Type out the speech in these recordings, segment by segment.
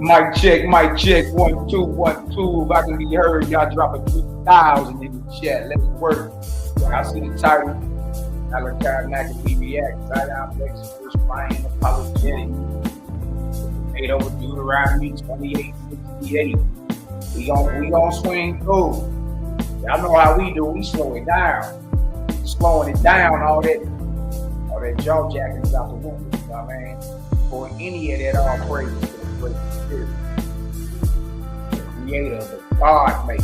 Mic check, 1 2 1 2. If I can be heard, y'all dropping 3,000 in the chat. Let's work. I see the title. Malaki Macabee reacts. Side-down flex first flying apologetics. 8 over Deuteronomy 28:68. We gonna swing through. Y'all know how we do. We slow it down. Slowing it down. All that jaw jacking is out the window. You know what I mean? For any of that, all praise to the great Spirit, the Creator, the God Maker,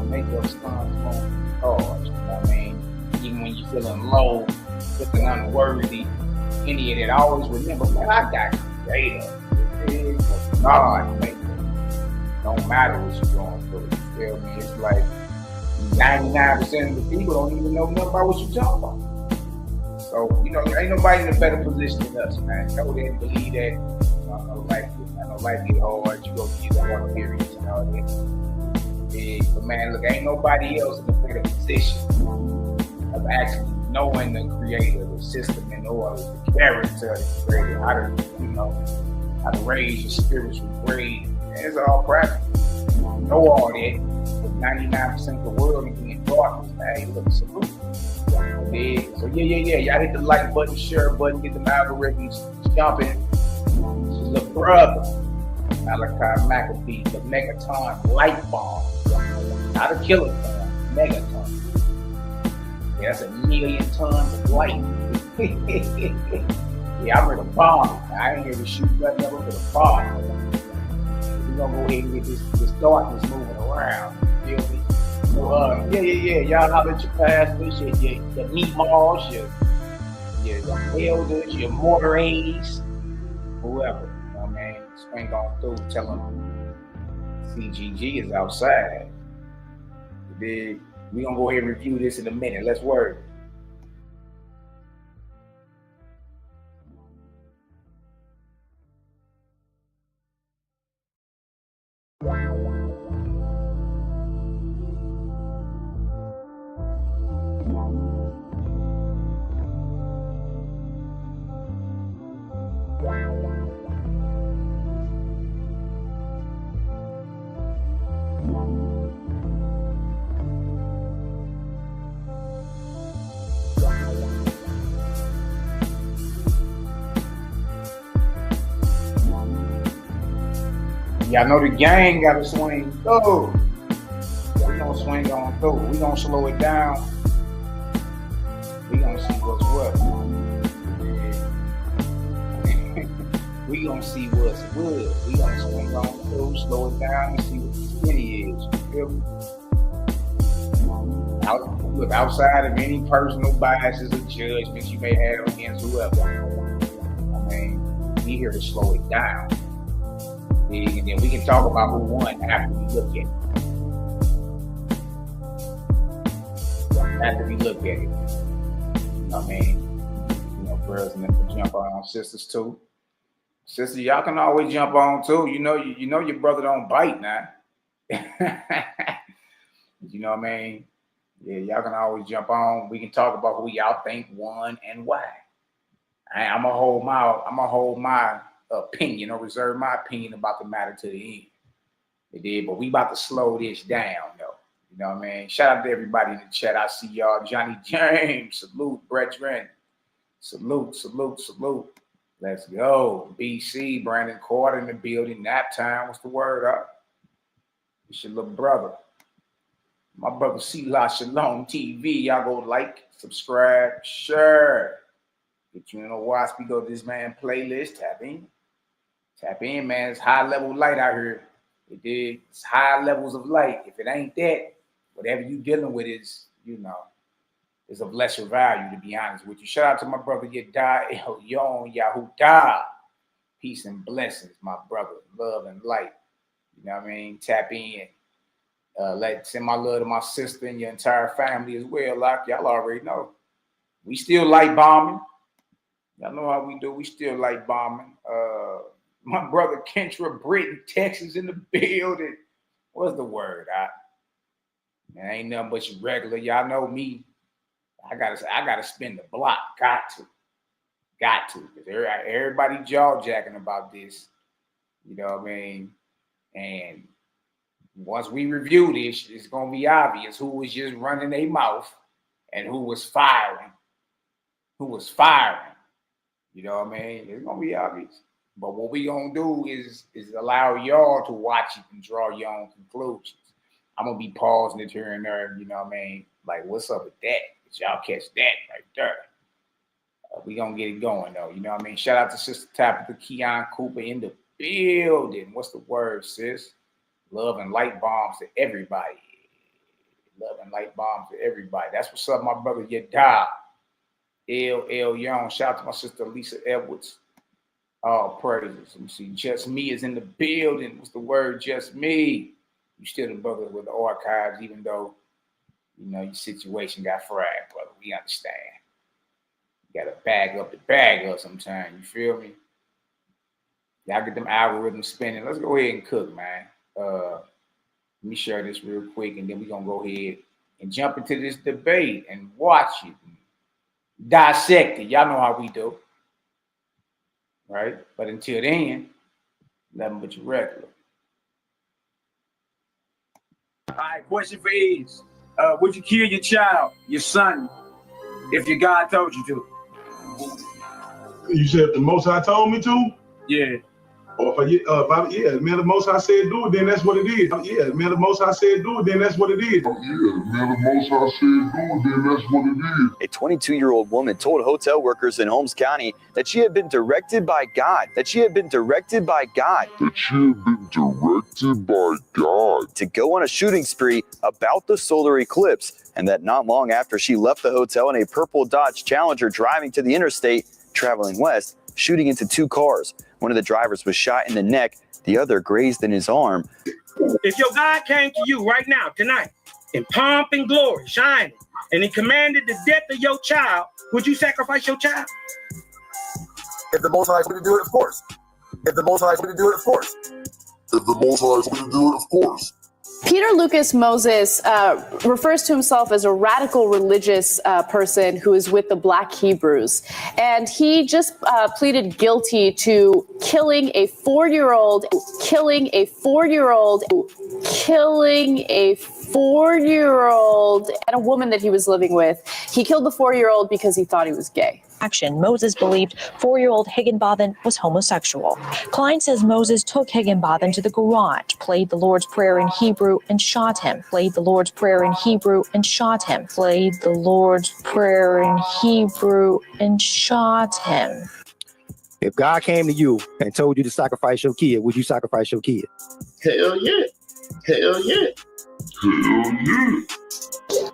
Maker of stars, moon, stars. You know what I mean? Even when you're feeling low, feeling unworthy, any of that, always remember, man, I got Creator. It is the God Maker. Don't matter what you're going through. You feel me? It's like 99% of the people don't even know nothing about what you're talking about. So, ain't nobody in a better position than us, man. Know that and believe that. I know life get hard. You go through the hard periods and all that. Yeah, but man, look, ain't nobody else in a better position of actually knowing the Creator, the system in order, the character of the Creator, how to raise your spiritual grade. It's all practical. You know all that. But 99% of the world is in darkness, man. Hey, look, salute. So yeah. Y'all hit the like button, share button, get them algorithms jumping. This is the brother, Malaki Macabee, the megaton light bomb. Not a kiloton, megaton. Yeah, that's 1,000,000 tons of light. Yeah, I'm ready to bomb it. I ain't here to shoot nothing, I'm ready to bomb it. We're gonna go ahead and get this darkness moving around. You feel me? So, yeah. Y'all holler at your pastors, your meatballs, your elders, your mortars, whoever. You know what I mean? Swing on through, tell them CGG is outside. We're gonna go ahead and review this in a minute. Let's work. Y'all know the gang got to swing through. We gonna swing on through. We gonna slow it down. We gonna see what's what. We gonna see what's good. We gonna swing on through, slow it down, and see what the skinny is. You feel me? Look, outside of any personal biases or judgments you may have against whoever, I mean, we here to slow it down. And then we can talk about who won after we look at it. After we look at it. You know what I mean? Brothers and them can jump on, sisters too. Sisters, y'all can always jump on too. You know your brother don't bite now. You know what I mean? Yeah, y'all can always jump on. We can talk about who y'all think won and why. I'm gonna hold my opinion or reserve my opinion about the matter to the end. It did, but we about to slow this down though. You know what I mean? Shout out to everybody in the chat. I see y'all. Johnny James, salute, brethren. Salute. Let's go. BC, Brandon Carter in the building. Nap time. What's the word up? It's your little brother. My brother C-La Shalom TV. Y'all go like, subscribe, share. Get you in a watch. We go to this man playlist. Tap in. Tap in, man. It's high level light out here. It's high levels of light. If it ain't that, whatever you dealing with is, is of lesser value, to be honest with you. Shout out to my brother Deut, Yon Yahudah. Peace and blessings, my brother. Love and light. You know what I mean? Tap in. Send my love to my sister and your entire family as well. Like y'all already know. We still light bombing. Y'all know how we do. We still light bombing. My brother Kentra Britton, Texas in the building. What's the word? Man, ain't nothing but your regular. Y'all know me. I gotta spin the block. Got to. Because everybody jaw jacking about this. You know what I mean? And once we review this, it's gonna be obvious who was just running their mouth and who was firing. You know what I mean? It's gonna be obvious. But what we gonna do is allow y'all to watch it and draw your own conclusions. I'm gonna be pausing it here and there, you know what I mean? Like, what's up with that? Did y'all catch that right there? We gonna get it going though, you know what I mean? Shout out to Sister Tabitha Keon Cooper in the building. What's the word, sis? Love and light bombs to everybody. Love and light bombs to everybody. That's what's up, my brother Yada. L. Young. Shout out to my sister Lisa Edwards. All praises. Let me see. Just Me is in the building. What's the word? Just Me. You still the brother with the archives, even though, your situation got fried, brother. We understand. You got to bag up sometimes. You feel me? Y'all get them algorithms spinning. Let's go ahead and cook, man. Let me share this real quick, and then we're going to go ahead and jump into this debate and watch it. Dissect it. Y'all know how we do. Right? But until then, nothing but your regular. All right, question for Ease. Would you kill your child, your son, if your God told you to? You said the Most High told me to? Yeah. Or man, the Most High said do it, then that's what it is. Yeah, man, the Most High said do it, then that's what it is. A 22-year-old woman told hotel workers in Holmes County that she had been directed by God. To go on a shooting spree about the solar eclipse, and that not long after she left the hotel in a purple Dodge Challenger driving to the interstate, traveling west, shooting into two cars. One of the drivers was shot in the neck, the other grazed in his arm. If your God came to you right now, tonight, in pomp and glory, shining, and he commanded the death of your child, would you sacrifice your child? If the Most High is going to do it, of course. Peter Lucas Moses refers to himself as a radical religious person who is with the Black Hebrews. And he just pleaded guilty to killing a four-year-old and a woman that he was living with. He killed the 4-year-old because he thought he was gay. Moses believed 4-year-old Higginbotham was homosexual. Klein says Moses took Higginbotham to the garage, played the Lord's Prayer in Hebrew, and shot him. If God came to you and told you to sacrifice your kid, would you sacrifice your kid? Hell yeah.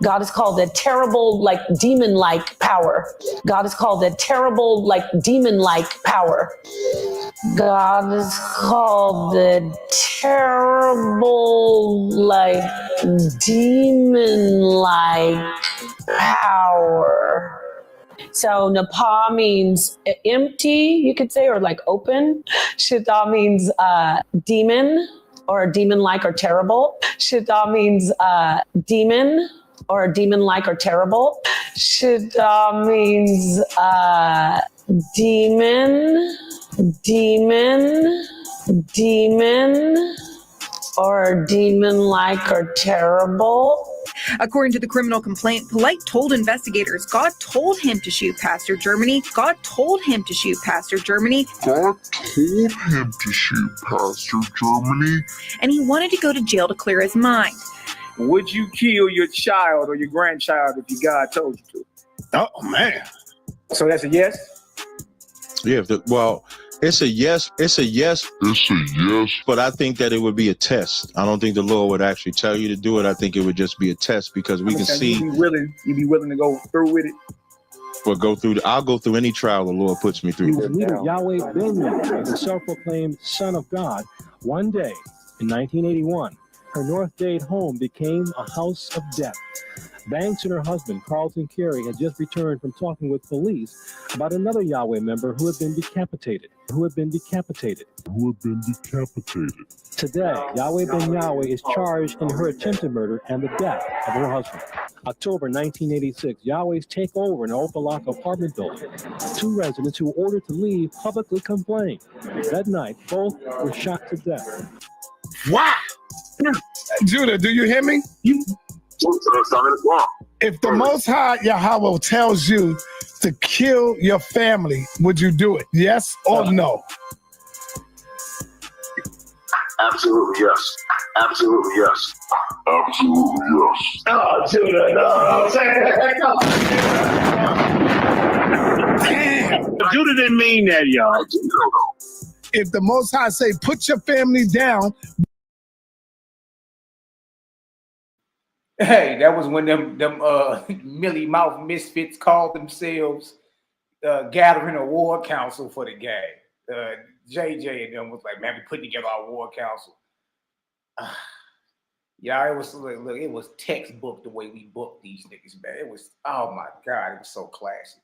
God is called a terrible, demon-like power. God is called a terrible, demon-like power. God is called the terrible, demon-like power. So Napa means empty, you could say, or open. Shita means demon, or demon-like or terrible. Shita means demon, or demon-like or terrible. Shita means demon, or demon-like or terrible. According to the criminal complaint, Polite told investigators God told him to shoot Pastor Germany. God told him to shoot Pastor Germany. God told him to shoot Pastor Germany. And he wanted to go to jail to clear his mind. Would you kill your child or your grandchild if your God told you to? Oh, man. So that's a yes? Yeah, well, it's a yes. It's a yes. It's a yes. But I think that it would be a test. I don't think the Lord would actually tell you to do it. I think it would just be a test because we can see. You'd be willing to go through with it? Or I'll go through any trial the Lord puts me through. Leader Yahweh Ben-Yahweh, the self-proclaimed Son of God, one day in 1981, her North Dade home became a house of death. Banks and her husband, Carlton Carey, had just returned from talking with police about another Yahweh member who had been decapitated. Today, Yahweh Ben Yahweh is charged in her attempted murder and the death of her husband. October 1986, Yahweh's take over an Opelika apartment building. Two residents who were ordered to leave publicly complained. That night, both were shot to death. Wow! Judah, do you hear me? If the Most High Yahweh tells you to kill your family, would you do it? Yes or no? Absolutely yes. Absolutely yes. Absolutely yes. Oh, Judah, no. Damn. Judah didn't mean that, y'all. If the Most High say, put your family down. Hey, that was when them Millie Mouth misfits called themselves gathering a war council for the gang. JJ and them was like, man, we putting together our war council. Yeah, it was look, it was textbook the way we booked these niggas, man. It was, oh my God, it was so classy.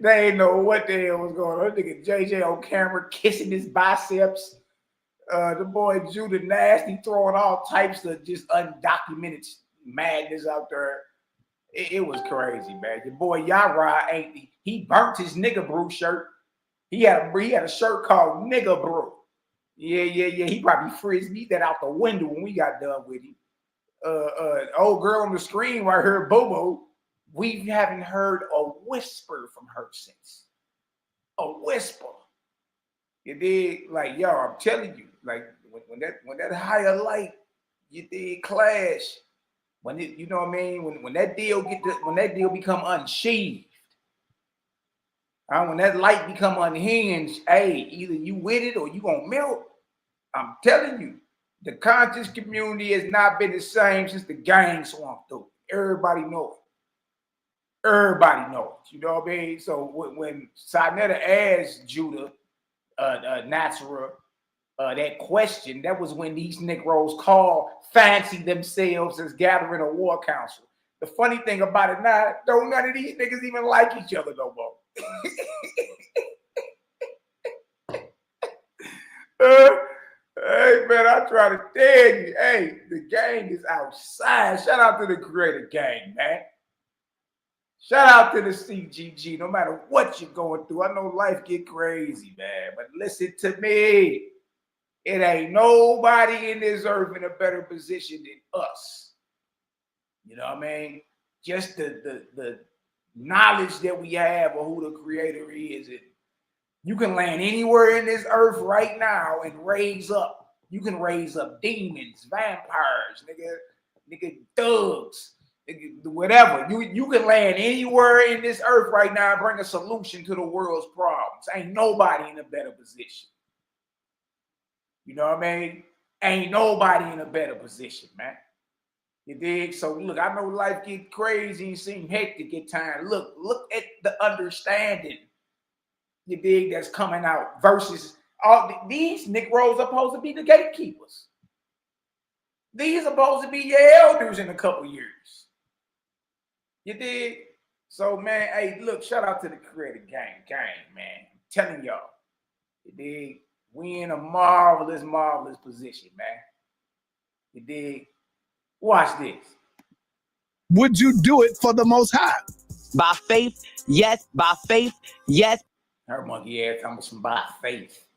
They ain't know what the hell was going on. Nigga JJ on camera kissing his biceps. The boy Judah Nasty throwing all types of just undocumented madness out there. It was crazy, man. Your boy Yara he burnt his nigga brew shirt. He had a shirt called Nigga Brew. Yeah. He probably frisbeed that out the window when we got done with him. Old girl on the screen right here, Bobo. We haven't heard a whisper from her since. A whisper. You did, like, yo, I'm telling you, like when that higher light, you did clash. When it, you know what I mean? When that deal become unsheathed, when that light become unhinged, hey, either you with it or you gonna melt. I'm telling you, the conscious community has not been the same since the gang swamped through. Everybody know it. Everybody know it. You know what I mean? So when Sinetta asked Judah, Natsura, that question, that was when these Negroes fancy themselves as gathering a war council. The funny thing about it now, don't none of these niggas even like each other no more. Hey man, I try to tell you, hey, the gang is outside. Shout out to the creative gang, man. Shout out to the CGG. No matter what you're going through, I know life get crazy, man. But listen to me. It ain't nobody in this earth in a better position than us. You know what I mean? Just the knowledge that we have of who the creator is. And you can land anywhere in this earth right now and raise up. You can raise up demons, vampires, nigga thugs. Whatever. You can land anywhere in this earth right now and bring a solution to the world's problems. Ain't nobody in a better position. You know what I mean? Ain't nobody in a better position, man. You dig? So look, I know life get crazy and seem hectic at times. Look at the understanding, you dig, that's coming out versus all these Negroes are supposed to be the gatekeepers. These are supposed to be your elders in a couple years. You dig? So, man, hey, look, shout out to the creative gang, man. I'm telling y'all, you dig? We in a marvelous, marvelous position, man. You dig? Watch this. Would you do it for the Most High? By faith, yes. By faith, yes. Her monkey ass talking some by faith.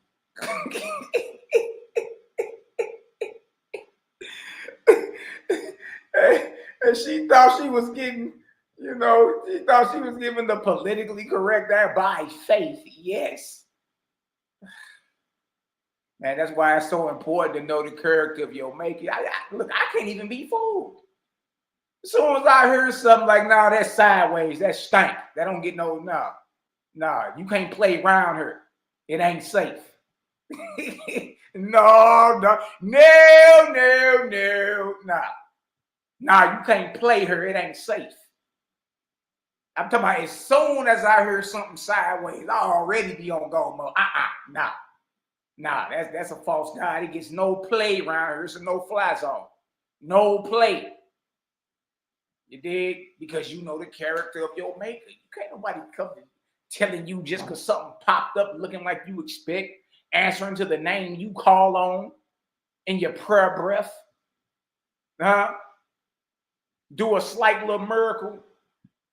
And she thought she was getting, you know, she thought she was giving the politically correct there by faith. Yes. Man, that's why it's so important to know the character of your maker. Look, I can't even be fooled. As soon as I hear something like, nah, that's sideways, that's stank. That don't get no, nah, you can't play around her. It ain't safe. No, nah, you can't play her. It ain't safe. I'm talking about as soon as I hear something sideways, I already be on go mode. Nah, that's a false god. It gets no play around her. It's a no-fly zone. No play. You dig? Because you know the character of your maker. You can't nobody come telling you just because something popped up looking like you expect, answering to the name you call on in your prayer breath. Do a slight little miracle,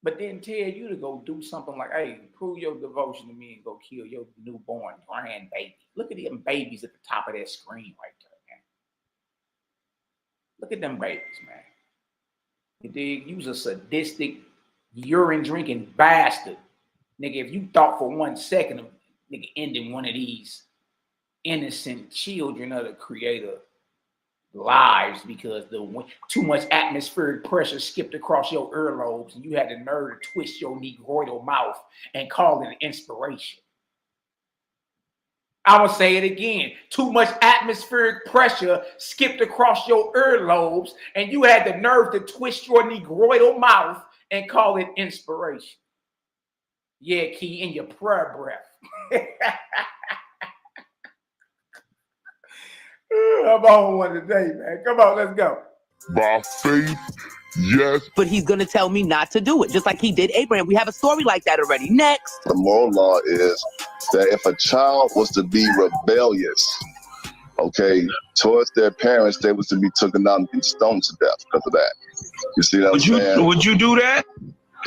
but then tell you to go do something like, hey, prove your devotion to me and go kill your newborn grandbaby. Look at them babies at the top of that screen right there, man. Look at them babies, man. You dig? You's a sadistic, urine-drinking bastard. Nigga, if you thought for 1 second of nigga ending one of these innocent children of the creator lives because too much atmospheric pressure skipped across your earlobes and you had the nerve to twist your negroidal mouth and call it an inspiration. I'm going to say it again. Too much atmospheric pressure skipped across your earlobes and you had the nerve to twist your negroidal mouth and call it inspiration. Yeah, Key, in your prayer breath. I'm on one today, man. Come on, let's go. By faith, yes. But he's going to tell me not to do it, just like he did Abraham. We have a story like that already. Next. The moral law is that if a child was to be rebellious, okay, towards their parents, they was to be taken out and be stoned to death because of that. You see what I'm saying? Would you do that?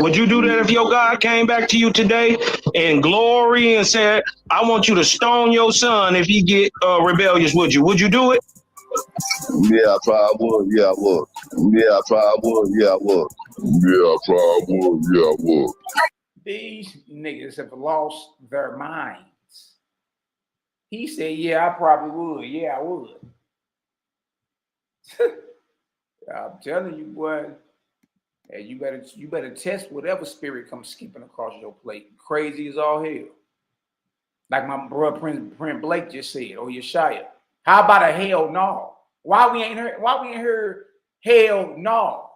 Would you do that if your God came back to you today in glory and said, I want you to stone your son if he get rebellious? Would you? Would you do it? Yeah, I probably would. Yeah, I would. Yeah, I probably would. Yeah, I would. Yeah, I probably would. Yeah, I would. These niggas have lost their minds. He said, yeah, I probably would. Yeah, I would. I'm telling you, boy. Hey, you better test whatever spirit comes skipping across your plate. Crazy as all hell. Like my brother Prince Blake just said, or Yeshaya. How about a hell no? Why we ain't heard hell no?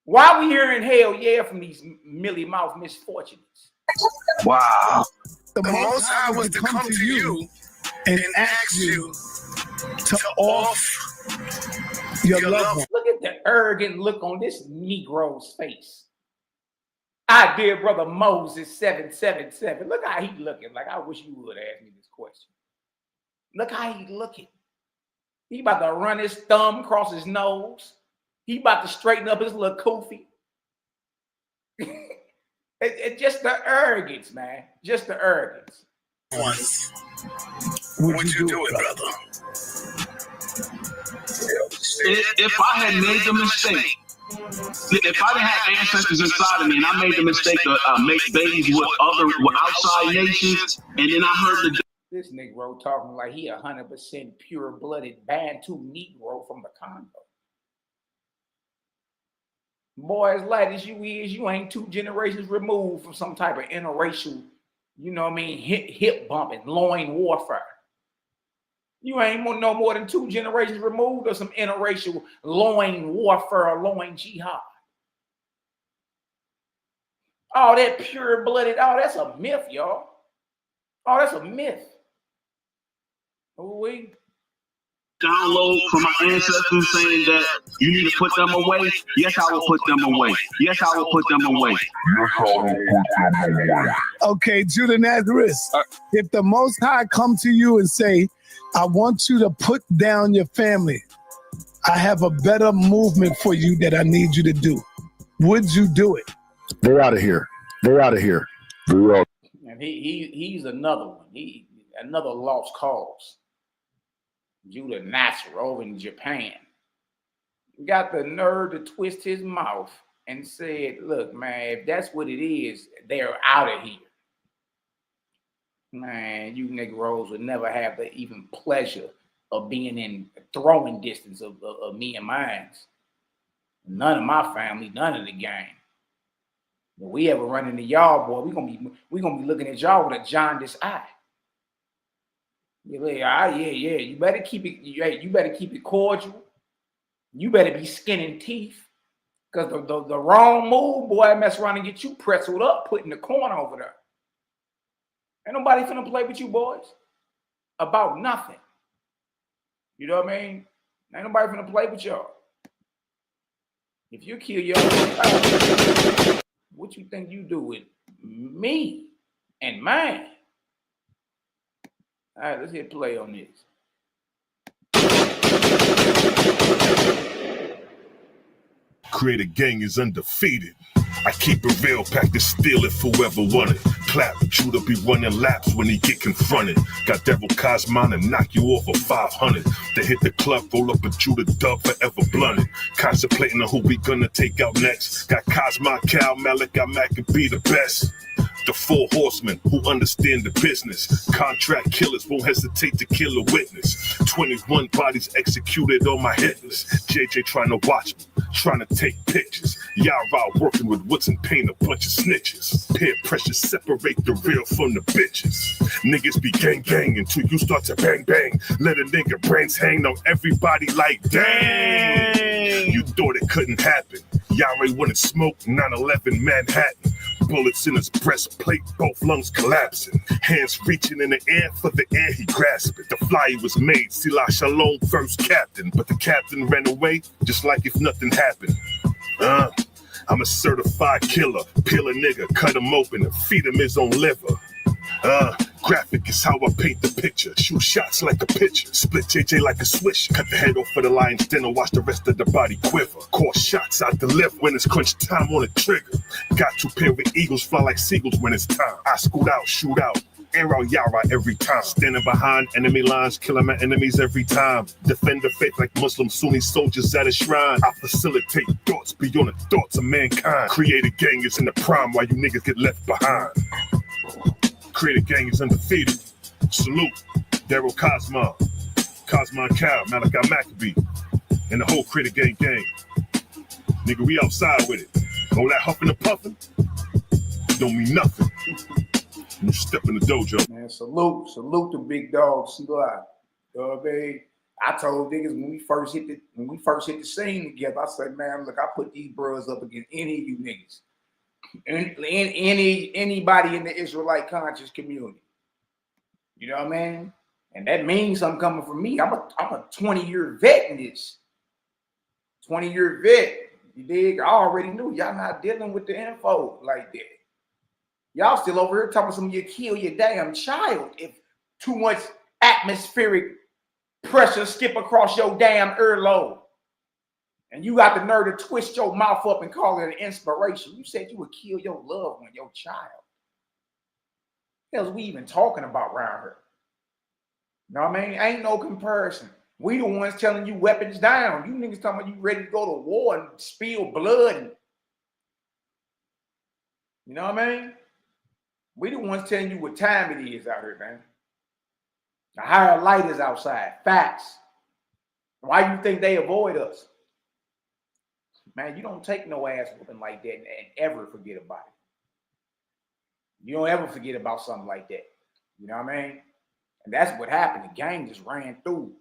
Why we hearing hell yeah from these mealy mouth misfortunes? Wow. The Most High was to come to you and ask you to off your love one. Look at the arrogant look on this Negro's face. Our dear brother Moses 777. Look how he looking. Like, I wish you would ask me this question. Look how he looking. He about to run his thumb across his nose. He about to straighten up his little koofy. It's just the arrogance, man. Just the arrogance. Would you do it, brother? If I had made the mistake, if I didn't have ancestors inside of me and I made the mistake to make babies with outside nations, and then I heard this Negro talking like he 100% pure-blooded Bantu Negro from the Congo. Boy, as light as you is, you ain't 2 generations removed from some type of interracial, you know what I mean, hip bumping, loin warfare. You ain't no more than 2 generations removed of some interracial loin warfare or loin jihad. Oh, that pure-blooded, oh, that's a myth, y'all. Oh, that's a myth. We download from my ancestors saying that you need to put them away. Yes, I will put them away. Yes, I will put them away. Okay, Judah Nazareth, if the Most High come to you and say, I want you to put down your family, I have a better movement for you that I need you to do, would you do it? They're out of here. They're out of here. They're out. And he's another one. Another lost cause. Judah Nasser over in Japan. got the nerve to twist his mouth and said, look, man, if that's what it is, they're out of here. Man, you Negroes would never have the even pleasure of being in throwing distance of me and mine. None of my family, none of the gang. If we ever run into y'all, boy, we're gonna be looking at y'all with a jaundiced eye. You're like, yeah. You better keep it. You better keep it cordial. You better be skin and teeth, because the wrong move, boy, mess around and get you pretzeled up, put in the corner over there. Ain't nobody finna play with you boys about nothing. You know what I mean? Ain't nobody finna play with y'all. If you kill your own child, what you think you do with me and mine? All right, let's hit play on this. Creative Gang is undefeated. I keep it real, pack the steel if whoever want it. Clap, Judah be running laps when he get confronted. Got Devil Cosmon and knock you off of 500. They hit the club, roll up a Judah dub, forever blunted. Contemplating on who we gonna take out next. Got Cosmon, Cal, Malaki Macabee the best. The 4 horsemen who understand the business. Contract killers won't hesitate to kill a witness. 21 bodies executed on my hit list. JJ trying to watch me, trying to take pictures. Yara working with woods and paint, a bunch of snitches. Peer pressure separate the real from the bitches. Niggas be gang until you start to bang. Let a nigga brains hang on everybody like dang. You thought it couldn't happen. Yara wouldn't smoke 9/11 Manhattan. Bullets in his breastplate, both lungs collapsing. Hands reaching in the air, for the air he grasped it. The flyer was made, Sila Shalom, first captain. But the captain ran away, just like if nothing happened. I'm a certified killer. Peel a nigga, cut him open and feed him his own liver. Graphic is how I paint the picture. Shoot shots like a pitcher. Split JJ like a swish. Cut the head off for the lion's den and watch the rest of the body quiver. Core shots I deliver when it's crunch time on the trigger. Got 2 pair of eagles fly like seagulls when it's time. I scoot out, shoot out. Air out Yara every time. Standing behind enemy lines, killing my enemies every time. Defend the faith like Muslim Sunni soldiers at a shrine. I facilitate thoughts beyond the thoughts of mankind. Creative Gang is in the prime while you niggas get left behind. Creative Gang is undefeated. Salute, Daryl Cosmon, Cal, Malaki Macabee, and the whole Creative Gang. Nigga, we outside with it. All that huffing and puffing don't mean nothing. You step in the dojo. Man, salute the big dog, C-Live. You know what I mean? I told niggas when we first hit the scene together, I said, man, look, I put these bros up against any of you niggas. Anybody in the Israelite conscious community. You know what I mean? And that means something coming from me. I'm a 20-year vet in this. 20-year vet. You dig? I already knew y'all not dealing with the info like that. Y'all still over here talking some you kill your damn child if too much atmospheric pressure skip across your damn earlobe. And you got the nerve to twist your mouth up and call it an inspiration. You said you would kill your loved one, your child. What else we even talking about around here? You know what I mean? Ain't no comparison. We the ones telling you weapons down. You niggas talking about you ready to go to war and spill blood. And, you know what I mean? We the ones telling you what time it is out here, man. The higher light is outside. Facts. Why you think they avoid us? Man, you don't take no ass whooping like that and ever forget about it. You don't ever forget about something like that. You know what I mean? And that's what happened. The gang just ran through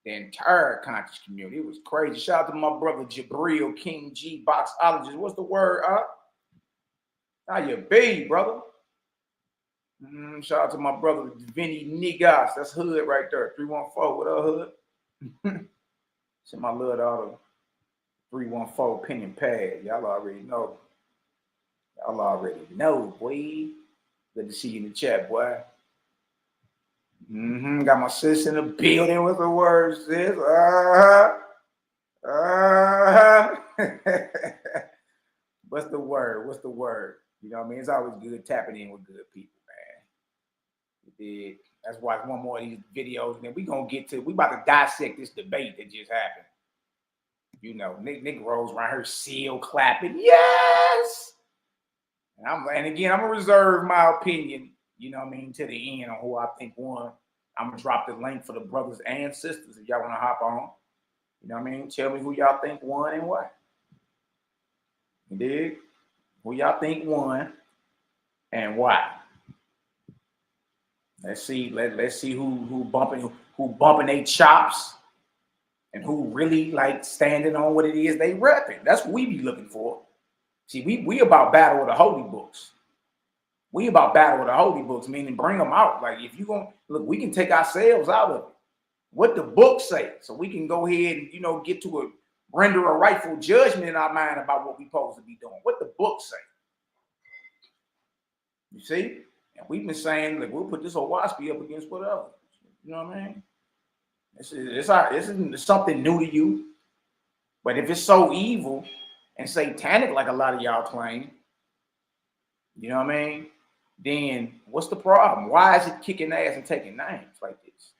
the entire conscious community. It was crazy. Shout out to my brother Jabril, King G, boxologist. What's the word, How you be, brother? Shout out to my brother Vinny Nigas. That's hood right there. 314. What up, hood? Send my little daughter 314 pen and pad. Y'all already know. Y'all already know, boy. Good to see you in the chat, boy. Got my sis in the building. What's the word, sis? What's the word? What's the word? You know what I mean? It's always good tapping in with good people, man. That's why it's one more of these videos, and then we about to dissect this debate that just happened. You know, Negroes around here seal clapping. Yes. And again, I'm gonna reserve my opinion, you know what I mean, to the end on who I think won. I'm gonna drop the link for the brothers and sisters if y'all wanna hop on. You know what I mean? Tell me who y'all think won and why. You dig? Who y'all think won and why? Let's see. Let's see who bumping their chops and who really like standing on what it is they repping. That's what we be looking for. See, we about battle with the holy books. We about battle with the holy books, meaning bring them out. Like if you gonna look, we can take ourselves out of it. What the book say, so we can go ahead and get to render a rightful judgment in our mind about what we supposed to be doing. What the book say. You see? And we've been saying, like, we'll put this old Waspy up against whatever. You know what I mean? This isn't something new to you. But if it's so evil and satanic like a lot of y'all claim, you know what I mean? Then what's the problem? Why is it kicking ass and taking names like this?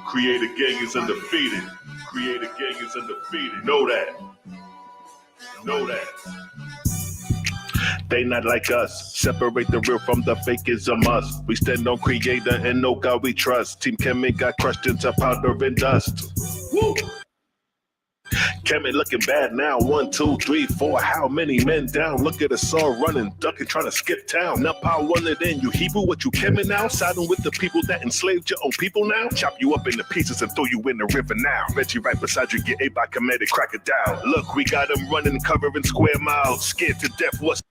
Create a gang is undefeated. Create a gang is undefeated. Know that. Know that. They not like us. Separate the real from the fake is a must. We stand on creator and no God we trust. Team Kemet got crushed into powder and dust. Woo! Kemet looking bad now. 1, 2, 3, 4. How many men down? Look at us all running, ducking, trying to skip town. Now power one it in. You Hebrew, what you Kemet now? Siding with the people that enslaved your own people now? Chop you up into pieces and throw you in the river now. Reggie right beside you, get ate by Kemetic, crack it down. Look, we got them running, covering square miles. Scared to death, what's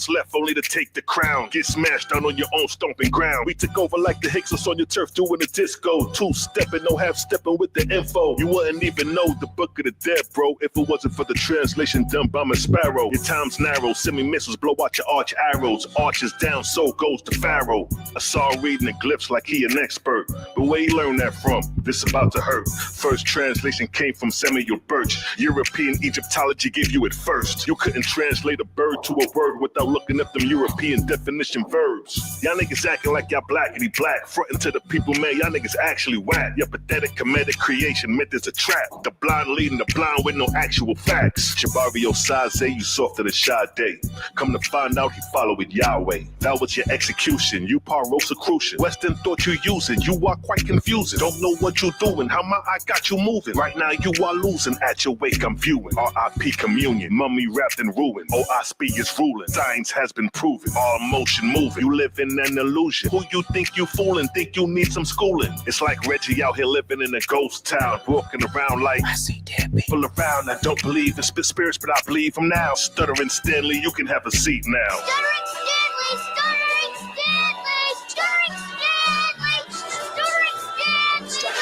left only to take the crown. Get smashed down on your own stomping ground. We took over like the Hicks on your turf doing a disco. 2-stepping, no half-stepping with the info. You wouldn't even know the book of the dead, bro, if it wasn't for the translation done by my sparrow. Your time's narrow, semi-missiles blow out your arch arrows. Arches down, so goes the pharaoh. I saw him reading the glyphs like he an expert. But where he learned that from? This about to hurt. First translation came from Samuel Birch. European Egyptology gave you it first. You couldn't translate a bird to a word without looking up them European definition verbs. Y'all niggas acting like y'all blackity black, frontin' to the people, man, y'all niggas actually whack. Your pathetic comedic creation meant as a trap. The blind leading the blind with no actual facts. Shabario Saze, you softer than Sade. Come to find out he followed Yahweh. That was your execution, you Rosicrucian. Western thought you using, you are quite confusing. Don't know what you doing, how my eye got you moving. Right now you are losing, at your wake I'm viewing. R.I.P. communion, mummy wrapped in ruin. OSP is ruling, science has been proven. All motion moving, you live in an illusion. Who you think you fooling, think you need some schooling. It's like Reggie out here living in a ghost town, walking around like I see dead people around. I don't believe in spirits, but I believe them now. Stuttering Stanley, you can have a seat now. Stuttering Stanley, stuttering Stanley, stuttering Stanley, stuttering Stanley. Shut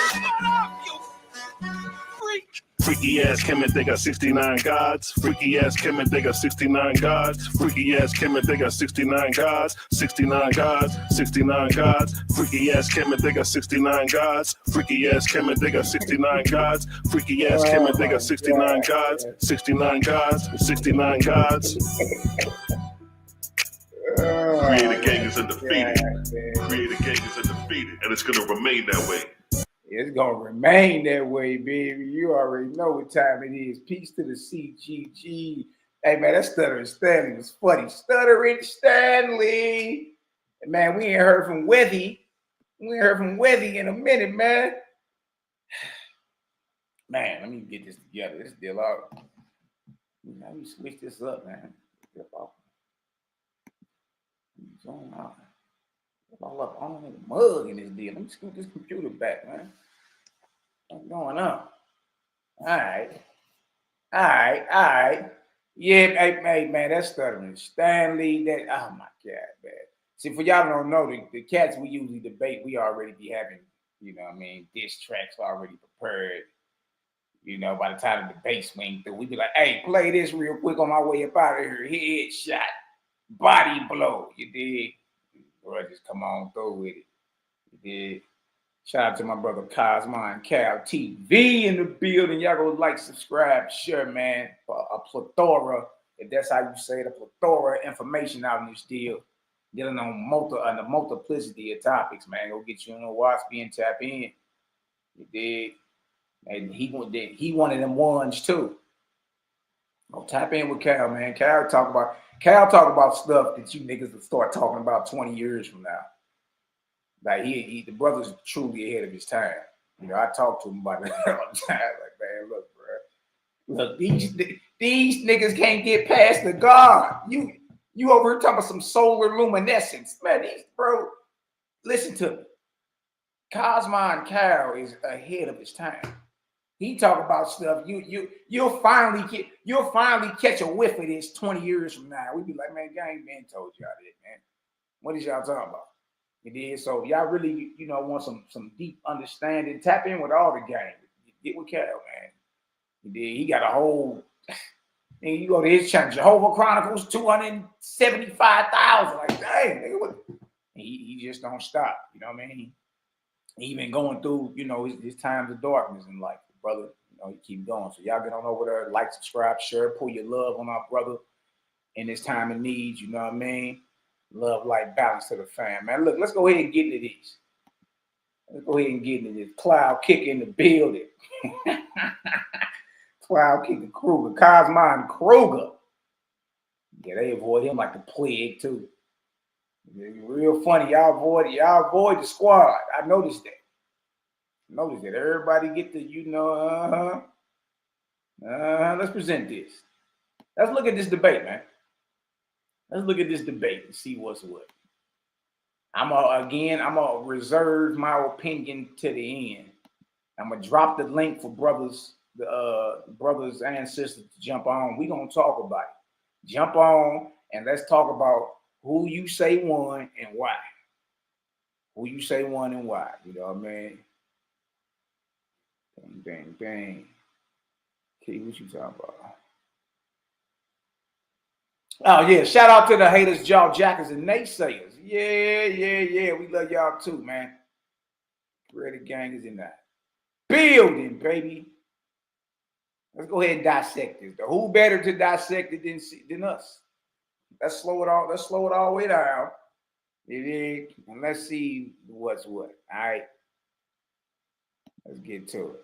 up, you freak. Freaky ass Kemet, they got 69 gods. Freaky ass Kemet, they got 69 gods. Freaky ass Kemet, they got 69 gods. 69 gods, 69 gods. Freaky ass Kemet, they got 69 gods. Freaky ass Kemet, they got 69 gods. Freaky ass Kemet, they got 69 gods. 69 gods, 69 gods. Create a gang is undefeated. Create a gang is undefeated, and it's gonna remain that way. It's gonna remain that way, baby. You already know what time it is. Peace to the CGG. Hey man, that Stuttering Stanley was funny. Stuttering Stanley. Man, we ain't heard from Wethy. We ain't heard from Wethy in a minute, man. Man, let me get this together. This deal out. Let me switch this up, man. All up on the mug in this deal. Let me scoot this computer back, man. What's going on? All right. Yeah, hey, man, that's Stuttering Stanley. That, oh my God, man. See, for y'all don't know, the cats we usually debate, we already be having, you know what I mean, diss tracks already prepared. You know, by the time the debate swing through, we be like, hey, play this real quick on my way up out of here. Headshot, body blow. You dig? Bro, just come on through with it. You did. Shout out to my brother Cosmo and Cal TV in the building. Y'all go like, subscribe, share, man. A plethora, if that's how you say it, a plethora of information out in this deal. Dealing on the multiplicity of topics, man. Go get you on the watch, and tap in. You did. And he one of them ones too. Don't tap in with Cal, man. Cal talk about stuff that you niggas will start talking about 20 years from now. Like the brother's truly ahead of his time. You know, I talk to him about that all the time. Like, man, look, bro. Look, these niggas can't get past the God. You over here talking about some solar luminescence. Man, bro, listen to me. Cosmon Cal is ahead of his time. He talk about stuff you'll finally catch a whiff of this 20 years from now. We be like, man, gang man told y'all that, man. What is y'all talking about? It is. So y'all really, want some deep understanding. Tap in with all the gang. Get with Cal, man. He got a whole. And you go to his channel, Jehovah Chronicles 275,000. Like, dang, nigga, what? He just don't stop. You know what I mean? He been going through, his times of darkness in life, brother. He keep going. So y'all get on over there, like, subscribe, share, pull your love on our brother in this time of need. You know what I mean? Love, light, balance to the fam, man. Look, let's go ahead and get into these. Let's go ahead and get into this. Cloud kick in the building. Cloud kicker Kruger, Cosmon Kruger. Yeah, they avoid him like the plague too. Real funny. Y'all avoid the squad. I noticed that. Everybody get the, let's present this. Let's look at this debate, man. Let's look at this debate and see what's what. I'm gonna reserve my opinion to the end. I'm gonna drop the link for brothers and sisters to jump on. We're gonna talk about it. Jump on and let's talk about who you say won and why. Who you say won and why. You know what I mean? Bang, bang, bang. Okay, what you talking about? Oh, yeah. Shout out to the haters, jaw jackers, and naysayers. Yeah. We love y'all too, man. Ready gang is in that building, baby. Let's go ahead and dissect this. Who better to dissect it than us? Let's slow it all the way down. And let's see what's what. All right. Let's get to it.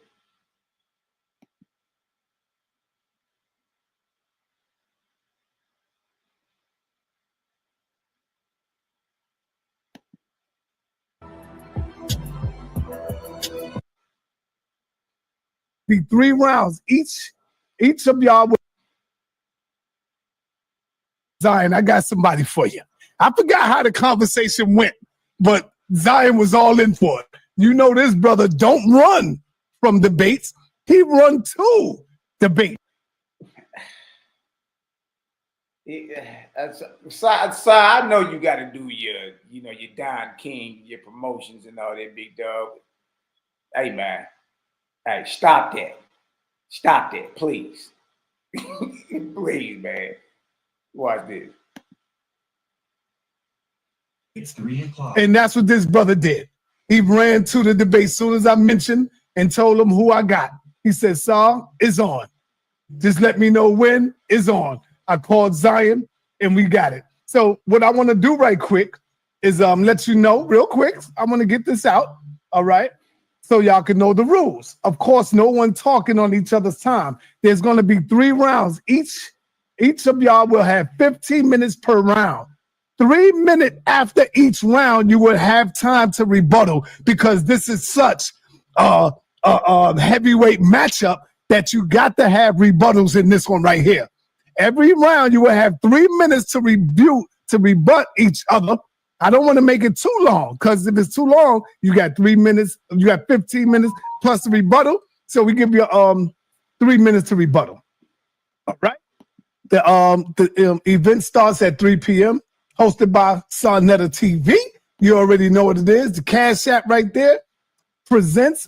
Be 3 rounds. Each of y'all will. Zion, I got somebody for you. I forgot how the conversation went, but Zion was all in for it. You know this brother don't run from debates. He run to debate. So I know you got to do your Don King, your promotions and all that, big dog. Hey, man. Hey, stop that. Stop that, please. Please, man. Watch this. It's 3 o'clock. And that's what this brother did. He ran to the debate as soon as I mentioned and told him who I got. He said, Saul, it's on. Just let me know when it's on. I called Zion and we got it. So what I want to do right quick is let you know real quick. I'm going to get this out. All right. So y'all can know the rules. Of course, no one talking on each other's time. There's going to be 3 rounds. Each of y'all will have 15 minutes per round. 3 minutes after each round, you will have time to rebuttal because this is such a heavyweight matchup that you got to have rebuttals in this one right here. Every round, you will have 3 minutes to rebut each other. I don't want to make it too long because if it's too long, you got 3 minutes, you got 15 minutes plus the rebuttal. So we give you 3 minutes to rebuttal. All right. The event starts at 3 p.m. hosted by Sonetta TV. You already know what it is. The Cash App right there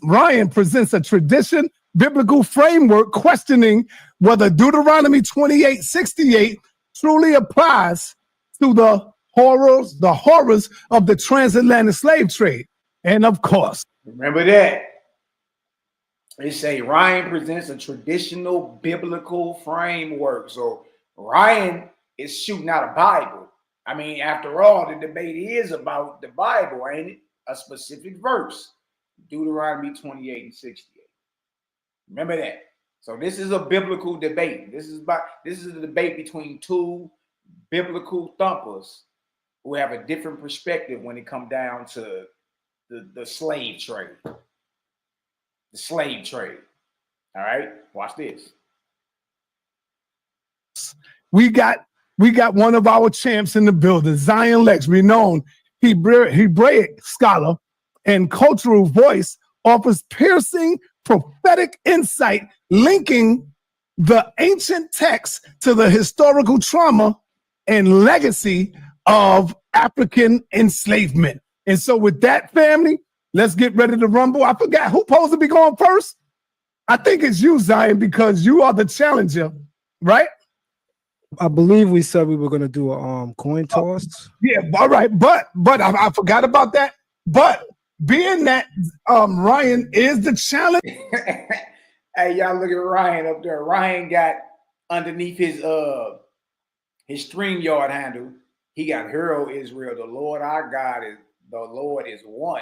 Ryan presents a tradition biblical framework questioning whether Deuteronomy 28:68 truly applies to the horrors of the transatlantic slave trade. And of course, remember that. They say Ryan presents a traditional biblical framework. So Ryan is shooting out a Bible. I mean, after all, the debate is about the Bible, ain't it? A specific verse, Deuteronomy 28:68. Remember that. So this is a biblical debate. This is a debate between two biblical thumpers who have a different perspective when it comes down to the slave trade. The slave trade. All right, watch this. We got one of our champs in the building, Zion Lex, renowned Hebraic scholar and cultural voice, offers piercing prophetic insight linking the ancient text to the historical trauma and legacy of African enslavement. And so with that, family, let's get ready to rumble. I forgot who's supposed to be going first. I think it's you, Zion, because you are the challenger, right? I believe we said we were going to do a coin toss. Yeah, all right, but I forgot about that. But being that Ryan is the challenge. Hey, y'all look at Ryan up there. Ryan got underneath his StreamYard handle. He got Hero Israel. The Lord our God is the Lord is one.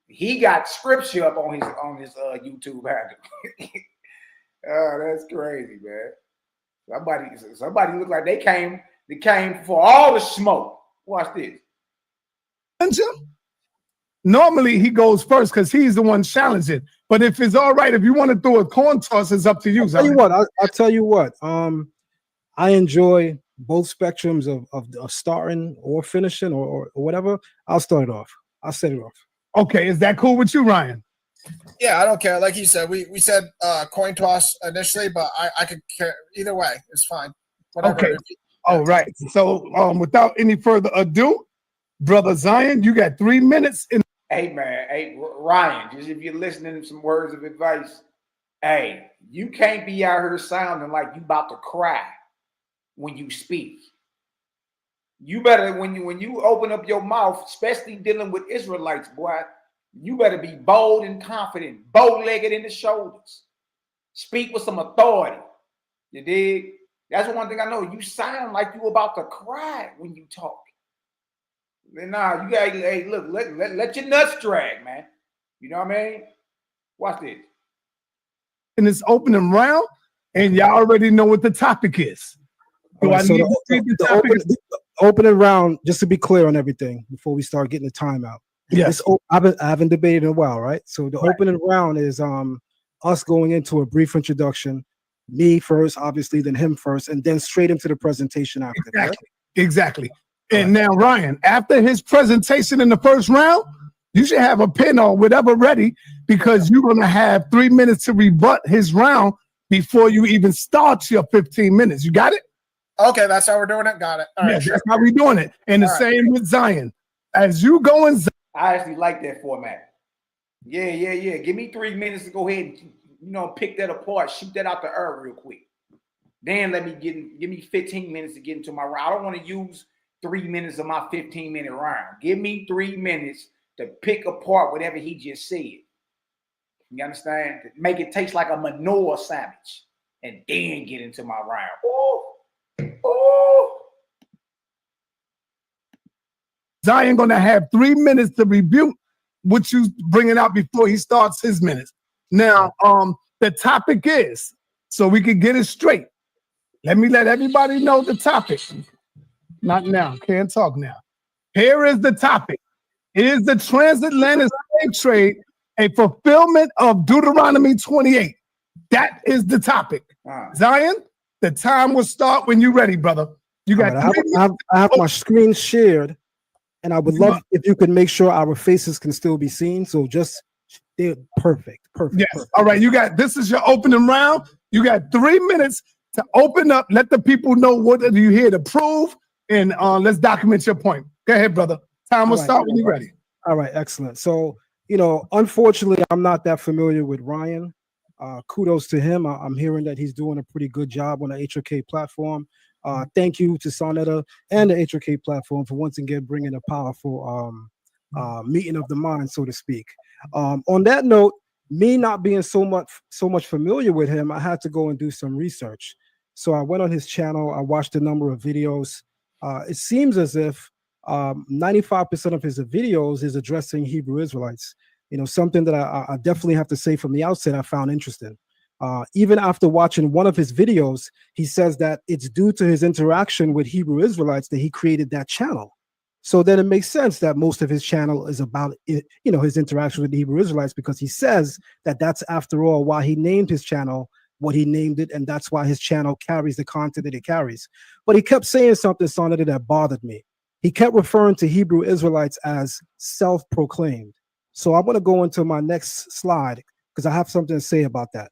He got scripture up on his YouTube handle. Oh, that's crazy, man. Somebody look like they came for all the smoke. Watch this. Normally he goes first because he's the one challenging. But if it's all right, if you want to throw a coin toss, it's up to you. I'll tell you what. I enjoy both spectrums of starting or finishing or whatever. I'll start it off. I'll set it off. Okay, is that cool with you, Ryan? Yeah, I don't care. Like you said, we said coin toss initially, but I could care either way. It's fine. Whatever. Okay. All right. So without any further ado, Brother Zion, you got 3 minutes. Hey, man. Hey, Ryan, just if you're listening to some words of advice, hey, you can't be out here sounding like you about to cry when you speak. You better, when you open up your mouth, especially dealing with Israelites, boy, you better be bold and confident, bow-legged in the shoulders. Speak with some authority. You dig? That's one thing I know. You sound like you about to cry when you talk. Nah, you got, hey, look, let your nuts drag, man. You know what I mean? Watch this. In this opening round, and y'all already know what the topic is. The opening round, just to be clear on everything before we start getting the timeout. Yes. I haven't debated in a while, right? So the opening round is us going into a brief introduction, me first, obviously, then him first, and then straight into the presentation after. Exactly. And now, Ryan, after his presentation in the first round, you should have a pen or whatever ready because you're going to have 3 minutes to rebut his round before you even start your 15 minutes. You got it? Okay, that's how we're doing it. Got it. All right, That's how we're doing it. And the same with Zion. As you go in, I actually like that format. Yeah. Give me 3 minutes to go ahead and pick that apart, shoot that out the air real quick. Then give me 15 minutes to get into my round. I don't want to use 3 minutes of my 15-minute round. Give me 3 minutes to pick apart whatever he just said. You understand? Make it taste like a manure sandwich, and then get into my round. Ooh. Zion gonna have 3 minutes to rebuke what you bringing out before he starts his minutes. Now, the topic is, so we can get it straight. Let me let everybody know the topic. Not now, can't talk now. Here is the topic. Is the transatlantic slave trade a fulfillment of Deuteronomy 28? That is the topic. Zion, the time will start when you're ready, brother. You got. I have my screen shared, and I would love if you could make sure our faces can still be seen. So just perfect. Yes. All right. This is your opening round. You got 3 minutes to open up. Let the people know what you're here to prove, and let's document your point. Go ahead, brother. Time will start when you're ready. All right. Excellent. So, unfortunately, I'm not that familiar with Ryan. Kudos to him. I'm hearing that he's doing a pretty good job on the HOK platform. Thank you to Sonetta and the HOK platform for once again bringing a powerful meeting of the mind, so to speak. On that note, me not being so much familiar with him, I had to go and do some research. So I went on his channel. I watched a number of videos. It seems as if 95% of his videos is addressing Hebrew Israelites. something that I definitely have to say from the outset I found interesting. Even after watching one of his videos, he says that it's due to his interaction with Hebrew Israelites that he created that channel. So then it makes sense that most of his channel is about, his interaction with the Hebrew Israelites, because he says that that's, after all, why he named his channel what he named it, and that's why his channel carries the content that it carries. But he kept saying something, Sonata, that bothered me. He kept referring to Hebrew Israelites as self-proclaimed. So I want to go into my next slide because I have something to say about that.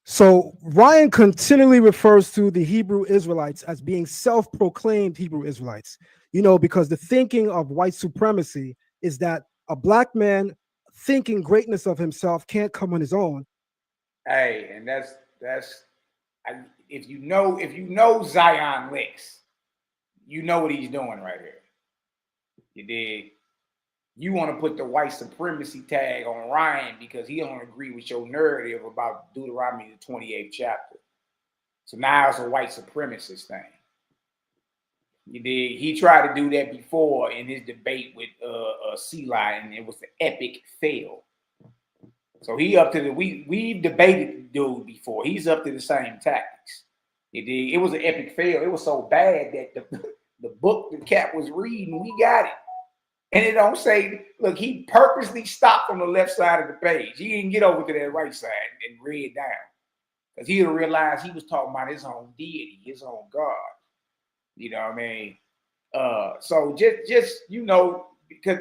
So Ryan continually refers to the Hebrew Israelites as being self-proclaimed Hebrew Israelites, because the thinking of white supremacy is that a black man thinking greatness of himself can't come on his own. Hey, and that's if you know Zion Licks, you know what he's doing right here. You dig? You want to put the white supremacy tag on Ryan because he don't agree with your narrative about Deuteronomy the 28th chapter. So now it's a white supremacist thing. You dig? He tried to do that before in his debate with Eli, and it was an epic fail. So he up to we've debated the dude before. He's up to the same tactics. You dig? It was an epic fail. It was so bad that the book the cat was reading, we got it. And it don't say, look, he purposely stopped on the left side of the page. He didn't get over to that right side and read down. Because he would realize he was talking about his own deity, his own God. You know what I mean? So just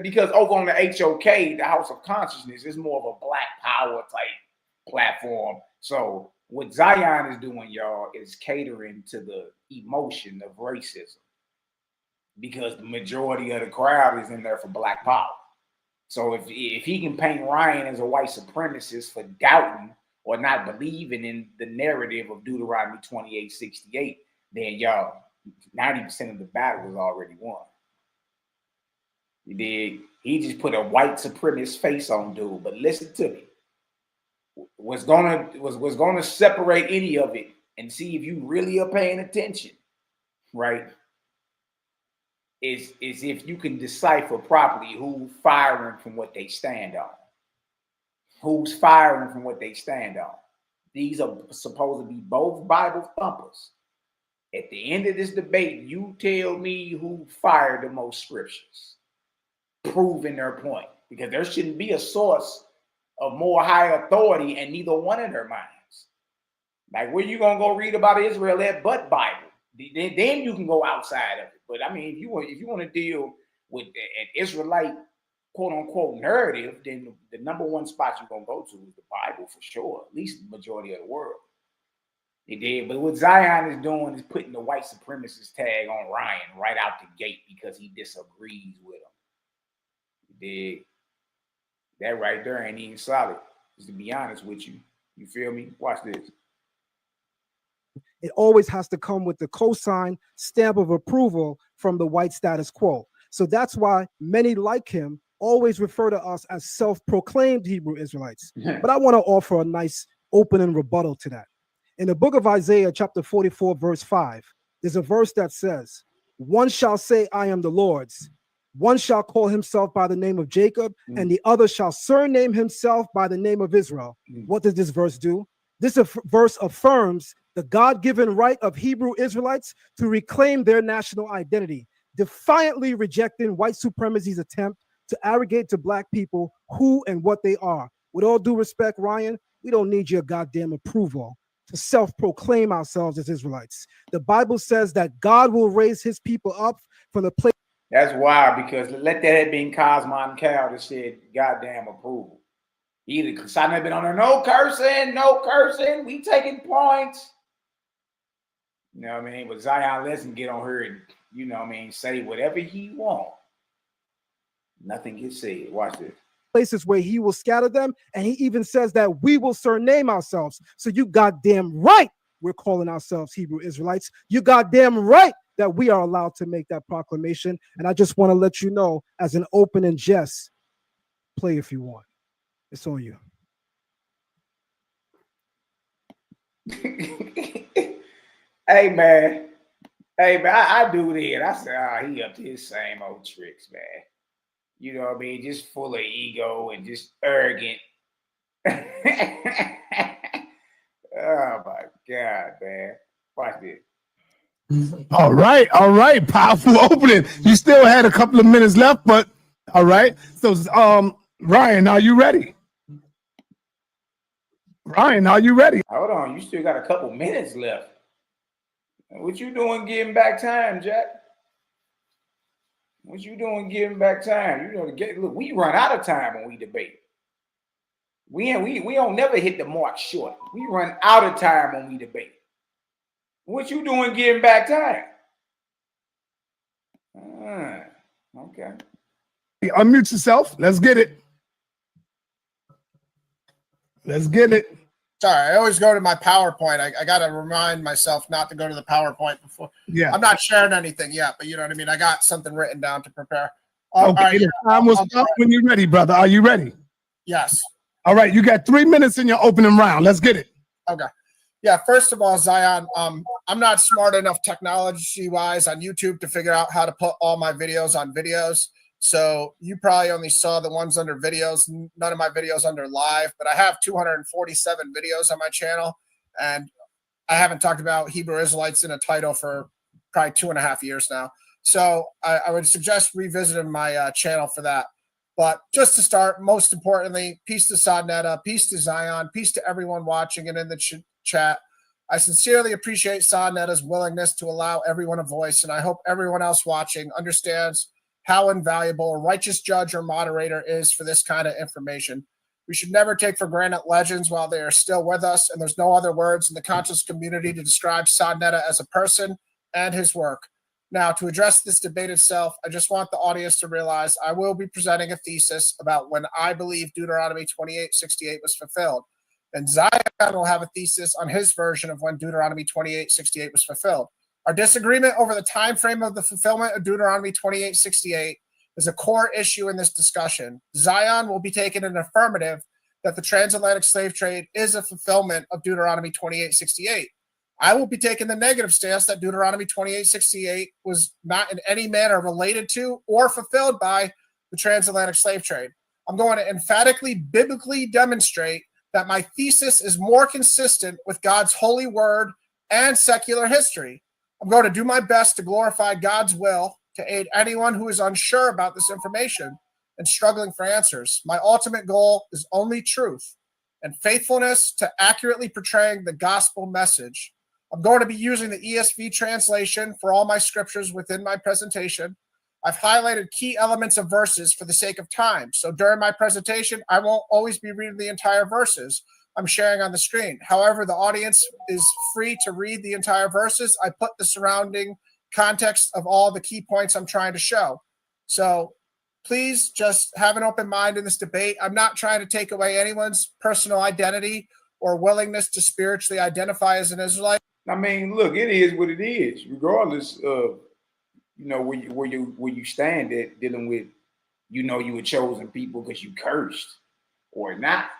because over on the HOK, the House of Consciousness, is more of a black power type platform. So what Zion is doing, y'all, is catering to the emotion of racism. Because the majority of the crowd is in there for black power. So if he can paint Ryan as a white supremacist for doubting or not believing in the narrative of Deuteronomy 28:68, then y'all, 90% of the battle is already won. You dig? He just put a white supremacist face on dude. But listen to me. What's gonna separate any of it and see if you really are paying attention, right? Is if you can decipher properly who's firing from what they stand on. Who's firing from what they stand on. These are supposed to be both Bible thumpers. At the end of this debate, you tell me who fired the most scriptures, proving their point. Because there shouldn't be a source of more high authority in neither one of their minds. Like, where you going to go read about Israel at but Bible? Then you can go outside of it. But I mean, if you want to deal with an Israelite quote unquote narrative, then the number one spot you're gonna go to is the Bible for sure. At least the majority of the world. It did. But what Zion is doing is putting the white supremacist tag on Ryan right out the gate because he disagrees with him. You dig? That right there ain't even solid. Just to be honest with you. You feel me? Watch this. It always has to come with the cosign stamp of approval from the white status quo. So that's why many like him always refer to us as self-proclaimed Hebrew Israelites. But I want to offer a nice opening rebuttal to that. In the book of Isaiah, chapter 44, verse 5, there's a verse that says, "One shall say, I am the Lord's. One shall call himself by the name of Jacob, and the other shall surname himself by the name of Israel." What does this verse do? This verse affirms the God-given right of Hebrew Israelites to reclaim their national identity, defiantly rejecting white supremacy's attempt to arrogate to black people who and what they are. With all due respect, Ryan, we don't need your goddamn approval to self-proclaim ourselves as Israelites. The Bible says that God will raise his people up from the place. That's wild, because let that have been Cosmon Cal that said goddamn approval. Because I never been on there, no cursing, we taking points. You know what I mean? But Zion listen, get on her and, you know what I mean, say whatever he want. Nothing gets said. Watch this. Places where he will scatter them, and he even says that we will surname ourselves. So you goddamn right we're calling ourselves Hebrew Israelites. You goddamn right that we are allowed to make that proclamation. And I just want to let you know, as an opening jest, play if you want. It's on you. Hey man, Hey, man, I do that. I said, he up to his same old tricks, man. You know what I mean? Just full of ego and just arrogant. Oh, my God, man. Watch this. All right. Powerful opening. You still had a couple of minutes left, but all right. So, Ryan, are you ready? Ryan, are you ready? Hold on, you still got a couple minutes left. What you doing getting back time, Jack? What you doing getting back time? You know, look, we run out of time when we debate. We don't never hit the mark short. We run out of time when we debate. What you doing getting back time? Okay. Unmute yourself. Let's get it. Let's get it. Sorry, I always go to my PowerPoint. I got to remind myself not to go to the PowerPoint before. Yeah. I'm not sharing anything yet, but you know what I mean? I got something written down to prepare. Okay, the time will stop when you're ready, brother. Are you ready? Yes. All right, you got 3 minutes in your opening round. Let's get it. Okay. Yeah, first of all, Zion, I'm not smart enough technology-wise on YouTube to figure out how to put all my videos on videos. So you probably only saw the ones under videos, none of my videos under live, but I have 247 videos on my channel, and I haven't talked about Hebrew Israelites in a title for probably 2.5 years now. So I would suggest revisiting my channel for that. But just to start, most importantly, peace to Sadnetta, peace to Zion, peace to everyone watching and in the chat. I sincerely appreciate Sadnetta's willingness to allow everyone a voice, and I hope everyone else watching understands how invaluable a righteous judge or moderator is for this kind of information. We should never take for granted legends while they are still with us, and there's no other words in the conscious community to describe Sadnetta as a person and his work. Now, to address this debate itself, I just want the audience to realize I will be presenting a thesis about when I believe Deuteronomy 28:68 was fulfilled. And Zion will have a thesis on his version of when Deuteronomy 28:68 was fulfilled. Our disagreement over the time frame of the fulfillment of Deuteronomy 28:68 is a core issue in this discussion. Zion will be taking an affirmative that the transatlantic slave trade is a fulfillment of Deuteronomy 28:68. I will be taking the negative stance that Deuteronomy 28:68 was not in any manner related to or fulfilled by the transatlantic slave trade. I'm going to emphatically, biblically demonstrate that my thesis is more consistent with God's holy word and secular history. I'm going to do my best to glorify God's will to aid anyone who is unsure about this information and struggling for answers. My ultimate goal is only truth and faithfulness to accurately portraying the gospel message. I'm going to be using the ESV translation for all my scriptures within my presentation. I've highlighted key elements of verses for the sake of time. So during my presentation, I won't always be reading the entire verses I'm sharing on the screen. However, the audience is free to read the entire verses. I put the surrounding context of all the key points I'm trying to show. So please just have an open mind in this debate. I'm not trying to take away anyone's personal identity or willingness to spiritually identify as an Israelite. I mean, look, it is what it is, regardless of, you know, where you stand at dealing with, you know, you were chosen people because you cursed or not.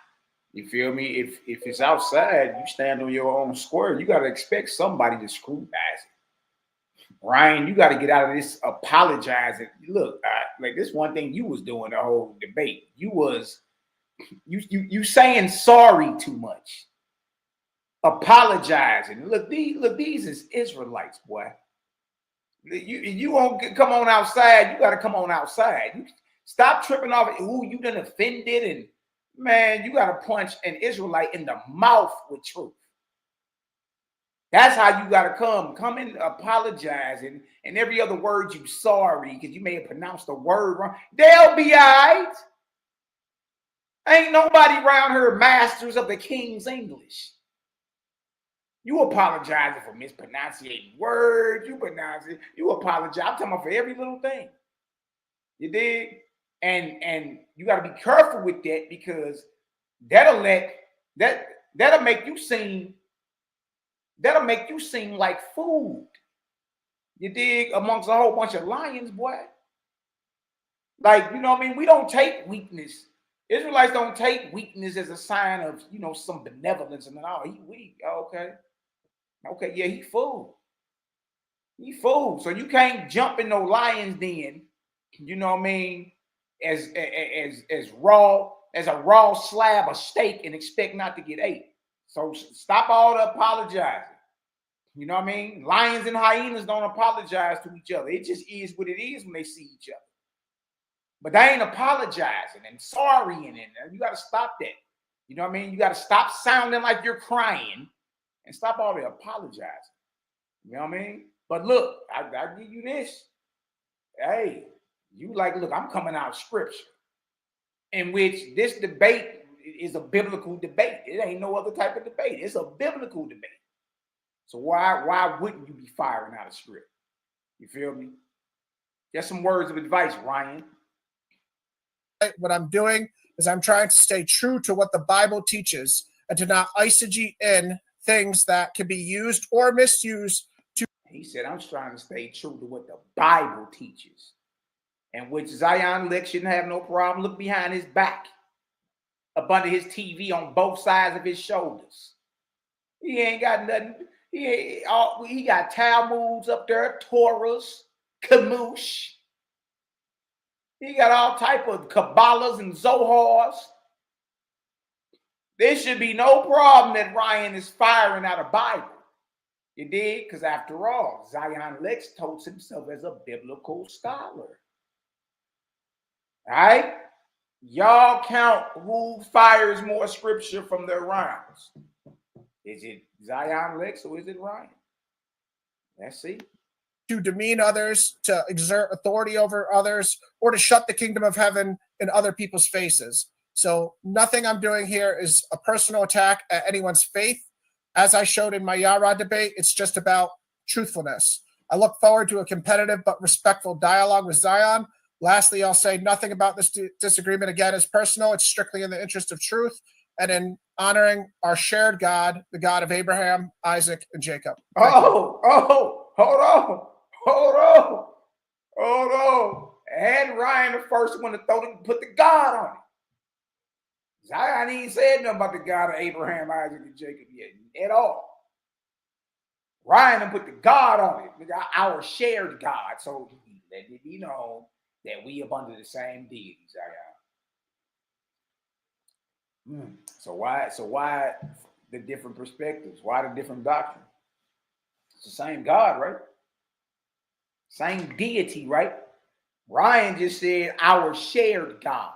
You feel me? If it's outside, you stand on your own square. You got to expect somebody to scrutinize it. Ryan, you got to get out of this apologizing. Look, like this one thing you was doing the whole debate. You saying sorry too much. Apologizing. Look, these is Israelites, boy. You won't come on outside. You got to come on outside. You stop tripping off who you done offended, and man, you got to punch an Israelite in the mouth with truth. That's how you got to come and apologize, and every other word you sorry because you may have pronounced the word wrong. They'll be all right. Ain't nobody around here masters of the King's English. You apologizing for mispronouncing words. You apologize. I'm talking about for every little thing. You dig? And you got to be careful with that because that'll make you seem like food. You dig? Amongst a whole bunch of lions, boy. Like, you know what I mean? We don't take weakness. Israelites don't take weakness as a sign of, you know, some benevolence and all. He weak. Okay. Okay, yeah, he full. He fooled. So you can't jump in no lion's den, you know what I mean, as raw as a raw slab of steak and expect not to get ate. So stop all the apologizing. You know what I mean? Lions and hyenas don't apologize to each other. It just is what it is when they see each other. But they ain't apologizing and sorrying, and you got to stop that. You know what I mean? You got to stop sounding like you're crying and stop all the apologizing. You know what I mean? But look, I give you this. Hey, you like, look, I'm coming out of scripture in which this debate is a biblical debate. It ain't no other type of debate. It's a biblical debate. So why wouldn't you be firing out of script? You feel me? Just some words of advice, Ryan. What I'm doing is I'm trying to stay true to what the Bible teaches and to not eisegete in things that can be used or misused. He said, I'm trying to stay true to what the Bible teaches, and which Zion Lex shouldn't have no problem. Look behind his back, up under his TV on both sides of his shoulders. He ain't got nothing. He got Talmuds up there, Torahs, Kamoosh. He got all type of Kabbalahs and Zohars. There should be no problem that Ryan is firing out a Bible. You did? Because after all, Zion Lex totes himself as a biblical scholar. All right? Y'all count who fires more scripture from their rounds. Is it Zion Lex or is it Ryan? Let's see. To demean others, to exert authority over others, or to shut the kingdom of heaven in other people's faces. So nothing I'm doing here is a personal attack at anyone's faith. As I showed in my Yara debate, it's just about truthfulness. I look forward to a competitive but respectful dialogue with Zion. Lastly, I'll say nothing about this disagreement again is personal. It's strictly in the interest of truth and in honoring our shared God, the God of Abraham, Isaac, and Jacob. Hold on. And Ryan the first one to put the God on it. Zion ain't said nothing about the God of Abraham, Isaac, and Jacob yet at all. Ryan done put the God on it. We got our shared God. So let it be known that we up under the same deity, Zion. So why the different perspectives? Why the different doctrine? It's the same God, right? Same deity, right? Ryan just said our shared God.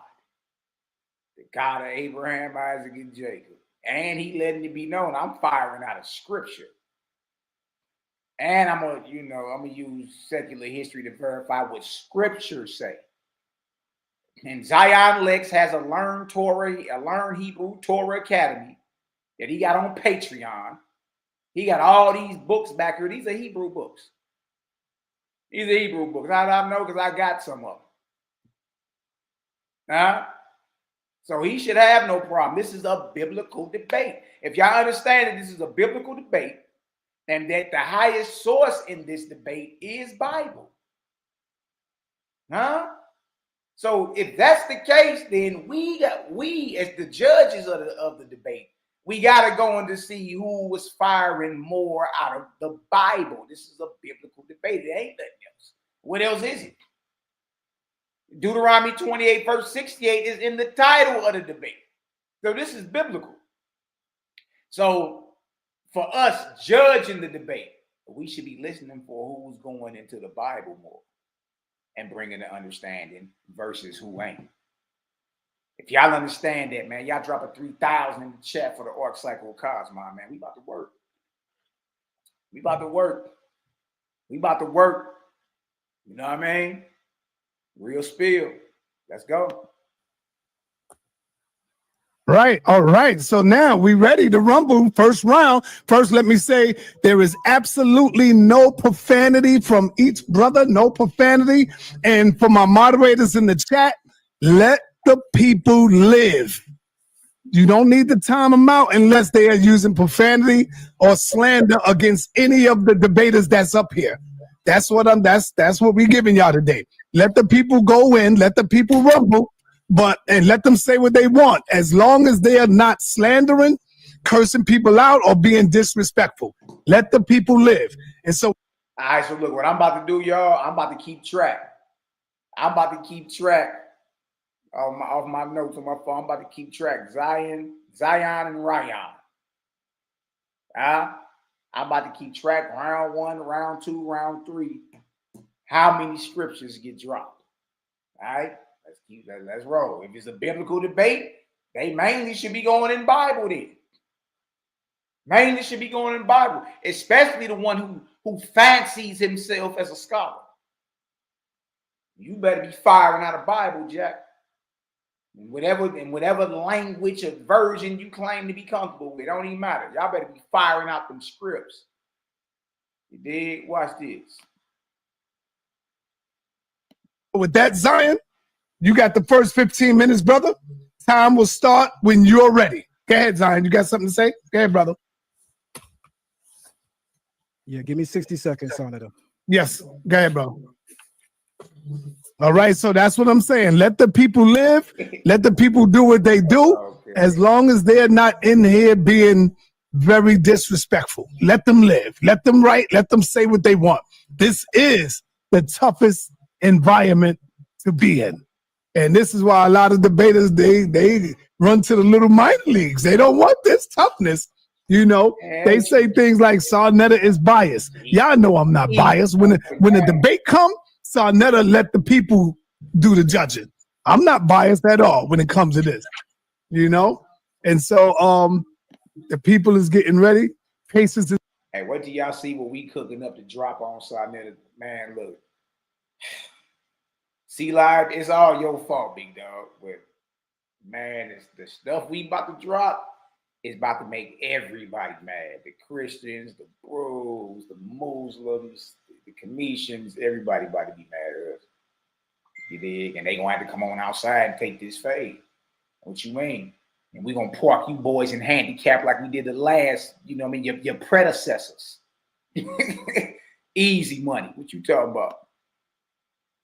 The God of Abraham, Isaac, and Jacob. And he letting it be known I'm firing out of scripture. And I'm gonna use secular history to verify what scripture say. And Zion Lex has a Learn Hebrew Torah Academy that he got on Patreon. He got all these books back here. These are Hebrew books. I know because I got some of them. So he should have no problem. This is a biblical debate. If y'all understand that this is a biblical debate and that the highest source in this debate is Bible. So if that's the case, then we as the judges of the debate, we got to go in to see who was firing more out of the Bible. This is a biblical debate. It ain't nothing else. What else is it? Deuteronomy 28, verse 68 is in the title of the debate. So this is biblical. So for us judging the debate, we should be listening for who's going into the Bible more and bringing the understanding versus who ain't. If y'all understand that, man, y'all drop a 3,000 in the chat for the Arc Cycle of Cosmon, man. We about to work. We about to work. You know what I mean? Real spill. Let's go. Right. All right. So now we ready to rumble. First round. First, let me say there is absolutely no profanity from each brother. No profanity. And for my moderators in the chat, let the people live. You don't need to time them out unless they are using profanity or slander against any of the debaters that's up here. That's what we're giving y'all today. Let the people go in, let the people rumble, and let them say what they want, as long as they are not slandering, cursing people out, or being disrespectful. Let the people live. And so All right, so look, what I'm about to do, y'all, I'm about to keep track. I'm about to keep track off my notes on my phone. I'm about to keep track. Zion, and Ryan. I'm about to keep track round 1, round 2, round 3. How many scriptures get dropped? All right, let's roll. If it's a biblical debate, they mainly should be going in Bible then. Mainly should be going in Bible, especially the one who fancies himself as a scholar. You better be firing out a Bible, Jack. In whatever language or version you claim to be comfortable with, it don't even matter. Y'all better be firing out them scripts. You dig? Watch this. With that, Zion, you got the first 15 minutes, brother. Time will start when you're ready. Go ahead, Zion. You got something to say? Go ahead, brother. Yeah, give me 60 seconds on it. Yes, go ahead, bro. All right, so that's what I'm saying. Let the people live. Let the people do what they do, as long as they're not in here being very disrespectful. Let them live. Let them write. Let them say what they want. This is the toughest environment to be in. And this is why a lot of debaters, they run to the little minor leagues. They don't want this toughness. You know, they say things like Sarnetta is biased. Y'all know I'm not biased. When the debate comes, Sarnetta let the people do the judging. I'm not biased at all when it comes to this, you know? And so the people is getting ready. Patience is. Hey, what do y'all see what we cooking up to drop on Sarnetta? Man, look. See, live, it's all your fault, big dog. But man, it's the stuff we about to drop is about to make everybody mad. The Christians, the bros, the Muslims, the Commissions, everybody about to be mad at us. You dig? And they gonna have to come on outside and take this fade. What you mean? And we're gonna park you boys in handicap like we did the last, you know what I mean, your predecessors. Easy money. What you talking about?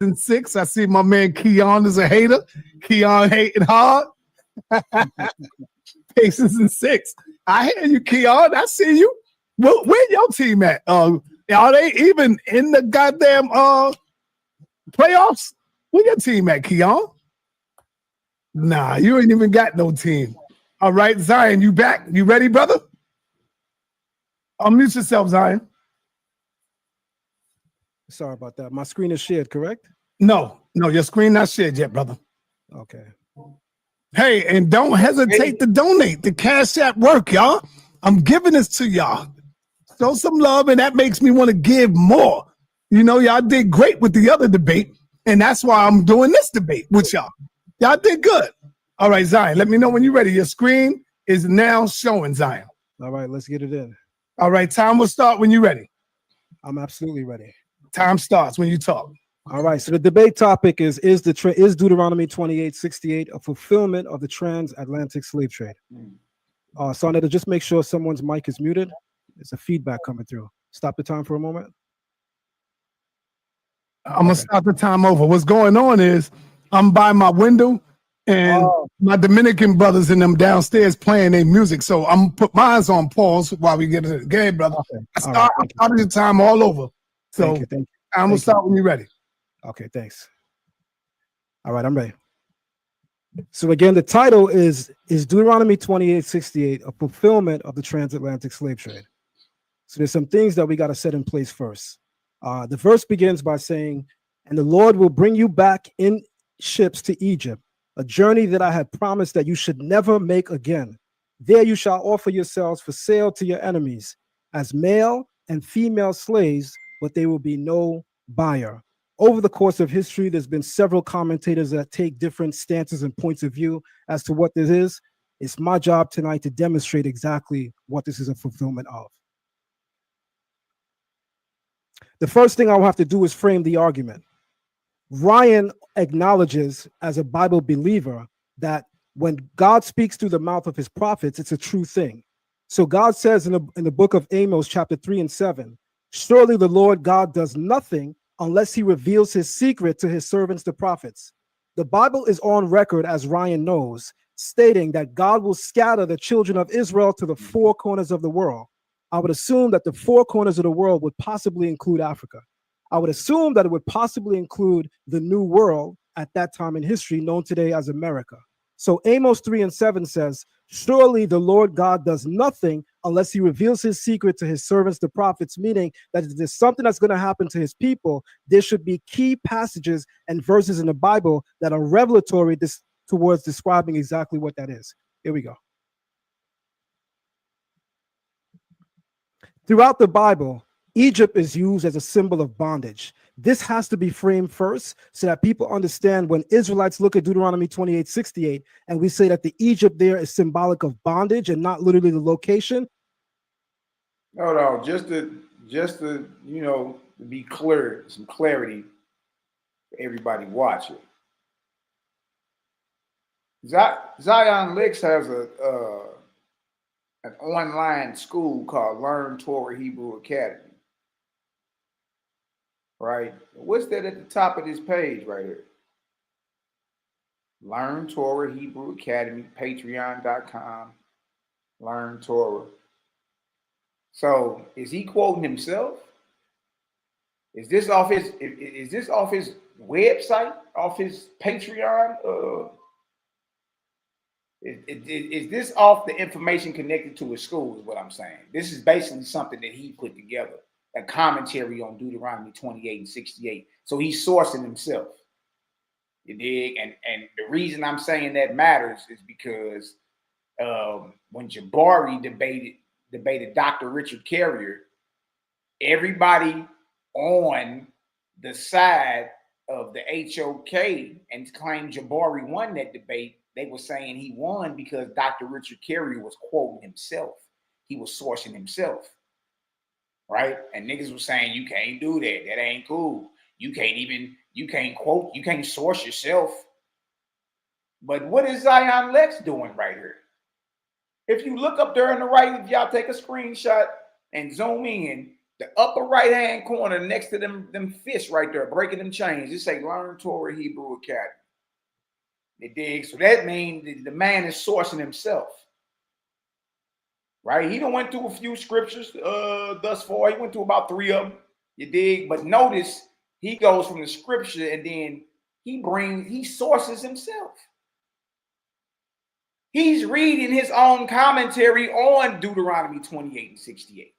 In 6, I see my man Keon is a hater. Keon hating hard. Patience in 6. I hear you, Keon. I see you. Well, where your team at? Are they even in the goddamn playoffs? Where your team at, Keon? Nah, you ain't even got no team. All right, Zion, you back? You ready, brother? Unmute yourself, Zion. Sorry about that. My screen is shared, correct? No, your screen not shared yet, brother. Okay. Hey, and don't hesitate to donate. The Cash App work, y'all. I'm giving this to y'all. Show some love, and that makes me want to give more. You know, y'all did great with the other debate, and that's why I'm doing this debate with y'all. Y'all did good. All right, Zion, let me know when you're ready. Your screen is now showing, Zion. All right, let's get it in. All right, time will start when you're ready. I'm absolutely ready. Time starts when you talk. All right, so the debate topic is Deuteronomy 28:68 a fulfillment of the transatlantic slave trade? Sonetta, just make sure someone's mic is muted. There's a feedback coming through. Stop the time for a moment. I'm gonna stop the time over. What's going on is I'm by my window and my Dominican brothers and them downstairs playing their music. So I'm gonna put mine on pause while we get it. Go ahead, brother. Okay. I started the time all over. So Thank you. I'm gonna start when you're ready. Okay, thanks. All right, I'm ready. So again, the title is Deuteronomy 28:68 a fulfillment of the transatlantic slave trade? So there's some things that we got to set in place first. The verse begins by saying, "And the Lord will bring you back in ships to Egypt, a journey that I had promised that you should never make again. There you shall offer yourselves for sale to your enemies as male and female slaves, but there will be no buyer." Over the course of history, there's been several commentators that take different stances and points of view as to what this is. It's my job tonight to demonstrate exactly what this is a fulfillment of. The first thing I'll have to do is frame the argument. Ryan acknowledges, as a Bible believer, that when God speaks through the mouth of his prophets, it's a true thing. So God says in the book of Amos, chapter 3-7, "Surely the Lord God does nothing unless he reveals his secret to his servants, the prophets." The Bible is on record, as Ryan knows, stating that God will scatter the children of Israel to the four corners of the world. I would assume that the four corners of the world would possibly include Africa. I would assume that it would possibly include the New World at that time in history, known today as America. So Amos 3:7 says, surely the Lord God does nothing unless he reveals his secret to his servants, the prophets, meaning that if there's something that's going to happen to his people, there should be key passages and verses in the Bible that are revelatory towards describing exactly what that is. Here we go. Throughout the Bible, Egypt is used as a symbol of bondage. This has to be framed first so that people understand when Israelites look at Deuteronomy 28:68 and we say that the Egypt there is symbolic of bondage and not literally the location. No, just to to be clear, some clarity for everybody watching. Zion Licks has an online school called Learn Torah Hebrew Academy. Right? What's that at the top of this page right here? Learn Torah Hebrew Academy, patreon.com, Learn Torah. So is he quoting himself? Is this off his website, off his Patreon? Is this off the information connected to his school is what I'm saying. This is basically something that he put together, a commentary on Deuteronomy 28:68. So he's sourcing himself. You dig? And the reason I'm saying that matters is because when Jabari debated Dr. Richard Carrier, everybody on the side of the HOK and claimed Jabari won that debate, they were saying he won because Dr. Richard Carrier was quoting himself. He was sourcing himself. Right? And niggas were saying, you can't do that. That ain't cool. You can't quote, you can't source yourself. But what is Zion Lex doing right here? If you look up there on the right, if y'all take a screenshot and zoom in, the upper right-hand corner next to them fists right there, breaking them chains, it say Learn Torah Hebrew Academy. You dig? So that means the man is sourcing himself. Right? He done went through a few scriptures thus far. He went through about 3 of them. You dig? But notice he goes from the scripture and then he sources himself. He's reading his own commentary on Deuteronomy 28:68.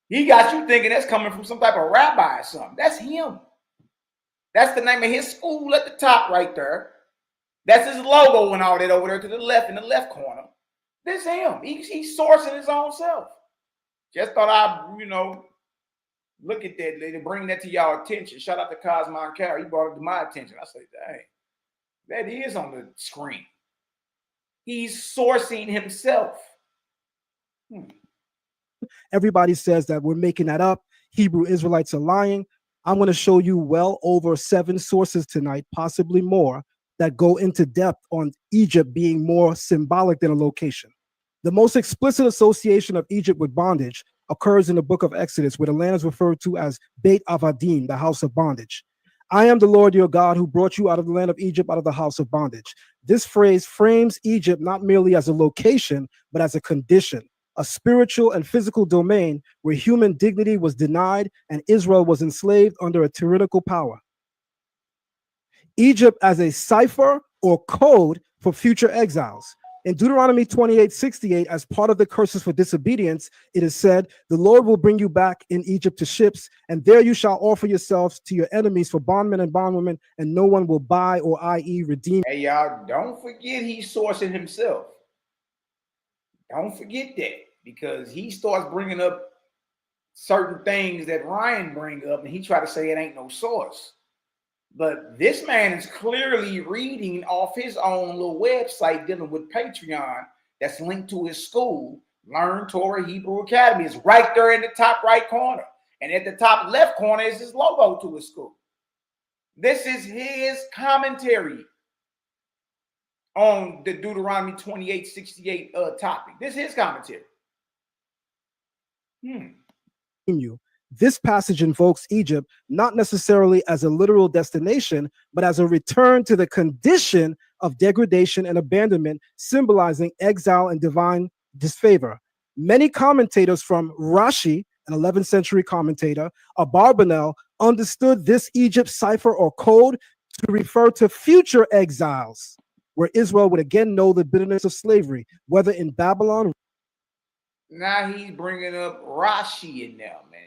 He got you thinking that's coming from some type of rabbi or something. That's him. That's the name of his school at the top right there. That's his logo and all that over there to the left in the left corner. This him. He's sourcing his own self. Just thought I'd, look at that, to bring that to y'all attention. Shout out to Cosmon Carey. He brought it to my attention. I said, dang, that is on the screen. He's sourcing himself. Everybody says that we're making that up. Hebrew Israelites are lying. I'm going to show you well over 7 sources tonight, possibly more, that go into depth on Egypt being more symbolic than a location. The most explicit association of Egypt with bondage occurs in the book of Exodus, where the land is referred to as Beit Avadim, the house of bondage. I am the Lord your God who brought you out of the land of Egypt, out of the house of bondage. This phrase frames Egypt not merely as a location, but as a condition, a spiritual and physical domain where human dignity was denied and Israel was enslaved under a tyrannical power. Egypt as a cipher or code for future exiles. In Deuteronomy 28:68, as part of the curses for disobedience, it is said, the Lord will bring you back in Egypt to ships, and there you shall offer yourselves to your enemies for bondmen and bondwomen, and no one will buy or i.e. redeem. Hey, y'all, don't forget he's sourcing himself. Don't forget that, because he starts bringing up certain things that Ryan bring up, and he try to say it ain't no source. But this man is clearly reading off his own little website dealing with Patreon that's linked to his school, Learn Torah Hebrew Academy. It's right there in the top right corner. And at the top left corner is his logo to his school. This is his commentary on the Deuteronomy 28:68 topic. This is his commentary. This passage invokes Egypt not necessarily as a literal destination, but as a return to the condition of degradation and abandonment, symbolizing exile and divine disfavor. Many commentators from Rashi, an 11th century commentator, Abarbanel, understood this Egypt cipher or code to refer to future exiles, where Israel would again know the bitterness of slavery, whether in Babylon. Now he's bringing up Rashi in there, man.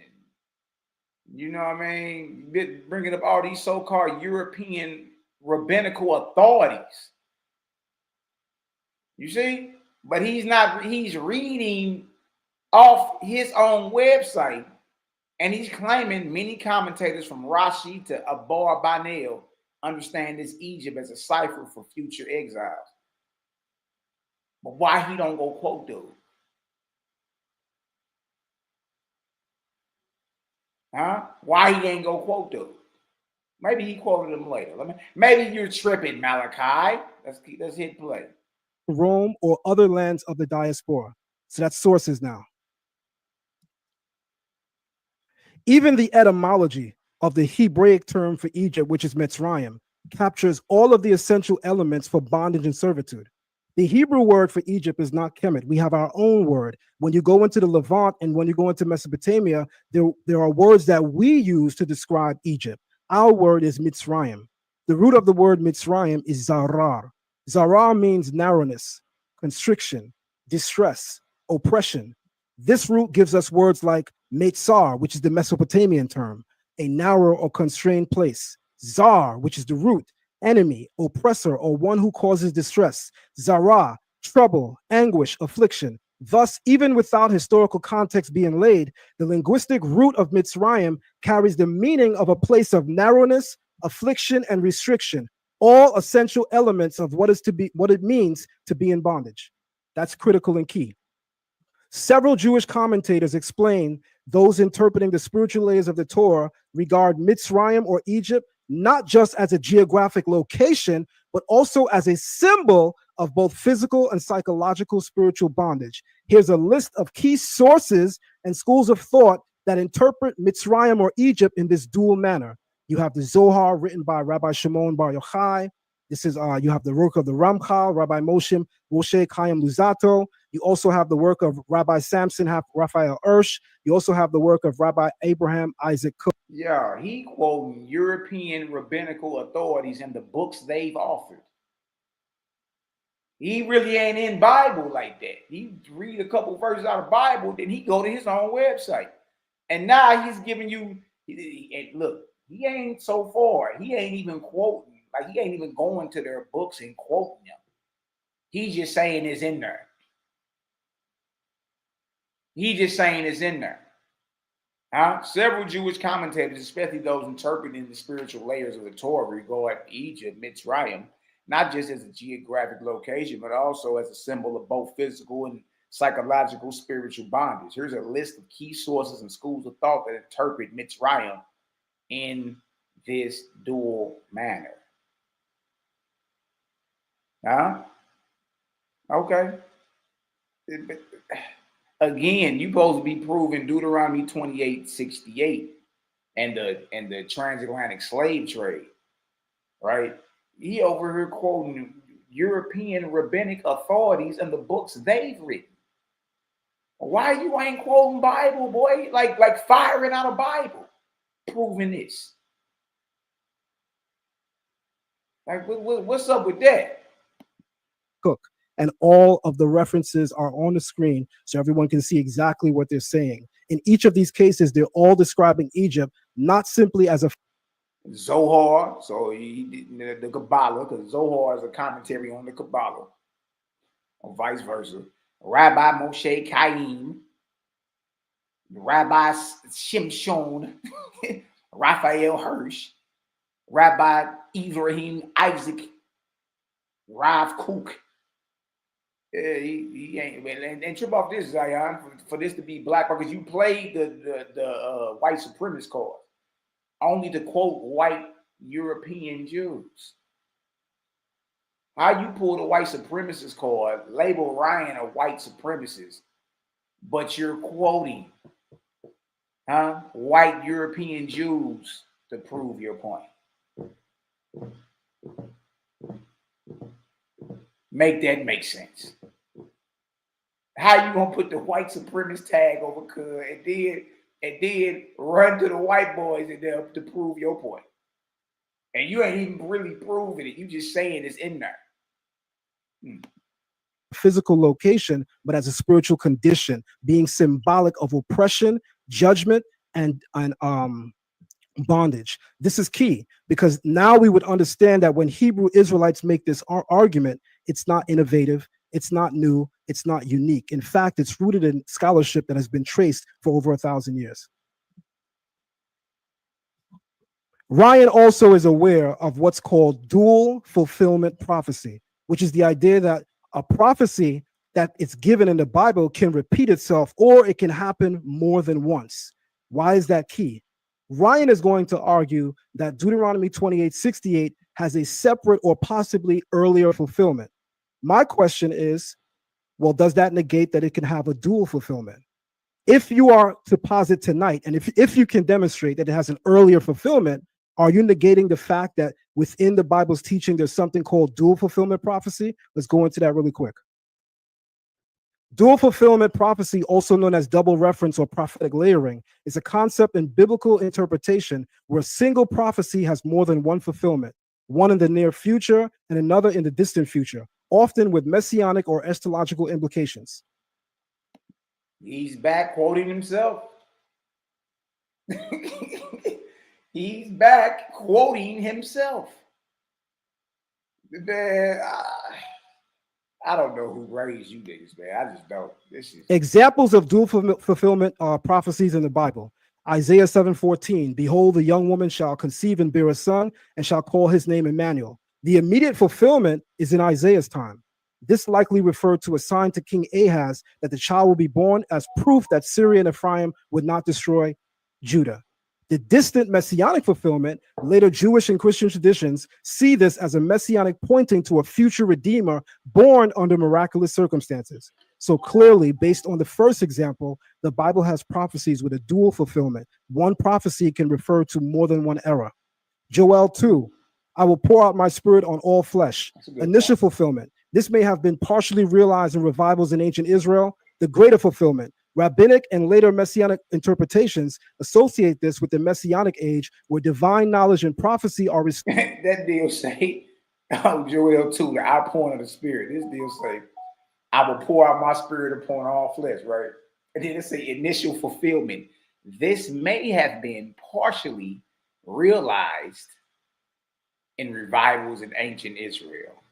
You know what I mean? Bringing up all these so-called European rabbinical authorities. You see? But he's not, he's reading off his own website, and he's claiming many commentators from Rashi to Abarbanel understand this Egypt as a cipher for future exiles. But why he don't go quote dude? Huh? Why he ain't go quote dude? Maybe he quoted him later. Maybe you're tripping, Malachi. Let's hit play. Rome or other lands of the diaspora. So that's sources now. Even the etymology of the Hebraic term for Egypt, which is Mitzrayim, captures all of the essential elements for bondage and servitude. The Hebrew word for Egypt is not Kemet. We have our own word. When you go into the Levant and when you go into Mesopotamia, there are words that we use to describe Egypt. Our word is Mitzrayim. The root of the word Mitzrayim is Zarar. Zarar means narrowness, constriction, distress, oppression. This root gives us words like Metzar, which is the Mesopotamian term, a narrow or constrained place. Zar, which is the root, enemy, oppressor, or one who causes distress. Zara, trouble, anguish, affliction. Thus, even without historical context being laid, the linguistic root of Mitzrayim carries the meaning of a place of narrowness, affliction, and restriction, all essential elements of what it means to be in bondage. That's critical and key. Several Jewish commentators explain those interpreting the spiritual layers of the Torah regard Mitzrayim or Egypt not just as a geographic location, but also as a symbol of both physical and psychological spiritual bondage. Here's a list of key sources and schools of thought that interpret Mitzrayim or Egypt in this dual manner. You have the Zohar written by Rabbi Shimon Bar Yochai. This is you have the work of the Ramchal, Rabbi Moshe Chaim Luzzatto. You also have the work of Rabbi Samson Raphael Ersh. You also have the work of Rabbi Abraham Isaac Cook. Yeah, he quoting European rabbinical authorities and the books they've authored. He really ain't in Bible like that. He read a couple verses out of Bible, then he go to his own website. And now he's giving you, look, he ain't so far. He ain't even quoting, like he ain't even going to their books and quoting them. He's just saying it's in there. He just saying it's in there. Several Jewish commentators, especially those interpreting the spiritual layers of the Torah, regard Egypt, Mitzrayim, not just as a geographic location, but also as a symbol of both physical and psychological spiritual bondage. Here's a list of key sources and schools of thought that interpret Mitzrayim in this dual manner. Okay. Again, you're supposed to be proving Deuteronomy 28:68 and the transatlantic slave trade, right? He over here quoting European rabbinic authorities and the books they've written. Why you ain't quoting Bible, boy? Like firing out a Bible, proving this. Like, what's up with that? Cook. And all of the references are on the screen so everyone can see exactly what they're saying. In each of these cases, they're all describing Egypt not simply as a Zohar, so the Kabbalah, because Zohar is a commentary on the Kabbalah, or vice versa. Rabbi Moshe Chaim, Rabbi Shimshon, Raphael Hirsch, Rabbi Ibrahim Isaac, Rav Kook. He ain't, and trip off this, Zion, for this to be black, because you played the white supremacist card, only to quote white European Jews. How you pull the white supremacist card, label Ryan a white supremacist, but you're quoting white European Jews to prove your point. Make that make sense. How you gonna put the white supremacist tag over Cud and then run to the white boys and them to prove your point? And you ain't even really proving it. You just saying it's in there. Physical location, but as a spiritual condition, being symbolic of oppression, judgment, and bondage. This is key because now we would understand that when Hebrew Israelites make this argument, it's not innovative, it's not new, it's not unique. In fact, it's rooted in scholarship that has been traced for over 1,000 years. Ryan also is aware of what's called dual fulfillment prophecy, which is the idea that a prophecy that is given in the Bible can repeat itself or it can happen more than once. Why is that key? Ryan is going to argue that Deuteronomy 28:68 has a separate or possibly earlier fulfillment. My question is, well, does that negate that it can have a dual fulfillment? If you are to posit tonight, and if you can demonstrate that it has an earlier fulfillment, are you negating the fact that within the Bible's teaching, there's something called dual fulfillment prophecy? Let's go into that really quick. Dual fulfillment prophecy, also known as double reference or prophetic layering, is a concept in biblical interpretation where a single prophecy has more than one fulfillment, one in the near future and another in the distant future, often with messianic or eschatological implications. He's back quoting himself. He's back quoting himself. Man, I don't know who raised you niggas, man. I just don't. This is examples of dual fulfillment prophecies in the Bible. Isaiah 7:14, behold, the young woman shall conceive and bear a son and shall call his name Emmanuel. The immediate fulfillment is in Isaiah's time. This likely referred to a sign to King Ahaz that the child will be born as proof that Syria and Ephraim would not destroy Judah. The distant messianic fulfillment, later Jewish and Christian traditions see this as a messianic pointing to a future redeemer born under miraculous circumstances. So clearly, based on the first example, the Bible has prophecies with a dual fulfillment. One prophecy can refer to more than one era. Joel 2, I will pour out my spirit on all flesh. Initial fulfillment. This may have been partially realized in revivals in ancient Israel. The greater fulfillment. Rabbinic and later messianic interpretations associate this with the messianic age where divine knowledge and prophecy are that deal say, Joel 2, the outpouring of the spirit. This deal say, I will pour out my spirit upon all flesh, right? And then it say initial fulfillment. This may have been partially realized in revivals in ancient Israel.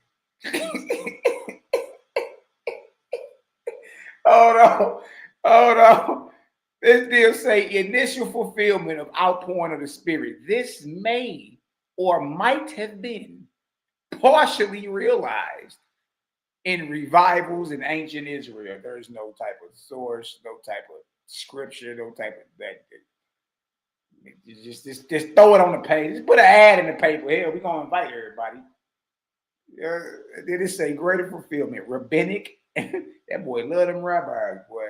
Oh no. This deal say initial fulfillment of outpouring of the spirit. This may or might have been partially realized in revivals in ancient Israel. There's no type of source, no type of scripture, no type of that. Just throw it on the page. Just put an ad in the paper. Hell, we're gonna invite everybody. Then it say greater fulfillment, rabbinic. That boy love them rabbis, boy.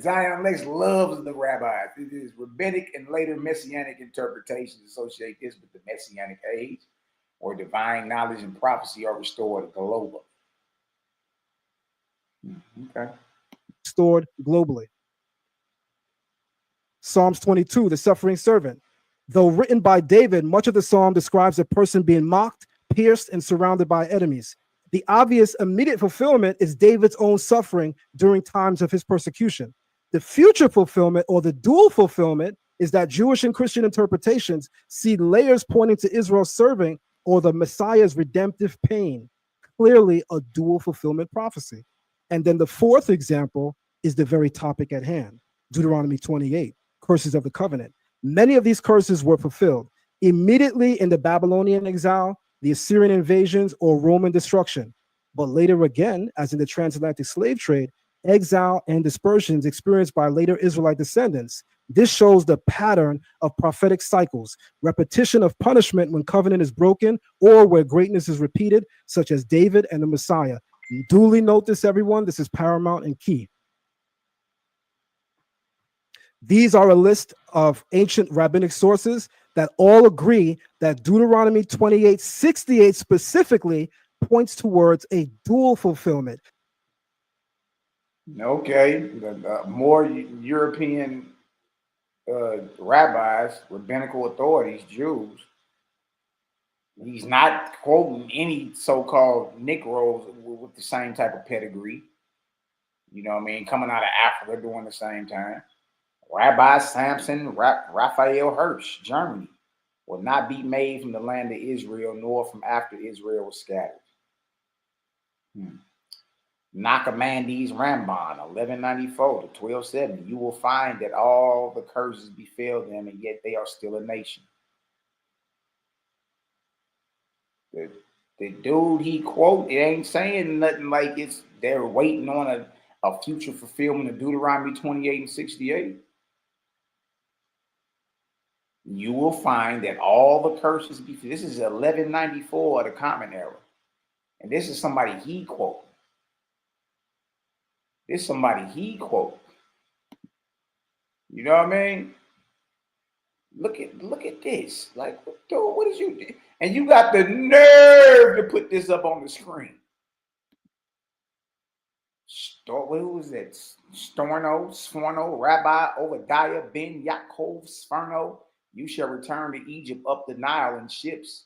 Zion Lex loves the rabbis. It is rabbinic and later messianic interpretations associate this with the messianic age, or divine knowledge and prophecy are restored globally. Okay. Stored globally. Psalms 22, the suffering servant. Though written by David, much of the psalm describes a person being mocked, pierced, and surrounded by enemies. The obvious immediate fulfillment is David's own suffering during times of his persecution. The future fulfillment, or the dual fulfillment, is that Jewish and Christian interpretations see layers pointing to Israel's serving or the Messiah's redemptive pain. Clearly a dual fulfillment prophecy. And then the fourth example is the very topic at hand, Deuteronomy 28, curses of the covenant. Many of these curses were fulfilled immediately in the Babylonian exile, the Assyrian invasions, or Roman destruction. But later again, as in the transatlantic slave trade, exile and dispersions experienced by later Israelite descendants. This shows the pattern of prophetic cycles, repetition of punishment when covenant is broken or where greatness is repeated, such as David and the Messiah. Duly note this, everyone. This is paramount and key. These are a list of ancient rabbinic sources that all agree that Deuteronomy 28:68 specifically points towards a dual fulfillment. Okay, the more European rabbis, rabbinical authorities, Jews. He's not quoting any so-called Negroes with the same type of pedigree. You know what I mean? Coming out of Africa during the same time. Rabbi Samson Raphael Hirsch, Germany, will not be made from the land of Israel, nor from after Israel was scattered. Nachmanides Ramban, 1194 to 1270. You will find that all the curses befell them, and yet they are still a nation. The dude he quote, it ain't saying nothing like they're waiting on a future fulfillment of Deuteronomy 28 and 68. You will find that all the curses befell. This is 1194 of the Common Era. And this is somebody he quote. This is somebody he quote. You know what I mean? Look at this. Like, dude, what is you do? And you got the nerve to put this up on the screen. Who was that? Sforno, Rabbi Obadiah ben Yaakov Sforno. You shall return to Egypt up the Nile in ships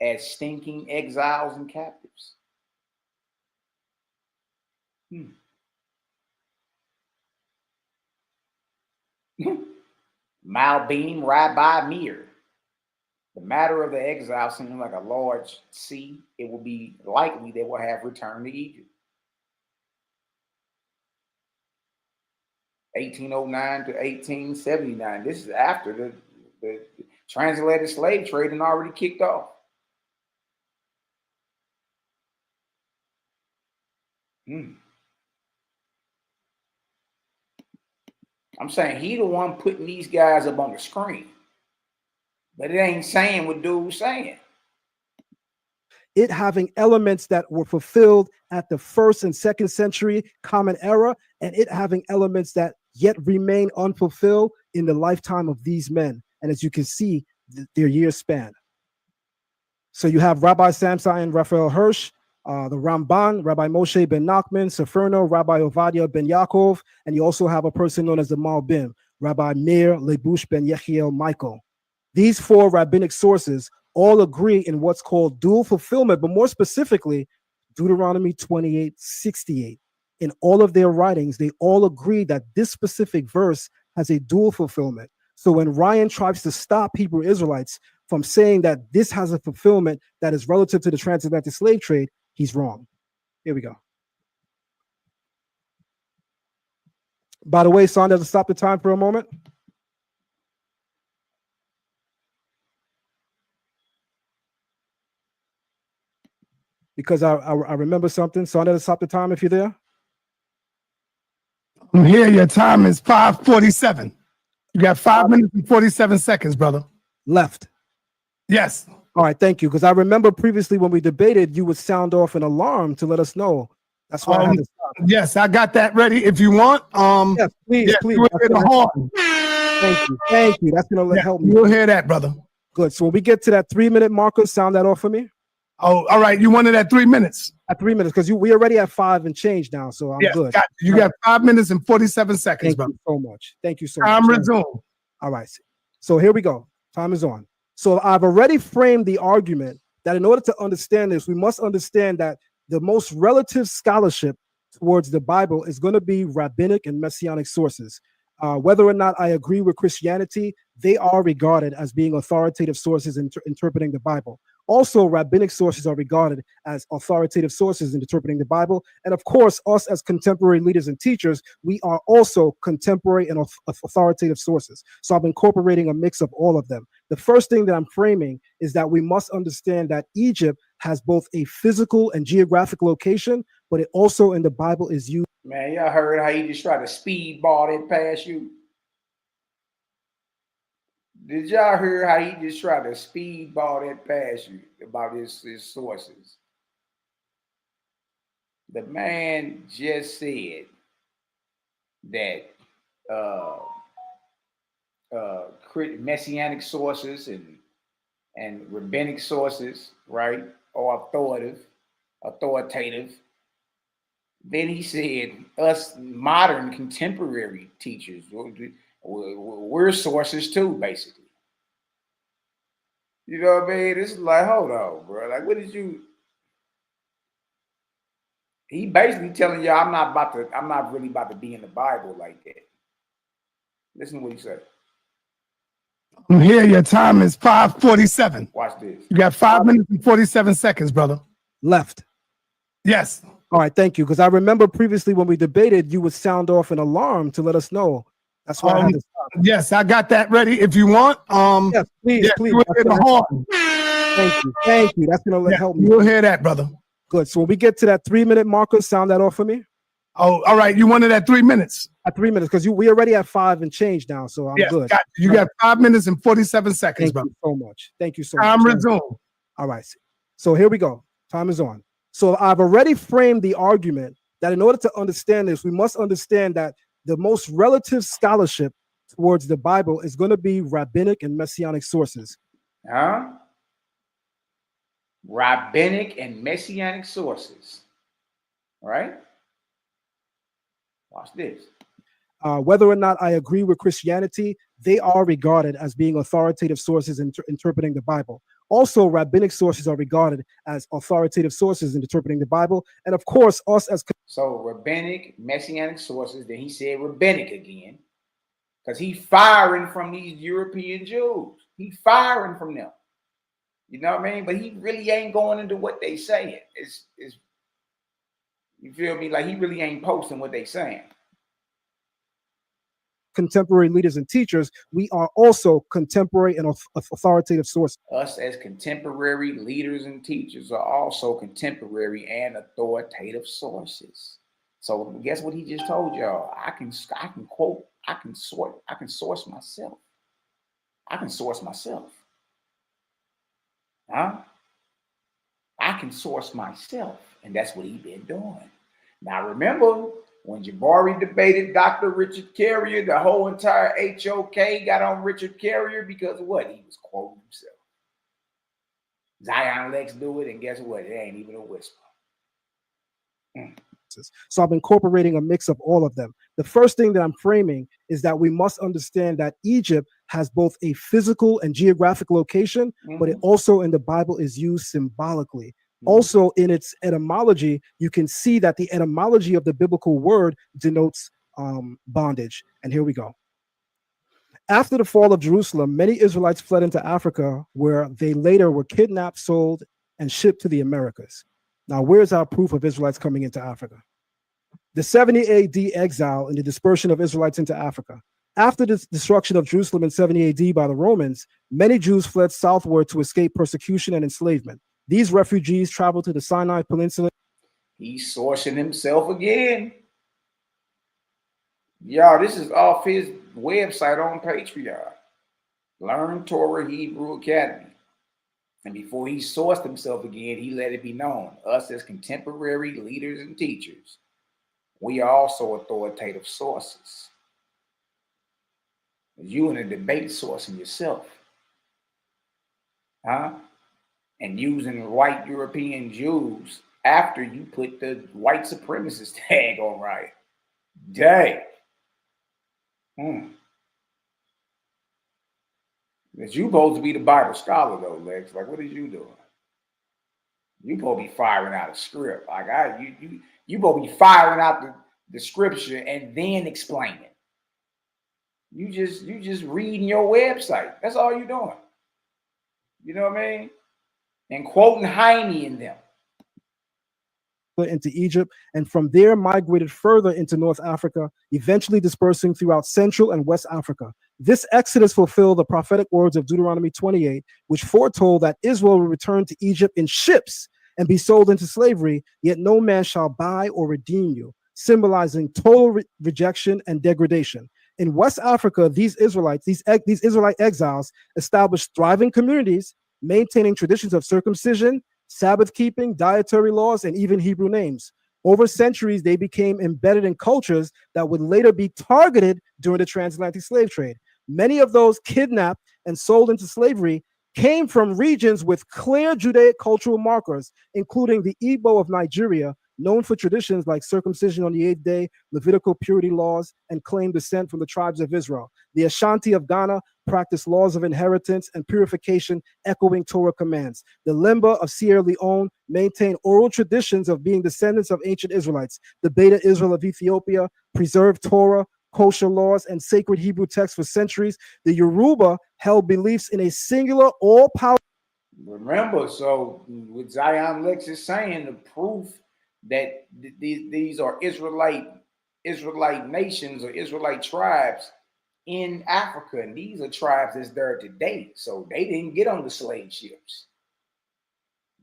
as stinking exiles and captives. Malbeam Rabbi Meir. The matter of the exile seems like a large sea. It will be likely they will have returned to Egypt. 1809 to 1879. This is after the transatlantic slave trade had already kicked off. I'm saying he the one putting these guys up on the screen. But it ain't saying what dude's saying. It having elements that were fulfilled at the 1st and 2nd century Common Era, and it having elements that yet remain unfulfilled in the lifetime of these men. And as you can see, their years span. So you have Rabbi Samson Raphael Hirsch, the Ramban, Rabbi Moshe ben Nachman, Sforno, Rabbi Ovadia ben Yaakov, and you also have a person known as the Malbim, Rabbi Meir Lebush ben Yechiel Michael. These 4 rabbinic sources all agree in what's called dual fulfillment, but more specifically, Deuteronomy 28:68. In all of their writings, they all agree that this specific verse has a dual fulfillment. So when Ryan tries to stop Hebrew Israelites from saying that this has a fulfillment that is relative to the transatlantic slave trade, he's wrong. Here we go. By the way, Son, does it stop the time for a moment? Because I remember something. So does it stop the time if you're there? I'm here. Your time is 5:47. You got 5 minutes and 47 seconds, brother. Left. Yes. All right, thank you. Because I remember previously when we debated, you would sound off an alarm to let us know. That's why I had to stop. Yes, I got that ready. If you want, yes, please, yes, please. You will hear the horn. Thank you. That's gonna help me. You'll hear that, brother. Good. So when we get to that 3-minute marker, sound that off for me. Oh, all right. You wanted at 3 minutes. At 3 minutes, because we already at 5 and change now, so I'm good. Got you. You got 5 minutes and 47 seconds, Thank brother. you so much. Thank you so Time much. resume. All right. So here we go. Time is on. So I've already framed the argument that in order to understand this, we must understand that the most relative scholarship towards the Bible is going to be rabbinic and messianic sources. Whether or not I agree with Christianity, they are regarded as being authoritative sources in interpreting the Bible. Also, rabbinic sources are regarded as authoritative sources in interpreting the Bible. And of course, us as contemporary leaders and teachers, we are also contemporary and authoritative sources. So I'm incorporating a mix of all of them. The first thing that I'm framing is that we must understand that Egypt has both a physical and geographic location, but it also in the Bible is used. Man, y'all heard how he just tried to speedball it past you? Did y'all hear how he just tried to speedball that past you about his sources? The man just said that messianic sources and rabbinic sources, right, are authoritative. Then he said, us modern contemporary teachers, we're sources too, basically. You know what I mean? This is like, hold on, bro. Like, what did you? He basically telling you, I'm not really about to be in the Bible like that. Listen to what he said. I'm here. Your time is 5:47. Watch this. You got 5 minutes and 47 seconds, brother. Left. Yes. All right, thank you. Because I remember previously when we debated, you would sound off an alarm to let us know. That's why I had to stop. Yes, I got that ready. If you want, yes, please, please. You will hear the horn. Thank you. That's gonna help me. You'll hear that, brother. Good. So when we get to that 3-minute marker, sound that off for me. Oh, all right. You wanted at 3 minutes. At 3 minutes, because we already at 5 and change now, so I'm good. You got 5 minutes and 47 seconds, Thank you so much. Thank you so much. Time resume. All right. So here we go. Time is on. So I've already framed the argument that in order to understand this, we must understand that the most relative scholarship towards the Bible is going to be rabbinic and messianic sources. Huh? Rabbinic and messianic sources. Right? Watch this. Whether or not I agree with Christianity, they are regarded as being authoritative sources in interpreting the Bible. Also, rabbinic sources are regarded as authoritative sources in interpreting the Bible. And of course, us as... So rabbinic, messianic sources, then he said rabbinic again, because he's firing from these European Jews. He's firing from them. You know what I mean? But he really ain't going into what they saying. It's you feel me? Like he really ain't posting what they saying. Contemporary leaders and teachers, we are also contemporary and authoritative sources. Us as contemporary leaders and teachers are also contemporary and authoritative sources. So guess what he just told y'all? I can quote, I can source myself. I can source myself. Huh? I can source myself, and that's what he's been doing. Now remember, when Jabari debated Dr. Richard Carrier, the whole entire HOK got on Richard Carrier because of what? He was quoting himself. Zion Lex do it, and guess what? It ain't even a whisper. So I'm incorporating a mix of all of them. The first thing that I'm framing is that we must understand that Egypt has both a physical and geographic location, but it also in the Bible is used symbolically. Also, in its etymology, you can see that the etymology of the biblical word denotes bondage. And here we go. After the fall of Jerusalem, many Israelites fled into Africa, where they later were kidnapped, sold, and shipped to the Americas. Now, where's our proof of Israelites coming into Africa? The 70 AD exile and the dispersion of Israelites into Africa. After the destruction of Jerusalem in 70 AD by the Romans, many Jews fled southward to escape persecution and enslavement. These refugees traveled to the Sinai Peninsula. He's sourcing himself again. Y'all, this is off his website on Patreon. Learn Torah Hebrew Academy. And before he sourced himself again, he let it be known. Us as contemporary leaders and teachers, we are also authoritative sources. You in a debate sourcing yourself. Huh? And using white European Jews after you put the white supremacist tag on right. Dang. Because you supposed to be the Bible scholar though, Lex. Like, what are you doing? You supposed to be firing out a script. Like you supposed to be firing out the scripture and then explaining. You just reading your website. That's all you're doing. You know what I mean? And quoting Heine in them. Into Egypt, and from there migrated further into North Africa, eventually dispersing throughout Central and West Africa. This exodus fulfilled the prophetic words of Deuteronomy 28, which foretold that Israel would return to Egypt in ships and be sold into slavery, yet no man shall buy or redeem you, symbolizing total rejection and degradation. In West Africa, these Israelites, these Israelite exiles established thriving communities, maintaining traditions of circumcision, Sabbath keeping, dietary laws, and even Hebrew names. Over centuries, they became embedded in cultures that would later be targeted during the transatlantic slave trade. Many of those kidnapped and sold into slavery came from regions with clear Judaic cultural markers, including the Igbo of Nigeria, known for traditions like circumcision on the 8th day, Levitical purity laws, and claim descent from the tribes of Israel. The Ashanti of Ghana practice laws of inheritance and purification, echoing Torah commands. The Lemba of Sierra Leone maintain oral traditions of being descendants of ancient Israelites. The Beta Israel of Ethiopia preserve Torah, kosher laws, and sacred Hebrew texts for centuries. The Yoruba held beliefs in a singular, all-powerful. Remember, so with Zion Lex is saying, the proof that these are Israelite nations or Israelite tribes in Africa, and these are tribes that's there today. So they didn't get on the slave ships.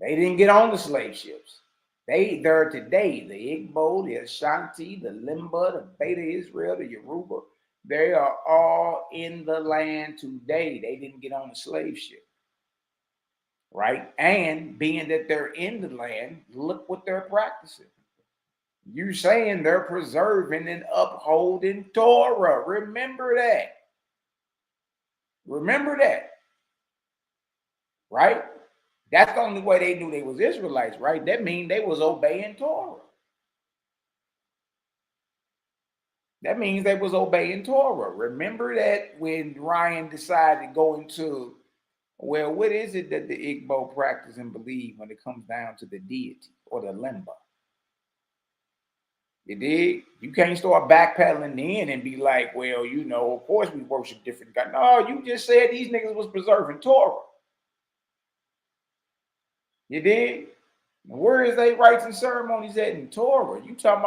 They didn't get on the slave ships. They there today. The Igbo, the Ashanti, the Lemba, the Beta Israel, the Yoruba, they are all in the land today. They didn't get on the slave ship. Right? And being that they're in the land, look what they're practicing. You saying they're preserving and upholding Torah. Remember that. Remember that. Right? That's the only way they knew they was Israelites, right? That means they was obeying Torah. That means they was obeying Torah. Remember that when Ryan decided to go into, well, what is it that the Igbo practice and believe when it comes down to the deity or the Lemba? You dig? You can't start backpedaling in and be like, well, you know, of course we worship different gods. No, you just said these niggas was preserving Torah. You dig? Where is they rites and ceremonies at in Torah? You talking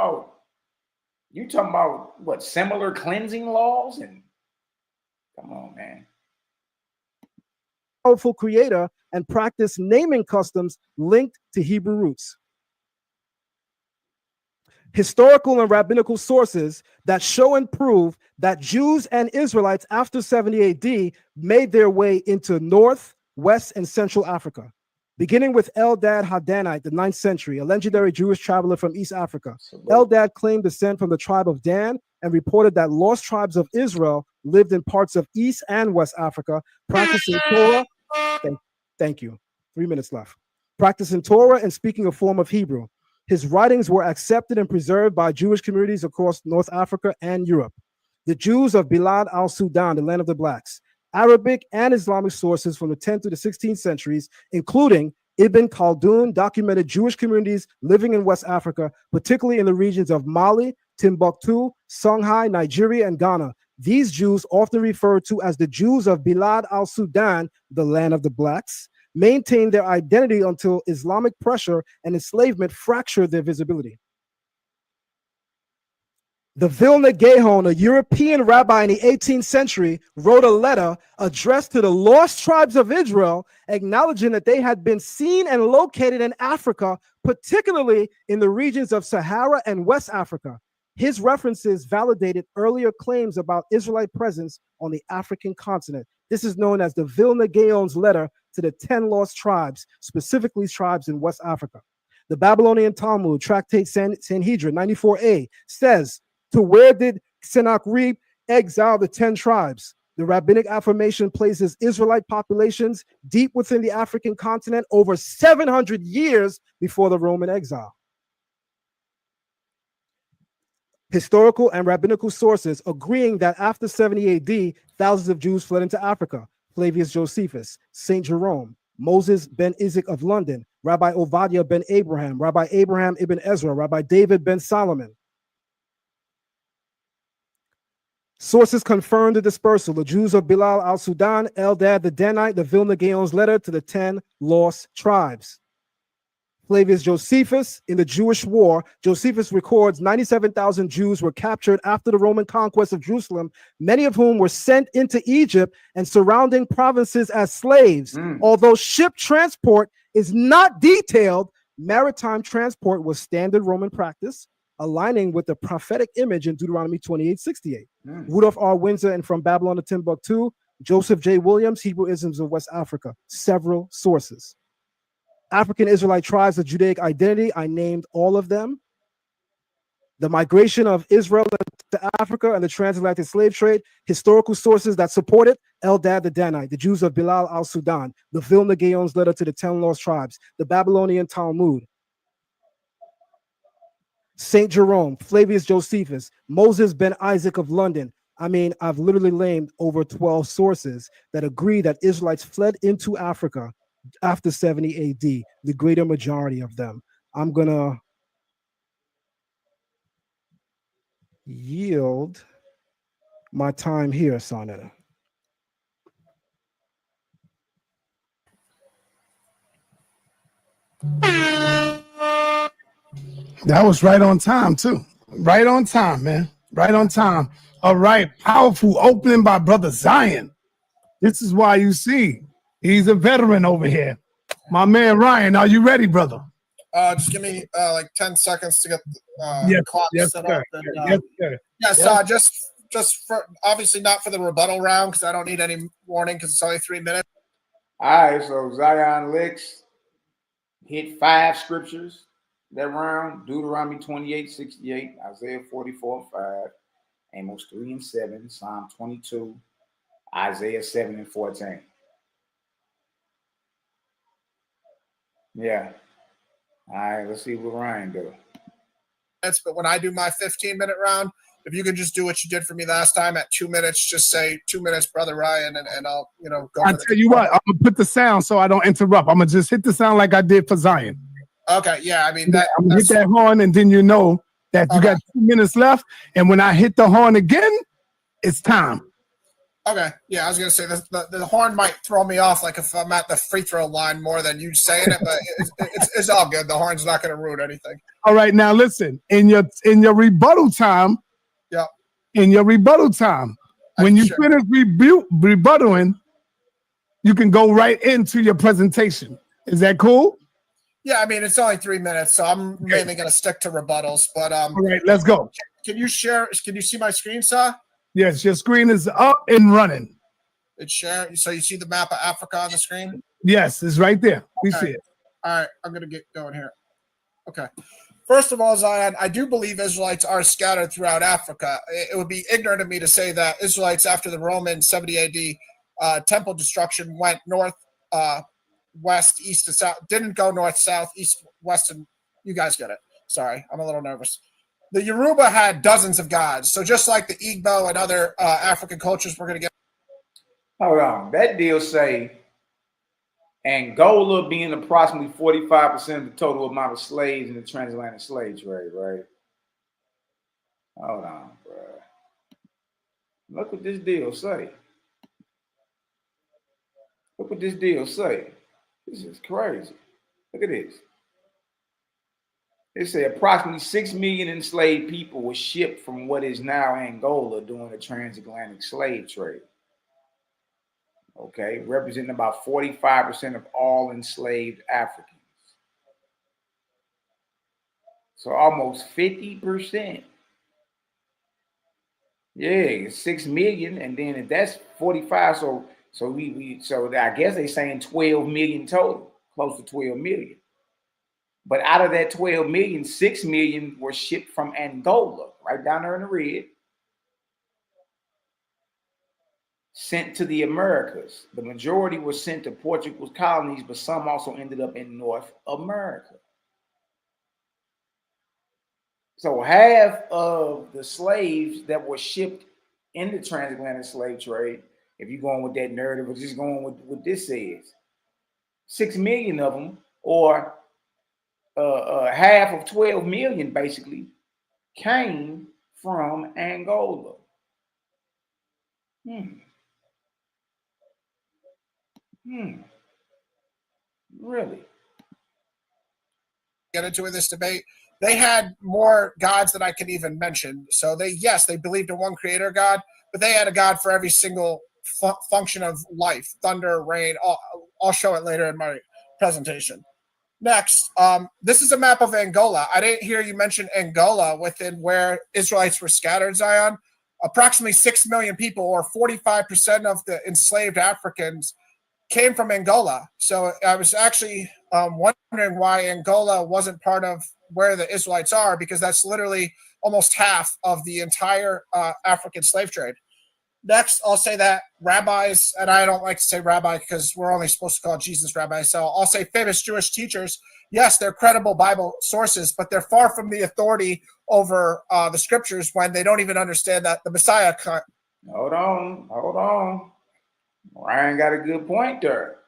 about what, similar cleansing laws? And come on, man. Powerful creator and practice naming customs linked to Hebrew roots. Historical and rabbinical sources that show and prove that Jews and Israelites after 70 AD made their way into North, West, and Central Africa. Beginning with Eldad Hadanite, the 9th century, a legendary Jewish traveler from East Africa. Eldad claimed descent from the tribe of Dan and reported that lost tribes of Israel lived in parts of East and West Africa, practicing Torah. Thank you. 3 minutes left. Practicing Torah and speaking a form of Hebrew. His writings were accepted and preserved by Jewish communities across North Africa and Europe. The Jews of Bilad al-Sudan, the land of the blacks. Arabic and Islamic sources from the 10th to the 16th centuries, including Ibn Khaldun, documented Jewish communities living in West Africa, particularly in the regions of Mali, Timbuktu, Songhai, Nigeria, and Ghana. These Jews, often referred to as the Jews of Bilad al-Sudan, the land of the blacks, maintained their identity until Islamic pressure and enslavement fractured their visibility. The Vilna Gaon, a European rabbi in the 18th century, wrote a letter addressed to the lost tribes of Israel, acknowledging that they had been seen and located in Africa, particularly in the regions of Sahara and West Africa. His references validated earlier claims about Israelite presence on the African continent. This is known as the Vilna Gaon's letter to the 10 lost tribes, specifically tribes in West Africa. The Babylonian Talmud, Tractate Sanhedrin 94a, says, to where did Sennacherib exile the 10 tribes? The rabbinic affirmation places Israelite populations deep within the African continent over 700 years before the Roman exile. Historical and rabbinical sources agreeing that after 70 AD, thousands of Jews fled into Africa. Flavius Josephus, St. Jerome, Moses ben Isaac of London, Rabbi Ovadia ben Abraham, Rabbi Abraham ibn Ezra, Rabbi David ben Solomon. Sources confirm the dispersal. The Jews of Bilal al-Sudan, Eldad the Danite, the Vilna Gaon's letter to the 10 lost tribes. Flavius Josephus, in the Jewish War, Josephus records 97,000 Jews were captured after the Roman conquest of Jerusalem, many of whom were sent into Egypt and surrounding provinces as slaves. Although ship transport is not detailed, maritime transport was standard Roman practice, aligning with the prophetic image in Deuteronomy 28:68. Rudolph R. Windsor and From Babylon to Timbuktu, Joseph J. Williams, Hebrew Isms of West Africa. Several sources. African Israelite tribes of Judaic identity, I named all of them. The migration of Israel to Africa and the transatlantic slave trade, historical sources that support it, Eldad the Danite, the Jews of Bilal al-Sudan, the Vilna Gaon's letter to the 10 lost tribes, the Babylonian Talmud. Saint Jerome, Flavius Josephus, Moses ben Isaac of London. I mean, I've literally named over 12 sources that agree that Israelites fled into Africa after 70 AD, the greater majority of them. I'm going to yield my time here, Sonetta. That was right on time, too. Right on time, man. Right on time. All right. Powerful opening by Brother Zion. This is why you see he's a veteran over here. My man Ryan, are you ready, brother? Just give me like 10 seconds to get the clock set up. And, yes, sir. Yes, Yes. Just for, obviously not for the rebuttal round because I don't need any warning because it's only 3 minutes. All right, so Zion Licks hit 5 scriptures that round: Deuteronomy 28:68, Isaiah 44:5, Amos 3:7, Psalm 22, Isaiah 7:14. Yeah. All right, let's see what Ryan do. But when I do my 15-minute round, if you could just do what you did for me last time at 2 minutes, just say 2 minutes, Brother Ryan, and I'll, go. I'll tell you what, I'm going to put the sound so I don't interrupt. I'm going to just hit the sound like I did for Zion. Okay, yeah, I mean, I'm going to hit that horn, and then you know that you got 2 minutes left, and when I hit the horn again, it's time. Okay, yeah, I was going to say the horn might throw me off, like if I'm at the free throw line more than you saying it, but it's all good. The horn's not going to ruin anything. All right, now listen, in your rebuttal time, when you finish rebuttaling, you can go right into your presentation. Is that cool? Yeah, I mean, it's only 3 minutes, so I'm mainly going to stick to rebuttals. But all right, let's go. Can you see my screen, sir? Yes, your screen is up and running. It's sharing. So you see the map of Africa on the screen? Yes, it's right there. We see it. All right, I'm going to get going here. Okay. First of all, Zion, I do believe Israelites are scattered throughout Africa. It would be ignorant of me to say that Israelites after the Roman 70 AD temple destruction went north, west, east, and south. Didn't go north, south, east, west, and you guys get it. Sorry, I'm a little nervous. The Yoruba had dozens of gods. So just like the Igbo and other African cultures, we're going to get. Hold on. That deal say Angola being approximately 45% of the total amount of slaves in the transatlantic slave trade, right? Hold on, bro. Look what this deal say. Look what this deal say. This is crazy. Look at this. It said approximately 6 million enslaved people were shipped from what is now Angola during the transatlantic slave trade. Okay, representing about 45% of all enslaved Africans. So almost 50%. Yeah, 6 million, and then if that's 45, so I guess they're saying 12 million total, close to 12 million. But out of that 12 million, 6 million were shipped from Angola, right down there in the red, sent to the Americas. The majority were sent to Portugal's colonies, but some also ended up in North America. So half of the slaves that were shipped in the transatlantic slave trade, if you're going with that narrative, or just going with what this says, 6 million of them, or half of 12 million basically, came from Angola. Really? Get into this debate. They had more gods than I can even mention. So they believed in one creator God, but they had a God for every single function of life: thunder, rain. I'll show it later in my presentation. Next, this is a map of Angola. I didn't hear you mention Angola within where Israelites were scattered, Zion. Approximately 6 million people, or 45% of the enslaved Africans, came from Angola. So I was actually wondering why Angola wasn't part of where the Israelites are, because that's literally almost half of the entire African slave trade. Next, I'll say that rabbis, and I don't like to say rabbi because we're only supposed to call Jesus rabbi, so I'll say famous Jewish teachers. Yes, they're credible Bible sources, but they're far from the authority over the scriptures when they don't even understand that the Messiah. Hold on. Ryan got a good point there.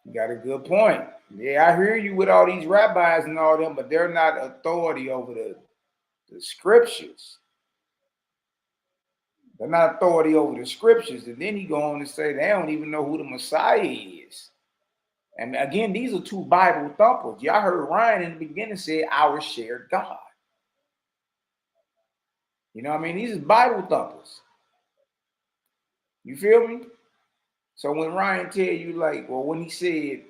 You got a good point. Yeah, I hear you with all these rabbis and all them, but they're not authority over the scriptures. They're not authority over the scriptures. And then he go on to say they don't even know who the Messiah is. And again, these are two Bible thumpers. Y'all heard Ryan in the beginning say our shared God. You know what I mean? These are Bible thumpers. You feel me? So when Ryan tell you like, well, when he said,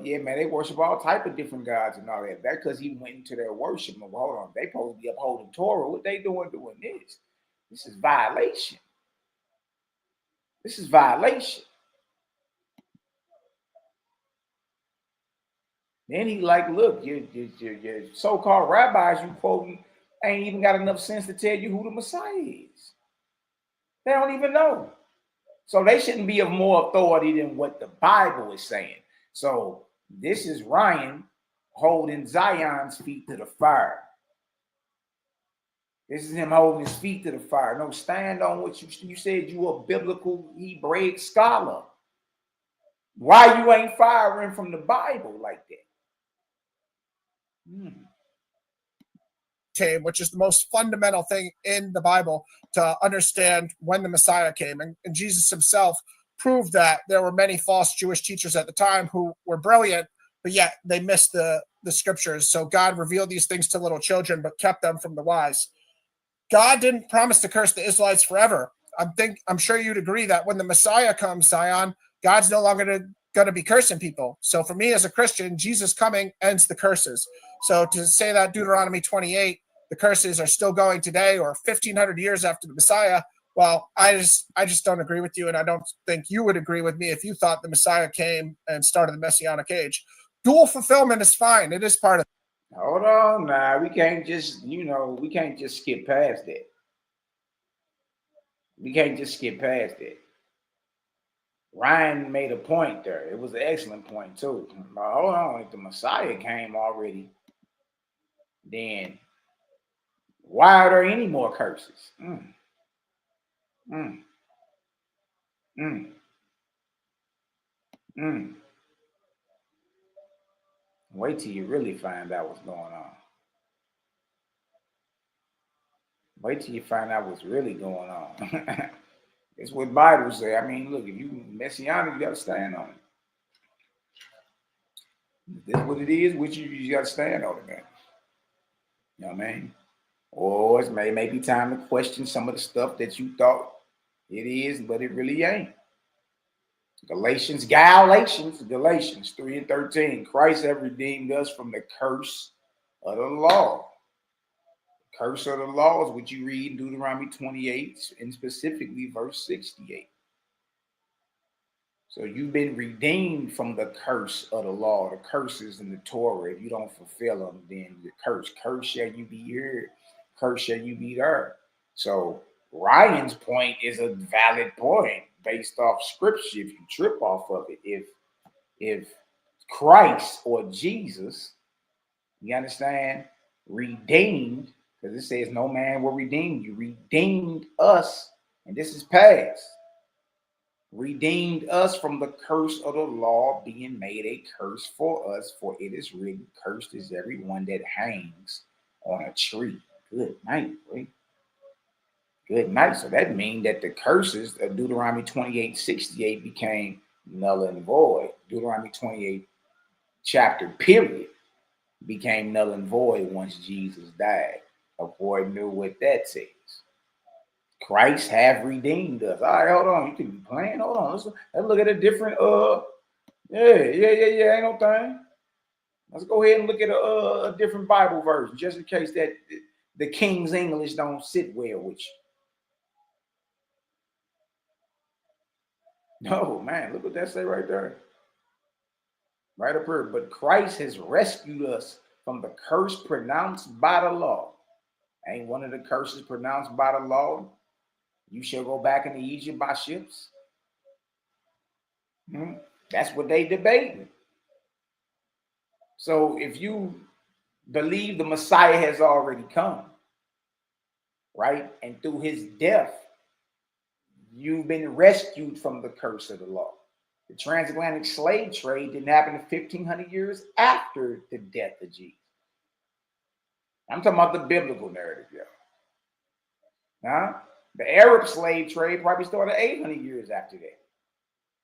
yeah, man, they worship all type of different gods and all that. That's because he went into their worship. Well, hold on, they supposed to be upholding Torah. What they doing this? This is violation. This is violation. Then he like, look, your so-called rabbis you quoting ain't even got enough sense to tell you who the Messiah is. They don't even know. So they shouldn't be of more authority than what the Bible is saying. So this is Ryan holding Zion's feet to the fire. This is him holding his feet to the fire. No, stand on what you said. You a biblical Hebraic scholar. Why you ain't firing from the Bible like that? Which is the most fundamental thing in the Bible to understand when the Messiah came. And Jesus himself proved that there were many false Jewish teachers at the time who were brilliant, but yet they missed the scriptures. So God revealed these things to little children, but kept them from the wise. God didn't promise to curse the Israelites forever. I'm sure you'd agree that when the Messiah comes, Zion, God's no longer going to be cursing people. So for me as a Christian, Jesus coming ends the curses. So to say that Deuteronomy 28, the curses are still going today or 1,500 years after the Messiah, well, I just don't agree with you, and I don't think you would agree with me if you thought the Messiah came and started the Messianic age. Dual fulfillment is fine. It is part of. Hold on now. We can't just, we can't just skip past that. We can't just skip past that. Ryan made a point there. It was an excellent point too. But hold on, if the Messiah came already, then why are there any more curses? Wait till you really find out what's going on. Wait till you find out what's really going on. It's what Bible say. I mean, look, if you messianic, you got to stand on it. This is what it is, which you got to stand on it, man. You know what I mean? Or it may be time to question some of the stuff that you thought it is, but it really ain't. Galatians 3:13. Christ have redeemed us from the curse of the law. The curse of the law is what you read in Deuteronomy 28, and specifically verse 68. So you've been redeemed from the curse of the law. The curses in the Torah. If you don't fulfill them, then the curse shall you be here, curse shall you be there. So Ryan's point is a valid point based off scripture. If you trip off of it, if Christ or Jesus, you understand, redeemed, because it says no man will redeem you, redeemed us, and this is past. Redeemed us from the curse of the law, being made a curse for us, for it is written, cursed is everyone that hangs on a tree. Good night, boy. Good night. So that means that the curses of Deuteronomy 28:68 became null and void. Deuteronomy 28 chapter period became null and void once Jesus died, according to what that says. Christ have redeemed us. All right, hold on. You can be playing. Hold on. Let's look at a different yeah. Ain't no thing. Let's go ahead and look at a different Bible version, just in case that the King's English don't sit well with you. No, man, look what that say right there. Right up here. But Christ has rescued us from the curse pronounced by the law. Ain't one of the curses pronounced by the law You shall go back into Egypt by ships. That's what they debating. So if you believe the Messiah has already come, right, and through his death, you've been rescued from the curse of the law. The transatlantic slave trade didn't happen 1,500 years after the death of Jesus. I'm talking about the biblical narrative, yo. The Arab slave trade probably started 800 years after that.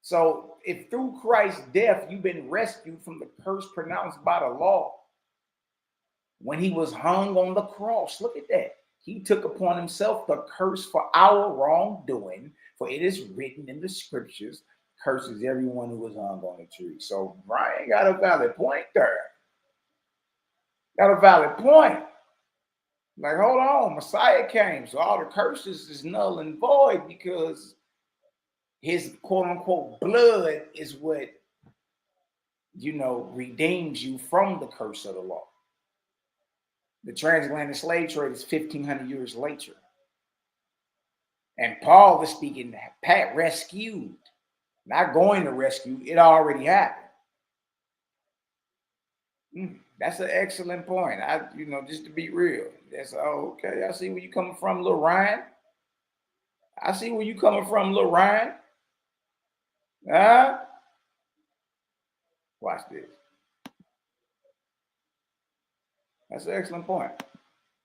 So if through Christ's death, you've been rescued from the curse pronounced by the law, when he was hung on the cross, look at that. He took upon himself the curse for our wrongdoing, for it is written in the scriptures, curses everyone who was hung on the tree. So Brian got a valid point there. Got a valid point. Like, hold on, Messiah came, so all the curses is null and void because his quote-unquote blood is what, redeems you from the curse of the law. The transatlantic slave trade is 1,500 years later. And Paul is speaking, rescued, not going to rescue, it already happened. That's an excellent point. Just to be real. That's okay. I see where you coming from, Lil Ryan. I see where you coming from, Lil Ryan. Watch this. That's an excellent point.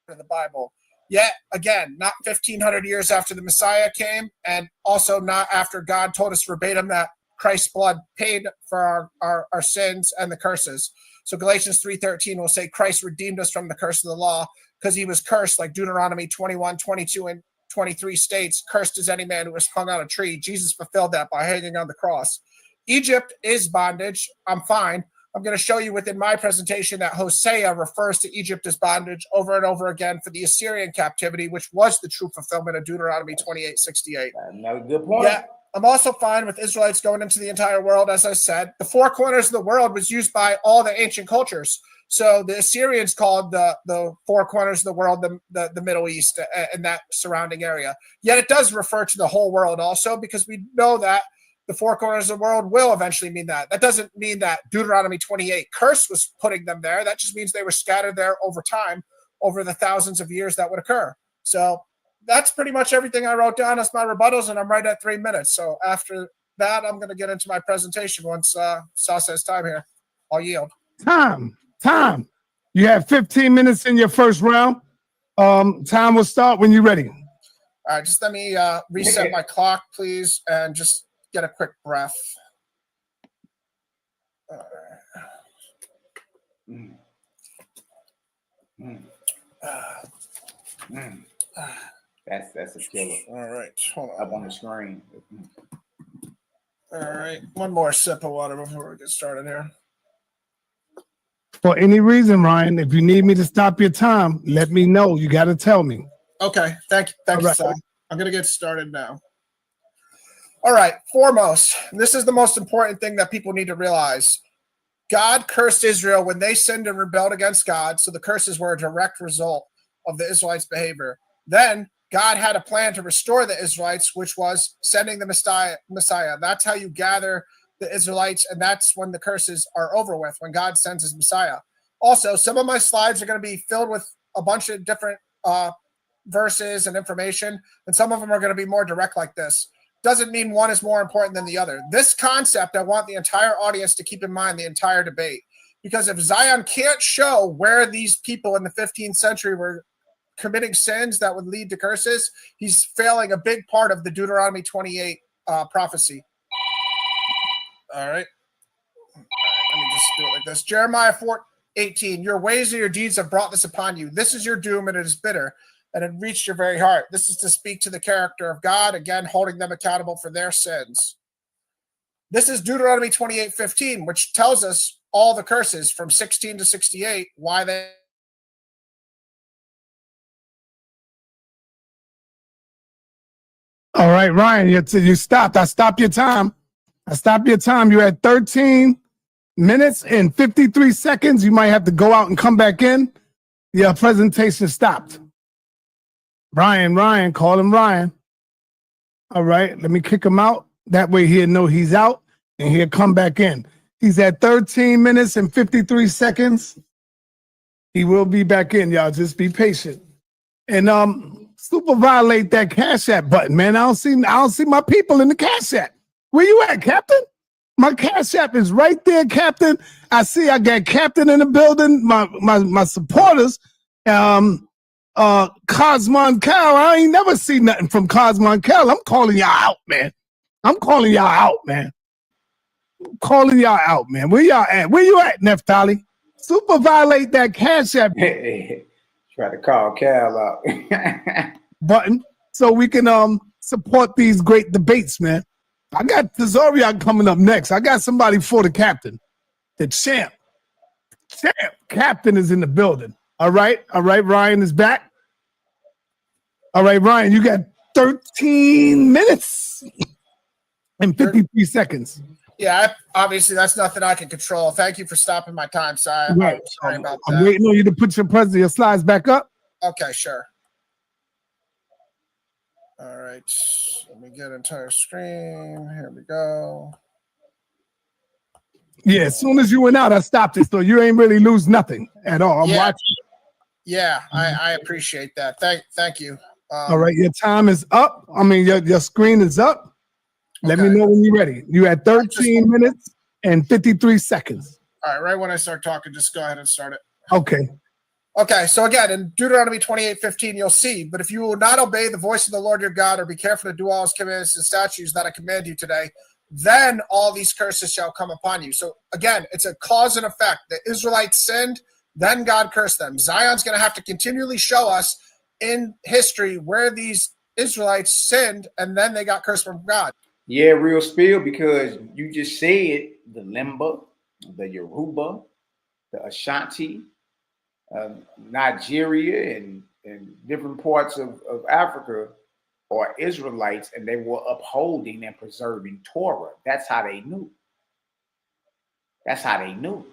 In the Bible. Yet again, not 1,500 years after the Messiah came, and also not after God told us verbatim that Christ's blood paid for our sins and the curses. So Galatians 3:13 will say Christ redeemed us from the curse of the law because he was cursed, like Deuteronomy 21, 22, and 23 states, cursed is any man who was hung on a tree. Jesus fulfilled that by hanging on the cross. Egypt is bondage. I'm fine. I'm going to show you within my presentation that Hosea refers to Egypt as bondage over and over again for the Assyrian captivity, which was the true fulfillment of Deuteronomy 28:68. Another good point. Yeah, I'm also fine with Israelites going into the entire world, as I said. The four corners of the world was used by all the ancient cultures. So the Assyrians called the four corners of the world the Middle East and that surrounding area. Yet it does refer to the whole world also, because we know that the four corners of the world will eventually mean that. That doesn't mean that Deuteronomy 28 curse was putting them there. That just means they were scattered there over time, over the thousands of years that would occur. So that's pretty much everything I wrote down as my rebuttals, and I'm right at 3 minutes. So after that, I'm going to get into my presentation once Sal says time here. I'll yield. Time. You have 15 minutes in your first round. Time will start when you're ready. All right, just let me reset my clock, please, and just get a quick breath. That's a killer. All right, hold on. Up on the screen. All right, one more sip of water before we get started here. For any reason, Ryan, if you need me to stop your time, let me know. You got to tell me. Okay, thank you, Sal. I'm going to get started now. All right, foremost, this is the most important thing that people need to realize. God cursed Israel when they sinned and rebelled against God, so the curses were a direct result of the Israelites' behavior. Then God had a plan to restore the Israelites, which was sending the Messiah. That's how you gather the Israelites, and that's when the curses are over with, when God sends his Messiah. Also, some of my slides are going to be filled with a bunch of different verses and information, and some of them are going to be more direct like this. Doesn't mean one is more important than the other. This concept, I want the entire audience to keep in mind the entire debate, because if Zion can't show where these people in the 15th century were committing sins that would lead to curses, he's failing a big part of the Deuteronomy 28 prophecy. All right. Let me just do it like this. Jeremiah 4:18, your ways and your deeds have brought this upon you. This is your doom, and it is bitter, and it reached your very heart. This is to speak to the character of God, again, holding them accountable for their sins. This is Deuteronomy 28:15, which tells us all the curses from 16 to 68, why they... All right, Ryan, you stopped. I stopped your time. You're at 13 minutes and 53 seconds. You might have to go out and come back in. Your presentation stopped. Ryan, call him Ryan. All right, let me kick him out. That way he'll know he's out and he'll come back in. He's at 13 minutes and 53 seconds. He will be back in, y'all. Just be patient. And super violate that Cash App button, man. I don't see my people in the Cash App. Where you at, Captain? My Cash App is right there, Captain. I see I got Captain in the building. My supporters. Cosmon Cal. I ain't never seen nothing from Cosmon Cal. I'm calling y'all out, man. I'm calling y'all out, man. Calling y'all out, man. Where y'all at? Where you at, Neftali? Super violate that Cash App Try to call Cal out. button so we can support these great debates, man. I got Tazorian coming up next. I got somebody for the captain. The champ. Captain is in the building. All right, Ryan is back. All right, Ryan, you got 13 minutes and 53 seconds. Yeah, obviously that's nothing I can control. Thank you for stopping my time, Si. Right. I'm sorry about that. I'm waiting on you to put your slides back up. Okay, sure. All right, let me get entire screen. Here we go. Yeah, as soon as you went out, I stopped it, so you ain't really lose nothing at all. I'm watching. Yeah, I appreciate that. Thank you. All right, your time is up. I mean, your screen is up. Let me know when you're ready. You had 13 minutes and 53 seconds. All right, right when I start talking, just go ahead and start it. Okay. Okay, so again, in Deuteronomy 28:15, you'll see, but if you will not obey the voice of the Lord your God or be careful to do all his commandments and statutes that I command you today, then all these curses shall come upon you. So again, it's a cause and effect. The Israelites sinned, then God cursed them. Zion's going to have to continually show us in history where these Israelites sinned and then they got cursed from God. Yeah, real spill, because you just said the Limba, the Yoruba, the Ashanti, Nigeria, and different parts of Africa are Israelites, and they were upholding and preserving Torah. That's how they knew. That's how they knew.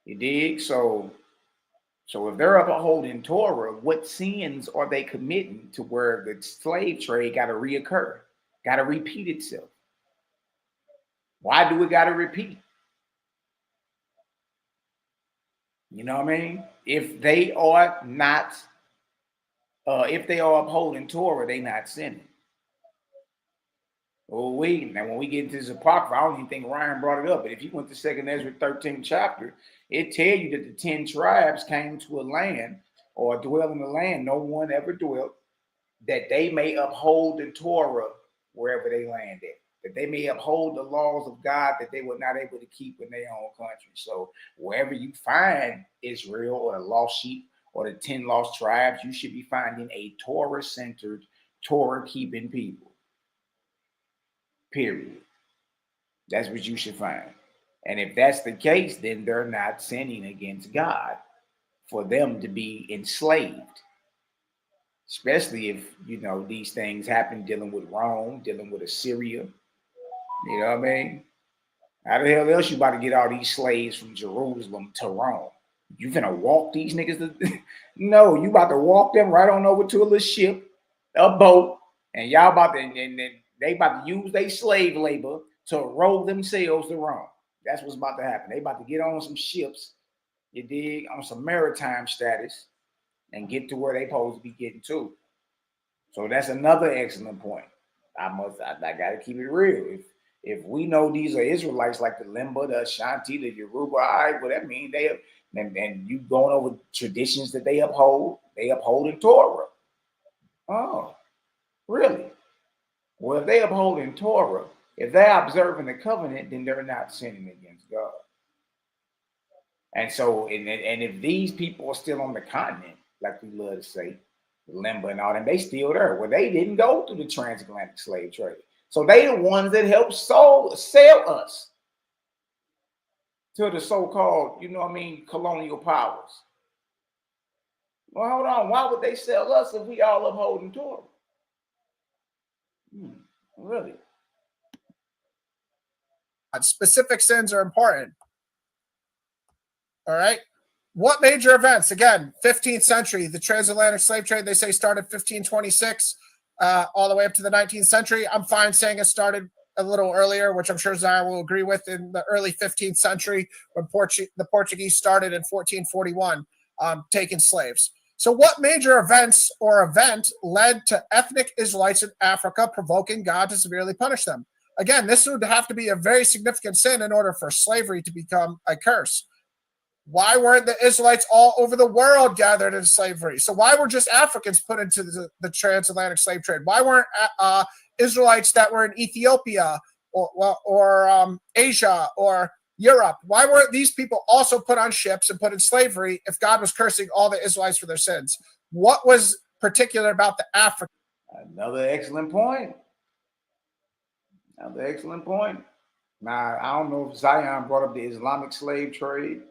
You dig? So if they're upholding Torah, what sins are they committing to where the slave trade got to reoccur, got to repeat itself? Why do it got to repeat? You know what I mean? If they are not, if they are upholding Torah, they not sinning. Now when we get into this Apocrypha, I don't even think Ryan brought it up, but if you went to 2nd Ezra 13th chapter, it tell you that the 10 tribes came to a land or dwell in the land no one ever dwelt, that they may uphold the Torah wherever they landed, that they may uphold the laws of God that they were not able to keep in their own country. So wherever you find Israel or the lost sheep or the 10 lost tribes, you should be finding a Torah-centered, Torah-keeping people. Period. That's what you should find. And if that's the case, then they're not sinning against God for them to be enslaved. Especially if, you know, these things happen dealing with Rome, dealing with Assyria. You know what I mean? How the hell else you about to get all these slaves from Jerusalem to Rome? You finna walk these niggas? No, you about to walk them right on over to a little ship, a boat, and y'all about to, and they about to use their slave labor to row themselves to Rome. That's what's about to happen. They about to get on some ships, you dig, on some maritime status, and get to where they supposed to be getting to. So that's another excellent point. I gotta keep it real. If we know these are Israelites like the Limba, the Ashanti, the Yoruba, all right, well that means they and you going over traditions that they uphold in Torah. Oh, really? Well, if they uphold in Torah, if they're observing the covenant, then they're not sinning against God. And so, and if these people are still on the continent, like we love to say, Limba and all them, they still there. Well, they didn't go through the transatlantic slave trade. So they the ones that helped sell us to the so-called, you know what I mean, colonial powers. Well, hold on. Why would they sell us if we all upholding Torah? Really? Specific sins are important. All right. What major events? Again, 15th century, the transatlantic slave trade, they say started 1526. all the way up to the 19th century. I'm fine saying it started a little earlier, which I'm sure Zion will agree with, in the early 15th century when the Portuguese started in 1441 taking slaves. So what major events or event led to ethnic Israelites in Africa provoking God to severely punish them? Again, this would have to be a very significant sin in order for slavery to become a curse. Why weren't the Israelites all over the world gathered in slavery? So why were just Africans put into the transatlantic slave trade? Why weren't Israelites that were in Ethiopia or Asia or Europe? Why weren't these people also put on ships and put in slavery if God was cursing all the Israelites for their sins? What was particular about the Africans? Another excellent point. Another excellent point. Now, I don't know if Zion brought up the Islamic slave trade.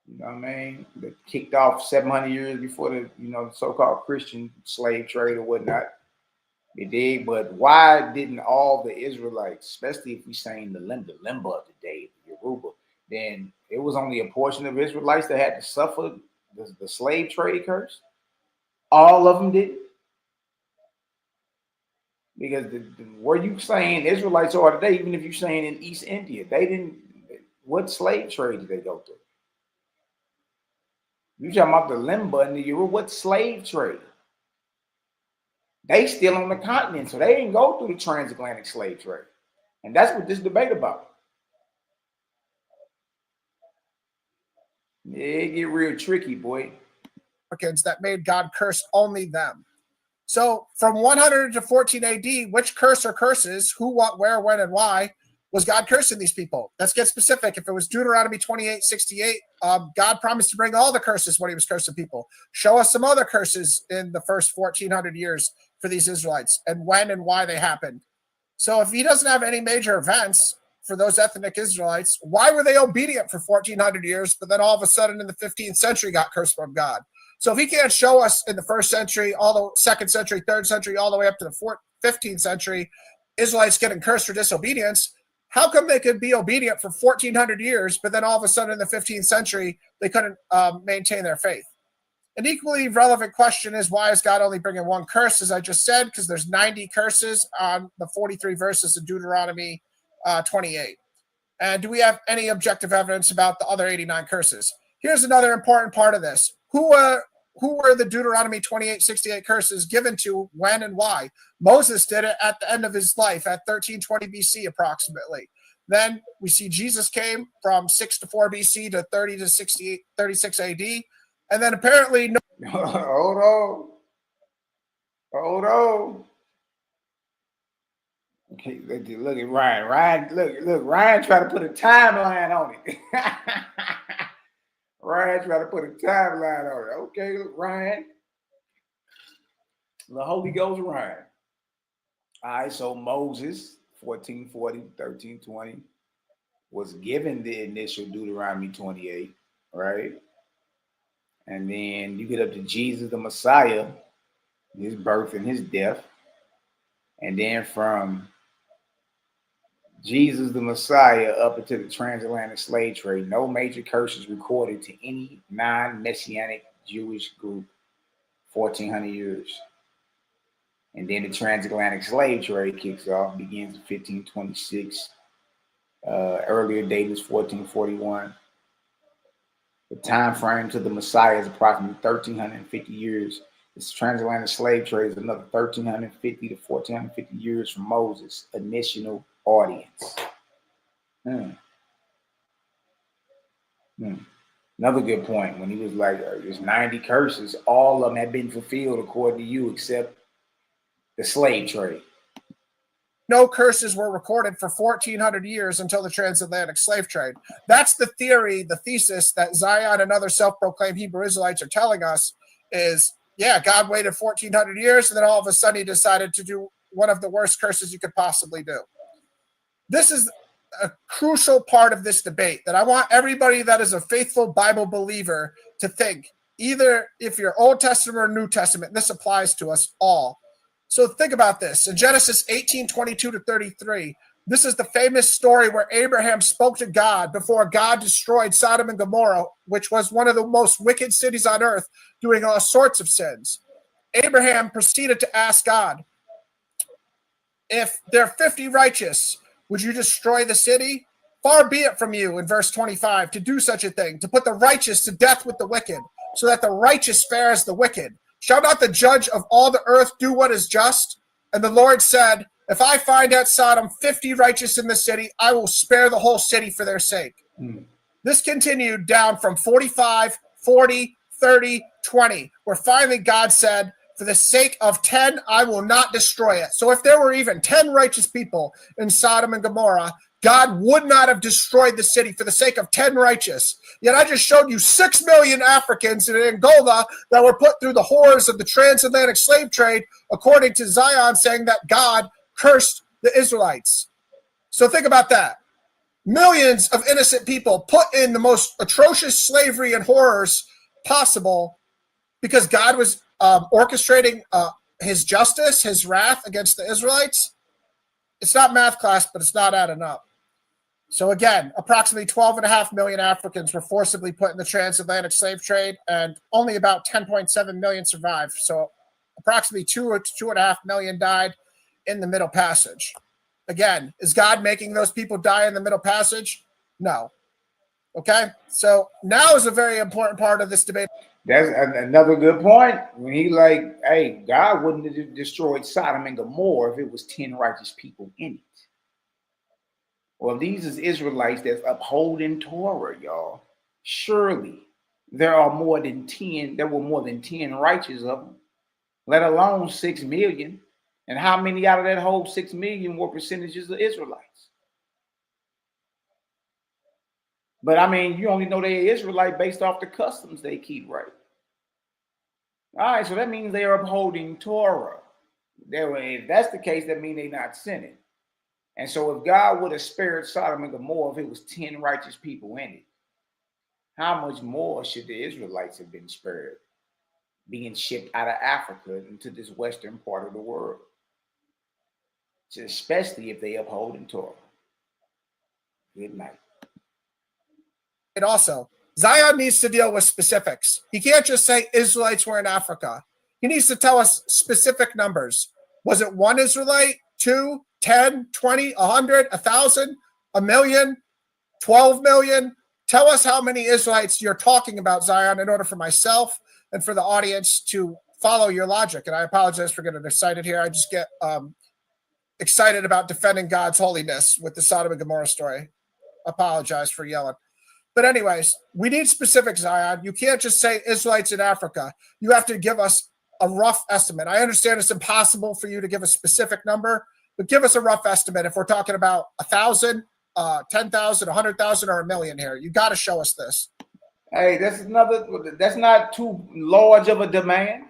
You know what I mean? That kicked off 700 years before the, the so-called Christian slave trade or whatnot. It did, but why didn't all the Israelites, especially if we saying the Limba of the day, the Yoruba, then it was only a portion of Israelites that had to suffer the slave trade curse? All of them did. Because where you saying Israelites are today, even if you're saying in East India, they didn't. What slave trade did they go through? You talking about the Limba and the Yoruba? What slave trade? They still on the continent, so they didn't go through the transatlantic slave trade, and that's what this debate about. It get real tricky, boy. That made God curse only them. So from 100 to 14 AD, which curse or curses, who, what, where, when, and why, was God cursing these people? Let's get specific. If it was Deuteronomy 28:68, God promised to bring all the curses when he was cursing people. Show us some other curses in the first 1400 years for these Israelites and when and why they happened. So if he doesn't have any major events for those ethnic Israelites, why were they obedient for 1400 years, but then all of a sudden in the 15th century got cursed from God? So if he can't show us in the first century, all the second century, third century, all the way up to the 15th century, Israelites getting cursed for disobedience, how come they could be obedient for 1400 years, but then all of a sudden in the 15th century, they couldn't maintain their faith? An equally relevant question is, why is God only bringing one curse, as I just said? Because there's 90 curses on the 43 verses in Deuteronomy 28. And do we have any objective evidence about the other 89 curses? Here's another important part of this. Who were the Deuteronomy 28:68 curses given to, when, and why? Moses did it at the end of his life at 1320 BC approximately. Then we see Jesus came from 6 to 4 BC to 30 to 36 AD. And then apparently... Hold on. Okay, look at Ryan. Look, Ryan trying to put a timeline on it. Ryan trying to put a timeline on it. Okay, look, Ryan. The Holy Ghost, Ryan. All right, so Moses, 1440, 1320, was given the initial Deuteronomy 28, right? And then you get up to Jesus, the Messiah, his birth and his death. And then from Jesus, the Messiah, up into the transatlantic slave trade, no major curses recorded to any non-Messianic Jewish group, 1400 years. And then the transatlantic slave trade kicks off, begins in 1526. Earlier date is 1441. The time frame to the Messiah is approximately 1350 years. This transatlantic slave trade is another 1350 to 1450 years from Moses' initial audience. Another good point, when he was like, there's 90 curses, all of them have been fulfilled according to you, except the slave trade. No curses were recorded for 1400 years until the transatlantic slave trade. That's the theory, the thesis that Zion and other self-proclaimed Hebrew Israelites are telling us is, yeah, God waited 1400 years and then all of a sudden he decided to do one of the worst curses you could possibly do. This is a crucial part of this debate that I want everybody that is a faithful Bible believer to think, either if you're Old Testament or New Testament, this applies to us all. So think about this. In Genesis 18:22 to 33, this is the famous story where Abraham spoke to God before God destroyed Sodom and Gomorrah, which was one of the most wicked cities on earth, doing all sorts of sins. Abraham proceeded to ask God, if there are 50 righteous, would you destroy the city? Far be it from you, in verse 25, to do such a thing, to put the righteous to death with the wicked, so that the righteous fare as the wicked. Shall not the judge of all the earth do what is just? And the Lord said, if I find at Sodom 50 righteous in the city, I will spare the whole city for their sake. This continued down from 45, 40, 30, 20, where finally God said, for the sake of 10, I will not destroy it. So if there were even 10 righteous people in Sodom and Gomorrah, God would not have destroyed the city for the sake of 10 righteous. Yet I just showed you 6 million Africans in Angola that were put through the horrors of the transatlantic slave trade, according to Zion, saying that God cursed the Israelites. So think about that. Millions of innocent people put in the most atrocious slavery and horrors possible because God was orchestrating his justice, his wrath against the Israelites. It's not math class, but it's not adding up. So again, approximately 12.5 million Africans were forcibly put in the transatlantic slave trade, and only about 10.7 million survived. So approximately 2 or 2.5 million died in the Middle Passage. Again, is God making those people die in the Middle Passage? No. Okay? So now is a very important part of this debate. That's another good point. When he like, hey, God wouldn't have destroyed Sodom and Gomorrah if it was 10 righteous people in it. Well, these is Israelites that's upholding Torah, y'all. Surely there were more than 10 righteous of them, let alone 6 million. And how many out of that whole 6 million were percentages of Israelites? But I mean, you only know they're Israelite based off the customs they keep, right? All right, so that means they are upholding Torah. If that's the case, that means they're not sinning. And so if God would have spared Sodom and Gomorrah if it was 10 righteous people in it, how much more should the Israelites have been spared, being shipped out of Africa into this western part of the world? Especially if they uphold in Torah. Good night. And also, Zion needs to deal with specifics. He can't just say Israelites were in Africa. He needs to tell us specific numbers. Was it 1 Israelite, 2, 10, 20, 100, 1,000, 1,000,000, 12 million? Tell us how many Israelites you're talking about, Zion, in order for myself and for the audience to follow your logic. And I apologize for getting excited here. I just get excited about defending God's holiness with the Sodom and Gomorrah story. Apologize for yelling. But anyways, we need specific, Zion. You can't just say Israelites in Africa. You have to give us a rough estimate. I understand it's impossible for you to give a specific number, but give us a rough estimate if we're talking about 1,000, 10,000, 100,000, or 1,000,000 here. You got to show us this. Hey, that's not too large of a demand.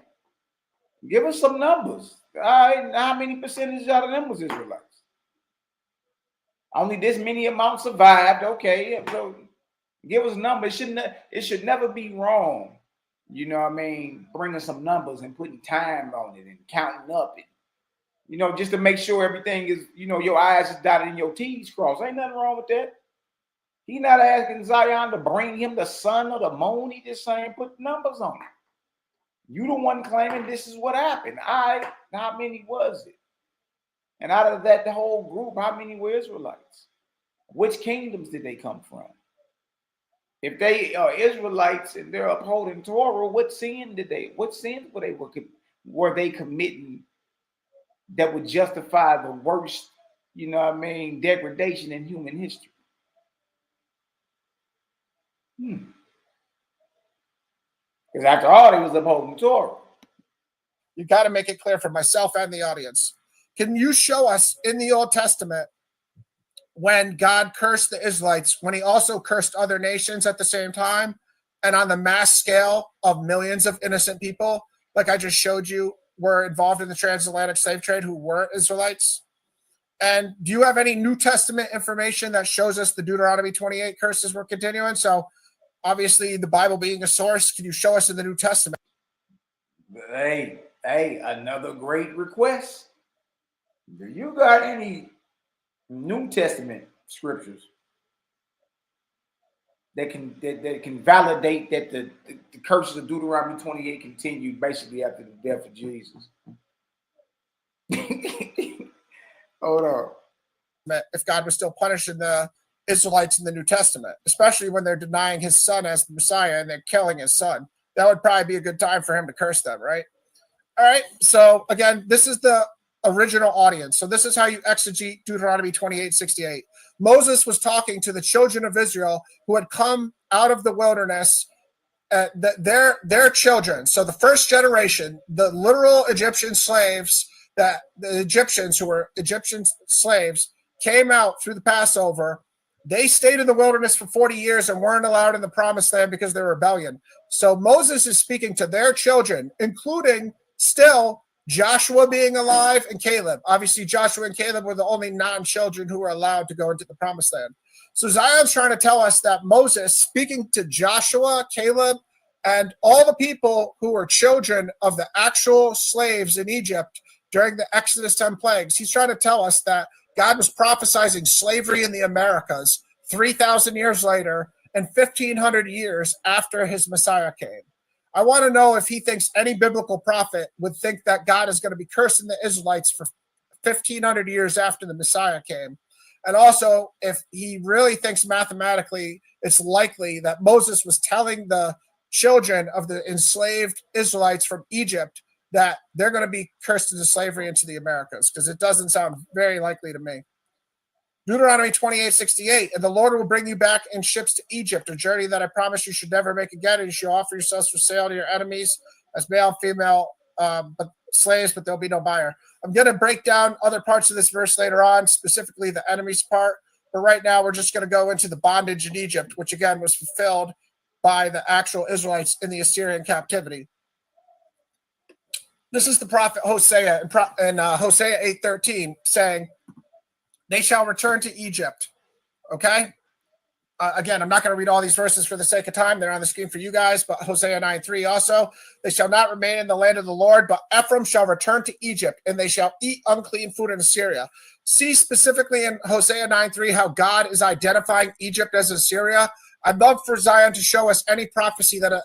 Give us some numbers. All right, how many percentage out of them was Israelites? Only this many amount survived. Okay, so give us numbers. It should never be wrong. You know what I mean? Bringing some numbers and putting time on it and counting up it. You know, just to make sure everything is, you know, your I's is dotted and your T's crossed. Ain't nothing wrong with that. He not asking Zion to bring him the sun or the moon. He just saying put numbers on it. You the one claiming this is what happened. How many was it? And out of that, the whole group, how many were Israelites? Which kingdoms did they come from? If they are Israelites and they're upholding Torah, what sins were they committing that would justify the worst, you know what I mean, degradation in human history? Because after all, they was upholding Torah. You got to make it clear for myself and the audience. Can you show us in the Old Testament when God cursed the Israelites, when he also cursed other nations at the same time, and on the mass scale of millions of innocent people, like I just showed you, were involved in the transatlantic slave trade who were Israelites? And do you have any New Testament information that shows us the Deuteronomy 28 curses were continuing? So obviously the Bible being a source, can you show us in the New Testament? Hey, another great request. Do you got any New Testament scriptures that can validate that the curses of Deuteronomy 28 continued basically after the death of Jesus. Hold on. If God was still punishing the Israelites in the New Testament, especially when they're denying his son as the Messiah and they're killing his son, that would probably be a good time for him to curse them, right? All right. So again, this is the original audience. So this is how you exegete Deuteronomy 28:68. Moses was talking to the children of Israel who had come out of the wilderness, their children. So the first generation, the literal Egyptian slaves, that the Egyptians who were Egyptian slaves came out through the Passover. They stayed in the wilderness for 40 years and weren't allowed in the promised land because they were rebellion. So Moses is speaking to their children, including still Joshua being alive and Caleb. Obviously, Joshua and Caleb were the only non-children who were allowed to go into the promised land. So Zion's trying to tell us that Moses, speaking to Joshua, Caleb, and all the people who were children of the actual slaves in Egypt during the Exodus 10 plagues, he's trying to tell us that God was prophesizing slavery in the Americas 3,000 years later and 1,500 years after his Messiah came. I want to know if he thinks any biblical prophet would think that God is going to be cursing the Israelites for 1,500 years after the Messiah came. And also, if he really thinks mathematically it's likely that Moses was telling the children of the enslaved Israelites from Egypt that they're going to be cursed into slavery into the Americas, because it doesn't sound very likely to me. Deuteronomy 28:68, and the Lord will bring you back in ships to Egypt, a journey that I promise you should never make again, and you shall offer yourselves for sale to your enemies as male and female slaves, but there'll be no buyer. I'm going to break down other parts of this verse later on, specifically the enemies part, but right now we're just going to go into the bondage in Egypt, which again was fulfilled by the actual Israelites in the Assyrian captivity. This is the prophet Hosea in Hosea 8:13 saying, they shall return to Egypt. Okay? Again, I'm not going to read all these verses for the sake of time. They're on the screen for you guys, but Hosea 9:3 also. They shall not remain in the land of the Lord, but Ephraim shall return to Egypt, and they shall eat unclean food in Assyria. See specifically in Hosea 9:3 how God is identifying Egypt as Assyria. I'd love for Zion to show us any prophecy that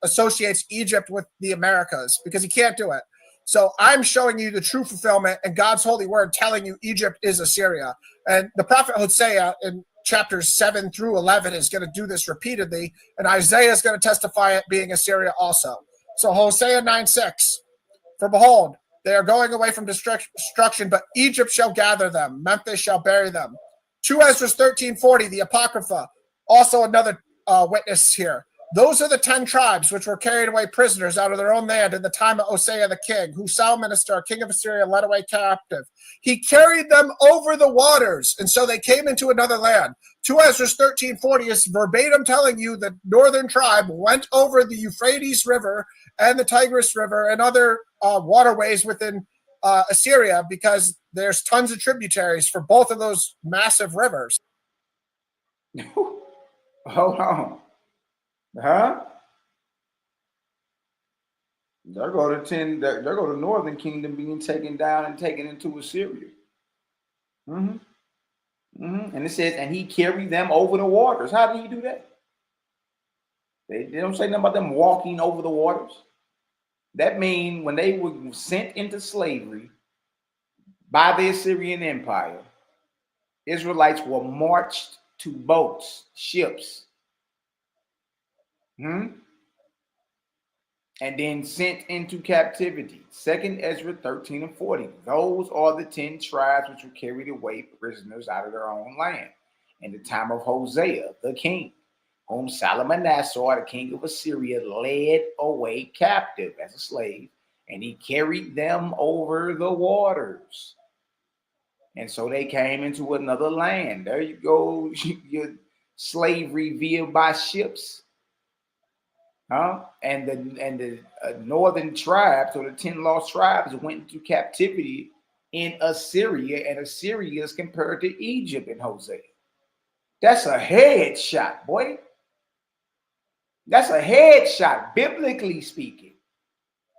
associates Egypt with the Americas, because he can't do it. So I'm showing you the true fulfillment and God's holy word telling you Egypt is Assyria. And the prophet Hosea in chapters 7 through 11 is going to do this repeatedly, and Isaiah is going to testify it being Assyria also. So Hosea 9:6, for behold, they are going away from destruction, but Egypt shall gather them, Memphis shall bury them. 2 Ezra 13:40, the Apocrypha, also another witness here. Those are the 10 tribes which were carried away prisoners out of their own land in the time of Hosea the king, who Salmanaser, king of Assyria, led away captive. He carried them over the waters, and so they came into another land. 2 Ezra 13:40 is verbatim telling you the northern tribe went over the Euphrates River and the Tigris River and other waterways within Assyria, because there's tons of tributaries for both of those massive rivers. Hold on. Huh? There go the northern kingdom being taken down and taken into Assyria. And it says, and he carried them over the waters. How did he do that? They don't say nothing about them walking over the waters. That means when they were sent into slavery by the Assyrian Empire, Israelites were marched to boats, ships, and then sent into captivity. 2 Ezra 13:40. Those are the 10 tribes which were carried away prisoners out of their own land in the time of Hosea the king, whom Salmanaser, the king of Assyria, led away captive as a slave, and he carried them over the waters. And so they came into another land. There you go, your slavery via by ships. And the northern tribes, or the 10 lost tribes, went into captivity in Assyria, and Assyria is compared to Egypt in Hosea. That's a headshot, boy. That's a headshot, biblically speaking.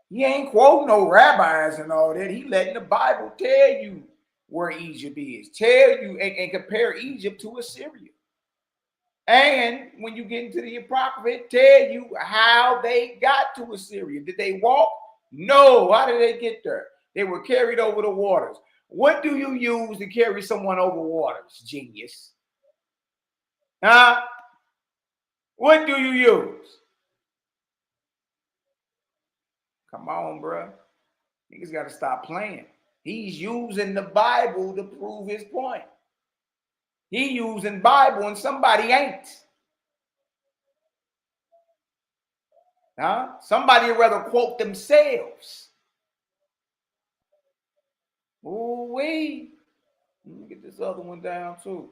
He ain't quoting no rabbis and all that. He letting the Bible tell you where Egypt is. Tell you and compare Egypt to Assyria. And when you get into the Apocrypha, it tell you how they got to Assyria. Did they walk? No. How did they get there? They were carried over the waters. What do you use to carry someone over waters, genius? Huh? What do you use? Come on, bro. Niggas got to stop playing. He's using the Bible to prove his point. He using Bible and somebody ain't. Huh? Somebody would rather quote themselves. Ooh-wee. Let me get this other one down too.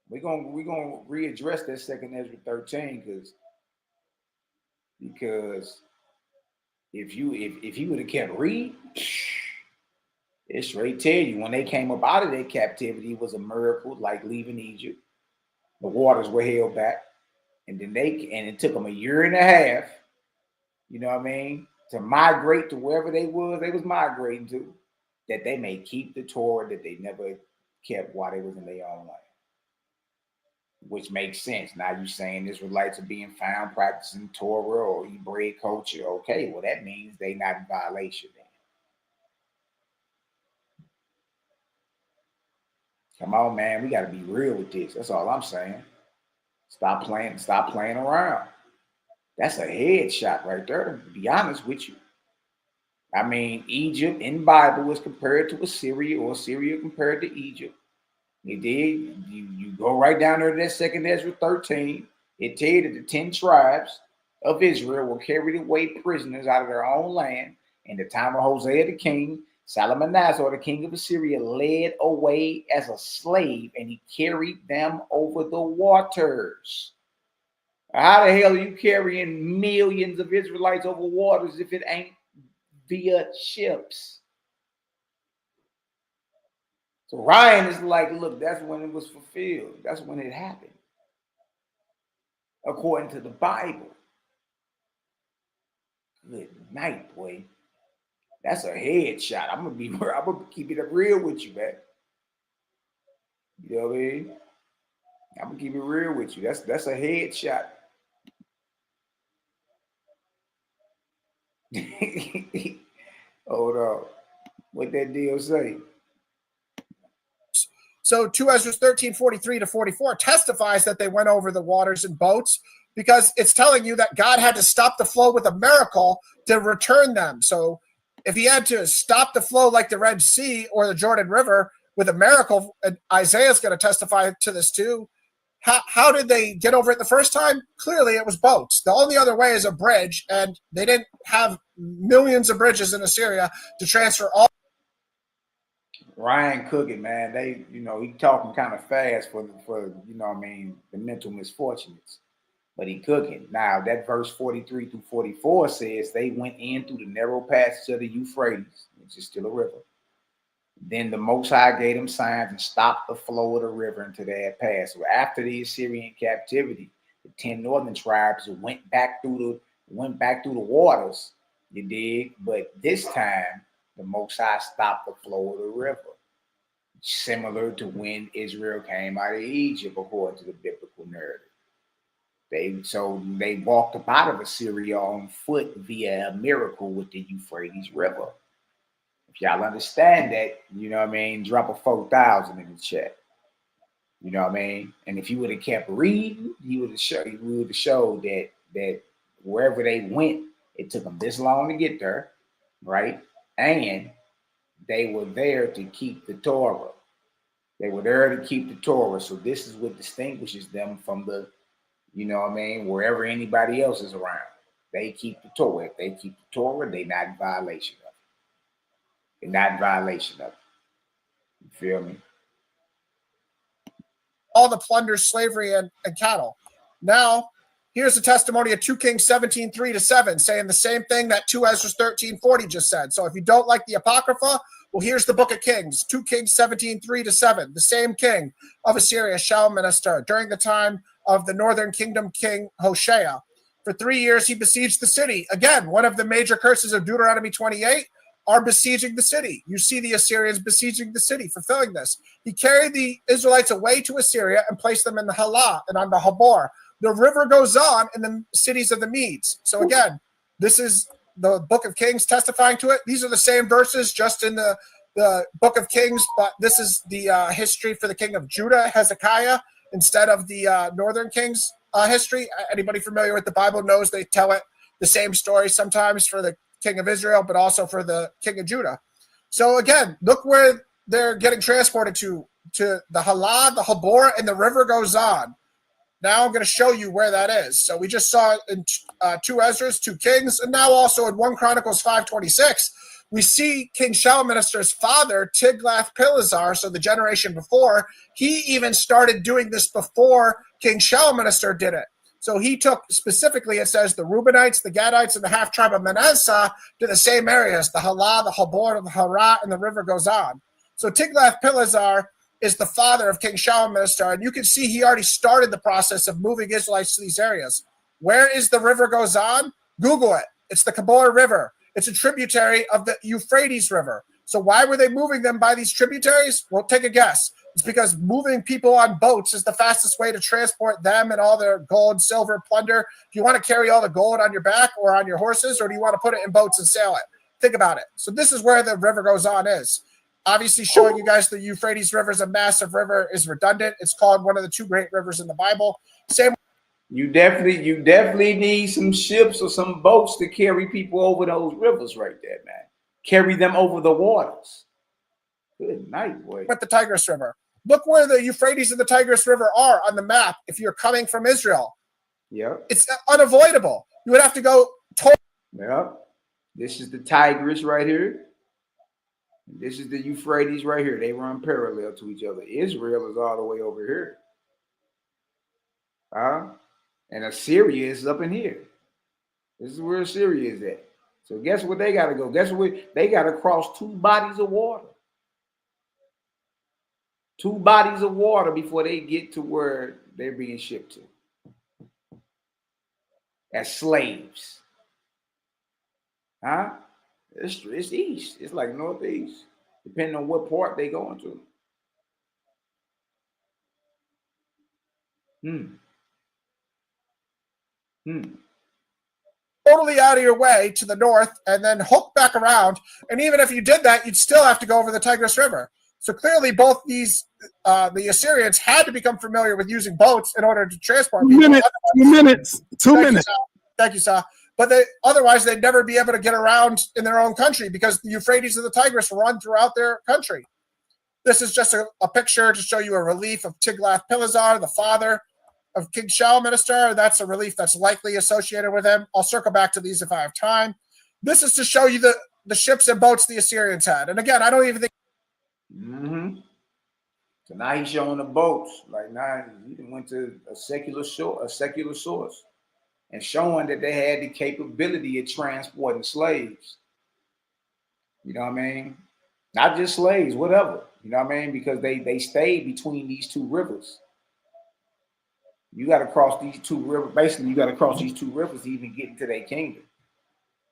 We're gonna readdress that second Ezra 13 because if you would have kept reading, it straight tell you when they came up out of their captivity, it was a miracle, like leaving Egypt. The waters were held back, and then it took them a year and a half, you know what I mean, to migrate to wherever they was migrating to, that they may keep the Torah that they never kept while they was in their own land. Which makes sense. Now you saying Israelites are being found practicing Torah or Hebraic culture. Okay, well that means they not in violation then. Come on, man. We got to be real with this. That's all I'm saying. Stop playing around. That's a headshot right there, to be honest with you. I mean, Egypt in the Bible was compared to Assyria, or Assyria compared to Egypt. You did. You go right down there to that second Ezra 13. It tell you that the 10 tribes of Israel were carried away prisoners out of their own land in the time of Hosea the king. Salmanassar, the king of Assyria, led away as a slave, and he carried them over the waters. How the hell are you carrying millions of Israelites over waters if it ain't via ships? So Ryan is like, look, that's when it was fulfilled. That's when it happened, according to the Bible. Good night, boy. That's a headshot. I'm gonna keep it real with you, man. You know what I mean? I'm gonna keep it real with you. That's a headshot. Hold on. What that deal say? So 2 Ezra 13:43-44 testifies that they went over the waters in boats, because it's telling you that God had to stop the flow with a miracle to return them. So if he had to stop the flow like the Red Sea or the Jordan River with a miracle, and Isaiah's going to testify to this too, how did they get over it the first time? Clearly it was boats. The only other way is a bridge, and they didn't have millions of bridges in Assyria to transfer all. Ryan cooking, man. He talking kind of fast for the mental misfortunates. But he cooking. Now that verse 43-44 says they went in through the narrow passage of the Euphrates, which is still a river. Then the Most High gave them signs and stopped the flow of the river until they had passed. So after the Assyrian captivity, the 10 northern tribes went back through the waters. You dig? But this time, the Most High stopped the flow of the river, similar to when Israel came out of Egypt, according to the biblical narrative. They walked up out of Assyria on foot via a miracle with the Euphrates River. If y'all understand that, you know what I mean, drop a 4,000 in the chat. You know what I mean? And if you would have kept reading, we would have showed that wherever they went, it took them this long to get there, right? And they were there to keep the Torah. They were there to keep the Torah. So this is what distinguishes them from the, you know what I mean, wherever anybody else is around. They keep the Torah. If they keep the Torah, they're not in violation of it. They're not in violation of it. You feel me? All the plunder, slavery, and cattle. Now, here's the testimony of 2 Kings 17:3-7, saying the same thing that 2 Ezra 13:40 just said. So if you don't like the Apocrypha, well, here's the book of Kings, 2 Kings 17:3-7. The same king of Assyria shall minister during the time of the northern kingdom king Hoshea. For 3 years he besieged the city. Again, one of the major curses of Deuteronomy 28, are besieging the city. You see the Assyrians besieging the city, fulfilling this. He carried the Israelites away to Assyria and placed them in the Halah and on the Habor. The river goes on in the cities of the Medes. So again, this is the book of Kings testifying to it. These are the same verses just in the book of Kings, but this is the history for the king of Judah, Hezekiah, instead of the northern kings history. Anybody familiar with the Bible knows they tell it the same story sometimes for the king of Israel, but also for the king of Judah. So again, look where they're getting transported to the Halah, the Habor, and the river goes on. Now I'm going to show you where that is. So we just saw it in 2 Ezras, 2 Kings, and now also in 1 Chronicles 5:26, we see King Shalmaneser's father, Tiglath-Pileser, so the generation before, he even started doing this before King Shalmaneser did it. So he took, specifically, it says, the Reubenites, the Gadites, and the half-tribe of Manasseh to the same areas, the Halah, the Habor, the Harah, and the river goes on. So Tiglath-Pileser is the father of King Shalmaneser, and you can see he already started the process of moving Israelites to these areas. Where is the river goes on? Google it. It's the Kabor River. It's a tributary of the Euphrates River. So why were they moving them by these tributaries? Well, take a guess. It's because moving people on boats is the fastest way to transport them and all their gold, silver, plunder. Do you want to carry all the gold on your back or on your horses, or do you want to put it in boats and sail it? Think about it. So this is where the river goes on is. Obviously, showing you guys the Euphrates River is a massive river is redundant. It's called one of the 2 great rivers in the Bible. Same. You definitely need some ships or some boats to carry people over those rivers right there, man. Carry them over the waters. Good night, boy. With the Tigris River. Look where the Euphrates and the Tigris River are on the map if you're coming from Israel. Yeah. It's unavoidable. You would have to go. Yeah. This is the Tigris right here. This is the Euphrates right here. They run parallel to each other. Israel is all the way over here. And Assyria is up in here. This is where Assyria is at. So guess what they got to go? Guess what? They got to cross 2 bodies of water. 2 bodies of water before they get to where they're being shipped to. As slaves. It's east. It's like northeast, depending on what part they going to. Totally out of your way to the north and then hook back around. And even if you did that, you'd still have to go over the Tigris River. So clearly both these, the Assyrians had to become familiar with using boats in order to transport people. 2 minutes. 2 minutes. Thank you, Sal. But otherwise, they'd never be able to get around in their own country because the Euphrates and the Tigris run throughout their country. This is just a picture to show you a relief of Tiglath-Pileser, the father of King Shalmaneser. That's a relief that's likely associated with him. I'll circle back to these if I have time. This is to show you the ships and boats the Assyrians had. And again, I don't even think. So now he's showing the boats. Like now he went to a secular source, and showing that they had the capability of transporting slaves. You know what I mean? Not just slaves, whatever. You know what I mean? Because they stayed between these 2 rivers. You got to cross these 2 rivers. Basically, you got to cross these 2 rivers to even get into their kingdom.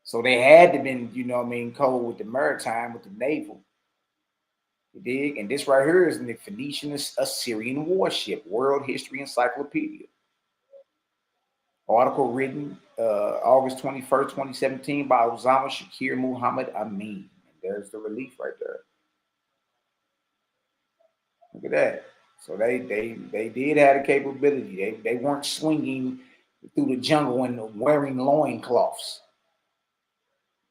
So they had to been, you know what I mean, cold with the maritime, with the naval. You dig? And this right here is in the Phoenician Assyrian warship, World History Encyclopedia. Article written August 21st, 2017 by Osama Shakir Muhammad Amin. And there's the relief right there. Look at that. So they did have a capability. They weren't swinging through the jungle and wearing loincloths.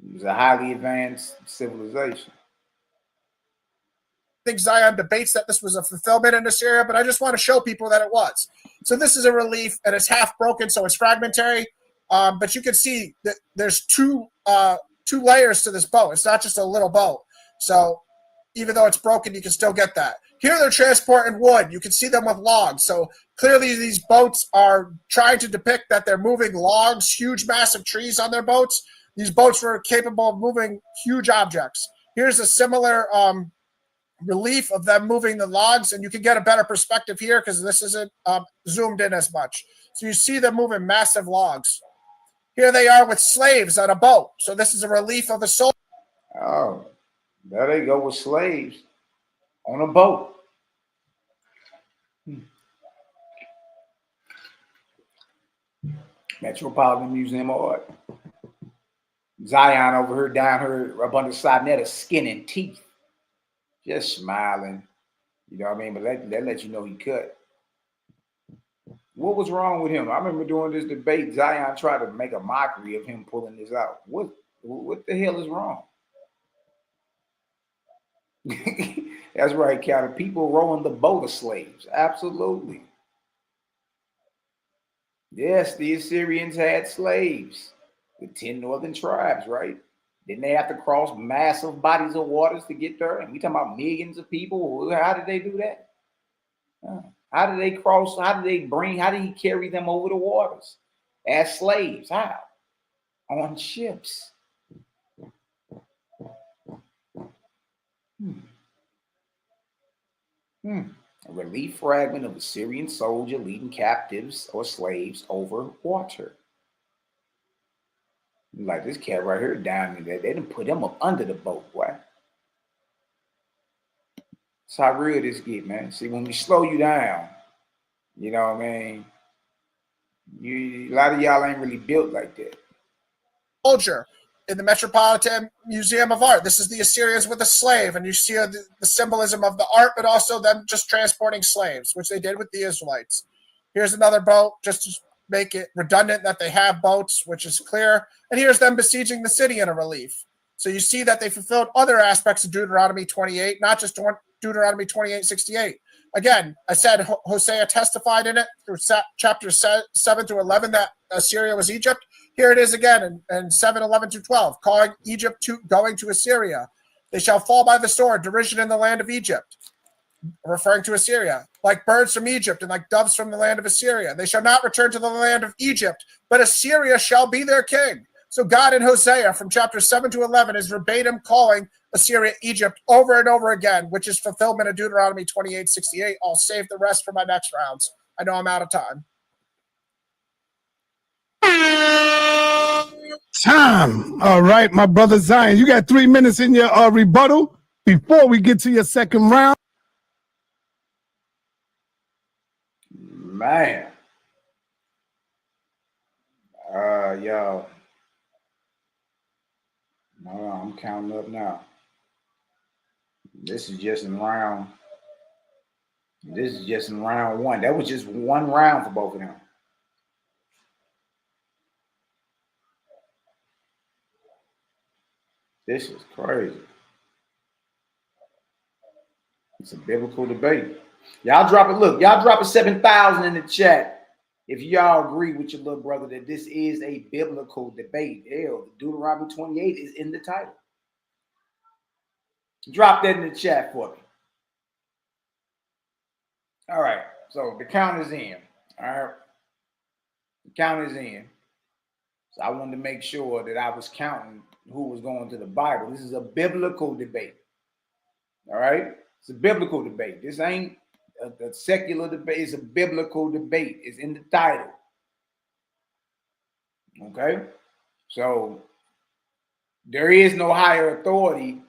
It was a highly advanced civilization. I think Zion debates that this was a fulfillment in Assyria, but I just want to show people that it was. So this is a relief, and it's half broken, so it's fragmentary. But you can see that there's two layers to this boat. It's not just a little boat. So even though it's broken, you can still get that. Here they're transporting wood. You can see them with logs. So clearly these boats are trying to depict that they're moving logs, huge, massive trees on their boats. These boats were capable of moving huge objects. Here's a similar relief of them moving the logs, and you can get a better perspective here because this isn't zoomed in as much. So you see them moving massive logs. Here they are with slaves on a boat. So this is a relief of the soul. Oh, there they go with slaves on a boat. Metropolitan Museum of Art. Zion over here, down here, up on the side, net of skin and teeth. Just smiling. You know what I mean? But that lets you know he cut. What was wrong with him? I remember during this debate, Zion tried to make a mockery of him pulling this out. What the hell is wrong? That's right, Calvin. People rowing the boat of slaves. Absolutely. Yes, the Assyrians had slaves. The 10 northern tribes, right? Didn't they have to cross massive bodies of waters to get there? And we talking about millions of people. How did they do that? How did they cross? How did he carry them over the waters as slaves? How? On ships. A relief fragment of a Syrian soldier leading captives or slaves over water. Like this cat right here down there, they didn't put him up under the boat, boy. That's how real this get, man. See, when we slow you down, you know what I mean? A lot of y'all ain't really built like that. Soldier in the Metropolitan Museum of Art. This is the Assyrians with a slave, and you see the symbolism of the art, but also them just transporting slaves, which they did with the Israelites. Here's another boat, just to make it redundant that they have boats, which is clear. And here's them besieging the city in a relief. So you see that they fulfilled other aspects of Deuteronomy 28, not just Deuteronomy 28:68. Again, I said Hosea testified in it through chapters 7 to 11 that Assyria was Egypt. Here it is again in 7:11-12, calling Egypt going to Assyria. They shall fall by the sword, derision in the land of Egypt, referring to Assyria, like birds from Egypt and like doves from the land of Assyria. They shall not return to the land of Egypt, but Assyria shall be their king. So God in Hosea from chapter 7 to 11 is verbatim calling Assyria Egypt over and over again, which is fulfillment of Deuteronomy 28:68. I'll save the rest for my next rounds. I know I'm out of time. Time. All right, my brother Zion, you got 3 minutes in your rebuttal before we get to your second round. Man. Yo. No, I'm counting up now. This is just in round one. That was just one round for both of them. This is crazy. It's a biblical debate. Y'all drop it. Look, y'all drop a 7,000 in the chat if y'all agree with your little brother that this is a biblical debate. Hell, Deuteronomy 28 is in the title. Drop that in the chat for me. All right. So the count is in. All right. The count is in. So I wanted to make sure that I was counting who was going to the Bible. This is a biblical debate. All right. It's a biblical debate. This ain't a secular debate. It's a biblical debate. It's in the title. Okay. So there is no higher authority,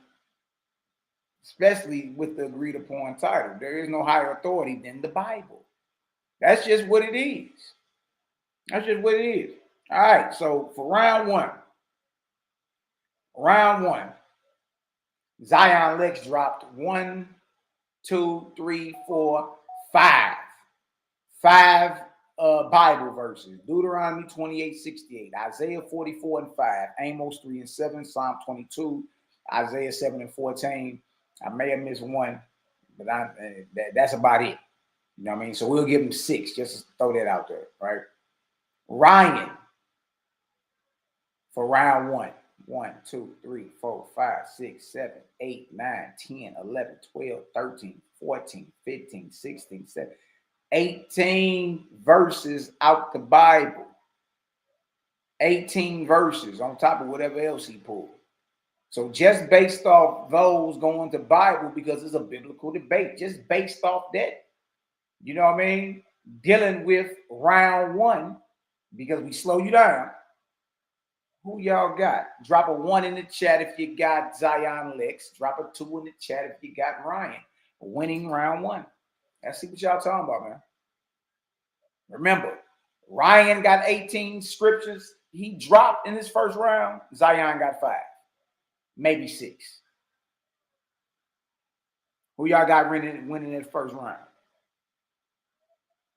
especially with the agreed upon title. There is no higher authority than the Bible. That's just what it is. That's just what it is. All right. So for round one, Zion Lex dropped 1, 2, 3, 4, 5. 5 Bible verses. Deuteronomy 28:68, Isaiah 44:5, Amos 3:7, Psalm 22, Isaiah 7:14. I may have missed one, but that's about it. You know what I mean? So we'll give him 6, just to throw that out there, right? Ryan for round one. 1, 2, 3, 4, 5, 6, 7, 8, 9, 10, 11, 12, 13, 14, 15, 16, 17, 18 verses out the Bible. 18 verses on top of whatever else he pulled. So just based off those going to Bible, because it's a biblical debate, just based off that, you know what I mean? Dealing with round one, because we slow you down. Who y'all got? Drop a 1 in the chat if you got Zion Lex. Drop a 2 in the chat if you got Ryan winning round 1. Let's see what y'all talking about, man. Remember, Ryan got 18 scriptures. He dropped in his first round. Zion got 5, maybe 6. Who y'all got winning that first round?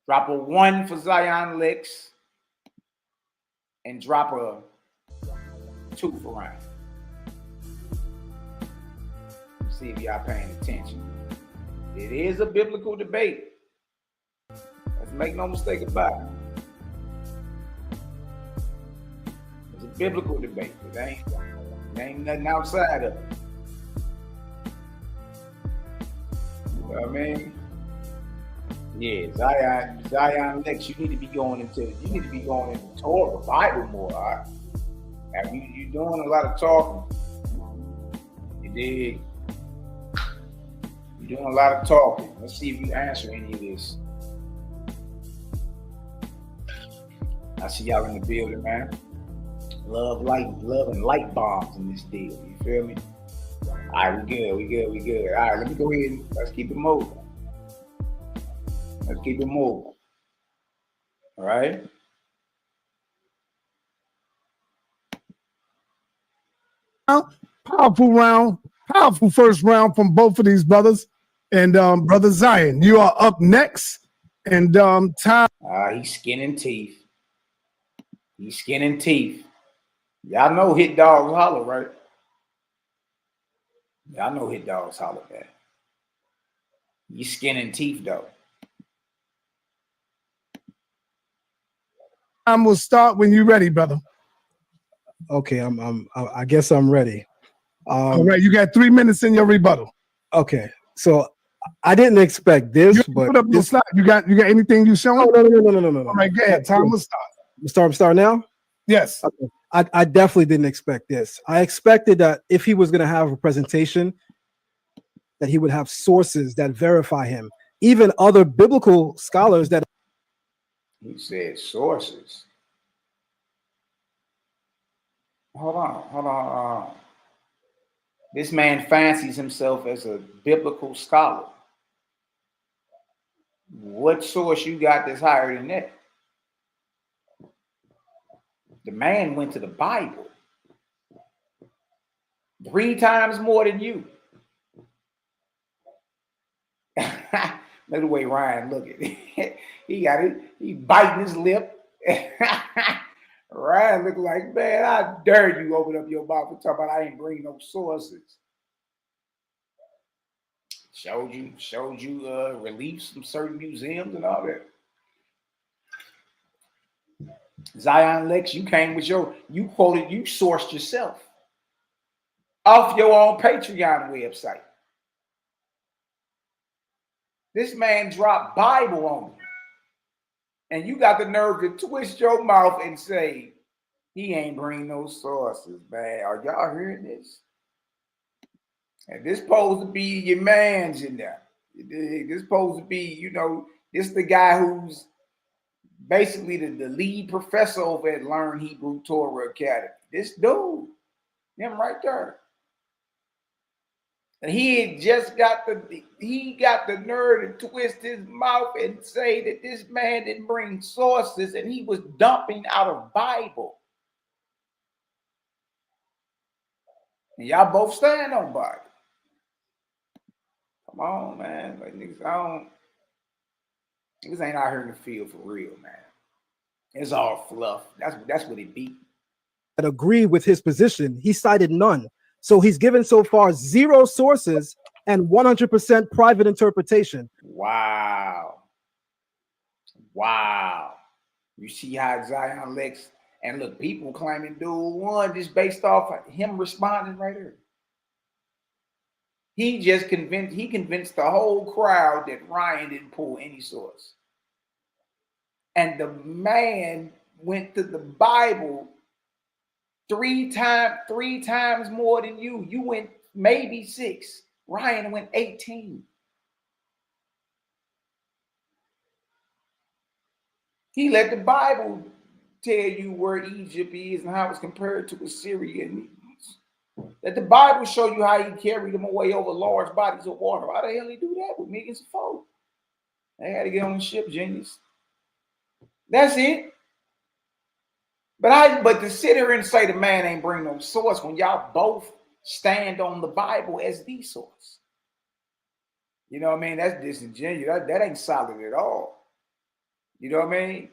Drop a 1 for Zion Lex and drop a 2 for Ryan. Let's see if y'all paying attention. It is a biblical debate. Let's make no mistake about it. It's a biblical debate. It ain't nothing outside of it. You know what I mean? Yeah, Zion Lex, you need to be going into Torah, Bible more. All right? Now, you doing a lot of talking. You dig? You're doing a lot of talking. Let's see if you answer any of this. I see y'all in the building, man. Love and light bombs in this deal. You feel me? All right, we good. All right, let me go ahead and let's keep it moving. All right. Powerful round, powerful first round from both of these brothers. And Brother Zion, you are up next. And time. He's skinning teeth. Y'all know hit dogs holler, right? Y'all know hit dogs holler, man. He's skinning teeth, though. Time will start when you're ready, brother. Okay, I guess I'm ready. All right, you got 3 minutes in your rebuttal. Okay, so I didn't expect this, but put up this slide. You got anything you showing? No. All right, go ahead. Time will start. Start now? Yes. Okay. I definitely didn't expect this. I expected that if he was going to have a presentation, that he would have sources that verify him. Even other biblical scholars that. He said sources. Hold on. This man fancies himself as a biblical scholar. What source you got that's higher than that? The man went to the Bible 3 times more than you. Look the way Ryan look at it. He got it. He biting his lip. Ryan look like, man, I dare you open up your mouth and talk about I ain't bring no sources. Showed you reliefs from certain museums and all that. Zion Lex, you came with you sourced yourself off your own Patreon website. This man dropped Bible on you. And you got the nerve to twist your mouth and say, he ain't bring no sources, man. Are y'all hearing this? And this supposed to be your man's in there. This supposed to be, this the guy who's basically the lead professor over at Learn Hebrew Torah Academy. This dude, him right there. And he got the nerve to twist his mouth and say that this man didn't bring sources and he was dumping out of Bible. And y'all both stand on Bible. Come on, man. Like niggas ain't out here in the field for real, man. It's all fluff. That's what it be. That agree with his position, he cited none. So he's given so far 0 sources and 100% private interpretation. Wow. You see how Zion Lex, and look, people claiming dude won just based off of him responding right here. He convinced the whole crowd that Ryan didn't pull any source. And the man went to the Bible 3 times more than you. You went maybe 6. Ryan went 18. He let the Bible tell you where Egypt is and how it's compared to Assyria and that the Bible show you how he carried them away over large bodies of water. Why the hell he do that with millions of folk? They had to get on the ship, genius. That's it. But to sit here and say the man ain't bring no source when y'all both stand on the Bible as the source. You know what I mean? That's disingenuous. That ain't solid at all. You know what I mean?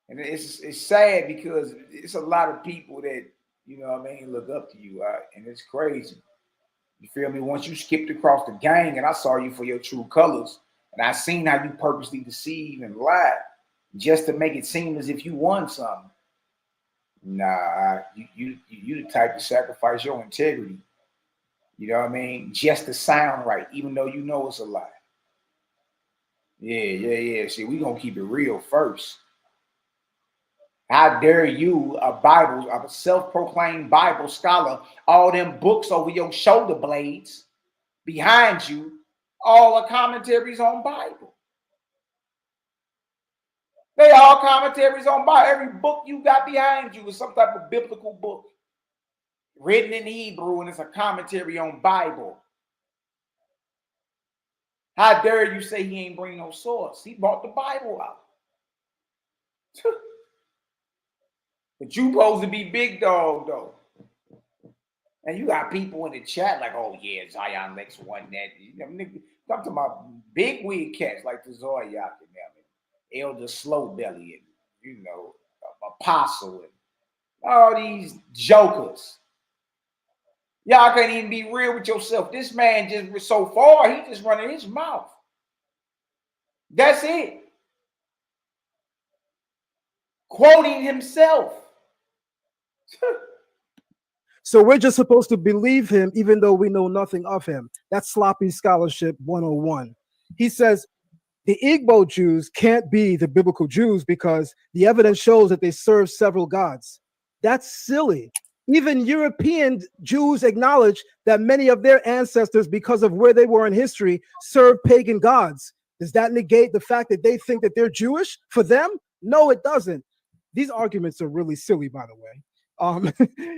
And it's sad because it's a lot of people that, you know what I mean, look up to you, and it's crazy. You feel me? Once you skipped across the gang and I saw you for your true colors, and I seen how you purposely deceive and lie just to make it seem as if you won something. Nah, you the type to sacrifice your integrity. You know what I mean? Just to sound right, even though you know it's a lie. Yeah. See, we gonna keep it real first. How dare you, a self-proclaimed Bible scholar, all them books over your shoulder blades behind you, all the commentaries on Bible. They all commentaries on Bible. Every book you got behind you is some type of biblical book written in Hebrew, and it's a commentary on Bible. How dare you say he ain't bring no source? He brought the Bible out. But you supposed to be big dog, though. And you got people in the chat like, oh, yeah, Zion Lex won that. You know, nigga, talking about big wig cats like the Zoyak and them, Elder Slowbelly, and, you know, Apostle, and all these jokers. Y'all can't even be real with yourself. This man just so far, he just running his mouth. That's it. Quoting himself. So we're just supposed to believe him even though we know nothing of him. That's sloppy scholarship 101. He says the Igbo Jews can't be the biblical Jews because the evidence shows that they serve several gods. That's silly. Even European Jews acknowledge that many of their ancestors, because of where they were in history, served pagan gods. Does that negate the fact that they think that they're Jewish for them? No, it doesn't. These arguments are really silly, by the way.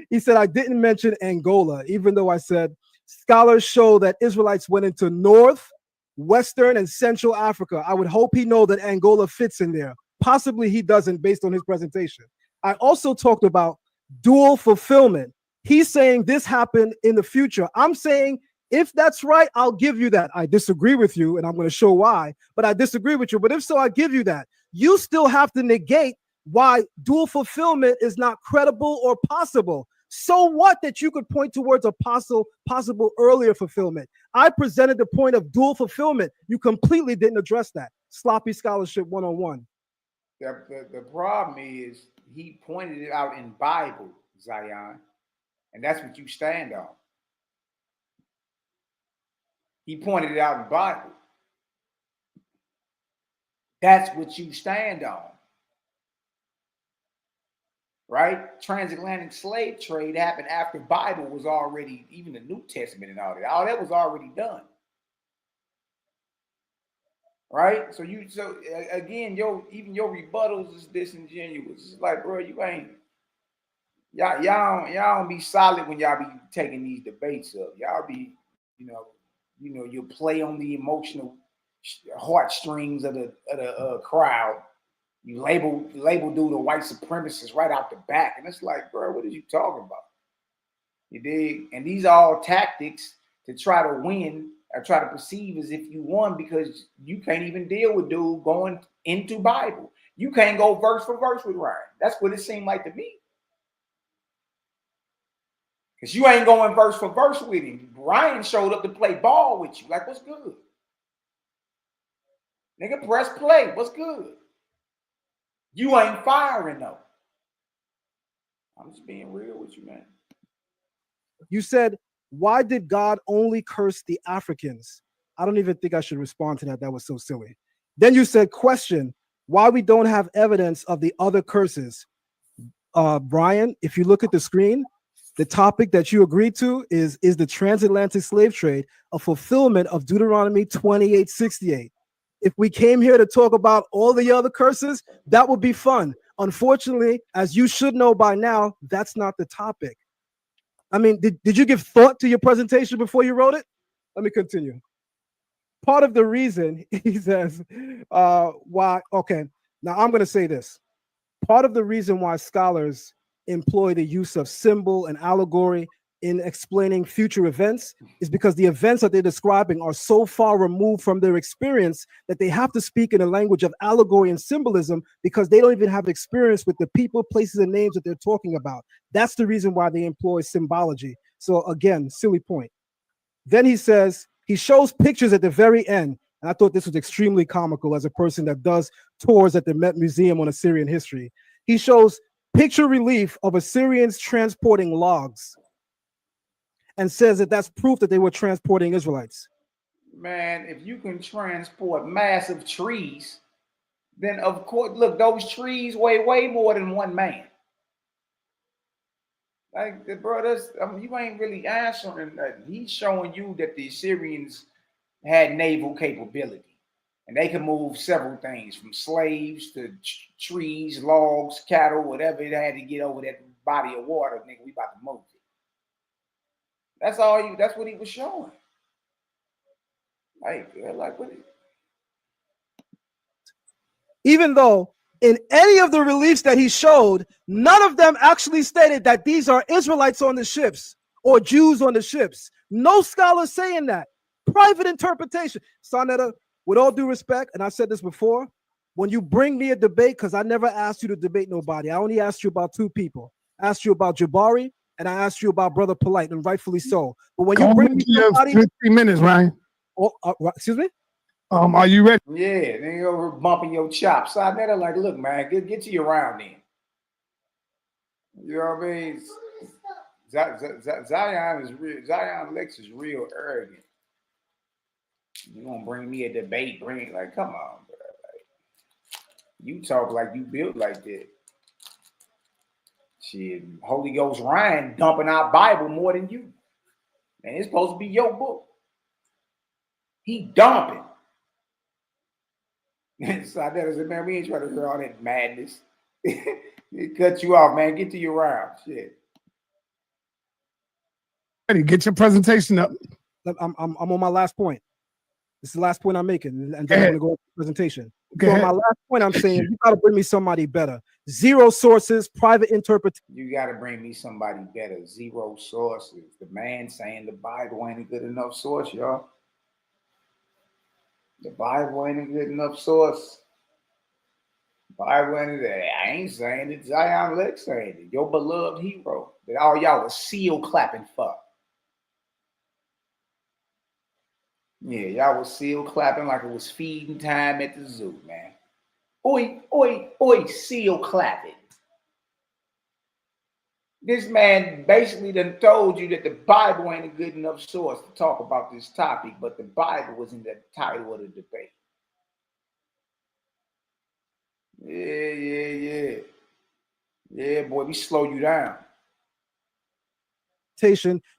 He said, I didn't mention Angola, even though I said scholars show that Israelites went into North, Western, and Central Africa. I would hope he knows that Angola fits in there. Possibly he doesn't based on his presentation. I also talked about dual fulfillment. He's saying this happened in the future. I'm saying if that's right, I'll give you that. I disagree with you, and I'm going to show why, but I disagree with you. But if so, I give you that. You still have to negate why dual fulfillment is not credible or possible. So what that you could point towards a possible earlier fulfillment? I presented the point of dual fulfillment. You completely didn't address that. Sloppy scholarship 101. The problem is he pointed it out in Bible, Zion, and that's what you stand on. He pointed it out in Bible. That's what you stand on. Right? Transatlantic slave trade happened after Bible was already, even the New Testament and all that was already done. Right? So again, even your rebuttals is disingenuous. It's like, bro, you ain't y'all don't be solid when y'all be taking these debates up. Y'all be, you know, you play on the emotional heartstrings of the crowd. You label dude a white supremacist right out the back. And it's like, bro, what are you talking about? You dig? And these are all tactics to try to win or try to perceive as if you won because you can't even deal with dude going into Bible. You can't go verse for verse with Ryan. That's what it seemed like to me. Because you ain't going verse for verse with him. Ryan showed up to play ball with you. Like, what's good? Nigga, press play. What's good? You ain't firing though. I'm just being real with you, man. You said, why did God only curse the Africans? I don't even think I should respond to that. That was so silly. Then you said, question, why we don't have evidence of the other curses. Brian, if you look at the screen, the topic that you agreed to is the transatlantic slave trade a fulfillment of Deuteronomy 28:68. If we came here to talk about all the other curses, that would be fun. Unfortunately, as you should know by now, that's not the topic. I mean, did you give thought to your presentation before you wrote it? Let me continue. Part of the reason, he says, why, okay, now I'm going to say this. Part of the reason why scholars employ the use of symbol and allegory in explaining future events is because the events that they're describing are so far removed from their experience that they have to speak in a language of allegory and symbolism because they don't even have experience with the people, places, and names that they're talking about. That's the reason why they employ symbology. So again, silly point. Then he says, he shows pictures at the very end. And I thought this was extremely comical as a person that does tours at the Met Museum on Assyrian history. He shows picture relief of Assyrians transporting logs and says that that's proof that they were transporting Israelites. Man, if you can transport massive trees, then of course, look, those trees weigh way more than one man. Like, bro, that's, I mean, you ain't really answering nothing. He's showing you that the Assyrians had naval capability. And they can move several things from slaves to trees, logs, cattle, whatever it had to get over that body of water, nigga, we about to move it. That's all you, that's what he was showing. Like what? Even though in any of the reliefs that he showed, none of them actually stated that these are Israelites on the ships or Jews on the ships. No scholar saying that. Private interpretation. Sonetta, with all due respect, and I said this before, when you bring me a debate, because I never asked you to debate nobody, I only asked you about two people. I asked you about Jabari, and I asked you about Brother Polite, and rightfully so. But when you bring me somebody, 15 minutes, Ryan. Oh, excuse me? Are you ready? Yeah, then you're over bumping your chops. Sonetta, like, look, man, get to your round then. You know what I mean? Zion is real. Zion Lex is real arrogant. You gonna bring me a debate? Like, come on, bro. Like, you talk like you built like that. Shit, Holy Ghost Ryan dumping our Bible more than you. And it's supposed to be your book. He dumping. So I said, man, we ain't trying to hear all that madness. It cut you off, man. Get to your round. Shit. Ready, get your presentation up. I'm on my last point. This is the last point I'm making, and then I'm gonna go to the presentation. So on my last point, I'm saying you gotta bring me somebody better. Zero sources, private interpretation. You gotta bring me somebody better. Zero sources. The man saying the Bible ain't a good enough source, y'all. The Bible ain't a good enough source. The Bible ain't that. I ain't saying it. Zion Lex saying it. Your beloved hero that all y'all was seal clapping for. Yeah, y'all was seal clapping like it was feeding time at the zoo, man. Oi, oi, oi, seal clapping. This man basically done told you that the Bible ain't a good enough source to talk about this topic, but the Bible was in the title of the debate. Yeah. Yeah, boy, we slow you down.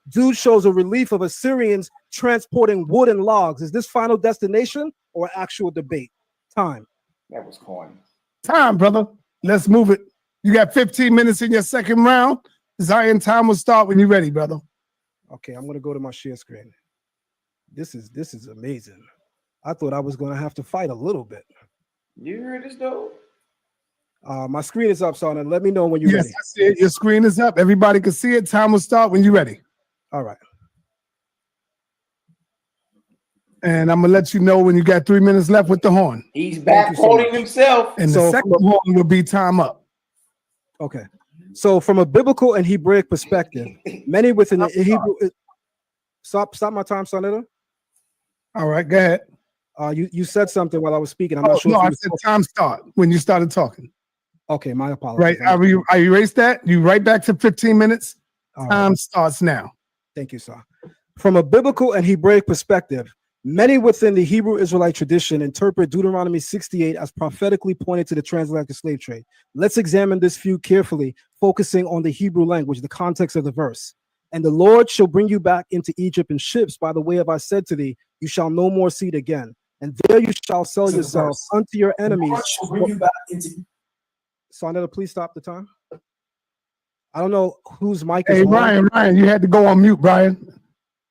Dude shows a relief of Assyrians transporting wood and logs. Is this final destination or actual debate? Time. That was corny. Time, brother. Let's move it. You got 15 minutes in your second round. Zion, time will start when you're ready, brother. Okay, I'm gonna go to my share screen. This is amazing. I thought I was gonna have to fight a little bit. You heard this though? My screen is up, son, and let me know when you're ready. I see it. Your screen is up. Everybody can see it. Time will start when you're ready. All right. And I'm gonna let you know when you got 3 minutes left with the horn. He's back quoting himself. And the second horn will be time up. Okay. So from a biblical and Hebraic perspective, many within the Hebrew stop my time, Sonetta. All right, go ahead. You said something while I was speaking. I'm not sure. No, I said time start when you started talking. Okay, my apologies. Right. I erased that. You right back to 15 minutes. Time starts now. Thank you, sir. From a biblical and Hebraic perspective, many within the Hebrew Israelite tradition interpret Deuteronomy 68 as prophetically pointing to the transatlantic slave trade. Let's examine this view carefully, focusing on the Hebrew language, the context of the verse. And the Lord shall bring you back into Egypt in ships by the way of I said to thee, you shall no more see it again. And there you shall sell yourselves unto your enemies. Sonetta, please stop the time. I don't know whose mic is Hey, on. Ryan, you had to go on mute, Brian.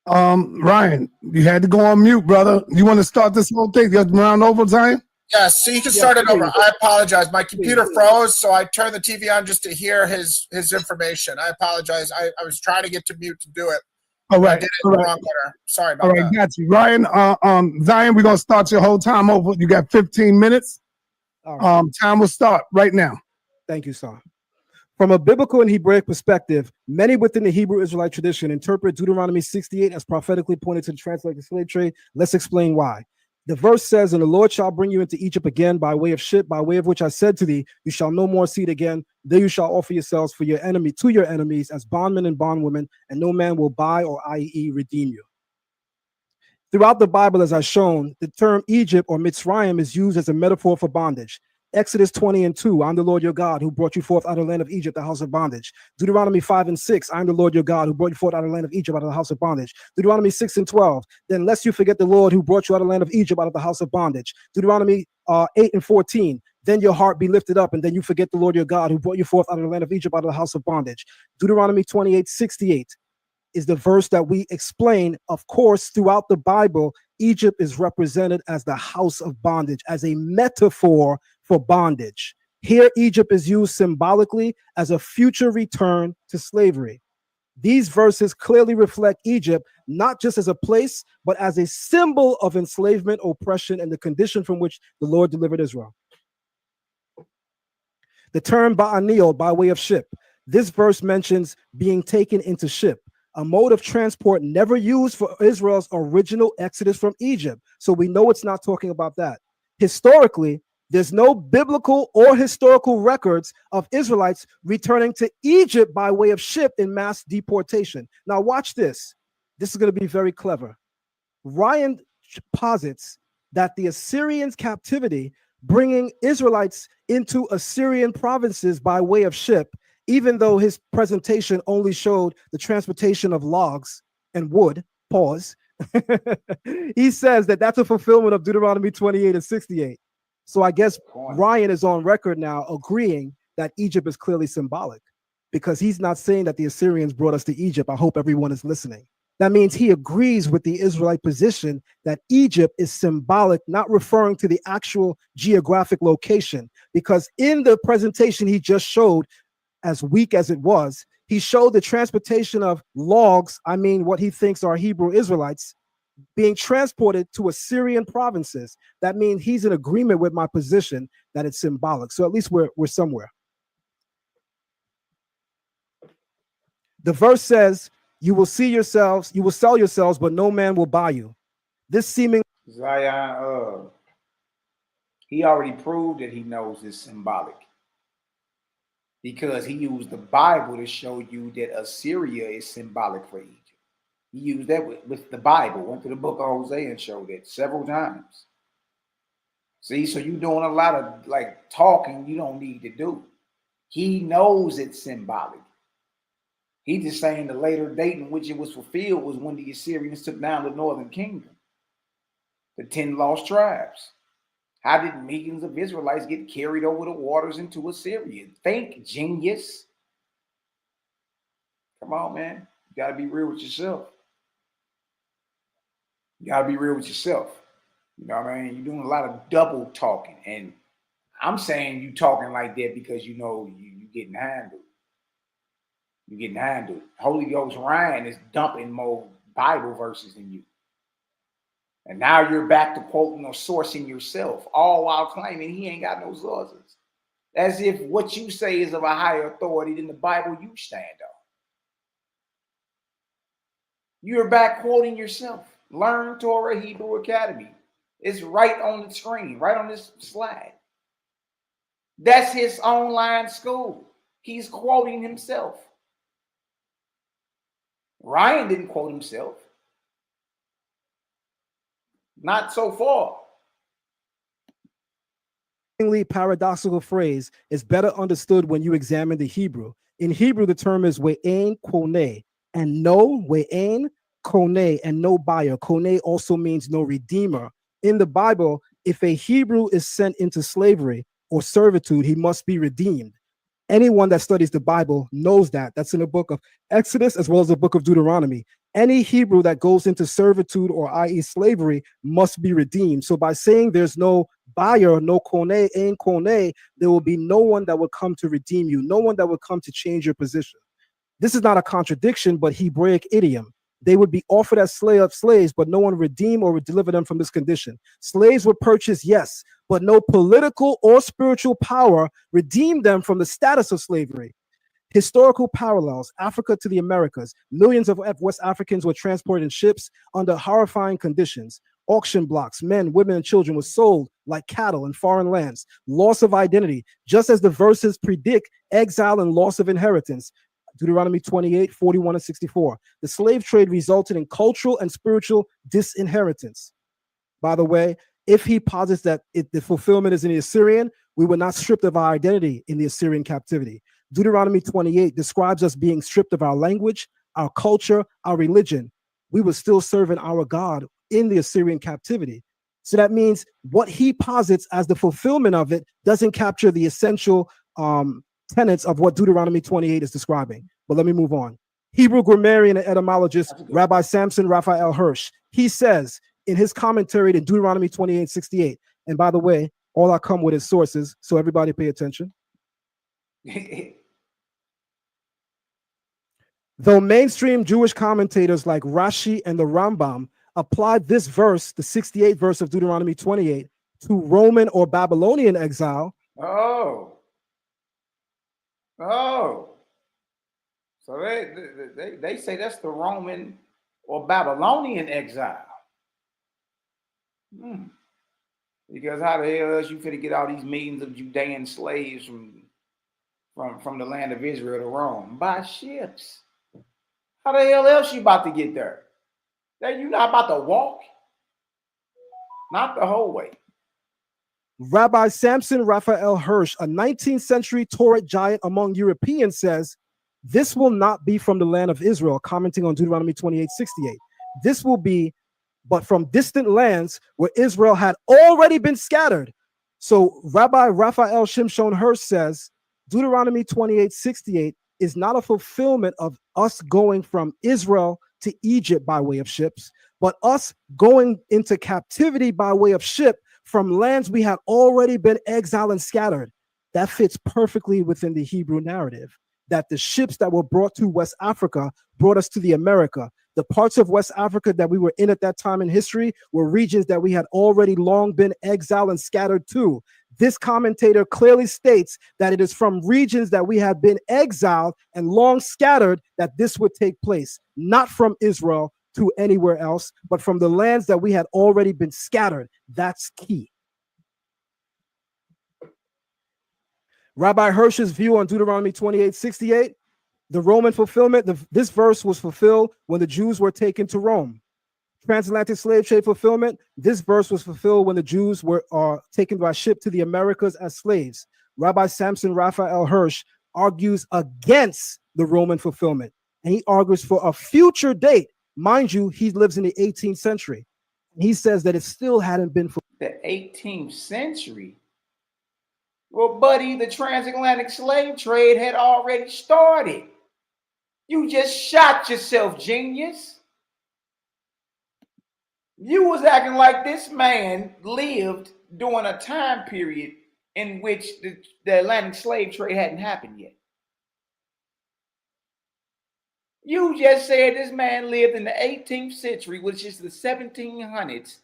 Ryan, you had to go on mute, brother. You want to start this whole thing? You're around overtime? Yes, so you can start it over. I apologize. My computer froze, so I turned the TV on just to hear his information. I apologize. I was trying to get to mute to do it. All right. I did it in the wrong order. Sorry about that. Got you. Ryan, Zion, we're going to start your whole time over. You got 15 minutes. Time will start right now. Thank you, son. From a biblical and Hebraic perspective, many within the Hebrew Israelite tradition interpret Deuteronomy 68 as prophetically pointed to the transatlantic slave trade. Let's explain why. The verse says, "And the Lord shall bring you into Egypt again by way of ship, by way of which I said to thee, you shall no more see it again. There you shall offer yourselves for your enemy to your enemies as bondmen and bondwomen, and no man will buy or i.e. redeem you." Throughout the Bible, as I've shown, the term Egypt or Mitzrayim is used as a metaphor for bondage. Exodus 20:2, I'm the Lord your God who brought you forth out of the land of Egypt, the house of bondage. Deuteronomy 5:6, I'm the Lord your God who brought you forth out of the land of Egypt, out of the house of bondage. Deuteronomy 6:12, then lest you forget the Lord who brought you out of the land of Egypt, out of the house of bondage. Deuteronomy 8:14, then your heart be lifted up, and then you forget the Lord your God who brought you forth out of the land of Egypt, out of the house of bondage. Deuteronomy 28:68 is the verse that we explain. Of course, throughout the Bible, Egypt is represented as the house of bondage, as a metaphor for bondage. Here, Egypt is used symbolically as a future return to slavery. These verses clearly reflect Egypt not just as a place, but as a symbol of enslavement, oppression, and the condition from which the Lord delivered Israel. The term ba'anil, by way of ship. This verse mentions being taken into ship, a mode of transport never used for Israel's original exodus from Egypt. So we know it's not talking about that. Historically, there's no biblical or historical records of Israelites returning to Egypt by way of ship in mass deportation. Now watch this. This is going to be very clever. Ryan posits that the Assyrians' captivity, bringing Israelites into Assyrian provinces by way of ship, even though his presentation only showed the transportation of logs and wood, pause, he says that that's a fulfillment of Deuteronomy 28:68. So I guess Ryan is on record now agreeing that Egypt is clearly symbolic, because he's not saying that the Assyrians brought us to Egypt. I hope everyone is listening. That means he agrees with the Israelite position that Egypt is symbolic, not referring to the actual geographic location, because in the presentation he just showed, as weak as it was, he showed the transportation of logs, I mean what he thinks are Hebrew Israelites, being transported to Assyrian provinces. That means he's in agreement with my position that it's symbolic. So at least we're somewhere. The verse says, you will see yourselves, you will sell yourselves, but no man will buy you. This seeming Zion, he already proved that he knows it's symbolic, because he used the Bible to show you that Assyria is symbolic for Egypt. He used that with the Bible, went to the book of Hosea and showed it several times. See, so you're doing a lot of like talking you don't need to do. He knows it's symbolic. He's just saying the later date in which it was fulfilled was when the Assyrians took down the northern kingdom, the 10 lost tribes. How did millions of Israelites get carried over the waters into Assyria? Think, genius. Come on, man. You got to be real with yourself. You got to be real with yourself. You know what I mean? You're doing a lot of double talking. And I'm saying you talking like that because you know you're getting handled. You're getting handled. Holy Ghost Ryan is dumping more Bible verses than you. And now you're back to quoting or sourcing yourself, all while claiming he ain't got no sources. As if what you say is of a higher authority than the Bible you stand on. You're back quoting yourself. Learn Torah Hebrew Academy. It's right on the screen, right on this slide. That's his online school. He's quoting himself. Ryan didn't quote himself. Not so far. Paradoxical phrase is better understood when you examine the Hebrew. In Hebrew, the term is we'en kone, and no, we'en kone, and no buyer. Kone also means no redeemer. In the Bible, if a Hebrew is sent into slavery, or servitude, he must be redeemed. Anyone that studies the Bible knows that. That's in the book of Exodus as well as the book of Deuteronomy. Any Hebrew that goes into servitude or i.e. slavery must be redeemed. So by saying there's no buyer, no kone, ain kone, there will be no one that will come to redeem you, no one that will come to change your position. This is not a contradiction, but Hebraic idiom. They would be offered as slaves, but no one redeem or would deliver them from this condition. Slaves were purchased, yes, but no political or spiritual power redeemed them from the status of slavery. Historical parallels, Africa to the Americas. Millions of West Africans were transported in ships under horrifying conditions. Auction blocks, men, women, and children were sold like cattle in foreign lands. Loss of identity, just as the verses predict exile and loss of inheritance. Deuteronomy 28, 41, and 64. The slave trade resulted in cultural and spiritual disinheritance. By the way, if he posits that the fulfillment is in the Assyrian, we were not stripped of our identity in the Assyrian captivity. Deuteronomy 28 describes us being stripped of our language, our culture, our religion. We were still serving our God in the Assyrian captivity. So that means what he posits as the fulfillment of it doesn't capture the essential tenets of what Deuteronomy 28 is describing. But let me move on. Hebrew grammarian and etymologist Rabbi Samson Raphael Hirsch, he says in his commentary to Deuteronomy 28:68, and by the way, all I come with is sources, so everybody pay attention. Though mainstream Jewish commentators like Rashi and the Rambam applied this verse, the 68th verse of Deuteronomy 28, to Roman or Babylonian exile. So they say that's the Roman or Babylonian exile. Because how the hell else you finna get all these millions of Judean slaves from the land of Israel to Rome? By ships. How the hell else you about to get there? That you not about to walk? Not the whole way. Rabbi Samson Raphael Hirsch, a 19th century Torah giant among Europeans, says, this will not be from the land of Israel, commenting on Deuteronomy 28:68. This will be, but from distant lands where Israel had already been scattered. So Rabbi Raphael Shimshon Hirsch says, Deuteronomy 28:68 is not a fulfillment of us going from Israel to Egypt by way of ships, but us going into captivity by way of ship from lands we had already been exiled and scattered. That fits perfectly within the Hebrew narrative, that the ships that were brought to West Africa brought us to the America. The parts of West Africa that we were in at that time in history were regions that we had already long been exiled and scattered to. This commentator clearly states that it is from regions that we had been exiled and long scattered that this would take place, not from Israel to anywhere else, but from the lands that we had already been scattered. That's key. Rabbi Hirsch's view on Deuteronomy 28:68, the Roman fulfillment, this verse was fulfilled when the Jews were taken to Rome. Transatlantic slave trade fulfillment, this verse was fulfilled when the Jews were taken by ship to the Americas as slaves. Rabbi Samson Raphael Hirsch argues against the Roman fulfillment, and he argues for a future date. Mind you, he lives in the 18th century. He says that it still hadn't been fulfilled. The 18th century? Well, buddy, the transatlantic slave trade had already started. You just shot yourself, genius. You was acting like this man lived during a time period in which the Atlantic slave trade hadn't happened yet. You just said this man lived in the 18th century, which is the 1700s,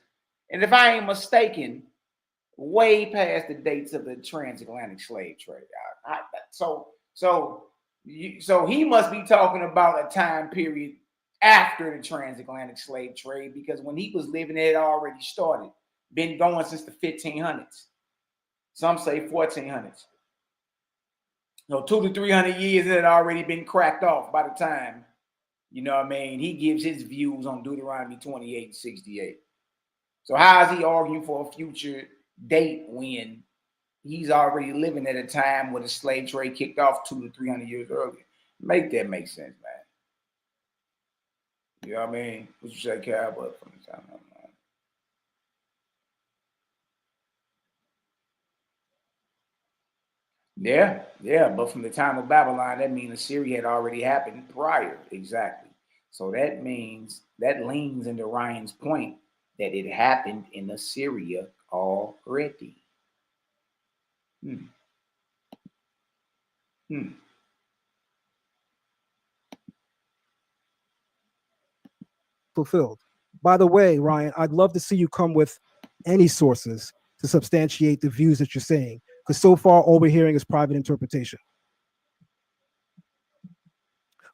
and if I ain't mistaken, way past the dates of the transatlantic slave trade. So he must be talking about a time period after the transatlantic slave trade, because when he was living, it had already started, been going since the 1500s. Some say 1400s. So 200 to 300 years, it had already been cracked off by the time, you know what I mean, he gives his views on Deuteronomy 28:68. So how is he arguing for a future date when he's already living at a time when the slave trade kicked off 200 to 300 years earlier? Make that make sense, man. You know what I mean? What you say, Cowboy, from the time? Yeah, yeah, but from the time of Babylon, that means Assyria had already happened prior, exactly. So that means that leans into Ryan's point that it happened in Assyria already. Hmm. Hmm. Fulfilled. By the way, Ryan, I'd love to see you come with any sources to substantiate the views that you're saying, because so far all we're hearing is private interpretation.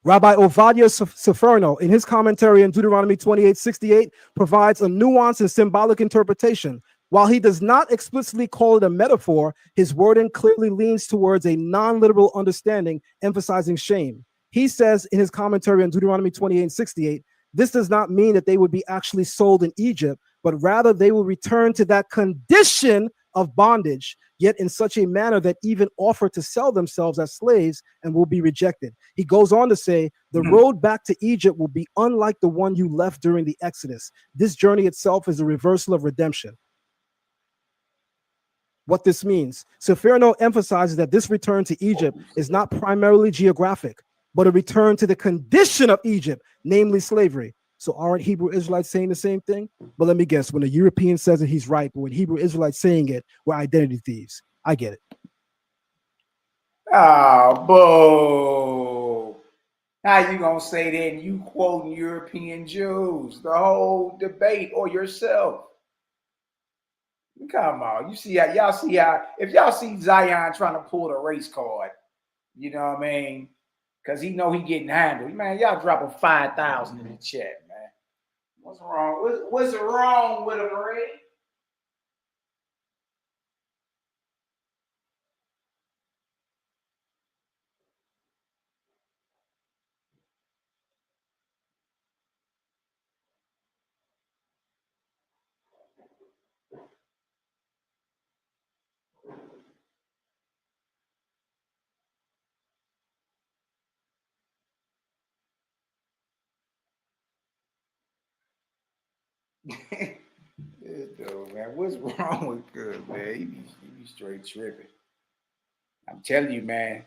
Rabbi Ovadia Seferno, in his commentary on Deuteronomy 28:68, provides a nuanced and symbolic interpretation. While he does not explicitly call it a metaphor, his wording clearly leans towards a non-literal understanding, emphasizing shame. He says in his commentary on Deuteronomy 28:68, this does not mean that they would be actually sold in Egypt, but rather they will return to that condition of bondage, yet in such a manner that even offer to sell themselves as slaves and will be rejected. He goes on to say, the road back to Egypt will be unlike the one you left during the Exodus. This journey itself is a reversal of redemption. What this means, Seferno emphasizes that this return to Egypt is not primarily geographic, but a return to the condition of Egypt, namely slavery. So aren't Hebrew Israelites saying the same thing? But let me guess, when a European says it, he's right. But when Hebrew Israelites saying it, we're identity thieves. I get it. Oh, boo. How you gonna say that and you quoting European Jews? The whole debate, or yourself? Come on, you see how y'all see how if y'all see Zion trying to pull the race card, you know what I mean? Because he know he getting handled. Man, y'all dropping 5,000 in the chat, man. What's wrong? What's wrong with him, Ray? This dude, man, what's wrong with good, man? He be straight tripping. I'm telling you, man,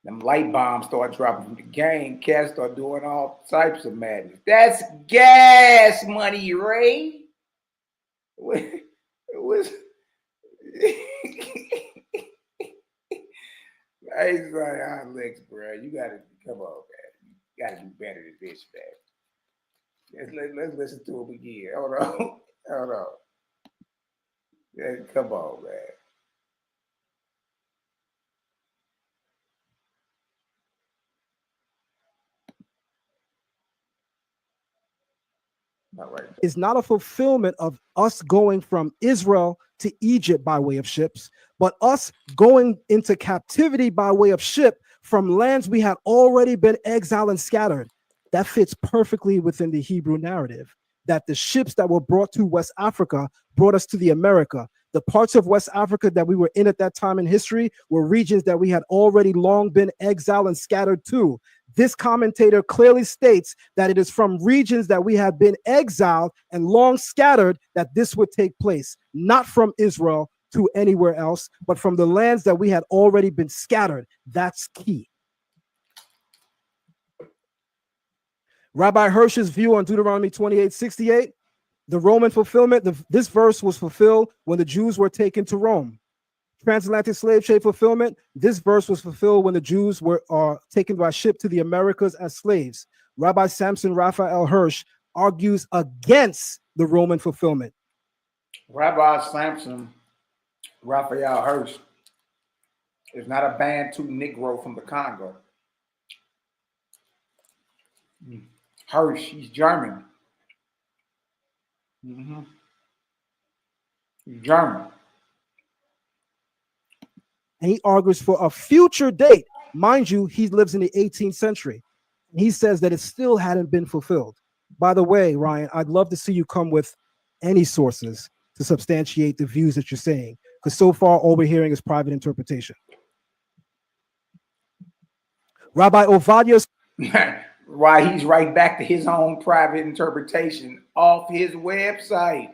them light bombs start dropping from the game. Cats start doing all types of madness. That's gas money, Ray. What's Hey, Zion Lex, bro. You gotta come on, man. You gotta do better than this, man. Let's listen to him again. Hold on. Hold on. Yeah, come on, man. Is not a fulfillment of us going from Israel to Egypt by way of ships, but us going into captivity by way of ship from lands we had already been exiled and scattered. That fits perfectly within the Hebrew narrative, that the ships that were brought to West Africa brought us to the America. The parts of West Africa that we were in at that time in history were regions that we had already long been exiled and scattered to. This commentator clearly states that it is from regions that we have been exiled and long scattered that this would take place, not from Israel to anywhere else, but from the lands that we had already been scattered. That's key. Rabbi Hirsch's view on Deuteronomy 28:68, the Roman fulfillment, this verse was fulfilled when the Jews were taken to Rome. Transatlantic slave trade fulfillment, this verse was fulfilled when the Jews were taken by ship to the Americas as slaves. Rabbi Samson Raphael Hirsch argues against the Roman fulfillment. Rabbi Samson Raphael Hirsch is not a Bantu Negro from the Congo. Hirsch, he's German. He's German. And he argues for a future date. Mind you, he lives in the 18th century. He says that it still hadn't been fulfilled. By the way, Ryan, I'd love to see you come with any sources to substantiate the views that you're saying, because so far all we're hearing is private interpretation. Rabbi Ovadia. Why he's right back to his own private interpretation off his website.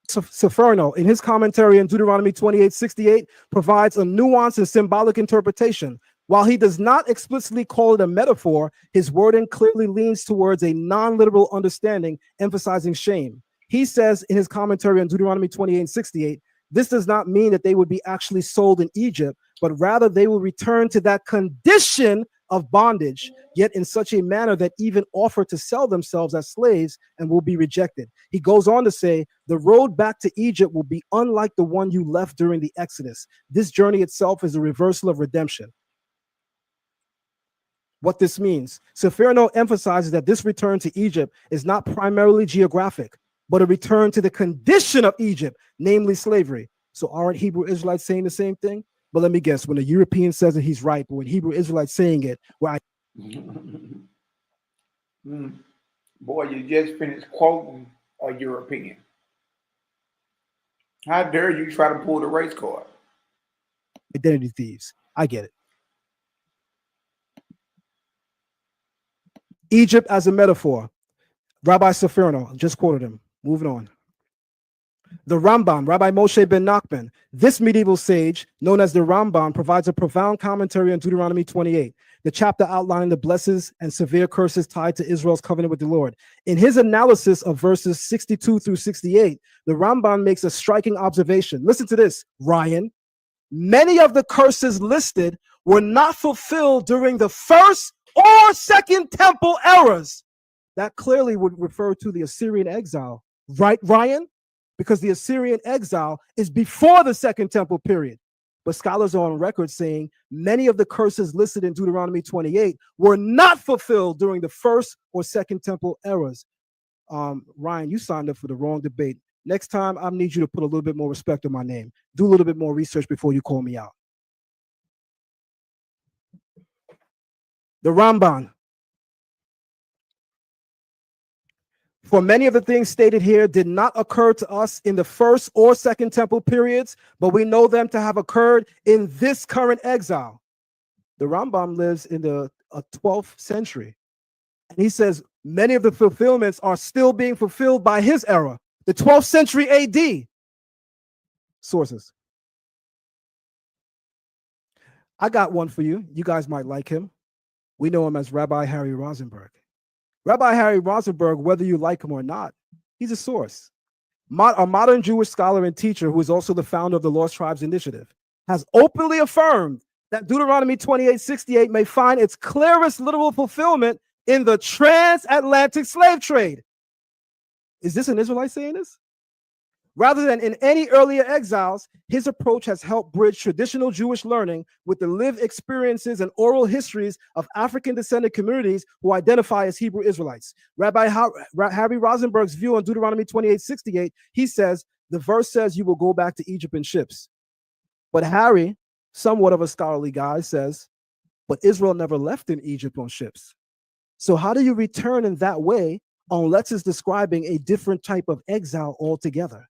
Seferno, in his commentary on Deuteronomy 28:68, provides a nuanced and symbolic interpretation. While he does not explicitly call it a metaphor, his wording clearly leans towards a non-literal understanding, emphasizing shame. He says in his commentary on Deuteronomy 28:68, this does not mean that they would be actually sold in Egypt, but rather they will return to that condition of bondage, yet in such a manner that even offer to sell themselves as slaves and will be rejected. He goes on to say, the road back to Egypt will be unlike the one you left during the Exodus. This journey itself is a reversal of redemption. What this means, Seferno emphasizes that this return to Egypt is not primarily geographic, but a return to the condition of Egypt, namely slavery. So aren't Hebrew Israelites saying the same thing? But let me guess, when a European says it, he's right. But when Hebrew Israelites saying it, well, Boy, you just finished quoting a European. How dare you try to pull the race card? Identity thieves. I get it. Egypt as a metaphor. Rabbi Seferno, just quoted him. Moving on. The Rambam, Rabbi Moshe ben Nachman, this medieval sage, known as the Rambam, provides a profound commentary on Deuteronomy 28, the chapter outlining the blessings and severe curses tied to Israel's covenant with the Lord. In his analysis of verses 62 through 68, the Rambam makes a striking observation. Listen to this, Ryan. Many of the curses listed were not fulfilled during the first or second temple eras. That clearly would refer to the Assyrian exile, right, Ryan? Because the Assyrian exile is before the Second Temple period. But scholars are on record saying many of the curses listed in Deuteronomy 28 were not fulfilled during the First or Second Temple eras. Ryan, you signed up for the wrong debate. Next time, I need you to put a little bit more respect on my name. Do a little bit more research before you call me out. The Ramban. For many of the things stated here did not occur to us in the first or second temple periods, but we know them to have occurred in this current exile. The Rambam lives in the 12th century. And he says many of the fulfillments are still being fulfilled by his era, the 12th century AD. Sources. I got one for you. You guys might like him. We know him as Rabbi Harry Rosenberg. Rabbi Harry Rosenberg, whether you like him or not, he's a source. A modern Jewish scholar and teacher who is also the founder of the Lost Tribes Initiative has openly affirmed that Deuteronomy 28:68 may find its clearest literal fulfillment in the transatlantic slave trade. Is this an Israelite saying this? Rather than in any earlier exiles, his approach has helped bridge traditional Jewish learning with the lived experiences and oral histories of African-descended communities who identify as Hebrew Israelites. Rabbi Harry Rosenberg's view on Deuteronomy 28:68, he says, the verse says you will go back to Egypt in ships. But Harry, somewhat of a scholarly guy, says, but Israel never left in Egypt on ships. So how do you return in that way unless it's describing a different type of exile altogether?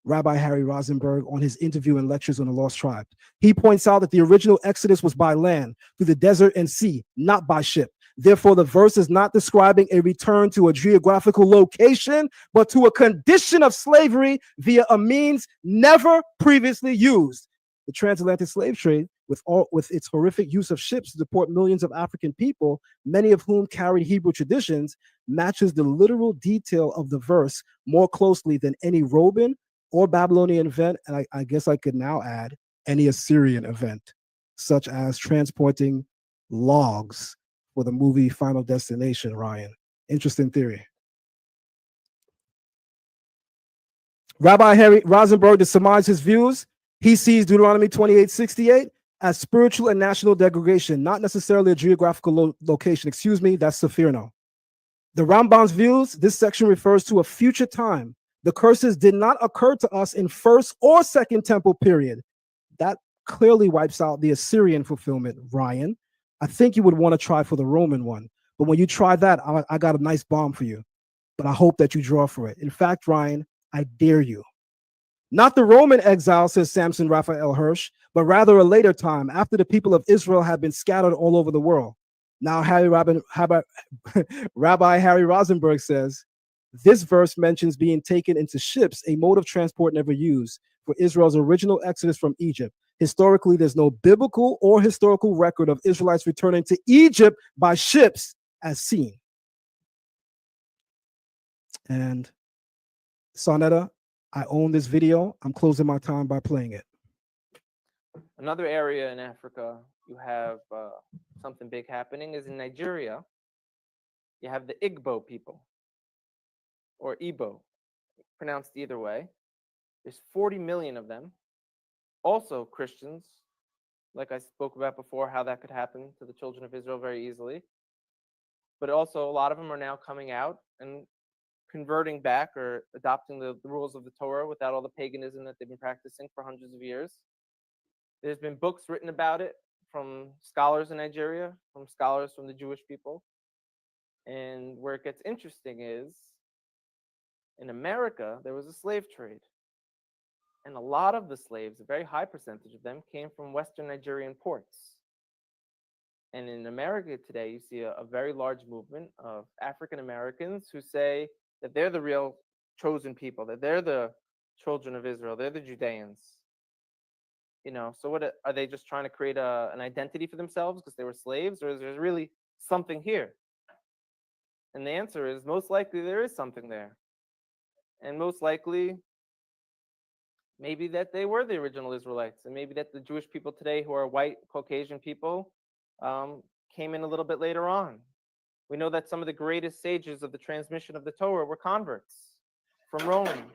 Rabbi Harry Rosenberg on his interview and lectures on the Lost Tribe. He points out that the original Exodus was by land, through the desert and sea, not by ship. Therefore, the verse is not describing a return to a geographical location, but to a condition of slavery via a means never previously used. The transatlantic slave trade, with its horrific use of ships to deport millions of African people, many of whom carried Hebrew traditions, matches the literal detail of the verse more closely than any Roman or Babylonian event, and I guess I could now add any Assyrian event, such as transporting logs for the movie Final Destination, Ryan. Interesting theory. Rabbi Harry Rosenberg, to surmise his views, he sees Deuteronomy 28:68 as spiritual and national degradation, not necessarily a geographical location. Excuse me, that's Seferno. The Rambam's views, this section refers to a future time. The curses did not occur to us in first or second temple period. That clearly wipes out the Assyrian fulfillment, Ryan. I think you would want to try for the Roman one. But when you try that, I got a nice bomb for you. But I hope that you draw for it. In fact, Ryan, I dare you. Not the Roman exile, says Samson Raphael Hirsch, but rather a later time, after the people of Israel had been scattered all over the world. Now, Rabbi Harry Rosenberg says, This verse mentions being taken into ships, a mode of transport never used for Israel's original exodus from Egypt. Historically, there's no biblical or historical record of Israelites returning to Egypt by ships as seen. And Sonetta, I own this video. I'm closing my time by playing it. Another area in Africa you have something big happening is in Nigeria. You have the Igbo people, or Igbo, pronounced either way. There's 40 million of them. Also Christians, like I spoke about before, how that could happen to the children of Israel very easily. But also a lot of them are now coming out and converting back or adopting the rules of the Torah without all the paganism that they've been practicing for hundreds of years. There's been books written about it from scholars in Nigeria, from scholars from the Jewish people. And where it gets interesting is, in America, there was a slave trade. And a lot of the slaves, a very high percentage of them, came from Western Nigerian ports. And in America today, you see a very large movement of African Americans who say that they're the real chosen people, that they're the children of Israel, they're the Judeans. You know, so what are they just trying to create an identity for themselves because they were slaves, or is there really something here? And the answer is most likely there is something there. And most likely, maybe that they were the original Israelites, and maybe that the Jewish people today who are white Caucasian people came in a little bit later on. We know that some of the greatest sages of the transmission of the Torah were converts from Rome.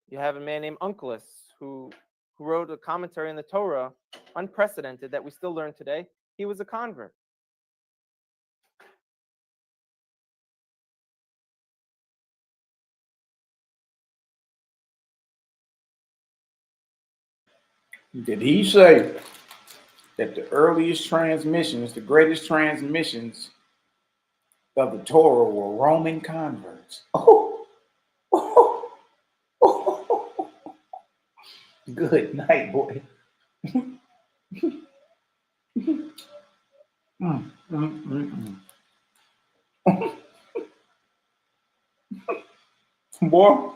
You have a man named Onkelos who wrote a commentary on the Torah, unprecedented, that we still learn today. He was a convert. Did he say that the earliest transmissions, the greatest transmissions of the Torah were Roman converts? Good night, boy. Boy,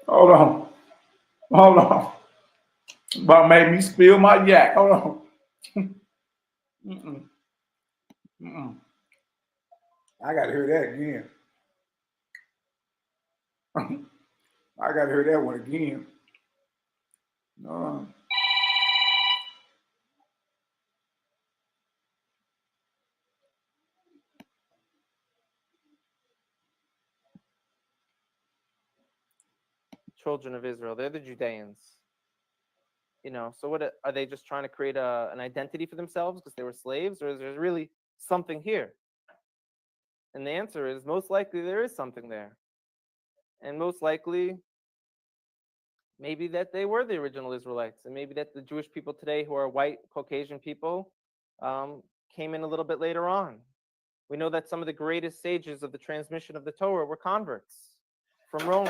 hold on. Hold on. About made me spill my yak. Hold on. I gotta hear that again. I gotta hear that one again. Children of Israel, they're the Judeans. You know, so what are they just trying to create an identity for themselves because they were slaves, or is there really something here? And the answer is most likely there is something there. And most likely, maybe that they were the original Israelites, and maybe that the Jewish people today who are white Caucasian people came in a little bit later on. We know that some of the greatest sages of the transmission of the Torah were converts from Rome.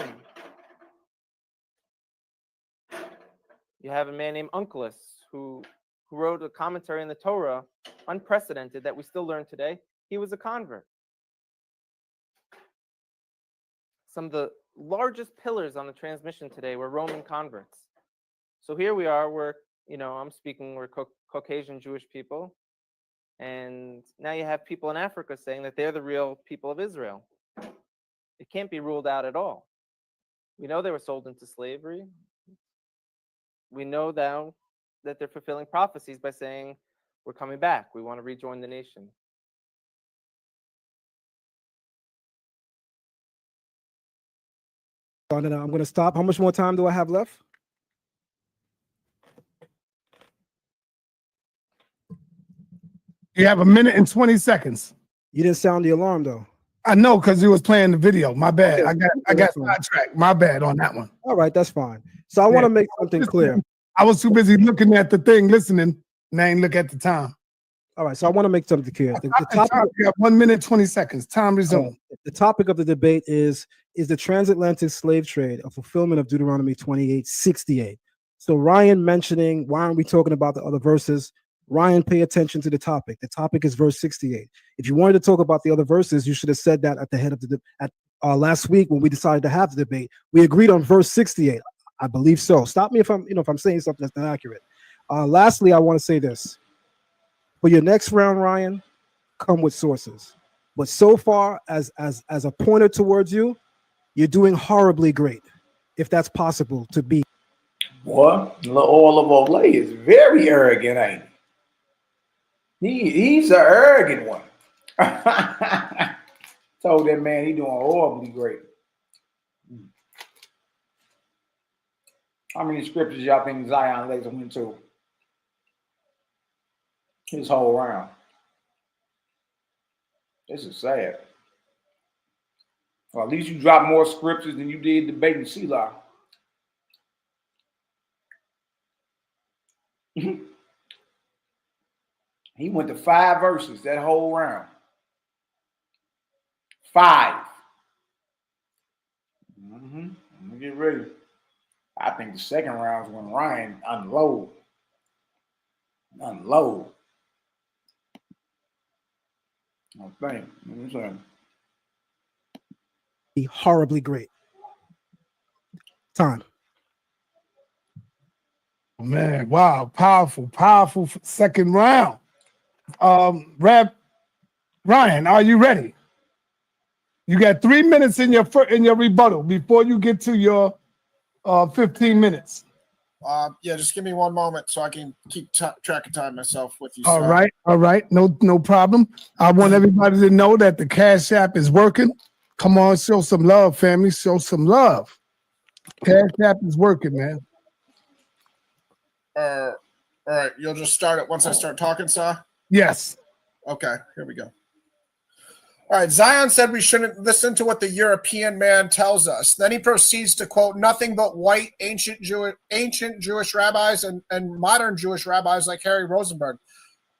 You have a man named Onkelos who wrote a commentary on the Torah, unprecedented, that we still learn today. He was a convert. Some of the largest pillars on the transmission today were Roman converts. So here we are, we're Caucasian Jewish people. And now you have people in Africa saying that they're the real people of Israel. It can't be ruled out at all. We know they were sold into slavery. We know now that they're fulfilling prophecies by saying, we're coming back. We want to rejoin the nation. I'm going to stop. How much more time do I have left? You have 1 minute and 20 seconds. You didn't sound the alarm, though. I know, because you was playing the video. My bad. Okay. I got sidetracked. My bad on that one. All right, that's fine. So I want to make something clear. I was too busy looking at the thing, listening, and I ain't look at the time. All right, so I want to make something clear. The topic, you have 1 minute, 20 seconds. Time resumed. The topic of the debate is the transatlantic slave trade a fulfillment of Deuteronomy 28:68? So Ryan mentioning, why aren't we talking about the other verses? Ryan, pay attention to the topic. The topic is verse 68. If you wanted to talk about the other verses, you should have said that at the head of the last week when we decided to have the debate. We agreed on verse 68. I believe so. Stop me if I'm saying something that's not accurate. Lastly, I want to say this. For your next round, Ryan, come with sources. But so far, as a pointer towards you, you're doing horribly great, if that's possible to be. What? The oil of Olay is very arrogant, ain't he? He's an arrogant one. Told that man he doing horribly great. How many scriptures y'all think Zion lays him into his whole round? This is sad. Well, at least you dropped more scriptures than you did debating Selah. He went to 5 verses that whole round. 5. Let me get ready. I think the second round is when Ryan unload. I think. Be horribly great. Time. Man, wow, powerful second round. Ryan, are you ready? You got 3 minutes in your rebuttal before you get to your 15 minutes. Yeah, just give me one moment so I can keep track of time myself with you. All right, no problem. I want everybody to know that the Cash App is working. Come on, show some love, family. Show some love. Cash App is working, man. All right, you'll just start it once I start talking, sir? Yes. Okay, here we go. All right, Zion said we shouldn't listen to what the European man tells us. Then he proceeds to quote nothing but white ancient Jewish rabbis and modern Jewish rabbis like Harry Rosenberg.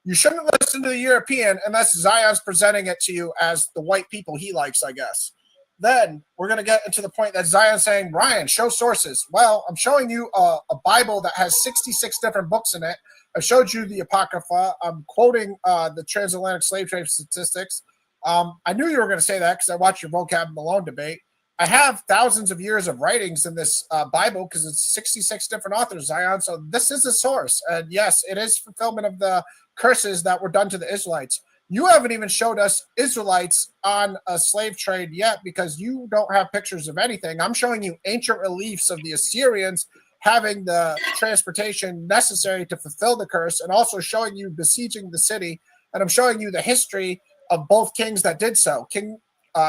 You shouldn't listen to the European unless Zion's presenting it to you as the white people he likes, I guess. Then we're going to get into the point that Zion's saying, Ryan, show sources. Well, I'm showing you a Bible that has 66 different books in it. I showed you the Apocrypha. I'm quoting the transatlantic slave trade statistics. I knew you were going to say that because I watched your Vocab Malone debate. I have thousands of years of writings in this Bible because it's 66 different authors, Zion. So this is a source. And yes, it is fulfillment of the curses that were done to the Israelites. You haven't even showed us Israelites on a slave trade yet because you don't have pictures of anything. I'm showing you ancient reliefs of the Assyrians having the transportation necessary to fulfill the curse and also showing you besieging the city. And I'm showing you the history of both kings that did so, King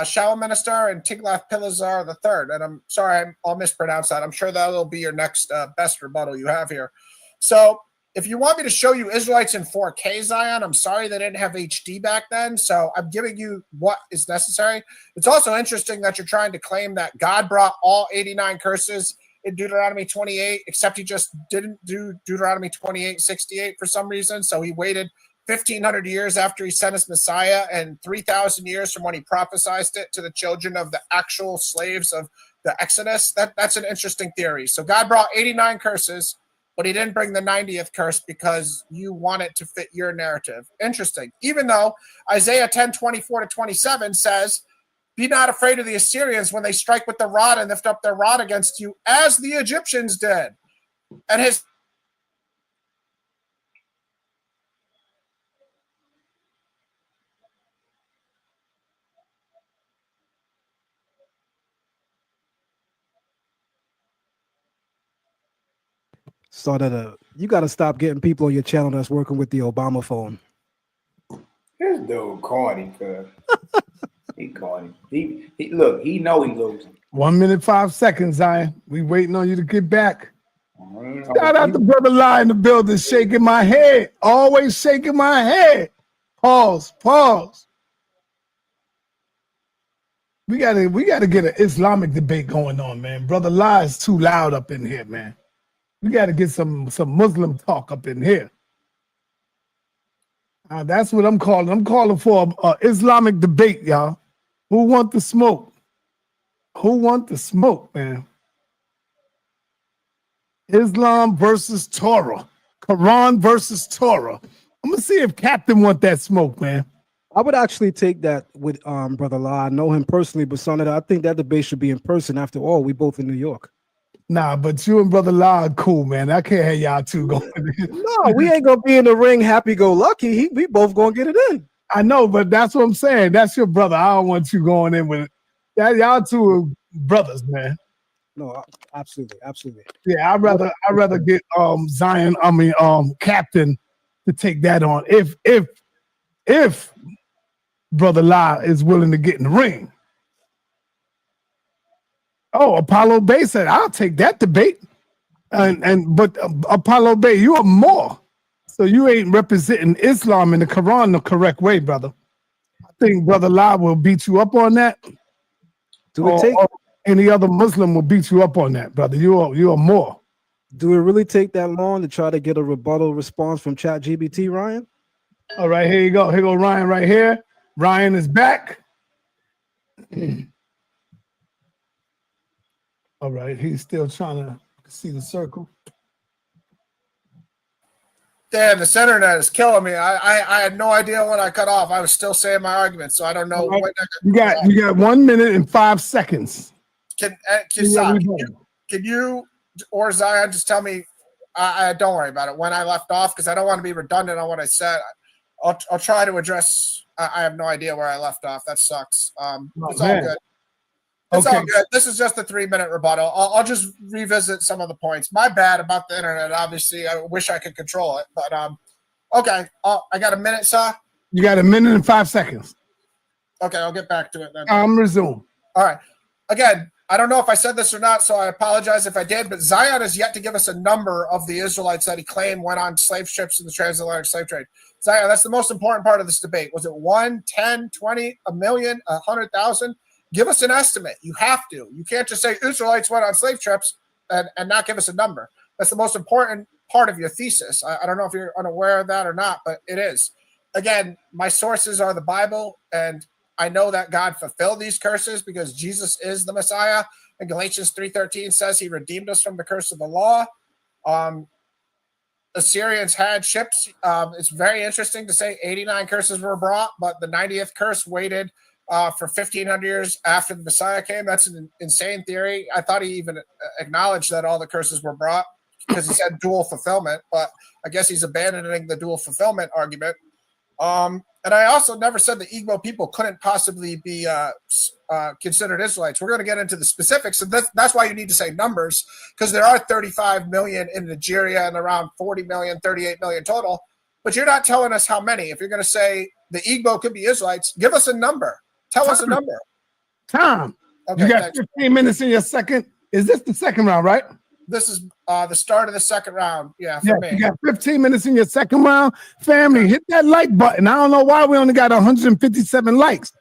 Shalmaneser and Tiglath-Pileser III. And I'm sorry, I'll mispronounce that. I'm sure that'll be your next best rebuttal you have here. So if you want me to show you Israelites in 4K, Zion, I'm sorry they didn't have HD back then. So I'm giving you what is necessary. It's also interesting that you're trying to claim that God brought all 89 curses in Deuteronomy 28, except he just didn't do Deuteronomy 28:68 for some reason. So he waited 1,500 years after he sent his Messiah and 3,000 years from when he prophesied it to the children of the actual slaves of the Exodus. That's an interesting theory. So God brought 89 curses, but he didn't bring the 90th curse because you want it to fit your narrative. Interesting. Even though Isaiah 10:24-27 says, be not afraid of the Assyrians when they strike with the rod and lift up their rod against you, as the Egyptians did. And his You got to stop getting people on your channel that's working with the Obama phone. This dude corny, cuz. He corny. He look, he know he losing. 1 minute, 5 seconds, Zion. We waiting on you to get back. Shout out to Brother Lie in the building, shaking my head. Always shaking my head. Pause. We gotta get an Islamic debate going on, man. Brother Lie is too loud up in here, man. We gotta get some Muslim talk up in here. That's what I'm calling. I'm calling for an Islamic debate, y'all. Who want the smoke? Who want the smoke, man? Islam versus Torah. Quran versus Torah. I'm gonna see if Captain want that smoke, man. I would actually take that with Brother La. I know him personally, but son, I think that debate should be in person. After all, we both in New York. Nah, but you and Brother La are cool, man. I can't have y'all two going. No, we ain't gonna be in the ring happy-go-lucky. We both gonna get it in. I know, but that's what I'm saying. That's your brother. I don't want you going in with it. Y'all two are brothers, man. No, absolutely. Yeah, I'd rather get Captain to take that on. If Brother La is willing to get in the ring. Oh, Apollo Bay said, I'll take that debate. But Apollo Bay, you are more. So you ain't representing Islam in the Quran the correct way, brother. I think Brother La will beat you up on that. Or any other Muslim will beat you up on that, brother. You are more. Do it really take that long to try to get a rebuttal response from ChatGPT, Ryan? All right, here you go. Here go Ryan right here. Ryan is back. All right, he's still trying to see the circle. Damn, this internet is killing me. I had no idea when I cut off. I was still saying my argument, so I don't know. Right. You got 1 minute and 5 seconds. Can you or Zion just tell me? I don't worry about it when I left off because I don't want to be redundant on what I said. I'll try to address. I have no idea where I left off. That sucks. It's all good. It's all good. This is just a 3-minute rebuttal. I'll just revisit some of the points. My bad about the internet. Obviously, I wish I could control it, but okay. I got a minute, sir. You got 1 minute and 5 seconds. Okay, I'll get back to it then. Resume. All right. Again, I don't know if I said this or not, so I apologize if I did, but Zion has yet to give us a number of the Israelites that he claimed went on slave ships in the transatlantic slave trade. Zion, that's the most important part of this debate. Was it 1, 10, 20, 1 million, 100,000? Give us an estimate. You have to. You can't just say Israelites went on slave trips and not give us a number. That's the most important part of your thesis. I don't know if you're unaware of that or not, but it is. Again, my sources are the Bible, and I know that God fulfilled these curses because Jesus is the Messiah. And Galatians 3:13 says he redeemed us from the curse of the law. Assyrians had ships. It's very interesting to say 89 curses were brought, but the 90th curse waited for 1,500 years after the Messiah came. That's an insane theory. I thought he even acknowledged that all the curses were brought because he said dual fulfillment, but I guess he's abandoning the dual fulfillment argument. And I also never said the Igbo people couldn't possibly be considered Israelites. We're going to get into the specifics, and that's why you need to say numbers, because there are 35 million in Nigeria and around 40 million, 38 million total, but you're not telling us how many. If you're going to say the Igbo could be Israelites, give us a number. Tell us a number. Tom, Okay, you got thanks. 15 minutes in your second. Is this the second round, right? This is the start of the second round. Yeah, for me. You got 15 minutes in your second round. Family, hit that like button. I don't know why we only got 157 likes.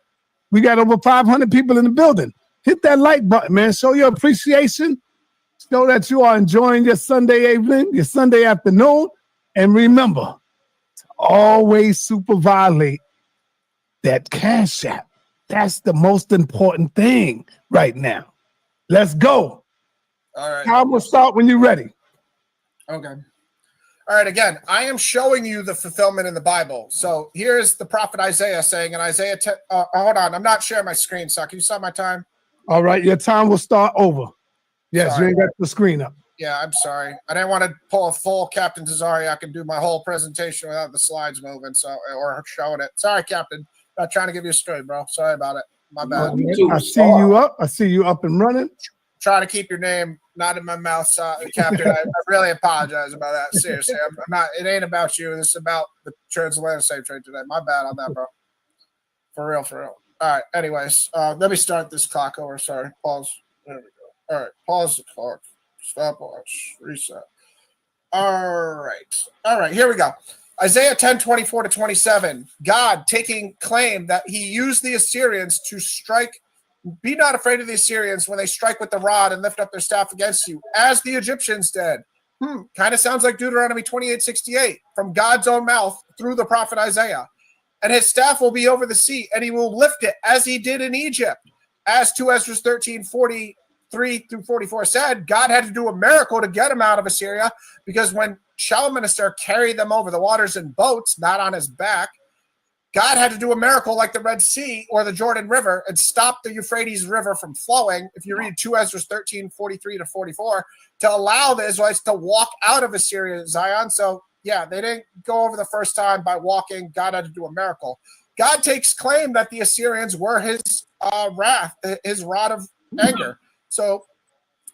We got over 500 people in the building. Hit that like button, man. Show your appreciation. Show that you are enjoying your Sunday evening, your Sunday afternoon. And remember, to always super violate that Cash App. That's the most important thing right now. Let's go. All right. Time will start when you're ready. Okay. All right. Again, I am showing you the fulfillment in the Bible. So here's the prophet Isaiah saying in Isaiah 10. Hold on. I'm not sharing my screen, so can you stop my time? All right. Your time will start over. Yes, Sorry. you ain't got the screen up. Yeah, I'm sorry. I didn't want to pull a full Captain Tazari. I can do my whole presentation without the slides moving, or showing it. Sorry, Captain. Not trying to give you a story, bro. Sorry about it. My bad. I see you up. I see you up and running. Trying to keep your name not in my mouth, Captain. I really apologize about that. Seriously, I'm not. It ain't about you. This is about the transatlantic slave trade today. My bad on that, bro. For real, for real. All right. Anyways, let me start this clock over. Sorry. Pause. There we go. All right. Pause the clock. Stopwatch. Reset. All right. Here we go. Isaiah 10:24-27. God taking claim that he used the Assyrians to strike. Be not afraid of the Assyrians when they strike with the rod and lift up their staff against you, as the Egyptians did. Kind of sounds like Deuteronomy 28:68 from God's own mouth through the prophet Isaiah. And his staff will be over the sea, and he will lift it as he did in Egypt. As 2 Ezra 13:43-44 said, God had to do a miracle to get him out of Assyria, because when Shalmaneser carried them over the waters in boats, not on his back. God had to do a miracle like the Red Sea or the Jordan River and stop the Euphrates River from flowing, if you read 2 Ezra 13:43-44, to allow the Israelites to walk out of Assyria, Zion. So, yeah, they didn't go over the first time by walking. God had to do a miracle. God takes claim that the Assyrians were his wrath, his rod of anger. So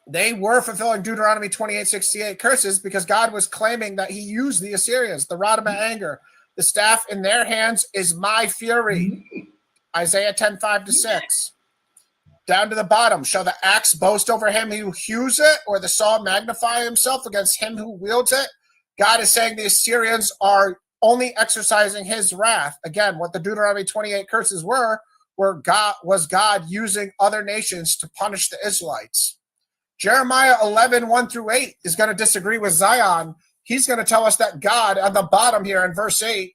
they were fulfilling Deuteronomy 28:68 curses because God was claiming that he used the Assyrians, the rod of my anger. The staff in their hands is my fury. Isaiah 10:5-6. Down to the bottom. Shall the axe boast over him who hews it, or the saw magnify himself against him who wields it? God is saying the Assyrians are only exercising his wrath. Again, what the Deuteronomy 28 curses were God using other nations to punish the Israelites. Jeremiah 11:1-8 is going to disagree with Zion. He's going to tell us that God, on the bottom here in verse 8,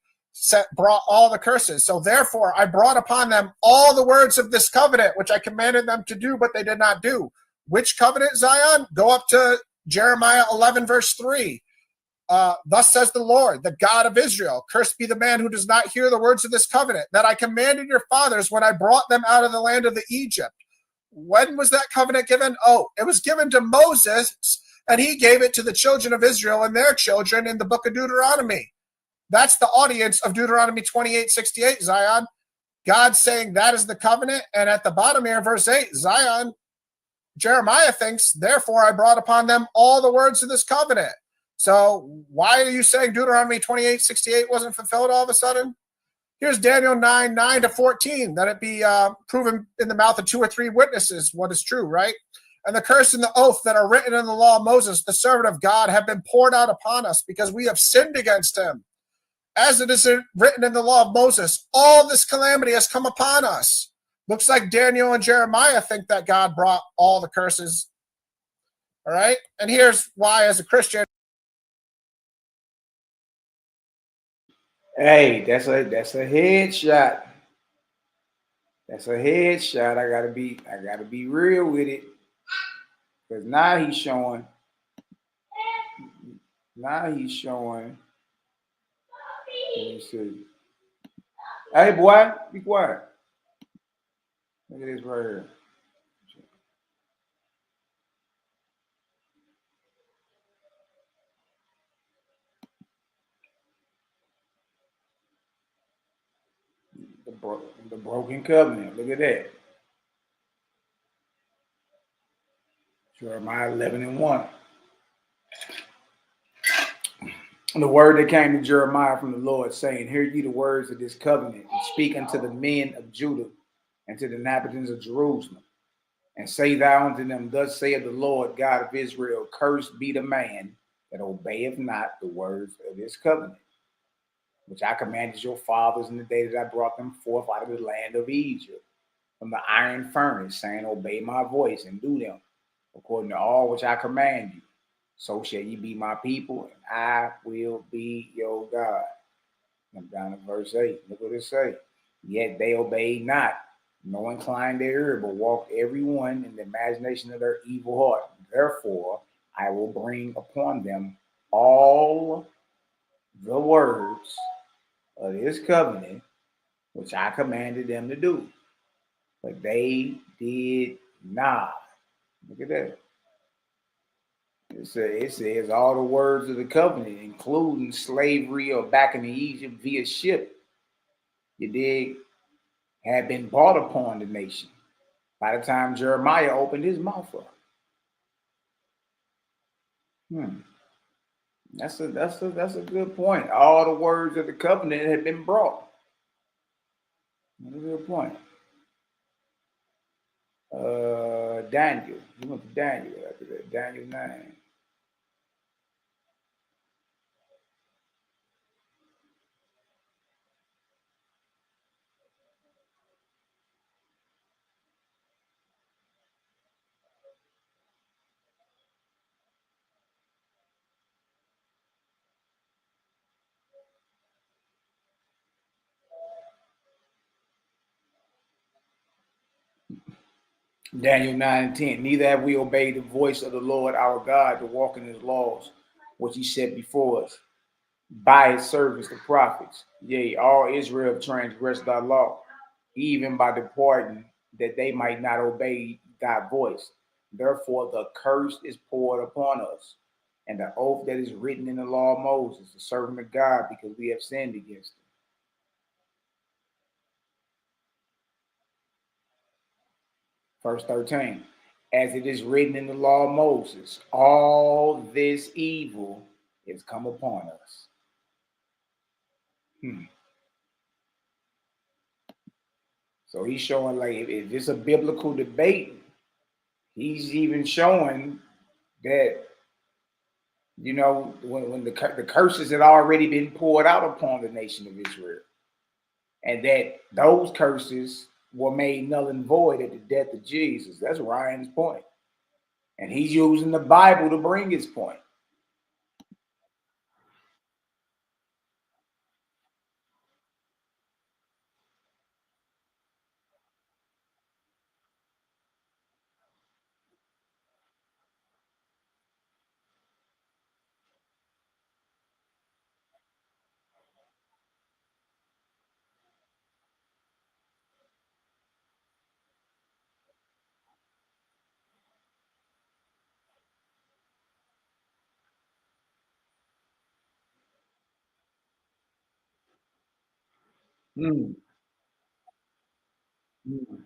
brought all the curses. So therefore, I brought upon them all the words of this covenant, which I commanded them to do, but they did not do. Which covenant, Zion? Go up to Jeremiah 11:3. Thus says the Lord, the God of Israel, cursed be the man who does not hear the words of this covenant that I commanded your fathers when I brought them out of the land of the Egypt. When was that covenant given? Oh, it was given to Moses, and he gave it to the children of Israel and their children in the book of Deuteronomy. That's the audience of Deuteronomy 28:68, Zion. God saying that is the covenant. And at the bottom here, verse 8, Zion, Jeremiah thinks, therefore I brought upon them all the words of this covenant. So why are you saying Deuteronomy 28:68 wasn't fulfilled all of a sudden? Here's Daniel 9:9-14, that it be proven in the mouth of 2 or 3 witnesses what is true, right? And the curse and the oath that are written in the law of Moses, the servant of God, have been poured out upon us because we have sinned against him. As it is written in the law of Moses, all this calamity has come upon us. Looks like Daniel and Jeremiah think that God brought all the curses. All right? And here's why, as a Christian. Hey, that's a headshot. That's a headshot. I gotta be real with it. Because now he's showing. Let me see. Hey, boy, be quiet. Look at this right here. The broken covenant. Look at that. Jeremiah 11:1. The word that came to Jeremiah from the Lord, saying, hear ye the words of this covenant, and speak unto the men of Judah and to the inhabitants of Jerusalem, and say thou unto them, thus saith the Lord God of Israel, cursed be the man that obeyeth not the words of this covenant, which I commanded your fathers in the day that I brought them forth out of the land of Egypt, from the iron furnace, saying, obey my voice and do them according to all which I command you. So shall ye be my people, and I will be your God. I'm down to verse 8. Look what it says. Yet they obeyed not, nor inclined their ear, but walked every one in the imagination of their evil heart. Therefore, I will bring upon them all the words of this covenant, which I commanded them to do. But they did not. Look at that. It says all the words of the covenant, including slavery or back in Egypt via ship, you dig, had been brought upon the nation by the time Jeremiah opened his mouth up. That's a good point. All the words of the covenant had been brought. That's a good point. Daniel. You went to Daniel after that. Daniel 9. Daniel 9:10. Neither have we obeyed the voice of the Lord our God to walk in his laws, which he set before us by his servants, the prophets. Yea, all Israel have transgressed thy law, even by departing, that they might not obey thy voice. Therefore, the curse is poured upon us, and the oath that is written in the law of Moses, the servant of God, because we have sinned against him. Verse 13, as it is written in the law of Moses, all this evil is come upon us. So he's showing, like, if it's a biblical debate, he's even showing that, you know, when the curses had already been poured out upon the nation of Israel, and that those curses were made null and void at the death of Jesus. That's Ryan's point. And he's using the Bible to bring his point. Mm. Mm.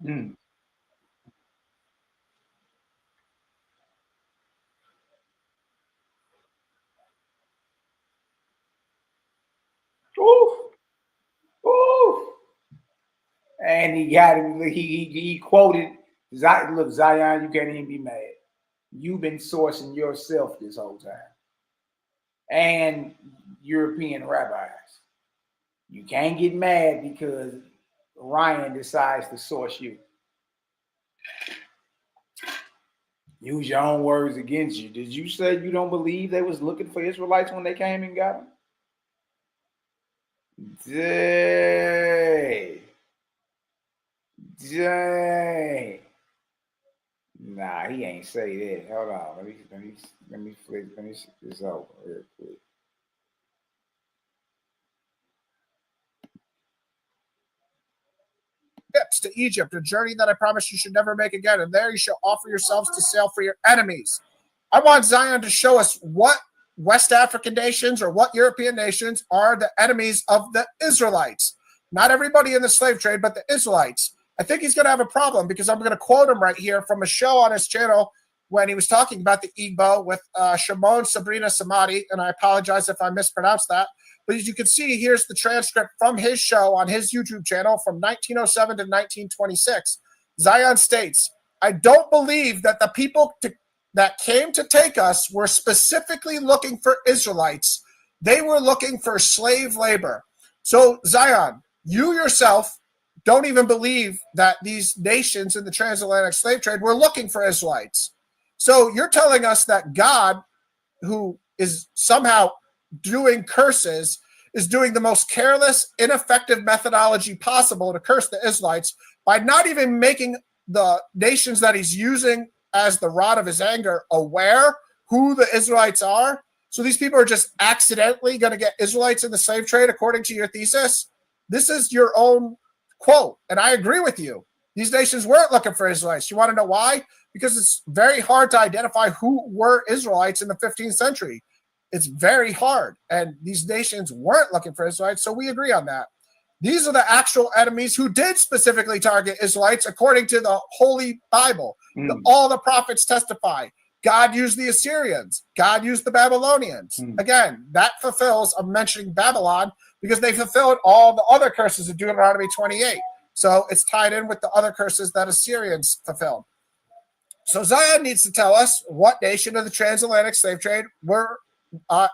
Mm. Ooh. Ooh. And he got him. He quoted, look, Zion, you can't even be mad. You've been sourcing yourself this whole time. And European rabbis. You can't get mad because Ryan decides to source you. Use your own words against you. Did you say you don't believe they was looking for Israelites when they came and got them? Dang. Nah, he ain't say that. Hold on. Let me finish this over real quick. Ships to Egypt, a journey that I promise you should never make again. And there you shall offer yourselves to sail for your enemies. I want Zion to show us what West African nations or what European nations are the enemies of the Israelites. Not everybody in the slave trade, but the Israelites. I think he's going to have a problem because I'm going to quote him right here from a show on his channel when he was talking about the Igbo with Shimon Sabrina Samadi, and I apologize if I mispronounced that. But as you can see, here's the transcript from his show on his YouTube channel from 1907 to 1926. Zion states, I don't believe that the people that came to take us were specifically looking for Israelites. They were looking for slave labor. So Zion, you yourself don't even believe that these nations in the transatlantic slave trade were looking for Israelites. So you're telling us that God, who is somehow doing curses, is doing the most careless, ineffective methodology possible to curse the Israelites by not even making the nations that he's using as the rod of his anger aware who the Israelites are. So these people are just accidentally going to get Israelites in the slave trade, according to your thesis. This is your own quote, and I agree with you. These nations weren't looking for Israelites. You want to know why? Because it's very hard to identify who were Israelites in the 15th century. It's very hard, and these nations weren't looking for Israelites, so we agree on that. These are the actual enemies who did specifically target Israelites, according to the Holy Bible. All the prophets testify. God used the Assyrians. God used the Babylonians. Again, that fulfills, I'm mentioning Babylon, because they fulfilled all the other curses of Deuteronomy 28. So it's tied in with the other curses that Assyrians fulfilled. So Zion needs to tell us what nation of the transatlantic slave trade were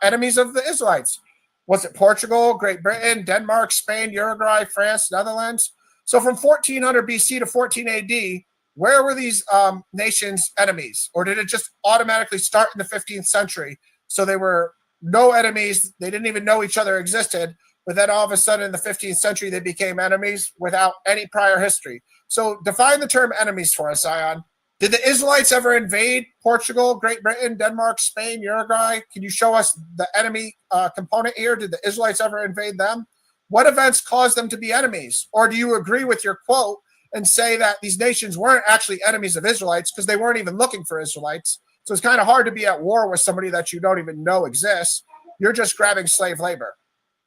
enemies of the Israelites. Was it Portugal, Great Britain, Denmark, Spain, Uruguay, France, Netherlands? So from 1400 BC to 14 AD, where were these nations enemies? Or did it just automatically start in the 15th century? So they were no enemies. They didn't even know each other existed. But then all of a sudden in the 15th century, they became enemies without any prior history. So define the term enemies for us, Zion. Did the Israelites ever invade Portugal, Great Britain, Denmark, Spain, Uruguay? Can you show us the enemy component here? Did the Israelites ever invade them? What events caused them to be enemies? Or do you agree with your quote and say that these nations weren't actually enemies of Israelites because they weren't even looking for Israelites? So it's kind of hard to be at war with somebody that you don't even know exists. You're just grabbing slave labor.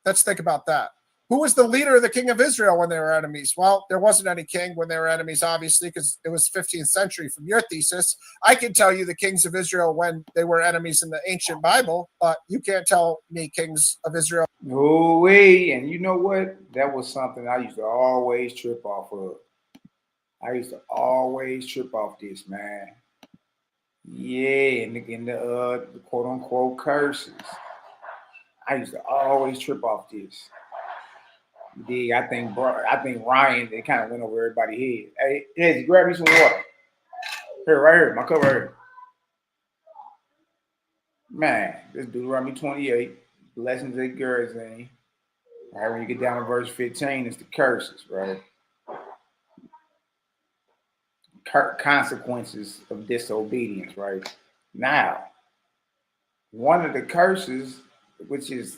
Let's think about that. Who was the leader of the king of Israel when they were enemies? Well, there wasn't any king when they were enemies, obviously, because it was 15th century from your thesis. I can tell you the kings of Israel when they were enemies in the ancient Bible, but you can't tell me kings of Israel. No-way. And you know what? That was something I used to always trip off of. I used to always trip off this, man. Yeah, in the quote-unquote curses. I used to always trip off this. I think Ryan, they kind of went over everybody's head. Hey, grab me some water. Here, right here, my cup right here. Man, this Deuteronomy 28, blessings and cursing. All right, when you get down to verse 15, it's the curses, right? Consequences of disobedience, right? Now, one of the curses, which is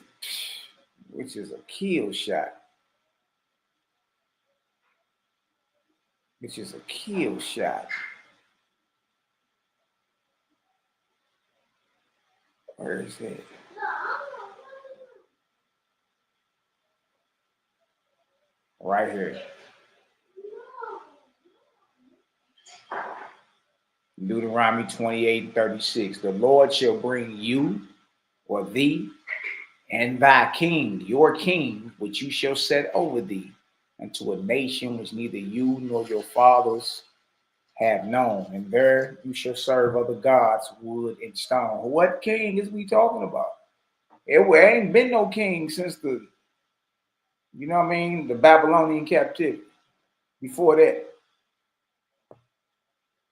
a kill shot. Which is a kill shot. Where is it? Right here. Deuteronomy 28:36. The Lord shall bring you or thee and thy king, your king, which you shall set over thee, unto a nation which neither you nor your fathers have known, and there you shall serve other gods, wood and stone. What king is we talking about? It ain't been no king since the, you know what I mean, the Babylonian captivity. Before that.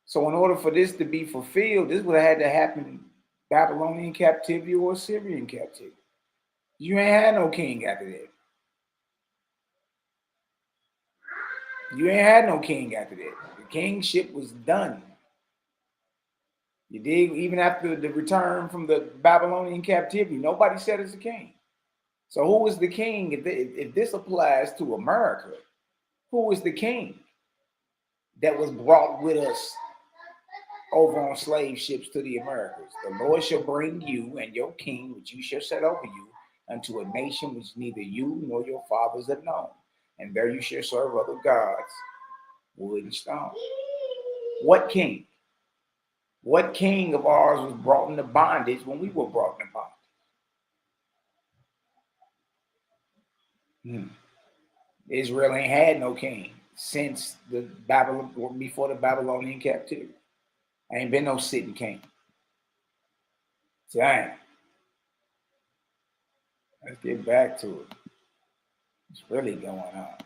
So in order for this to be fulfilled, this would have had to happen in Babylonian captivity or Syrian captivity. You ain't had no king after that. You ain't had no king after that. The kingship was done. You dig? Even after the return from the Babylonian captivity, nobody said it's a king. So who is the king? If this applies to America, who is the king that was brought with us over on slave ships to the Americas? The Lord shall bring you and your king, which you shall set over you, unto a nation which neither you nor your fathers have known. And there you shall serve other gods, wood and stone. What king? What king of ours was brought into bondage when we were brought into bondage? Israel ain't had no king since before the Babylonian captivity. Ain't been no sitting king. Dang. Let's get back to it. What's really going on?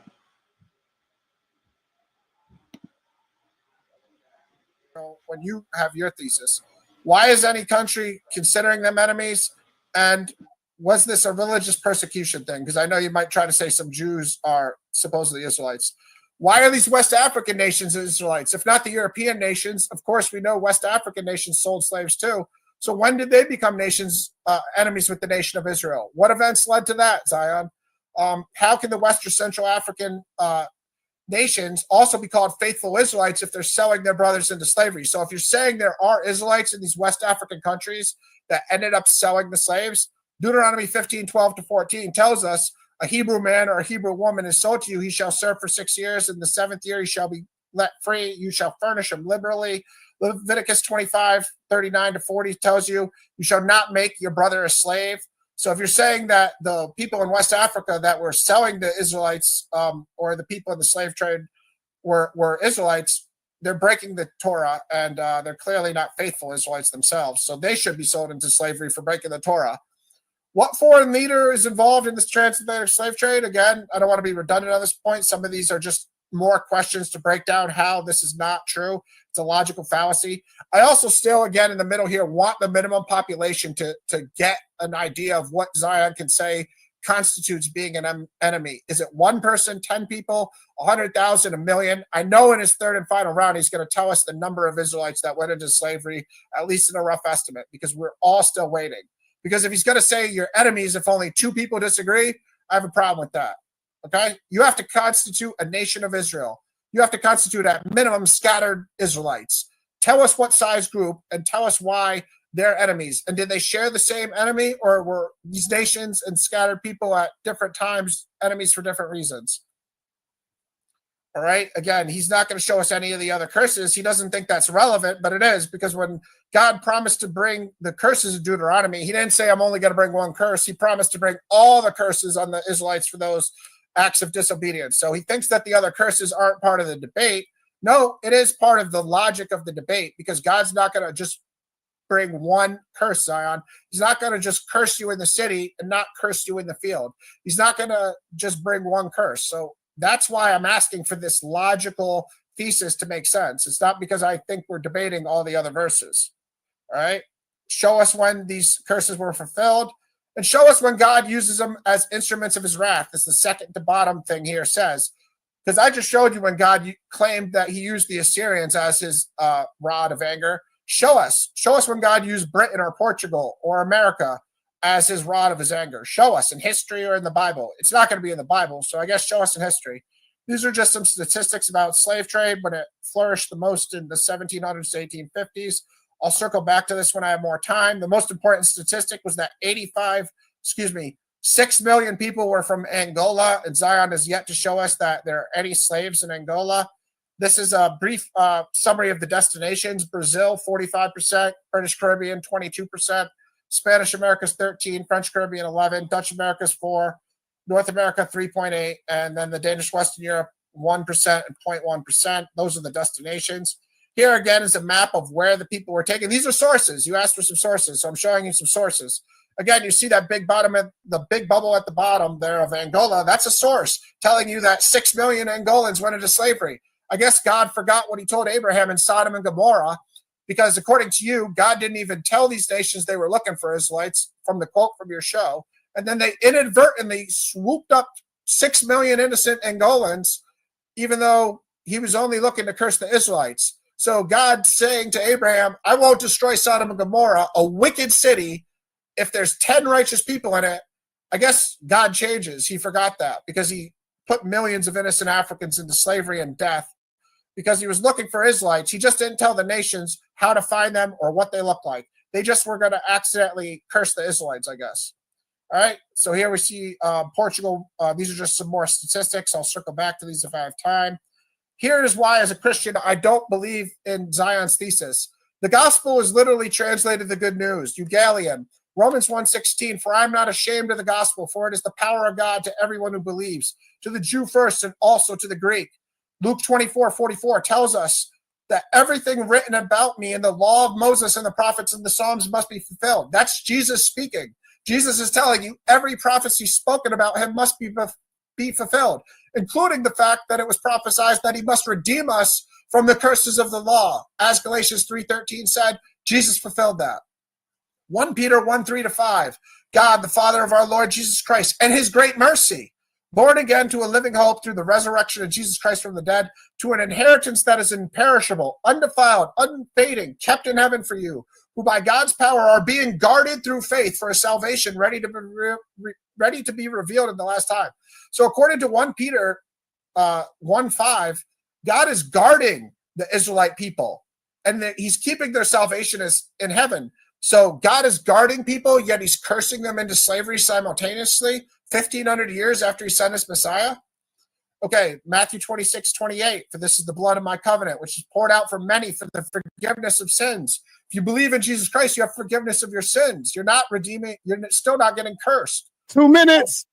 when you have your thesis? Why is any country considering them enemies? And was this a religious persecution thing? Because I know you might try to say some Jews are supposedly Israelites. Why are these West African nations Israelites? If not the European nations, of course, we know West African nations sold slaves too. So when did they become nations, enemies with the nation of Israel? What events led to that, Zion? How can the West or Central African nations also be called faithful Israelites if they're selling their brothers into slavery? So if you're saying there are Israelites in these West African countries that ended up selling the slaves, Deuteronomy 15:12-14 tells us, a Hebrew man or a Hebrew woman is sold to you, he shall serve for 6 years. In the 7th year, he shall be let free. You shall furnish him liberally. Leviticus 25:39-40 tells you, you shall not make your brother a slave. So if you're saying that the people in West Africa that were selling the Israelites or the people in the slave trade were Israelites, they're breaking the Torah, and they're clearly not faithful Israelites themselves. So they should be sold into slavery for breaking the Torah. What foreign leader is involved in this transatlantic slave trade? Again, I don't want to be redundant on this point. Some of these are just more questions to break down how this is not true. It's a logical fallacy. I also still, again, in the middle here, want the minimum population to get an idea of what Zion can say constitutes being an enemy. Is it 1 person, 10 people, 100,000, 1 million? I know in his third and final round, he's going to tell us the number of Israelites that went into slavery, at least in a rough estimate, because we're all still waiting. Because if he's going to say you're enemies if only 2 people disagree, I have a problem with that. Okay? You have to constitute a nation of Israel. You have to constitute at minimum scattered Israelites. Tell us what size group and tell us why they're enemies. And did they share the same enemy, or were these nations and scattered people at different times enemies for different reasons? All right. Again, he's not going to show us any of the other curses. He doesn't think that's relevant, but it is, because when God promised to bring the curses of Deuteronomy, he didn't say, I'm only going to bring 1 curse. He promised to bring all the curses on the Israelites for those acts of disobedience. So he thinks that the other curses aren't part of the debate. No, it is part of the logic of the debate, because God's not going to just bring 1 curse, Zion. He's not going to just curse you in the city and not curse you in the field. He's not going to just bring 1 curse. So that's why I'm asking for this logical thesis to make sense. It's not because I think we're debating all the other verses. All right? Show us when these curses were fulfilled, and show us when God uses them as instruments of his wrath, as the second to bottom thing here says. Because I just showed you when God claimed that he used the Assyrians as his rod of anger. Show us when God used Britain or Portugal or America as his rod of his anger. Show us in history or in the Bible. It's not going to be in the Bible, so I guess show us in history. These are just some statistics about slave trade when it flourished the most in the 1700s to 1850s. I'll circle back to this when I have more time. The most important statistic was that 6 million people were from Angola, and Zion has yet to show us that there are any slaves in Angola. This is a brief summary of the destinations. Brazil, 45%, British Caribbean, 22%, Spanish America's 13, French Caribbean 11, Dutch America's 4, North America 3.8, and then the Danish Western Europe 1% and 0.1%. Those are the destinations. Here again is a map of where the people were taken. These are sources. You asked for some sources, so I'm showing you some sources. Again, you see that big bubble at the bottom there of Angola. That's a source telling you that 6 million Angolans went into slavery. I guess God forgot what he told Abraham in Sodom and Gomorrah, because according to you, God didn't even tell these nations they were looking for Israelites, from the quote from your show. And then they inadvertently swooped up 6 million innocent Angolans, even though he was only looking to curse the Israelites. So God saying to Abraham, I won't destroy Sodom and Gomorrah, a wicked city, if there's 10 righteous people in it. I guess God changes. He forgot that because he put millions of innocent Africans into slavery and death because he was looking for Israelites. He just didn't tell the nations how to find them or what they look like. They just were going to accidentally curse the Israelites, I guess. All right, so here we see Portugal. These are just some more statistics. I'll circle back to these if I have time. Here is why, as a Christian, I don't believe in Zion's thesis. The gospel is literally translated the good news. Eugalion, Romans 1:16, for I am not ashamed of the gospel, for it is the power of God to everyone who believes, to the Jew first and also to the Greek. Luke 24:44 tells us that everything written about me in the law of Moses and the prophets and the Psalms must be fulfilled. That's Jesus speaking. Jesus is telling you every prophecy spoken about him must be be fulfilled, including the fact that it was prophesied that he must redeem us from the curses of the law. As Galatians 3:13 said, Jesus fulfilled that. 1 Peter 1:3-5, God, the Father of our Lord Jesus Christ, and his great mercy, born again to a living hope through the resurrection of Jesus Christ from the dead, to an inheritance that is imperishable, undefiled, unfading, kept in heaven for you, who by God's power are being guarded through faith for a salvation ready to be revealed in the last time. So according to 1 Peter 1:5, God is guarding the Israelite people, and that he's keeping their salvation as in heaven. So God is guarding people, yet he's cursing them into slavery simultaneously 1,500 years after he sent his Messiah. Okay, Matthew 26:28, for this is the blood of my covenant, which is poured out for many for the forgiveness of sins. If you believe in Jesus Christ, you have forgiveness of your sins. You're not redeeming, you're still not getting cursed. 2 minutes.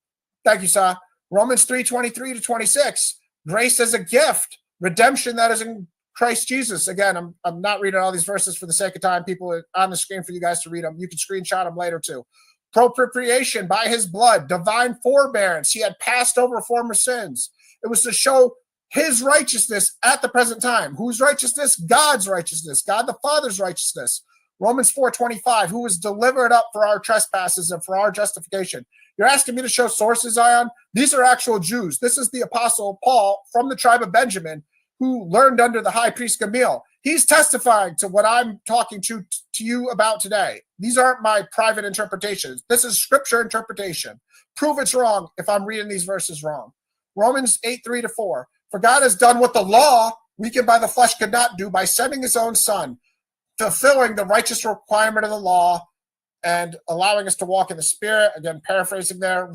Thank you, sir. Romans 3:23-26, grace as a gift, redemption that is in Christ Jesus. Again, I'm not reading all these verses for the sake of time. People are on the screen for you guys to read them. You can screenshot them later too. Propitiation by his blood, divine forbearance. He had passed over former sins. It was to show his righteousness at the present time. Whose righteousness? God's righteousness. God the Father's righteousness. Romans 4:25, who was delivered up for our trespasses and for our justification. You're asking me to show sources, Zion? These are actual Jews. This is the Apostle Paul from the tribe of Benjamin, who learned under the high priest Gamaliel. He's testifying to what I'm talking to you about today. These aren't my private interpretations. This is scripture interpretation. Prove it's wrong if I'm reading these verses wrong. Romans 8:3-4. For God has done what the law, weakened by the flesh, could not do by sending his own son, fulfilling the righteous requirement of the law and allowing us to walk in the Spirit. Again, paraphrasing there,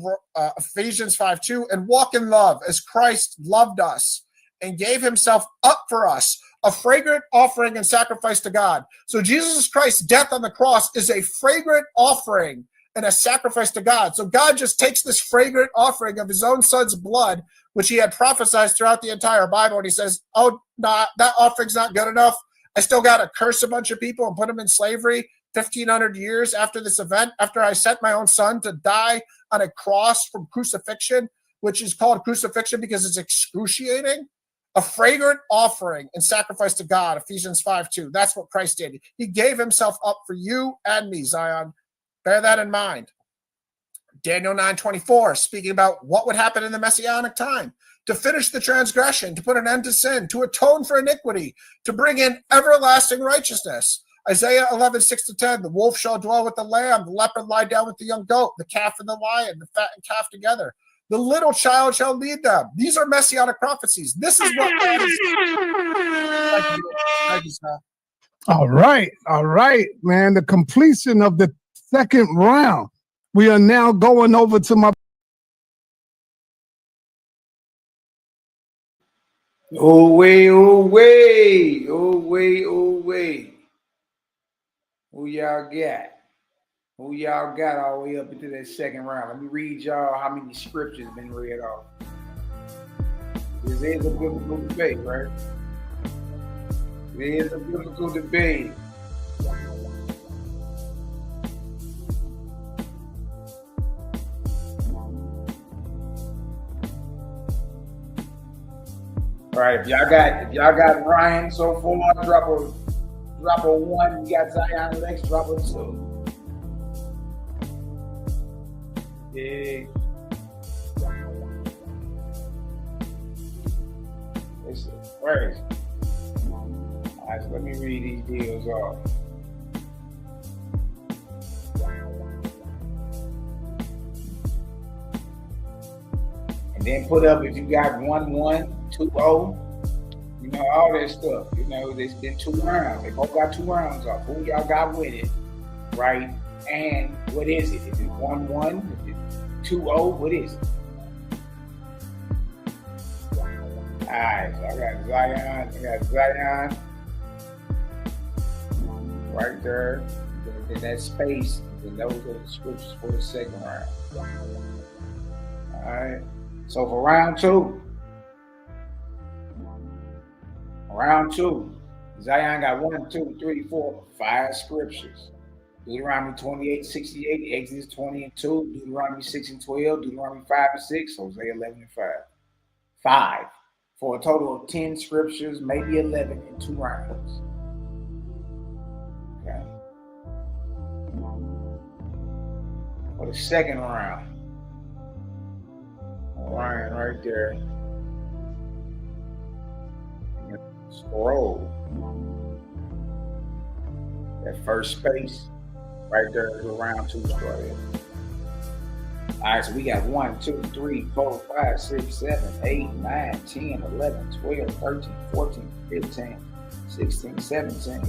Ephesians 5:2, and walk in love as Christ loved us and gave himself up for us, a fragrant offering and sacrifice to God. So Jesus Christ's death on the cross is a fragrant offering and a sacrifice to God. So God just takes this fragrant offering of his own son's blood, which he had prophesied throughout the entire Bible, and he says, oh, that offering's not good enough. I still got to curse a bunch of people and put them in slavery 1,500 years after this event, after I sent my own son to die on a cross from crucifixion, which is called crucifixion because it's excruciating. A fragrant offering and sacrifice to God, Ephesians 5:2. That's what Christ did. He gave himself up for you and me, Zion. Bear that in mind. Daniel 9:24, speaking about what would happen in the Messianic time, to finish the transgression, to put an end to sin, to atone for iniquity, to bring in everlasting righteousness. Isaiah 11:6-10, the wolf shall dwell with the lamb, the leopard lie down with the young goat, the calf and the lion, the fattened calf together. The little child shall lead them. These are messianic prophecies. This is what God is. Thank you, sir. All right, man. The completion of the second round. We are now going over to my. Oh, wait. Who y'all got? Who y'all got all the way up into that second round? Let me read y'all how many scriptures have been read off. This is a biblical debate, right? It is a biblical debate. All right, if y'all got Ryan so far, drop a 1. You got Zion Lex, drop a 2. Yeah. Listen, where is it? All right, so let me read these deals off. And then put up if you got 1-1, 2-0, you know, all that stuff. You know, there's been 2 rounds. They both got 2 rounds off. Who y'all got winning, right? And what is it? Is it 1-1? Is it 2-0? What is it? All right, so I got Zion right there. In that space, and those are the scriptures for the second round. All right. So for round 2, Zion got 1, 2, 3, 4, 5 scriptures. Deuteronomy 28:68, Exodus 20:2, Deuteronomy 6:12, Deuteronomy 5:6, Hosea 11:5. 5 for a total of 10 scriptures, maybe 11 in 2 rounds. Okay. For the second round, Ryan right there. Scroll. That first space right there is round 2 started. All right, so we got 1, 2, 3, 4, 5, 6, 7, 8, 9, 10, 11, 12, 13, 14, 15, 16, 17,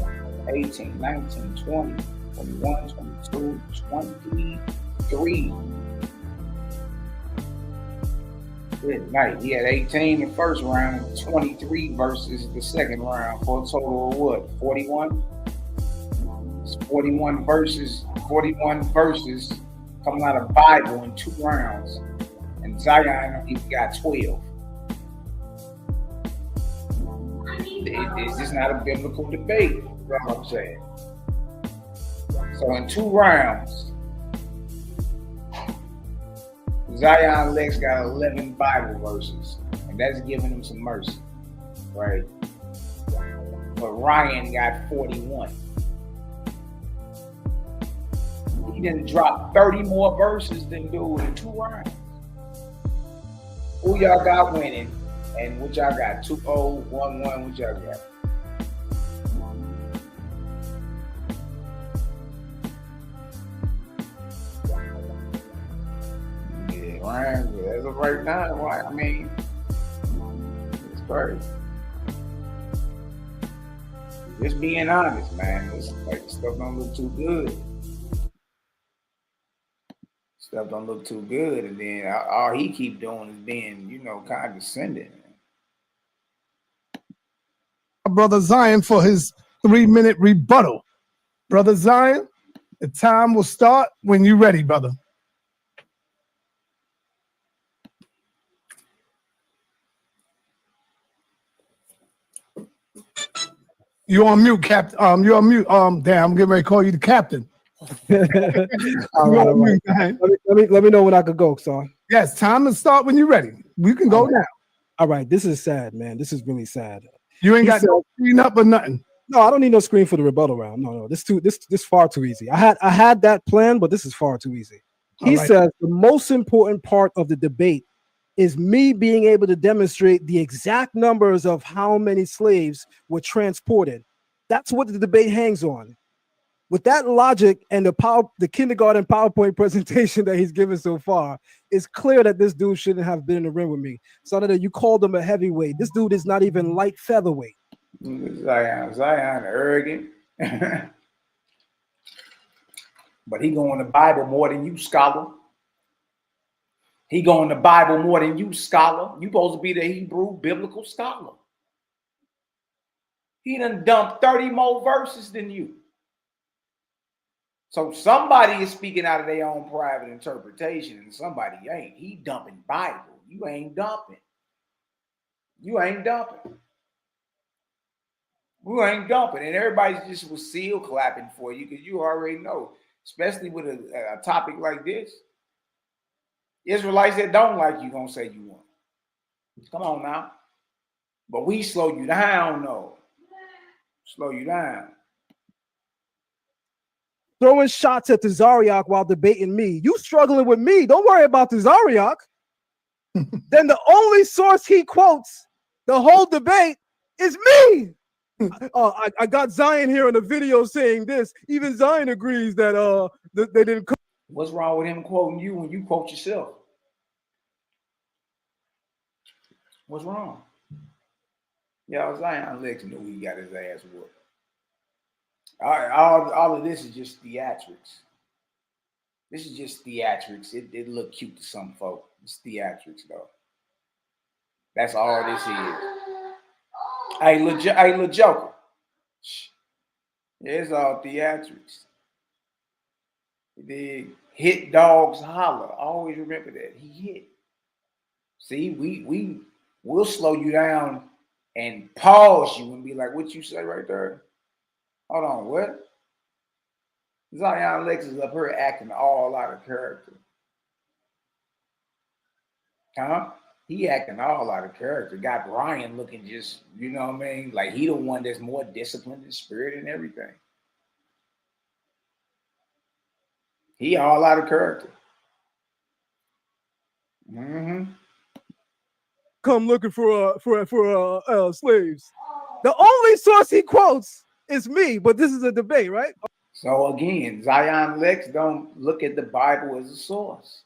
18, 19, 20, 21, 22, 23. Good night. He had 18 in the first round, 23 versus the second round for a total of what? 41? It's 41 verses coming out of the Bible in 2 rounds. And Zion, he's got 12. It's just not a biblical debate. That's what I'm saying. So in 2 rounds, Zion Lex got 11 Bible verses, and that's giving him some mercy, right? But Ryan got 41. He didn't drop 30 more verses than dude in 2 rounds. Who y'all got winning? And what y'all got? 2-0, 1-1, what y'all got? Yeah, Ryan, as of right now, right? I mean, it's crazy. Just being honest, man. It's like stuff don't look too good. Stuff don't look too good, and then all he keep doing is being, condescending. Brother Zion for his 3-minute rebuttal. Brother Zion, the time will start when you're ready, brother. You on mute, Captain. You're on mute. Damn, I'm getting ready to call you the captain. All right. Let me know when I could go, son. Yes, time to start when you're ready. We can go now. All right, this is sad, man. This is really sad. You ain't got no screen up or nothing. No, I don't need no screen for the rebuttal round. No, this far too easy. I had that plan, but this is far too easy. He says the most important part of the debate is me being able to demonstrate the exact numbers of how many slaves were transported. That's what the debate hangs on. With that logic and the kindergarten PowerPoint presentation that he's given so far, it's clear that this dude shouldn't have been in the ring with me. So that you called him a heavyweight. This dude is not even light featherweight. Zion arrogant. But he go in the Bible more than you, scholar. He go in the Bible more than you, scholar. You supposed to be the Hebrew biblical scholar. He done dumped 30 more verses than you. So somebody is speaking out of their own private interpretation and somebody ain't. He dumping Bible. You ain't dumping. You ain't dumping. We ain't dumping. And everybody just was seal clapping for you because you already know, especially with a topic like this. Israelites that don't like you gonna say you won. Come on now. But we slow you down, though. Slow you down. Throwing shots at Tazariak while debating me. You struggling with me. Don't worry about Tazariak. Then the only source he quotes the whole debate is me. I got Zion here in the video saying this. Even Zion agrees that they didn't. What's wrong with him quoting you when you quote yourself? What's wrong? Y'all, Zion Lex knew he got his ass whooped. All of this is just theatrics. This is just theatrics. It look cute to some folk. It's theatrics, though. That's all this is. Hey, little Joker. It's all theatrics. The hit dogs holler. Always remember that. He hit. See, we'll slow you down and pause you and be like, what you say right there? Hold on, what? Zion Lex is up here acting all out of character. Huh? He acting all out of character. Got Ryan looking just, you know what I mean? Like he the one that's more disciplined in spirit and everything. He all out of character. Mm-hmm. Come looking for slaves. The only source he quotes is me, but this is a debate, right? So again, Zion Lex don't look at the Bible as a source.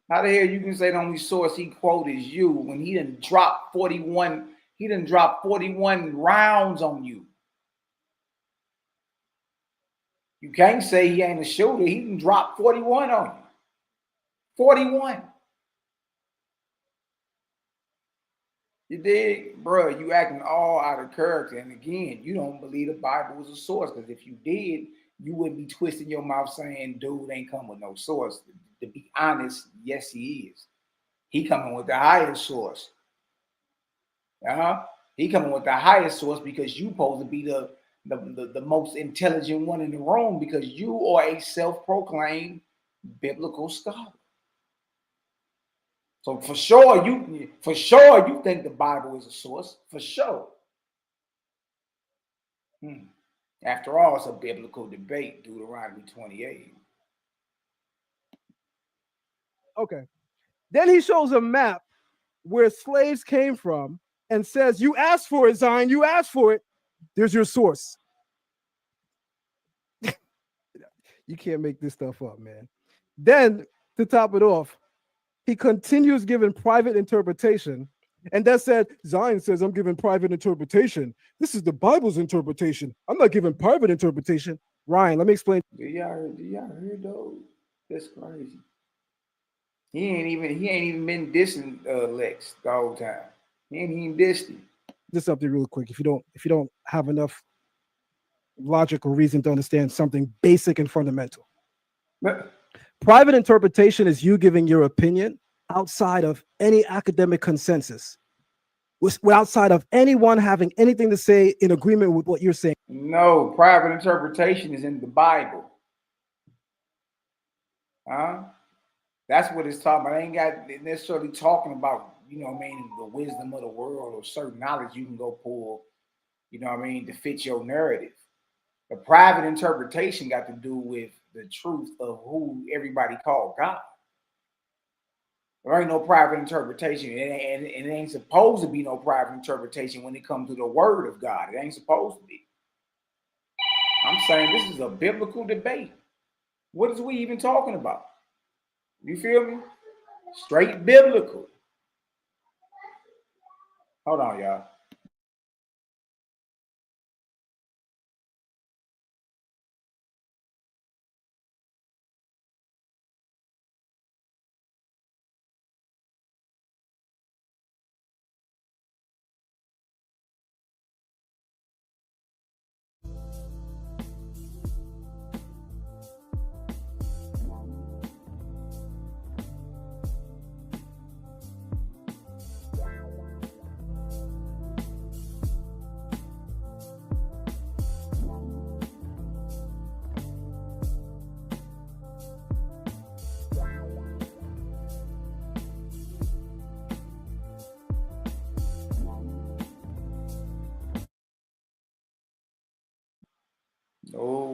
How the hell you can say the only source he quote is you when he done dropped 41, he done dropped 41 rounds on you. You can't say he ain't a shooter. He done dropped 41 on you. 41. You dig? Bro, you acting all out of character. And again, you don't believe the Bible was a source, because if you did, you wouldn't be twisting your mouth saying, dude ain't come with no source. To be honest, yes, he is. He coming with the highest source. He coming with the highest source because you supposed to be the most intelligent one in the room, because you are a self-proclaimed biblical scholar. So for sure you think the Bible is a source, for sure. After all, it's a biblical debate, Deuteronomy 28. Okay. Then he shows a map where slaves came from and says, you asked for it, Zion, you asked for it. There's your source. You can't make this stuff up, man. Then, to top it off, he continues giving private interpretation. And that said, Zion says, I'm giving private interpretation. This is the Bible's interpretation. I'm not giving private interpretation. Ryan, let me explain. Do y'all hear those? That's crazy. He ain't even been dissing Lex the whole time. He ain't even dissed him. Just something real quick. If you don't have enough logic or reason to understand something basic and fundamental. Private interpretation is you giving your opinion outside of any academic consensus, outside of anyone having anything to say in agreement with what you're saying. No, private interpretation is in the Bible. That's what it's talking about. I ain't got necessarily talking about, you know what I mean, the wisdom of the world or certain knowledge you can go pull, you know what I mean, to fit your narrative. The private interpretation got to do with the truth of who everybody called God. There ain't no private interpretation, and it ain't supposed to be no private interpretation when it comes to the word of God. It ain't supposed to be. I'm saying this is a biblical debate. What is we even talking about? You feel me? Straight biblical. Hold on, y'all. Oh,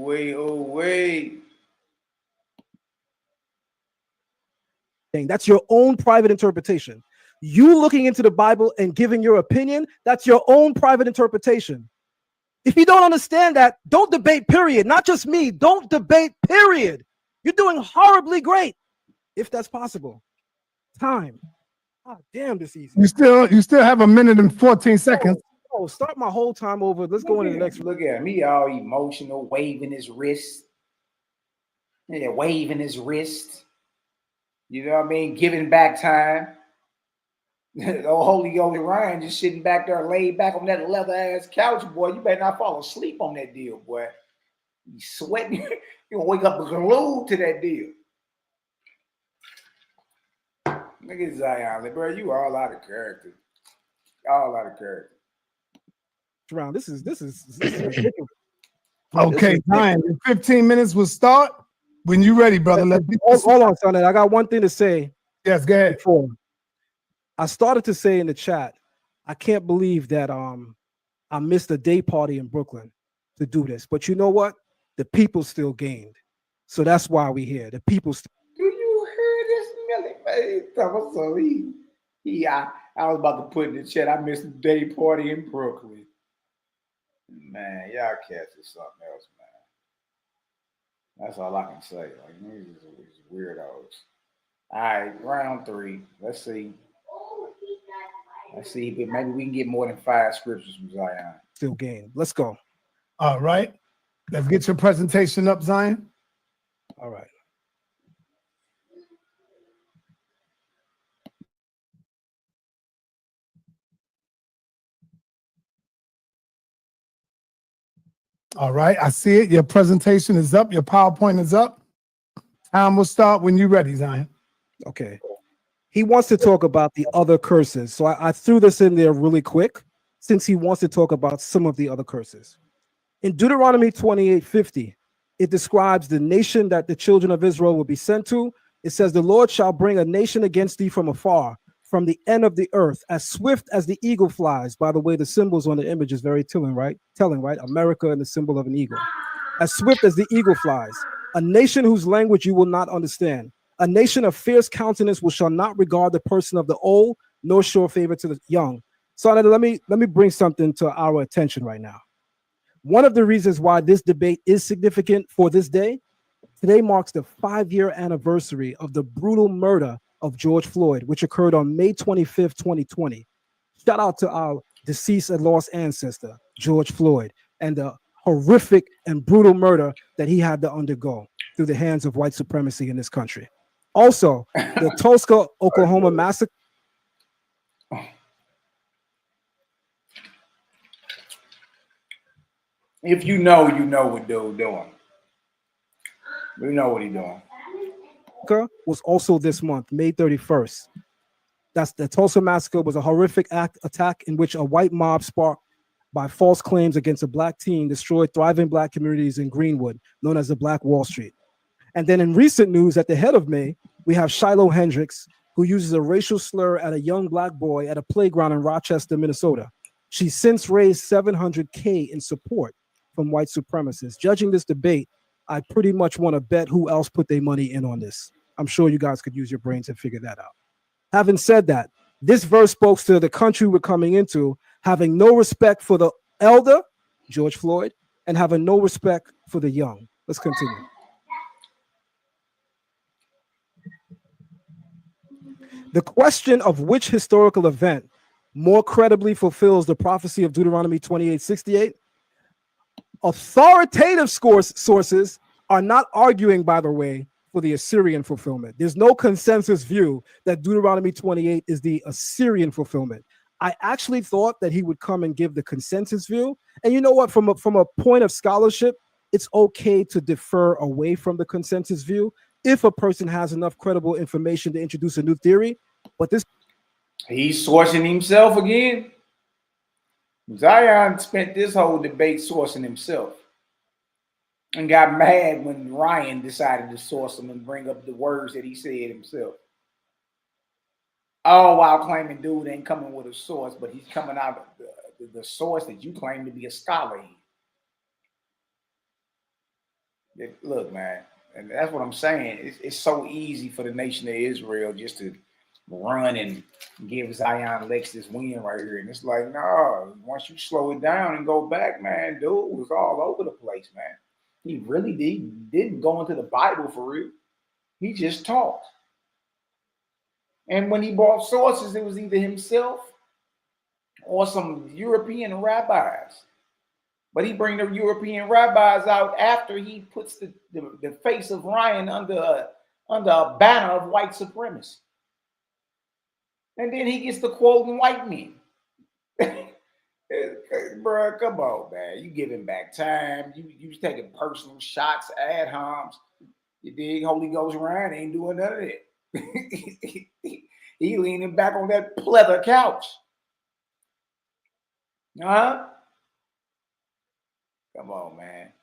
wait. That's your own private interpretation. You looking into the Bible and giving your opinion, that's your own private interpretation. If you don't understand that, don't debate, period. Not just me. Don't debate, period. You're doing horribly great, if that's possible. Time. Oh, damn, this easy. You still have a minute and 14 seconds. Oh, start my whole time over. Let's go into the next. Look at him. He all emotional, waving his wrist. Yeah, waving his wrist. You know what I mean? Giving back time. The holy Ryan just sitting back there, laid back on that leather ass couch, boy. You better not fall asleep on that deal, boy. You sweating. You gonna wake up glued to that deal. Look at Zion, bro. You are all out of character. All out of character. Round. This is ridiculous. Okay, Zion, in 15 minutes will start. When you ready, brother. Let's hold on, son. I got one thing to say. Yes, go ahead. Before I started to say in the chat, I can't believe that I missed a day party in Brooklyn to do this. But you know what? The people still gained. So that's why we're here. The people still. Do you hear this, Millie? So I was about to put in the chat. I missed a day party in Brooklyn. Man, y'all cats is something else, man. That's all I can say. Like, these weirdos. All right, round 3. Let's see. Let's see if maybe we can get more than 5 scriptures from Zion. Still gain. Let's go. All right. Let's get your presentation up, Zion. All right. All right. I see it. Your presentation is up. Your PowerPoint is up. Time will start when you're ready, Zion. Okay. He wants to talk about the other curses. So I threw this in there really quick since he wants to talk about some of the other curses. In Deuteronomy 28:50, it describes the nation that the children of Israel will be sent to. It says, the Lord shall bring a nation against thee from afar, from the end of the earth, as swift as the eagle flies. By the way, the symbols on the image is very telling, right? America and the symbol of an eagle. As swift as the eagle flies, a nation whose language you will not understand. A nation of fierce countenance which shall not regard the person of the old, nor show favor to the young. So let me bring something to our attention right now. One of the reasons why this debate is significant for this day, today marks the 5-year anniversary of the brutal murder of George Floyd, which occurred on May 25th, 2020. Shout out to our deceased and lost ancestor, George Floyd, and the horrific and brutal murder that he had to undergo through the hands of white supremacy in this country. Also, the Tulsa, Oklahoma massacre. If you know what dude doing. We know what he's doing. Was also this month, May 31st. That's the Tulsa massacre was a horrific attack in which a white mob sparked by false claims against a black teen destroyed thriving black communities in Greenwood, known as the Black Wall Street. And then in recent news, at the head of May, we have Shiloh Hendricks, who uses a racial slur at a young black boy at a playground in Rochester, Minnesota. She's since raised $700K in support from white supremacists. Judging this debate, I pretty much want to bet who else put their money in on this. I'm sure you guys could use your brains and figure that out. Having said that, this verse spoke to the country we're coming into, having no respect for the elder, George Floyd, and having no respect for the young. Let's continue. The question of which historical event more credibly fulfills the prophecy of Deuteronomy 28:68. Authoritative sources are not arguing, by the way, for the Assyrian fulfillment. There's no consensus view that Deuteronomy 28 is the Assyrian fulfillment. I actually thought that he would come and give the consensus view. And you know what? From a point of scholarship, it's okay to defer away from the consensus view if a person has enough credible information to introduce a new theory. But this, he's sourcing himself again. Zion spent this whole debate sourcing himself and got mad when Ryan decided to source him and bring up the words that he said himself. All while claiming dude ain't coming with a source, but he's coming out of the source that you claim to be a scholar in. Look, man, and that's what I'm saying. It's so easy for the nation of Israel just to run and give Zion Lex this win right here. And it's like, no, once you slow it down and go back, man, dude was all over the place, man. He really didn't go into the Bible for real. He just talked. And when he brought sources, it was either himself or some European rabbis. But he bring the European rabbis out after he puts the face of Ryan under a banner of white supremacy. And then he gets to quoting white men. Bro, come on, man. You giving back time. You taking personal shots, ad homs. You dig? Holy Ghost Ryan ain't doing none of that. He leaning back on that pleather couch. Huh? Come on, man.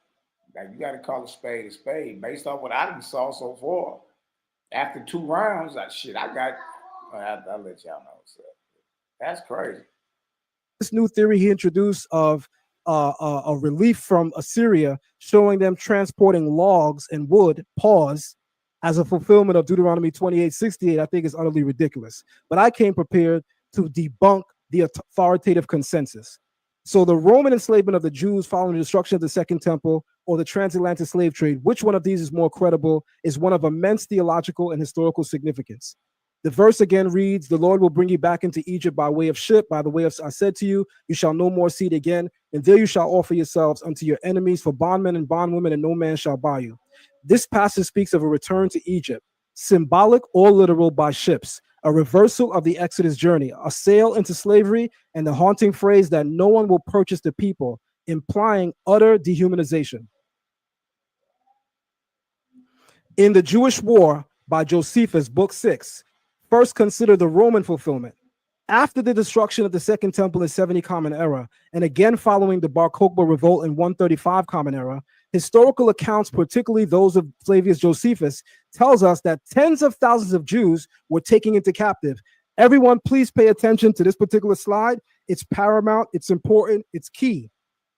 Like, you got to call a spade based on what I saw so far. After 2 rounds, I'll let y'all know. So that's crazy. This new theory he introduced of a relief from Assyria, showing them transporting logs and wood, pause, as a fulfillment of Deuteronomy 28:68, I think is utterly ridiculous. But I came prepared to debunk the authoritative consensus. So the Roman enslavement of the Jews following the destruction of the Second Temple or the transatlantic slave trade, which one of these is more credible, is one of immense theological and historical significance. The verse again reads, the Lord will bring you back into Egypt by way of ship, by the way of, I said to you, you shall no more see it again, and there you shall offer yourselves unto your enemies for bondmen and bondwomen, and no man shall buy you. This passage speaks of a return to Egypt, symbolic or literal by ships, a reversal of the Exodus journey, a sale into slavery, and the haunting phrase that no one will purchase the people, implying utter dehumanization. In the Jewish War by Josephus, Book 6, first consider the Roman fulfillment. After the destruction of the Second Temple in 70 Common Era, and again following the Bar Kokhba revolt in 135 Common Era, historical accounts, particularly those of Flavius Josephus, tells us that tens of thousands of Jews were taken into captive. Everyone, please pay attention to this particular slide. It's paramount, it's important, it's key.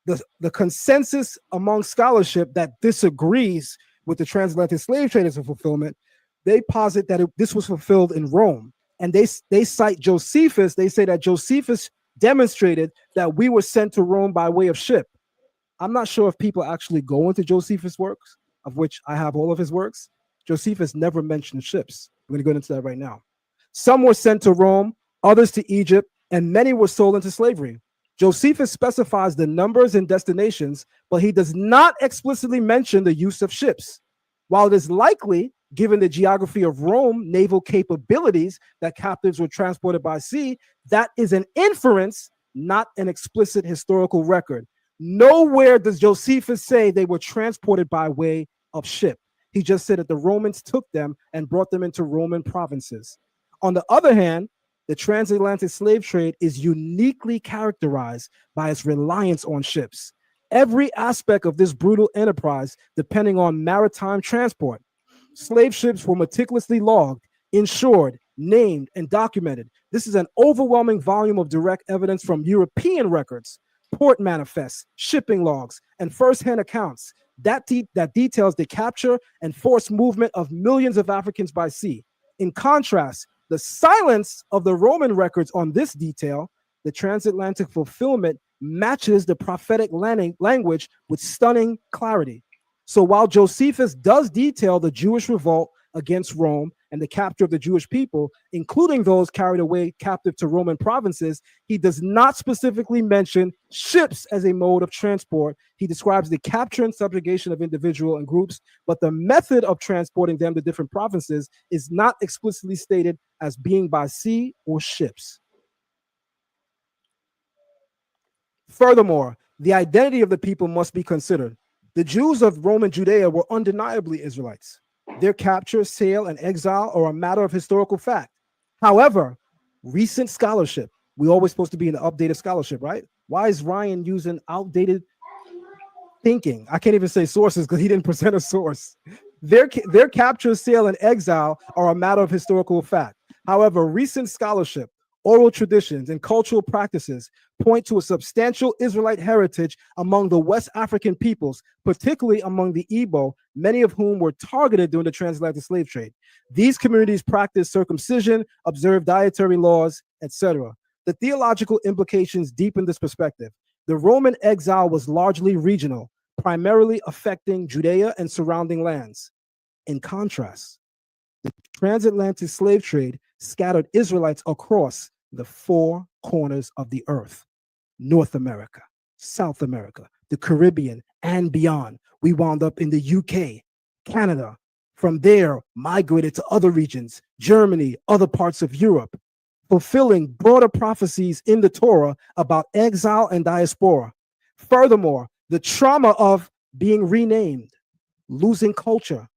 The consensus among scholarship that disagrees with the transatlantic slave trade as a fulfillment, they posit that this was fulfilled in Rome. And they cite Josephus. They say that Josephus demonstrated that we were sent to Rome by way of ship. I'm not sure if people actually go into Josephus' works, of which I have all of his works. Josephus never mentioned ships. We're going to go into that right now. Some were sent to Rome, others to Egypt, and many were sold into slavery. Josephus specifies the numbers and destinations, but he does not explicitly mention the use of ships. While it is likely, given the geography of Rome, naval capabilities, that captives were transported by sea, that is an inference, not an explicit historical record. Nowhere does Josephus say they were transported by way of ship. He just said that the Romans took them and brought them into Roman provinces. On the other hand, the transatlantic slave trade is uniquely characterized by its reliance on ships. Every aspect of this brutal enterprise depending on maritime transport. Slave ships were meticulously logged, insured, named, and documented. This is an overwhelming volume of direct evidence from European records, port manifests, shipping logs, and first-hand accounts that details the capture and forced movement of millions of Africans by sea. In contrast, the silence of the Roman records on this detail, the transatlantic fulfillment, matches the prophetic language with stunning clarity. So while Josephus does detail the Jewish revolt against Rome and the capture of the Jewish people, including those carried away captive to Roman provinces, he does not specifically mention ships as a mode of transport. He describes the capture and subjugation of individuals and groups, but the method of transporting them to different provinces is not explicitly stated as being by sea or ships. Furthermore, the identity of the people must be considered. The Jews of Roman Judea were undeniably Israelites. Their capture, sale, and exile are a matter of historical fact. However, recent scholarship, we're always supposed to be in the updated scholarship, right? Why is Ryan using outdated thinking? I can't even say sources because he didn't present a source. Their capture, sale, and exile are a matter of historical fact. However, recent scholarship, oral traditions, and cultural practices point to a substantial Israelite heritage among the West African peoples, particularly among the Igbo, many of whom were targeted during the transatlantic slave trade. These communities practiced circumcision, observed dietary laws, etc. The theological implications deepen this perspective. The Roman exile was largely regional, primarily affecting Judea and surrounding lands. In contrast, the transatlantic slave trade scattered Israelites across the 4 corners of the earth: North America, South America, the Caribbean, and beyond. We wound up in the UK, Canada. From there, migrated to other regions, Germany, other parts of Europe, fulfilling broader prophecies in the Torah about exile and diaspora. Furthermore, the trauma of being renamed, losing culture,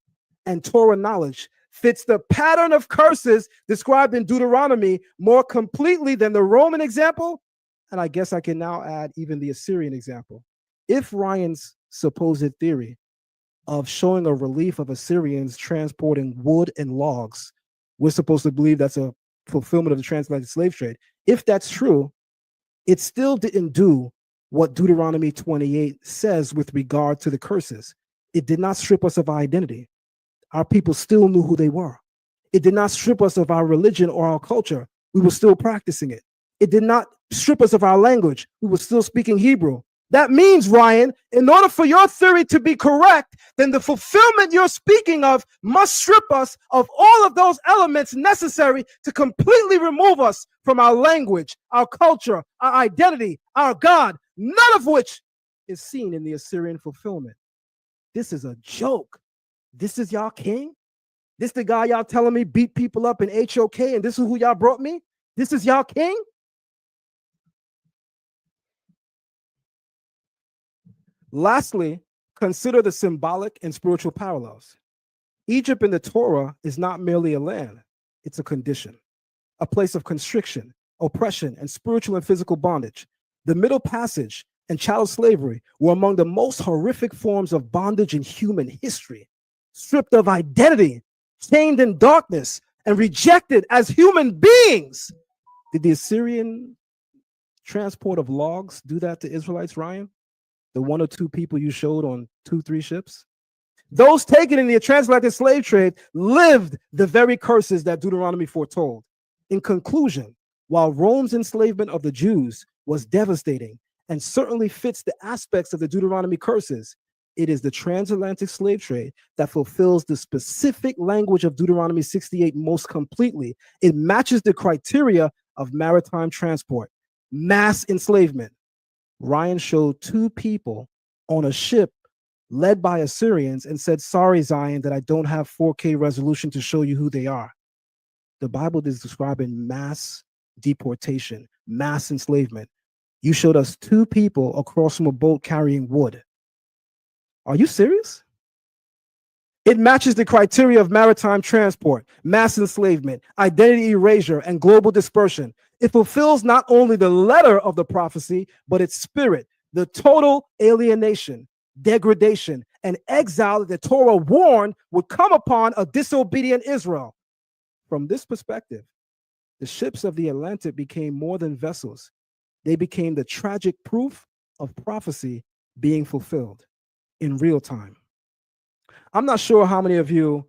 and Torah knowledge fits the pattern of curses described in Deuteronomy more completely than the Roman example, and I guess I can now add even the Assyrian example. If Ryan's supposed theory of showing a relief of Assyrians transporting wood and logs. We're supposed to believe that's a fulfillment of the transatlantic slave trade. If that's true, it still didn't do what Deuteronomy 28 says with regard to the curses. It did not strip us of our identity. Our people still knew who they were. It did not strip us of our religion or our culture. We were still practicing it. It did not strip us of our language. We were still speaking Hebrew. That means, Ryan, in order for your theory to be correct, then the fulfillment you're speaking of must strip us of all of those elements necessary to completely remove us from our language, our culture, our identity, our God, none of which is seen in the Assyrian fulfillment. This is a joke. This is y'all king? This the guy y'all telling me beat people up in HOK, and this is who y'all brought me? This is y'all king? Lastly, consider the symbolic and spiritual parallels. Egypt in the Torah is not merely a land, it's a condition, a place of constriction, oppression, and spiritual and physical bondage. The Middle Passage and chattel slavery were among the most horrific forms of bondage in human history. Stripped of identity, chained in darkness, and rejected as human beings. Did the Assyrian transport of logs do that to Israelites, Ryan? The one or two people you showed on 2-3 ships? Those taken in the transatlantic slave trade lived the very curses that Deuteronomy foretold. In conclusion, while Rome's enslavement of the Jews was devastating and certainly fits the aspects of the Deuteronomy curses, it is the transatlantic slave trade that fulfills the specific language of Deuteronomy 68 most completely. It matches the criteria of maritime transport, mass enslavement. Ryan showed 2 people on a ship led by Assyrians and said, sorry, Zion, that I don't have 4K resolution to show you who they are. The Bible is describing mass deportation, mass enslavement. You showed us 2 people across from a boat carrying wood. Are you serious? It matches the criteria of maritime transport, mass enslavement, identity erasure, and global dispersion. It fulfills not only the letter of the prophecy, but its spirit, the total alienation, degradation, and exile that the Torah warned would come upon a disobedient Israel. From this perspective, the ships of the Atlantic became more than vessels. They became the tragic proof of prophecy being fulfilled in real time. I'm not sure how many of you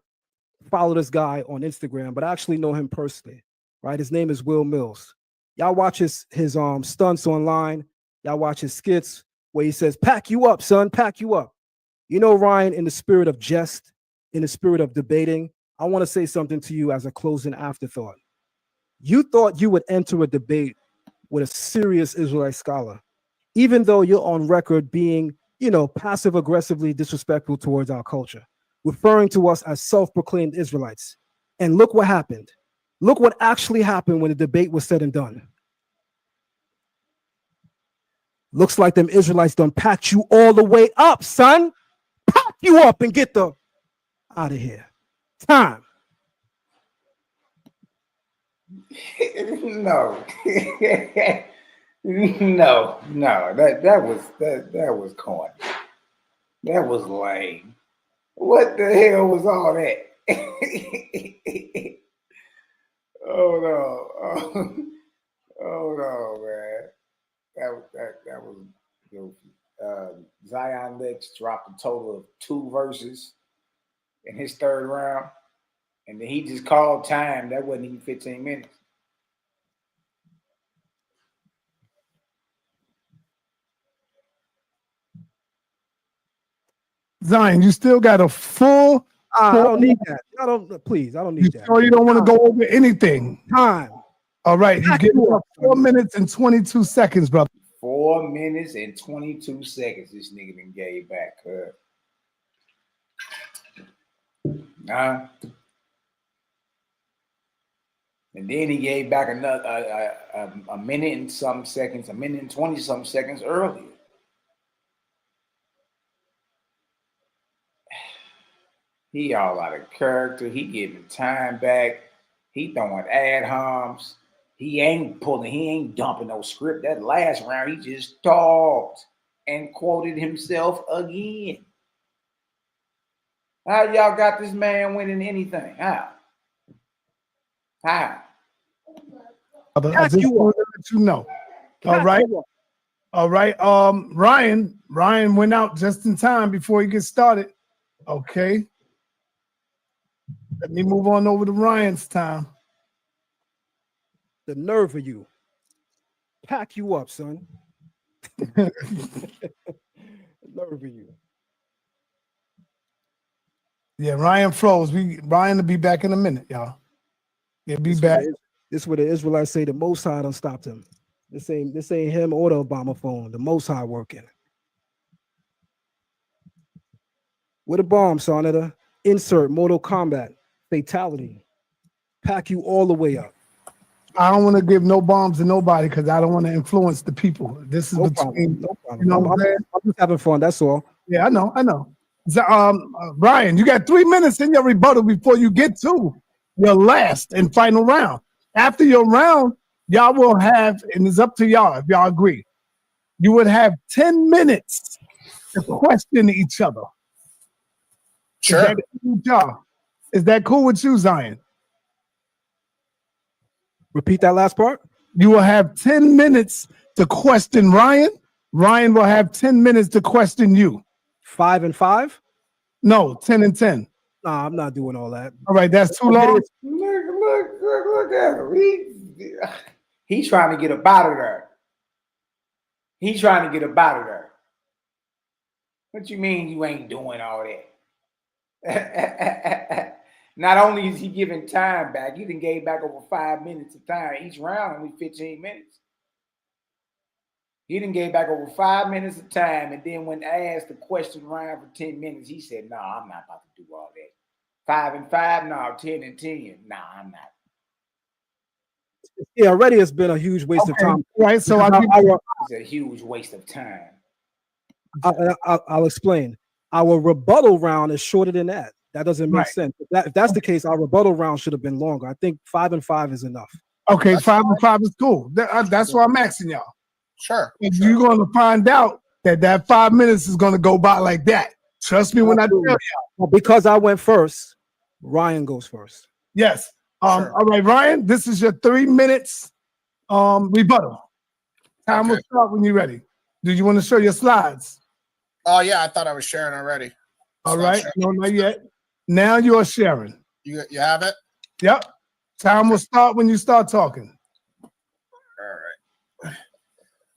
follow this guy on Instagram, but I actually know him personally, right? His name is Will Mills. Y'all watch his stunts online. Y'all watch his skits where he says, pack you up, son, pack you up. You know, Ryan, in the spirit of jest, in the spirit of debating, I want to say something to you as a closing afterthought. You thought you would enter a debate with a serious Israelite scholar, even though you're on record being, passive aggressively disrespectful towards our culture, referring to us as self-proclaimed Israelites. And look what happened. Look what actually happened when the debate was said and done. Looks like them Israelites done packed you all the way up, son. Pack you up and get the out of here. Time. No. No. That was corny. That was lame. What the hell was all that? Oh no, man. That was goofy. Zion Lex dropped a total of 2 verses in his 3rd round, and then he just called time. That wasn't even 15 minutes. Zion, you still got a full. I don't need that. I don't need that. Sure you don't want to go over anything? Time. All right, you get 4 minutes and 22 seconds, brother. 4 minutes and 22 seconds. This nigga done gave back. Nah. And then he gave back another a minute and some seconds, a minute and 20 some seconds earlier. He all out of character. He giving time back. He throwing ad homs. He ain't dumping no script. That last round, he just talked and quoted himself again. How y'all got this man winning anything? How? How? I just want to let you know. All right. All right. Ryan went out just in time before he gets started. Okay. Let me move on over to Ryan's time. The nerve of you. Pack you up, son. The nerve of you. Yeah, Ryan froze. Ryan will be back in a minute, y'all. He'll be back. This is where the Israelites say the Most High done stopped him. This ain't him or the Obama phone. The Most High working. With a bomb, Sonata. Insert Mortal Kombat. Fatality. Pack you all the way up. I don't want to give no bombs to nobody because I don't want to influence the people. This is between. No problem. You know what I'm saying? I'm just having fun. That's all. Yeah, I know. So, Ryan, you got 3 minutes in your rebuttal before you get to your last and final round. After your round, y'all will have, and it's up to y'all if y'all agree, you would have 10 minutes to question each other. Sure. Is that cool with you, Zion? Repeat that last part. You will have 10 minutes to question Ryan. Ryan will have 10 minutes to question you. 5 and 5? No, 10 and 10. Nah, I'm not doing all that. All right, that's too long. Look at him. He's trying to get up out of there. He's trying to get up out of there. What you mean you ain't doing all that? Not only is he giving time back, he done gave back over 5 minutes of time. Each round only 15 minutes. He done gave back over 5 minutes of time, and then when asked the question Ryan for 10 minutes, he said, "No, I'm not about to do all that. 5 and 5, no. 10 and 10, no, I'm not." Yeah, already it's been a huge waste of time. Right, so it's a huge waste of time. I'll explain. Our rebuttal round is shorter than that. That doesn't make sense. If that's the case, our rebuttal round should have been longer. I think 5 and 5 is enough. Okay, 5 and 5 is cool. That's why I'm asking y'all. Sure. You're going to find out that 5 minutes is going to go by like that. Trust me when I tell y'all. Well, because I went first, Ryan goes first. Yes. All right, Ryan, this is your 3 minutes rebuttal. Time will start when you're ready. Do you want to show your slides? Oh, yeah, I thought I was sharing already. All right. No, not yet. Now you are sharing. You have it? Yep. Time will start when you start talking.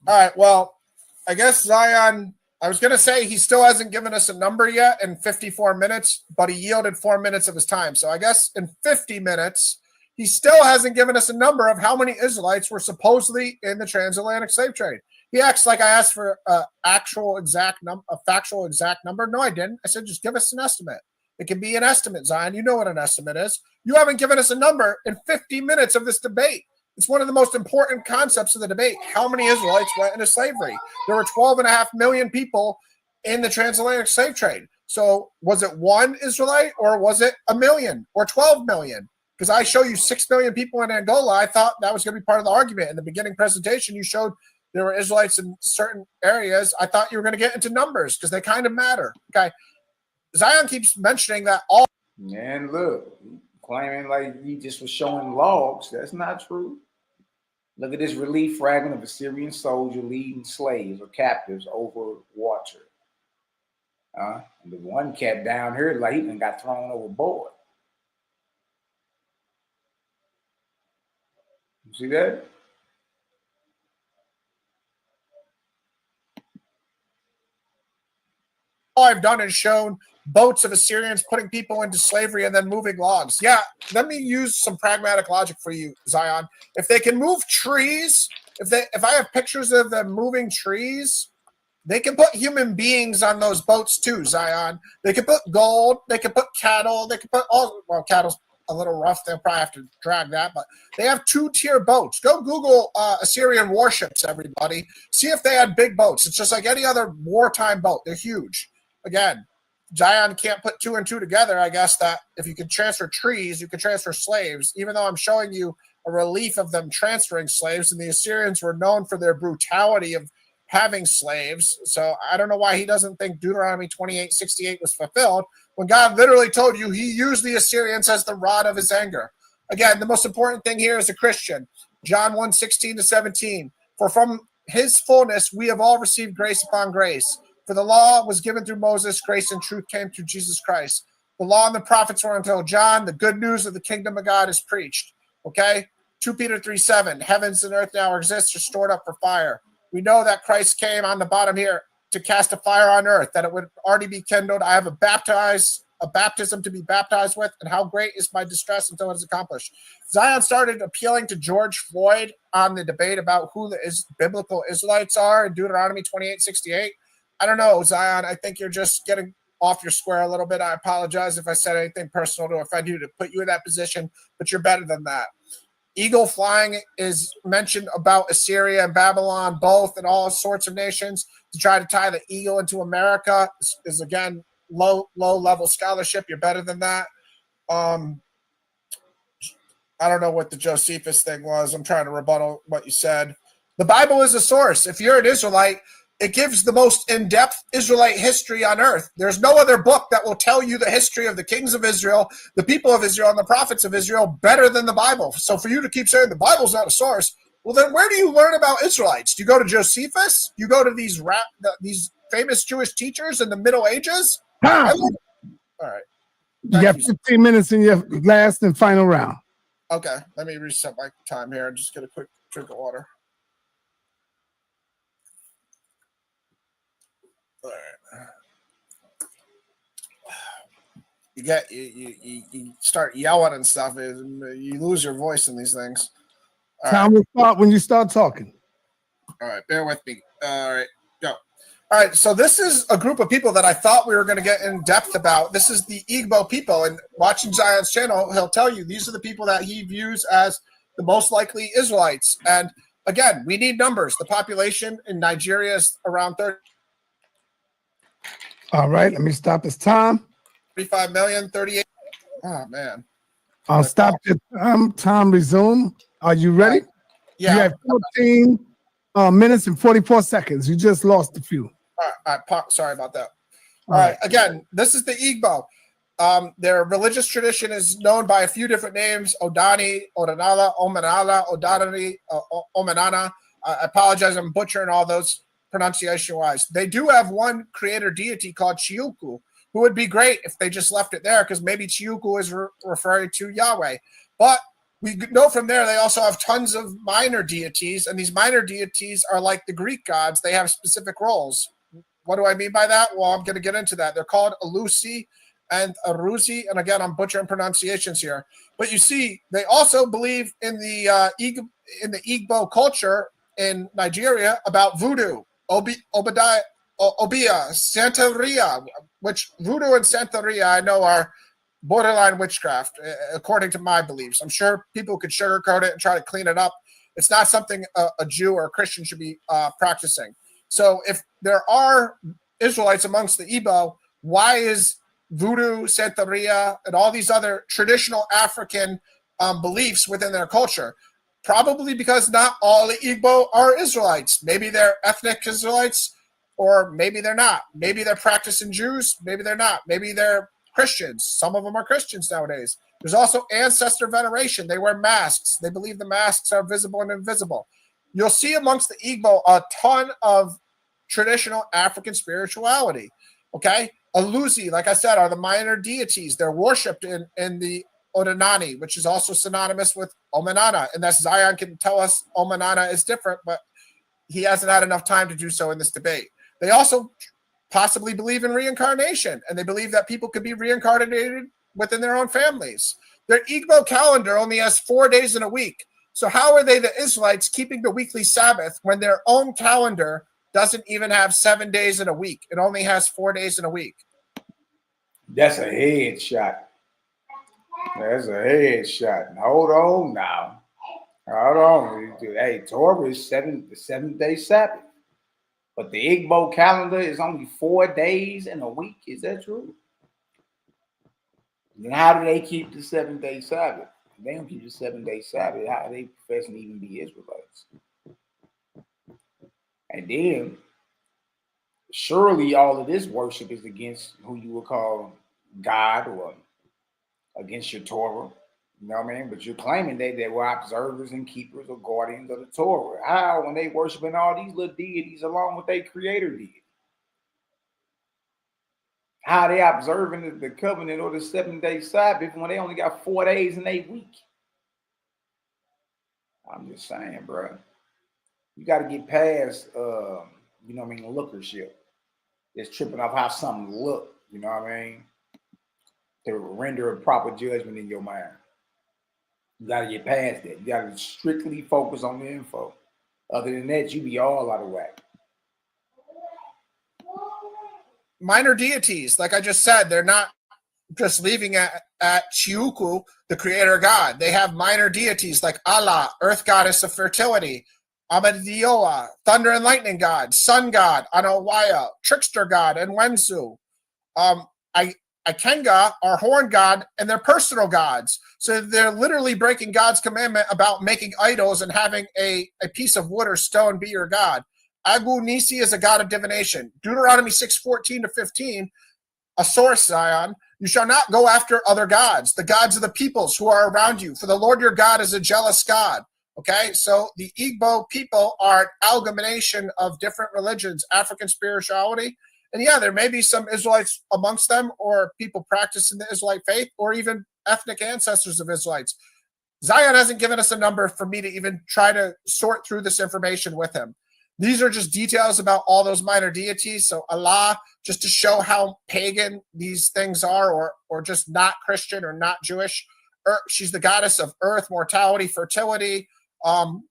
All right. Well, I guess Zion, I was going to say he still hasn't given us a number yet in 54 minutes, but he yielded 4 minutes of his time. So I guess in 50 minutes, he still hasn't given us a number of how many Israelites were supposedly in the transatlantic slave trade. He acts like I asked for a factual exact number. No, I didn't. I said, just give us an estimate. It can be an estimate, Zion. You know what an estimate is. You haven't given us a number in 50 minutes of this debate. It's one of the most important concepts of the debate. How many Israelites went into slavery? There were 12.5 million people in the transatlantic slave trade. So was it 1 Israelite or was it 1 million or 12 million? Because I show you 6 million people in Angola. I thought that was going to be part of the argument. In the beginning presentation, you showed there were Israelites in certain areas. I thought you were going to get into numbers because they kind of matter. Okay. Zion keeps mentioning that all. Man, look, claiming like he just was showing logs. That's not true. Look at this relief fragment of a Syrian soldier leading slaves or captives over water. And the one cat down here, like he even got thrown overboard. You see that? All I've done is shown boats of Assyrians putting people into slavery and then moving logs. Yeah, let me use some pragmatic logic for you, Zion. If they can move trees, if I have pictures of them moving trees, they can put human beings on those boats too, Zion. They can put gold, they can put cattle, they can put cattle's a little rough. They'll probably have to drag that, but they have 2-tier boats. Go Google Assyrian warships, everybody. See if they had big boats. It's just like any other wartime boat. They're huge. Again, Zion can't put 2 and 2 together. I guess that if you can transfer trees, you can transfer slaves, even though I'm showing you a relief of them transferring slaves, and the Assyrians were known for their brutality of having slaves. So I don't know why he doesn't think Deuteronomy 28:68 was fulfilled. when God literally told you he used the Assyrians as the rod of his anger. Again, the most important thing here is a Christian. John 1:16-17. For from his fullness we have all received grace upon grace. For the law was given through Moses, grace and truth came through Jesus Christ. The law and the prophets were until John. The good news of the kingdom of God is preached. Okay? 2 Peter 3:7. Heavens and earth now exist, are stored up for fire. We know that Christ came on the bottom here to cast a fire on earth, that it would already be kindled. I have a baptism to be baptized with, and how great is my distress until it is accomplished. Zion started appealing to George Floyd on the debate about who the biblical Israelites are in Deuteronomy 28:68. I don't know, Zion. I think you're just getting off your square a little bit. I apologize if I said anything personal to offend you, to put you in that position, but you're better than that. Eagle flying is mentioned about Assyria and Babylon, both, and all sorts of nations. To try to tie the eagle into America is again, low level scholarship. You're better than that. I don't know what the Josephus thing was. I'm trying to rebuttal what you said. The Bible is a source. If you're an Israelite, it gives the most in-depth Israelite history on earth. There's no other book that will tell you the history of the kings of Israel, the people of Israel, and the prophets of Israel better than the Bible. So for you to keep saying the Bible's not a source, well, then where do you learn about Israelites? Do you go to Josephus? You go to these famous Jewish teachers in the Middle Ages? All right. You got 15 minutes in your last and final round. Okay, let me reset my time here and just get a quick drink of water. All right. You start yelling and stuff, you lose your voice in these things. Time will start when you start talking. All right, bear with me. All right, go. All right, so this is a group of people that I thought we were going to get in depth about. This is the Igbo people, and watching Zion's channel, he'll tell you these are the people that he views as the most likely Israelites. And again, we need numbers. The population in Nigeria is around 30. All right, let me stop this time. 35 million, 38. Oh, man. I'll stop the time resume. Are you ready? Yeah. You have 14 minutes and 44 seconds. You just lost a few. All right, sorry about that. All right. Again, this is the Igbo. Their religious tradition is known by a few different names: Odani, Odanala, Omanala, Odanani, Omanana. I apologize, I'm butchering all those pronunciation-wise. They do have one creator deity called Chiuku, who would be great if they just left it there, because maybe Chiuku is referring to Yahweh. But we know from there they also have tons of minor deities, and these minor deities are like the Greek gods. They have specific roles. What do I mean by that? Well, I'm going to get into that. They're called Alusi and Arusi, and again, I'm butchering pronunciations here. But you see, they also believe in the Igbo culture in Nigeria about voodoo, Obia, Santeria, which voodoo and Santeria I know are borderline witchcraft, according to my beliefs. I'm sure people could sugarcoat it and try to clean it up. It's not something a Jew or a Christian should be practicing. So if there are Israelites amongst the Igbo, why is voodoo, Santeria, and all these other traditional African beliefs within their culture? Probably because not all the Igbo are Israelites. Maybe they're ethnic Israelites, or maybe they're not. Maybe they're practicing Jews. Maybe they're not. Maybe they're Christians. Some of them are Christians nowadays. There's also ancestor veneration. They wear masks. They believe the masks are visible and invisible. You'll see amongst the Igbo a ton of traditional African spirituality. Okay? Alusi, like I said, are the minor deities. They're worshipped in the Odanani, which is also synonymous with Omanana. And that's Zion can tell us Omanana is different, but he hasn't had enough time to do so in this debate. They also possibly believe in reincarnation, and they believe that people could be reincarnated within their own families. Their Igbo calendar only has 4 days in a week. So how are they, the Israelites, keeping the weekly Sabbath when their own calendar doesn't even have 7 days in a week? It only has 4 days in a week. That's a headshot. That's a headshot. Hold on now. Hold on. Hey, Torah is the 7-day Sabbath. But the Igbo calendar is only 4 days in a week. Is that true? Then how do they keep the 7-day Sabbath? If they don't keep the 7-day Sabbath, how do they professing to even be Israelites? And then, surely all of this worship is against who you would call God or against your Torah. You know what I mean? But you're claiming they were observers and keepers or guardians of the Torah. How, when they worshiping all these little deities along with their creator deity? How they observing the covenant or the 7-day Sabbath when they only got 4 days in a week? I'm just saying, bro. You got to get past, you know what I mean, lookership. It's tripping off how something look, you know what I mean? To render a proper judgment in your mind. You got to get past that. You got to strictly focus on the info. Other than that, you be all out of whack. Minor deities, like I just said, they're not just leaving at Chiuku, the creator god. They have minor deities like Allah, earth goddess of fertility, Amadioa, thunder and lightning god, sun god, Anowaya, trickster god, and Wensu. Ikenga are horn god, and they're personal gods. So they're literally breaking God's commandment about making idols and having a piece of wood or stone be your god. Agu Nisi is a god of divination. Deuteronomy 6:14-15, a source, Zion. You shall not go after other gods, the gods of the peoples who are around you, for the Lord your God is a jealous God. Okay, so the Igbo people are an amalgamation of different religions, African spirituality. And yeah, there may be some Israelites amongst them or people practicing the Israelite faith or even ethnic ancestors of Israelites. Zion hasn't given us a number for me to even try to sort through this information with him. These are just details about all those minor deities. So Allah, just to show how pagan these things are or just not Christian or not Jewish. She's the goddess of earth, mortality, fertility,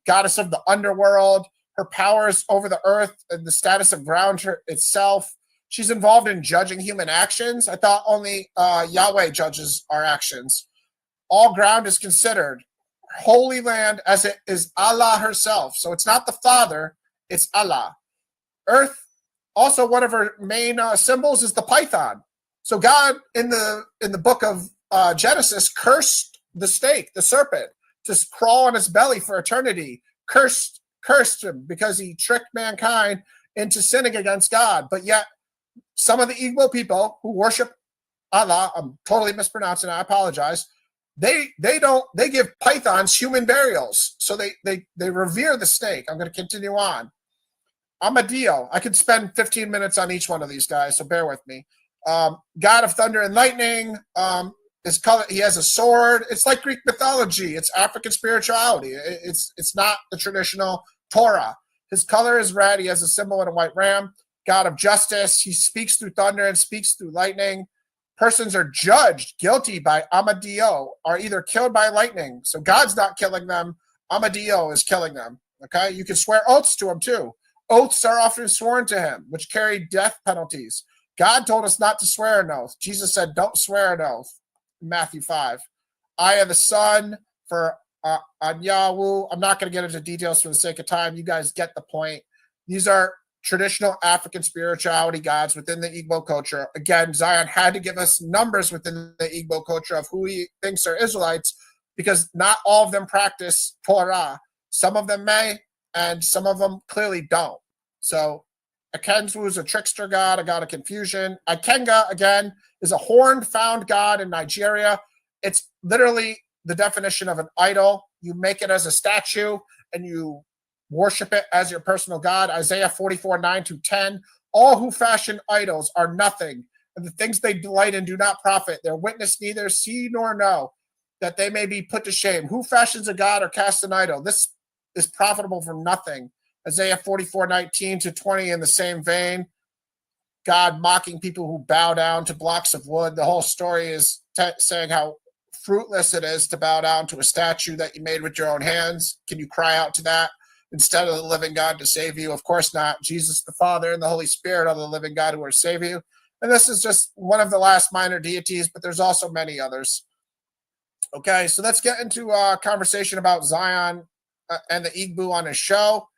goddess of the underworld. Her powers over the earth and the status of ground itself. She's involved in judging human actions. I thought only Yahweh judges our actions. All ground is considered holy land as it is Allah herself. So it's not the Father, it's Allah. Earth, also one of her main symbols is the python. So God in the book of Genesis cursed the snake, the serpent, to crawl on his belly for eternity. Cursed him because he tricked mankind into sinning against God. But yet some of the Igbo people who worship Allah, I'm totally mispronouncing it, I apologize. They give pythons human burials. So they revere the snake. I'm going to continue on. Amadio, I could spend 15 minutes on each one of these guys, so bear with me. God of thunder and lightning, his color, he has a sword. It's like Greek mythology. It's African spirituality. It's not the traditional Torah. His color is red. He has a symbol and a white ram. God of justice. He speaks through thunder and speaks through lightning. Persons are judged guilty by Amadio, are either killed by lightning. So God's not killing them. Amadio is killing them. Okay? You can swear oaths to him too. Oaths are often sworn to him, which carry death penalties. God told us not to swear an oath. Jesus said, don't swear an oath. Matthew 5. Eye of the sun for Anyawu. I'm not going to get into details for the sake of time. You guys get the point. These are traditional African spirituality gods within the Igbo culture. Again, Zion had to give us numbers within the Igbo culture of who he thinks are Israelites because not all of them practice Torah. Some of them may, and some of them clearly don't. So Akenzu is a trickster god, a god of confusion. Ikenga, again, is a horn-found god in Nigeria. It's literally the definition of an idol. You make it as a statue, and you worship it as your personal god. Isaiah 44:9-10. All who fashion idols are nothing, and the things they delight in do not profit. Their witness neither see nor know, that they may be put to shame. Who fashions a god or casts an idol? This is profitable for nothing. Isaiah 44:19-20 in the same vein. God mocking people who bow down to blocks of wood. The whole story is saying how fruitless it is to bow down to a statue that you made with your own hands. Can you cry out to that instead of the living God to save you? Of course not. Jesus the Father and the Holy Spirit are the living God who are save you. And this is just one of the last minor deities, but there's also many others. Okay, so let's get into a conversation about Zion and the Igbo on his show.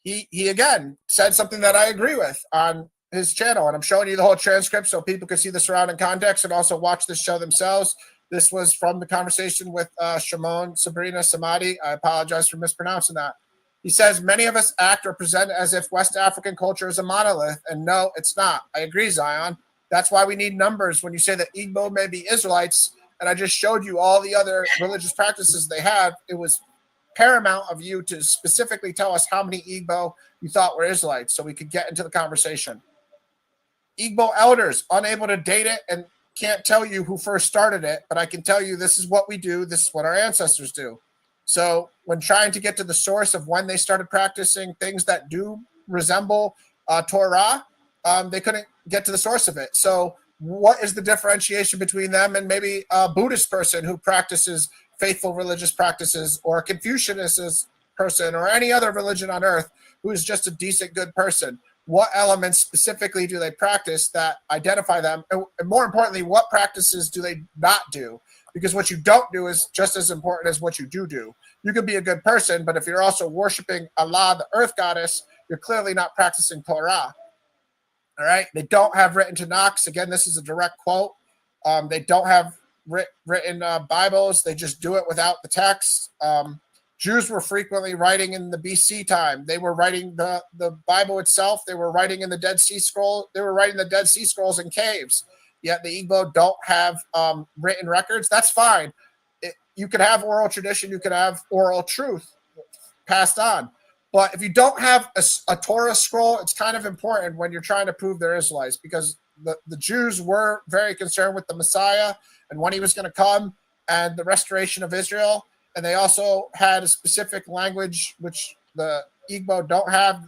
He again said something that I agree with on his channel, and I'm showing you the whole transcript so people can see the surrounding context and also watch this show themselves. This was from the conversation with Shimon Sabrina Samadi. I apologize for mispronouncing that. He says, many of us act or present as if West African culture is a monolith, and no, it's not. I agree, Zion. That's why we need numbers when you say that Igbo may be Israelites. And I just showed you all the other religious practices they have. It was paramount of you to specifically tell us how many Igbo you thought were Israelites so we could get into the conversation. Igbo elders, unable to date it and can't tell you who first started it, but I can tell you this is what we do. This is what our ancestors do. So when trying to get to the source of when they started practicing things that do resemble Torah, they couldn't get to the source of it. So what is the differentiation between them and maybe a Buddhist person who practices faithful religious practices, or a Confucianist person, or any other religion on earth who is just a decent, good person? What elements specifically do they practice that identify them? And more importantly, what practices do they not do? Because what you don't do is just as important as what you do. You can be a good person, but if you're also worshiping Allah, the earth goddess, you're clearly not practicing Torah. All right? They don't have written Tanakhs. Again, this is a direct quote. They don't have written Bibles. They just do it without the text. Jews were frequently writing in the BC time. They were writing the Bible itself. They were writing in the Dead Sea Scroll. They were writing the Dead Sea Scrolls in caves. Yet the Igbo don't have written records. That's fine. You could have oral tradition. You could have oral truth passed on. But if you don't have a Torah scroll, it's kind of important when you're trying to prove they're Israelites, because the Jews were very concerned with the Messiah and when he was going to come and the restoration of Israel. And they also had a specific language, which the Igbo don't have.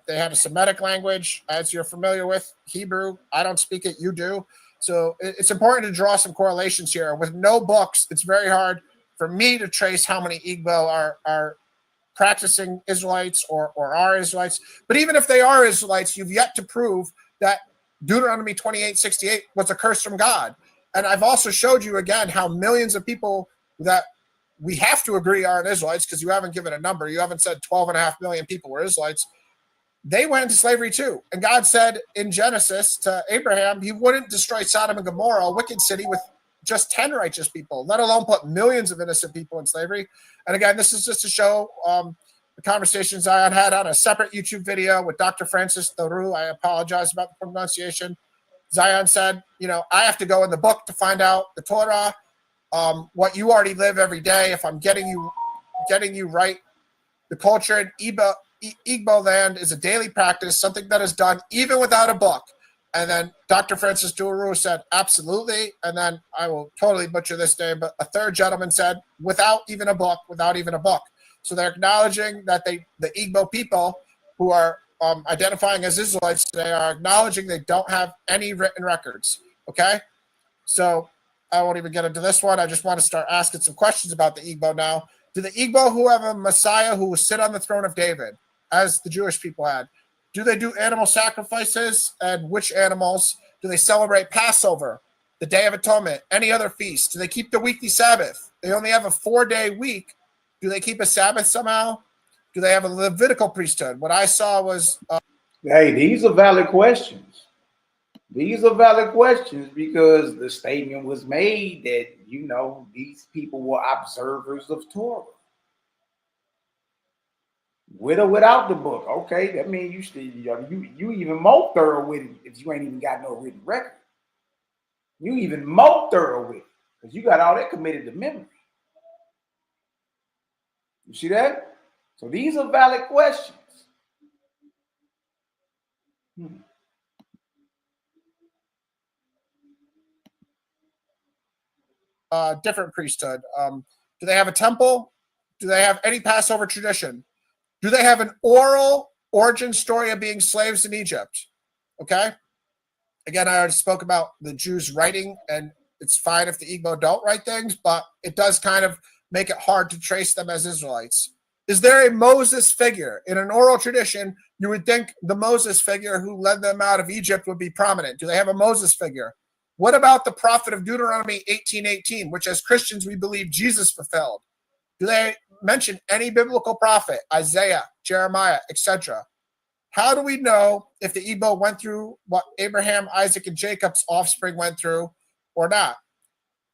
They had a Semitic language, as you're familiar with, Hebrew. I don't speak it, you do. So it's important to draw some correlations here. With no books, it's very hard for me to trace how many Igbo are practicing Israelites or are Israelites. But even if they are Israelites, you've yet to prove that Deuteronomy 28:68 was a curse from God. And I've also showed you again how millions of people that we have to agree aren't Israelites, because you haven't given a number. You haven't said 12.5 million people were Israelites. They went into slavery too. And God said in Genesis to Abraham, he wouldn't destroy Sodom and Gomorrah, a wicked city, with just 10 righteous people, let alone put millions of innocent people in slavery. And again, this is just to show the conversation Zion had on a separate YouTube video with Dr. Francis Thoreau. I apologize about the pronunciation. Zion said, I have to go in the book to find out the Torah, what you already live every day. If I'm getting you right, the culture in Igbo land is a daily practice, something that is done even without a book. And then Dr. Francis Thoreau said, absolutely. And then I will totally butcher this name, but a third gentleman said, without even a book. So they're acknowledging that the Igbo people who are identifying as Israelites today are acknowledging they don't have any written records. Okay? So I won't even get into this one. I just want to start asking some questions about the Igbo now. Do the Igbo who have a Messiah who will sit on the throne of David, as the Jewish people had, do they do animal sacrifices? And which animals? Do they celebrate Passover, the Day of Atonement, any other feast? Do they keep the weekly Sabbath? They only have a 4-day week. Do they keep a Sabbath somehow? Do they have a Levitical priesthood? What I saw was... Hey, these are valid questions. These are valid questions because the statement was made that, these people were observers of Torah. With or without the book. Okay, that means you still you even more thorough with it if you ain't even got no written record. You even more thorough with it because you got all that committed to memory. You see that? So these are valid questions. Different priesthood. Do they have a temple? Do they have any Passover tradition? Do they have an oral origin story of being slaves in Egypt? Okay. Again, I already spoke about the Jews writing, and it's fine if the Igbo don't write things, but it does kind of make it hard to trace them as Israelites. Is there a Moses figure? In an oral tradition, you would think the Moses figure who led them out of Egypt would be prominent. Do they have a Moses figure? What about the prophet of Deuteronomy 18:18, which as Christians we believe Jesus fulfilled? Do they mention any biblical prophet, Isaiah, Jeremiah, etc.? How do we know if the Igbo went through what Abraham, Isaac, and Jacob's offspring went through or not?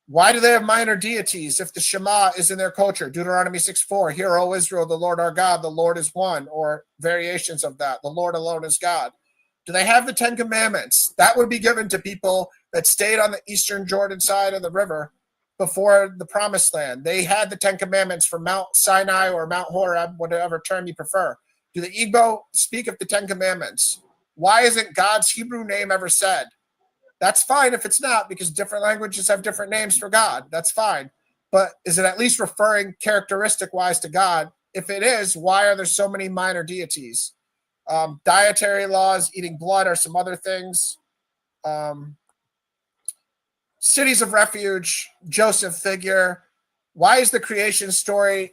Why do they have minor deities if the Shema is in their culture? Deuteronomy 6:4, hear, O Israel, the Lord our God, the Lord is one, or variations of that, the Lord alone is God. Do they have the 10 Commandments? That would be given to people that stayed on the eastern Jordan side of the river before the Promised Land. They had the 10 Commandments from Mount Sinai or Mount Horeb, whatever term you prefer. Do the Igbo speak of the 10 Commandments? Why isn't God's Hebrew name ever said? That's fine if it's not, because different languages have different names for God. That's fine. But is it at least referring characteristic-wise to God? If it is, why are there so many minor deities? Dietary laws, eating blood are some other things. Cities of refuge, Joseph figure. Why is the creation story?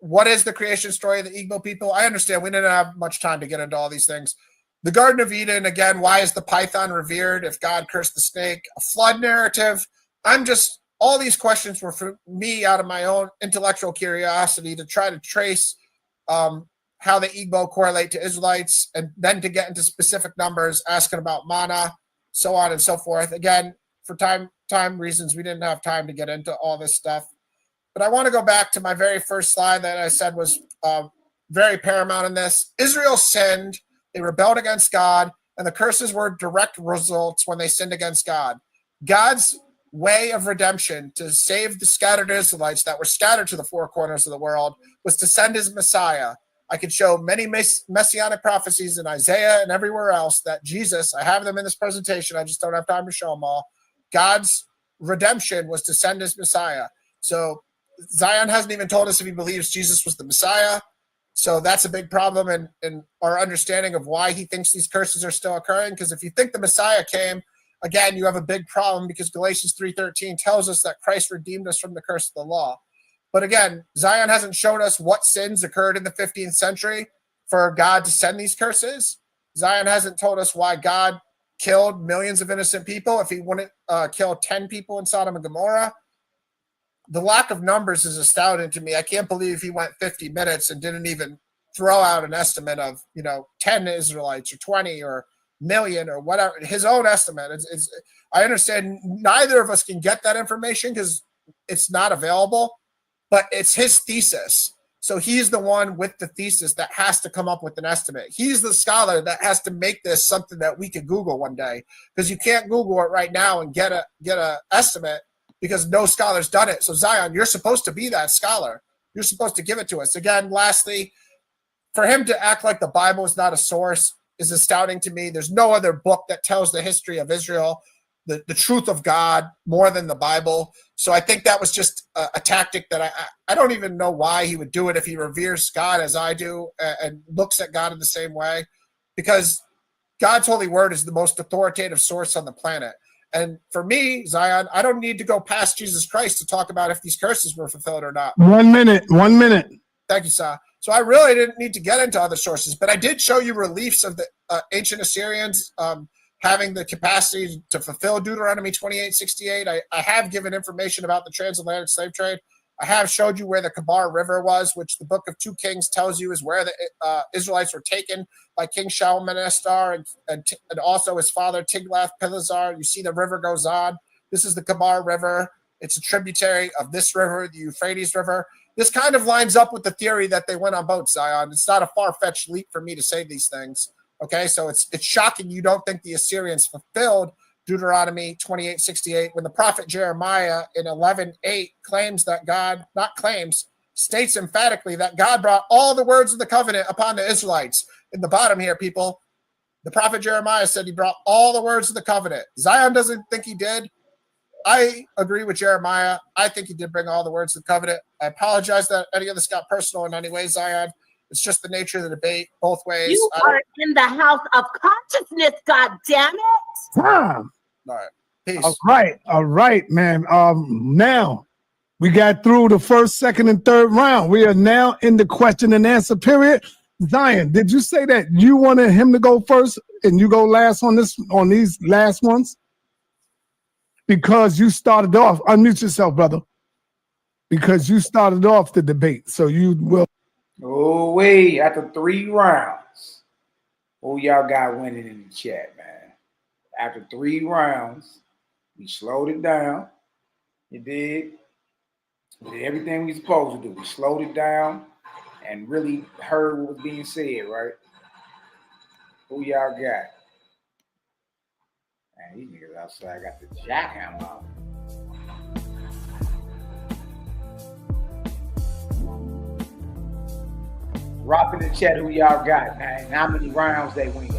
What is the creation story of the Igbo people? I understand we didn't have much time to get into all these things. The Garden of Eden, again, why is the python revered if God cursed the snake? A flood narrative. All these questions were for me out of my own intellectual curiosity to try to trace how the Igbo correlate to Israelites, and then to get into specific numbers, asking about mana, so on and so forth. Again, for time reasons, we didn't have time to get into all this stuff. But I want to go back to my very first slide that I said was very paramount in this. Israel sinned. They rebelled against God, and the curses were direct results when they sinned against God. God's way of redemption to save the scattered Israelites that were scattered to the four corners of the world was to send his Messiah. I could show many messianic prophecies in Isaiah and everywhere else that Jesus, I have them in this presentation, I just don't have time to show them all. God's redemption was to send his Messiah. So Zion hasn't even told us if he believes Jesus was the Messiah. So that's a big problem in our understanding of why he thinks these curses are still occurring. Because if you think the Messiah came, again, you have a big problem, because Galatians 3:13 tells us that Christ redeemed us from the curse of the law. But again, Zion hasn't shown us what sins occurred in the 15th century for God to send these curses. Zion hasn't told us why God killed millions of innocent people if he wouldn't kill 10 people in Sodom and Gomorrah. The lack of numbers is astounding to me. I can't believe he went 50 minutes and didn't even throw out an estimate of, 10 Israelites or 20 or million or whatever. His own estimate. I understand neither of us can get that information because it's not available, but it's his thesis. So he's the one with the thesis that has to come up with an estimate. He's the scholar that has to make this something that we could Google one day, because you can't Google it right now and get a estimate, because no scholar's done it. So Zion, you're supposed to be that scholar. You're supposed to give it to us. Again, lastly, for him to act like the Bible is not a source is astounding to me. There's no other book that tells the history of Israel, the truth of God, more than the Bible. So I think that was just a tactic that I don't even know why he would do it if he reveres God as I do and looks at God in the same way, because God's holy word is the most authoritative source on the planet. And for me, Zion, I don't need to go past Jesus Christ to talk about if these curses were fulfilled or not. 1 minute. Thank you, Sa. So I really didn't need to get into other sources, but I did show you reliefs of the ancient Assyrians having the capacity to fulfill Deuteronomy 28:68. I have given information about the transatlantic slave trade. I have showed you where the Kabar River was, which the book of 2 Kings tells you is where the Israelites were taken by King Shalmaneser and also his father Tiglath-Pileser. You see the river goes on. This is the Kabar River. It's a tributary of this river, the Euphrates River. This kind of lines up with the theory that they went on boats, Zion. It's not a far-fetched leap for me to say these things. Okay, so it's shocking you don't think the Assyrians fulfilled Deuteronomy 28:68 when the prophet Jeremiah in 11:8 claims that God, not claims, states emphatically that God brought all the words of the covenant upon the Israelites. In the bottom here, people, the prophet Jeremiah said he brought all the words of the covenant. Zion doesn't think he did. I agree with Jeremiah. I think he did bring all the words of the covenant. I apologize that any of this got personal in any way, Zion. It's just the nature of the debate, both ways. You are in the house of consciousness, God damn it. Time. All right. Peace. All right, man. Now we got through the first, second, and third round. We are now in the question and answer period. Zion, did you say that you wanted him to go first and you go last on these last ones? Because you started off, unmute yourself, brother. Because you started off the debate, so you will. Oh, wait, after 3 rounds. Who y'all got winning in the chat, man? After 3 rounds, we slowed it down. You did. We did everything we supposed to do. We slowed it down and really heard what was being said, right? Who y'all got? Man, these niggas outside got the jackhammer out. Drop in the chat who y'all got, man. How many rounds they win?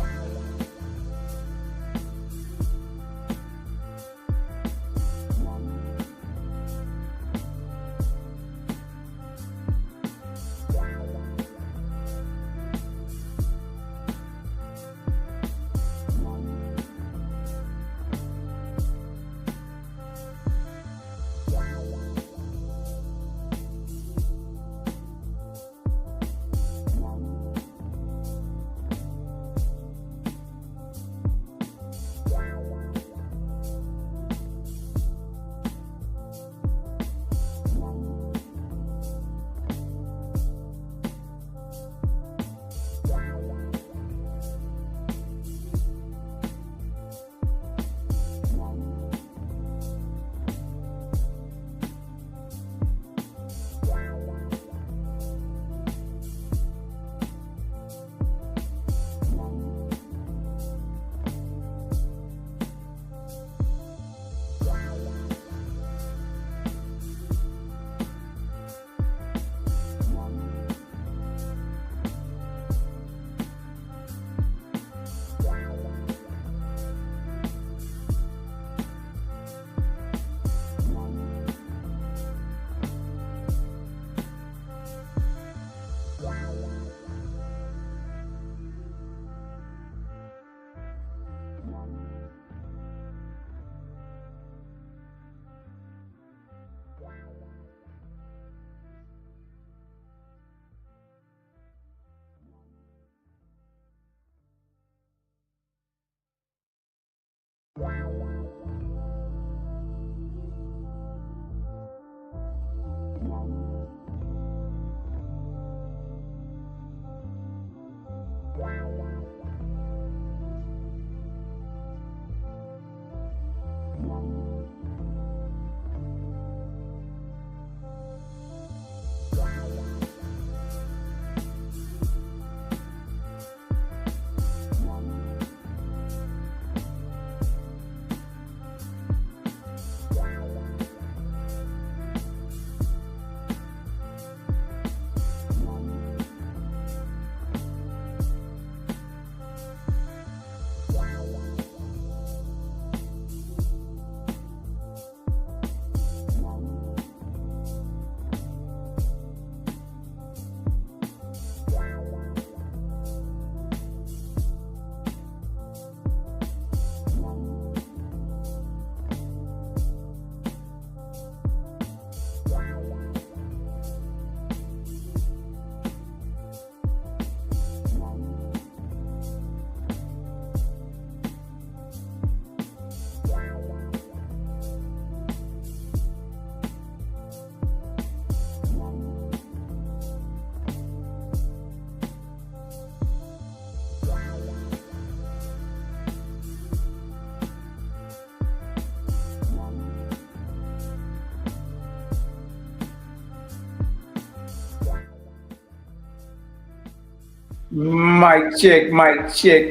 Mic check,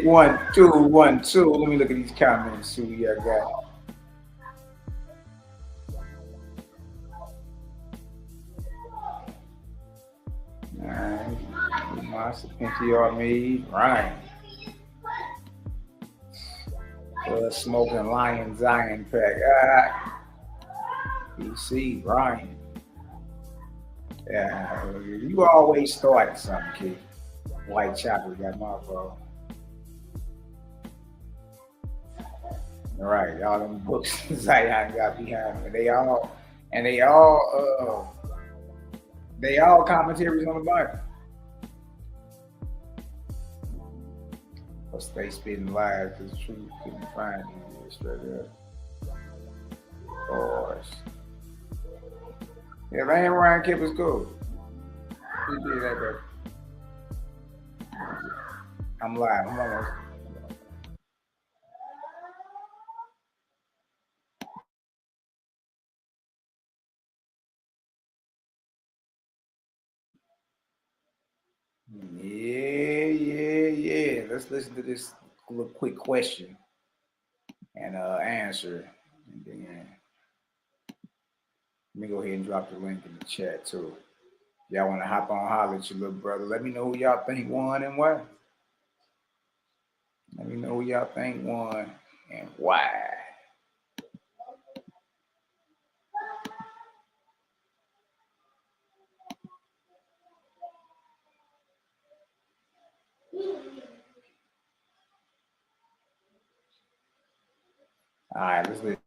1, 2, 1, 2. Let me look at these comments, see what y'all got. Alright, Monster PTR me, Ryan. Smoking Lion Zion pack. PC, Ryan. Yeah, you always start something, kid. White chocolate got my bro. All right, y'all them books Zion got behind me. They all commentaries on the Bible. But stay spitting lies because the truth couldn't find you straight up. Of course. Yeah, man, Ryan kept us cool. He did that, bro. I'm live. I'm almost. Yeah. let's listen to this little quick question and answer. And then let me go ahead and drop the link in the chat too. Y'all want to hop on, holler at your little brother. Let me know who y'all think won and why. Let me know who y'all think won and why. All right, let's listen.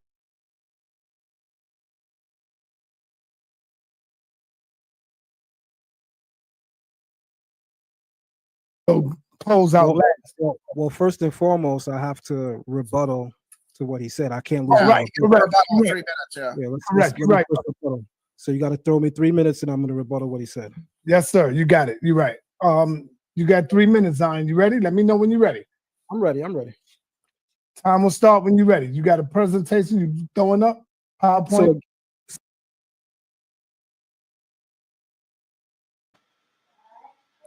Close out last. Well, first and foremost, I have to rebuttal to what he said. I can't lose. Right, correct. About 3 minutes, yeah. Correct, you're right. So you got to throw me 3 minutes, and I'm going to rebuttal what he said. Yes, sir. You got it. You're right. You got 3 minutes, Zion. You ready? Let me know when you're ready. I'm ready. I'm ready. Time will start when you're ready. You got a presentation you throwing up? PowerPoint?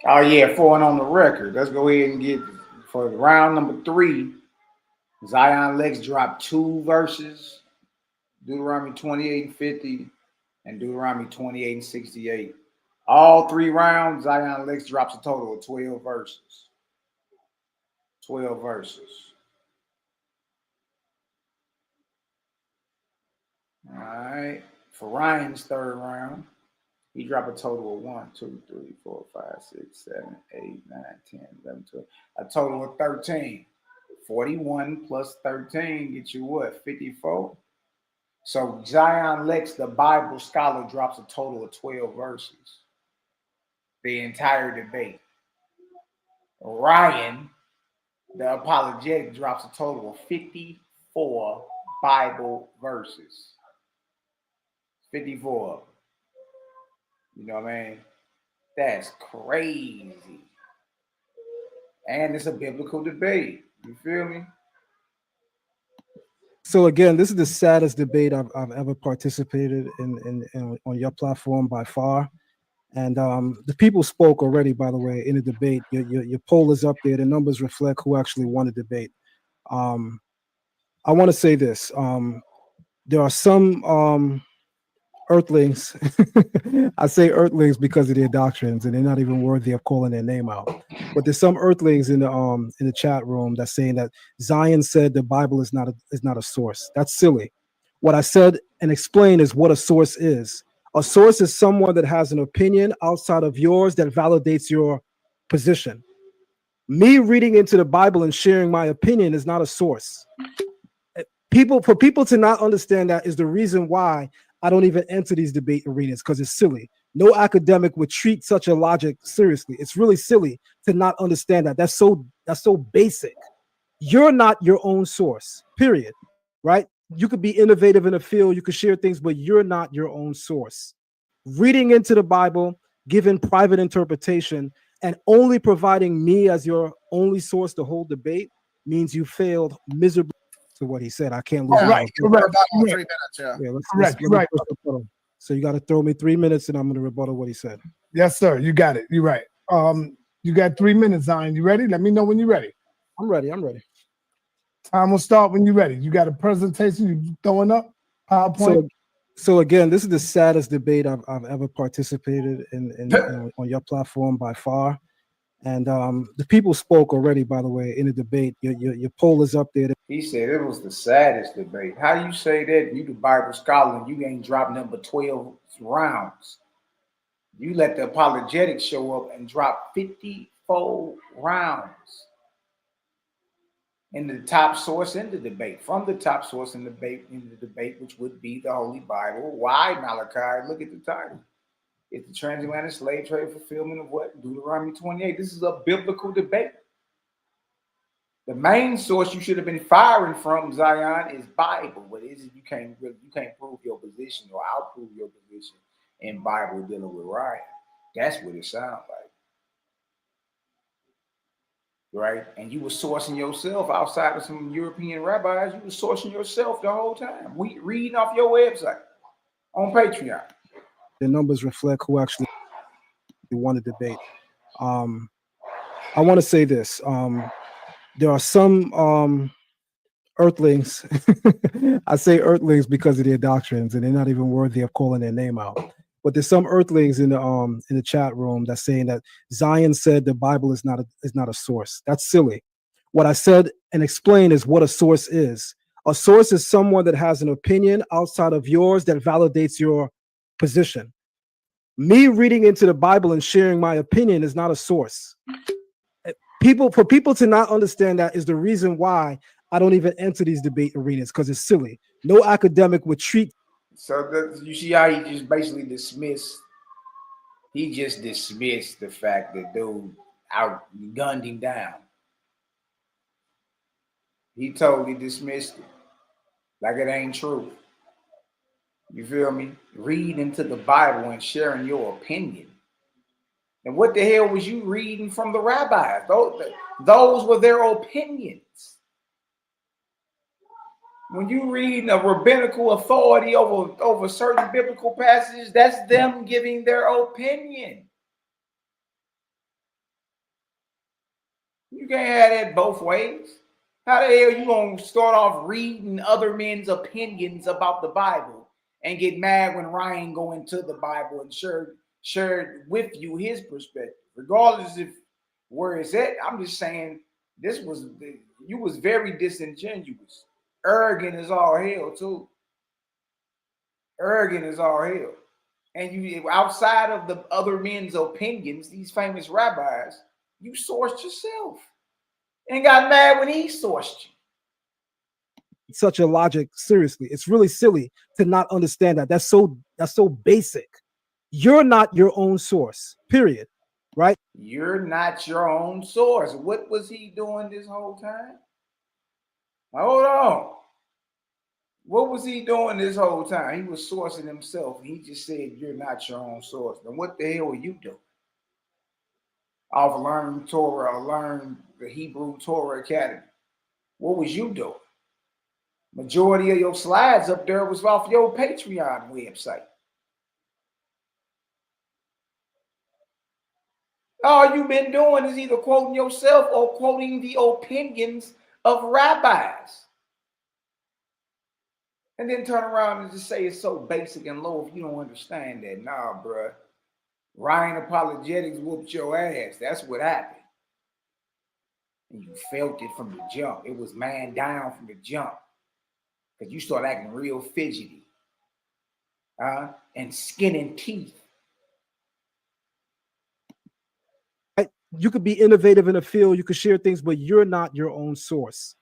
Oh yeah, 4 and on the record. Let's go ahead and get for round number 3. Zion Lex dropped 2 verses, Deuteronomy 28:50 and Deuteronomy 28:68. All 3 rounds, Zion Lex drops a total of 12 verses. 12 verses. All right. For Ryan's 3rd round, he dropped a total of 1, 2, 3, 4, 5, 6, 7, 8, 9, 10, 11, 12. A total of 13. 41 plus 13 gets you what? 54. So Zion Lex, the Bible scholar, drops a total of 12 verses. The entire debate. Ryan, the apologetic, drops a total of 54 Bible verses. 54. You know what I mean? That's crazy. And it's a biblical debate. You feel me? So again, this is the saddest debate I've ever participated in on your platform by far. And the people spoke already, by the way, in the debate. Your poll is up there. The numbers reflect who actually won the debate. I want to say this. There are some earthlings. I say earthlings because of their doctrines, and they're not even worthy of calling their name out. But there's some earthlings in the chat room that's saying that Zion said the Bible is not a source. That's silly. What I said and explained is what a source is. A source is someone that has an opinion outside of yours that validates your position. Me reading into the Bible and sharing my opinion is not a source. For people to not understand that is the reason why I don't even enter these debate arenas, because it's silly. No academic would treat such a logic seriously. It's really silly to not understand that. That's so basic. You're not your own source, period. Right? You could be innovative in a field, you could share things, but you're not your own source. Reading into the Bible, giving private interpretation, and only providing me as your only source to hold debate means you failed miserably. To what he said, I can't lose. Right, correct. About 3 minutes, yeah. Correct, right. So you got to throw me 3 minutes, and I'm going to rebuttal what he said. Yes, sir. You got it. You're right. You got 3 minutes, Zion. You ready? Let me know when you're ready. I'm ready. I'm ready. Time will start when you're ready. You got a presentation you throwing up? PowerPoint? So again, this is the saddest debate I've ever participated in on your platform by far. And the people spoke already, by the way, in the debate. Your poll is up there. He said it was the saddest debate. How you say that? You the Bible scholar and you ain't dropped number 12 rounds. You let the apologetics show up and drop 54 rounds in the top source in the debate, from the top source in the debate, which would be the Holy Bible. Why, Malachi? Look at the title. It's the transatlantic slave trade fulfillment of what? Deuteronomy 28. This is a biblical debate. The main source you should have been firing from, Zion, is Bible. What is it? You can't prove your position, or I'll prove your position in Bible dealing with Ryan. That's what it sounds like. Right? And you were sourcing yourself outside of some European rabbis. You were sourcing yourself the whole time. We reading off your website on Patreon. The numbers reflect who actually won the debate. I want to say this. there are some earthlings. I say earthlings because of their doctrines, and they're not even worthy of calling their name out. But there's some earthlings in the chat room that's saying that Zion said the Bible is not a source. That's silly. What I said and explained is what a source is. A source is someone that has an opinion outside of yours that validates your position. Me reading into the Bible and sharing my opinion is not a source. For people to not understand that is the reason why I don't even enter these debate arenas, because it's silly. No academic would treat. So you see how he just basically dismissed. He just dismissed the fact that dude outgunned him down. He totally dismissed it, like it ain't true. You feel me? Read into the Bible and sharing your opinion. And what the hell was you reading from the rabbis? Those were their opinions. When you read a rabbinical authority over certain biblical passages, that's them giving their opinion. You can't have that both ways. How the hell you gonna start off reading other men's opinions about the Bible and get mad when Ryan go into the Bible and shared with you his perspective, regardless of where it's at? I'm just saying you was very disingenuous. Arrogant as all hell too. Arrogant as all hell. And you, outside of the other men's opinions, these famous rabbis, you sourced yourself and got mad when he sourced you. Such a logic, seriously, it's really silly to not understand that. That's so basic. You're not your own source, period. Right? You're not your own source. What was he doing this whole time? Hold on. What was he doing this whole time? He was sourcing himself. He just said, you're not your own source. Then what the hell were you doing? I've learned Torah, I learned the Hebrew Torah Academy. What was you doing? Majority of your slides up there was off your Patreon website. All you've been doing is either quoting yourself or quoting the opinions of rabbis. And then turn around and just say it's so basic and low if you don't understand that. Nah, bruh. Ryan Apologetics whooped your ass. That's what happened. And you felt it from the jump. It was man down from the jump. Because you start acting real fidgety. And skin and teeth. You could be innovative in a field, you could share things, but you're not your own source.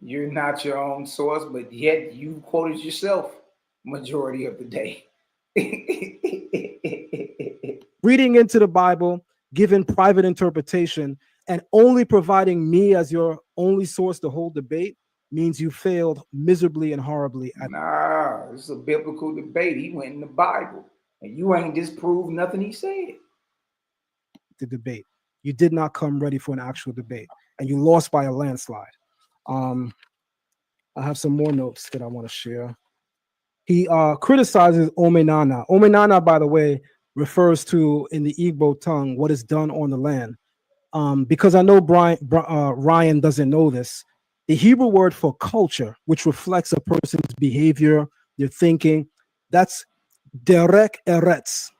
You're not your own source, but yet you quoted yourself majority of the day. Reading into the Bible, giving private interpretation, and only providing me as your only source to hold debate means you failed miserably and horribly. Nah, it's a biblical debate. He went in the Bible, and you ain't disproved nothing he said. The debate. You did not come ready for an actual debate, and you lost by a landslide. I have some more notes that I want to share. He criticizes Omenana. Omenana, by the way, refers to, in the Igbo tongue, what is done on the land. Because I know Ryan doesn't know this, the Hebrew word for culture, which reflects a person's behavior, their thinking, that's derek eretz.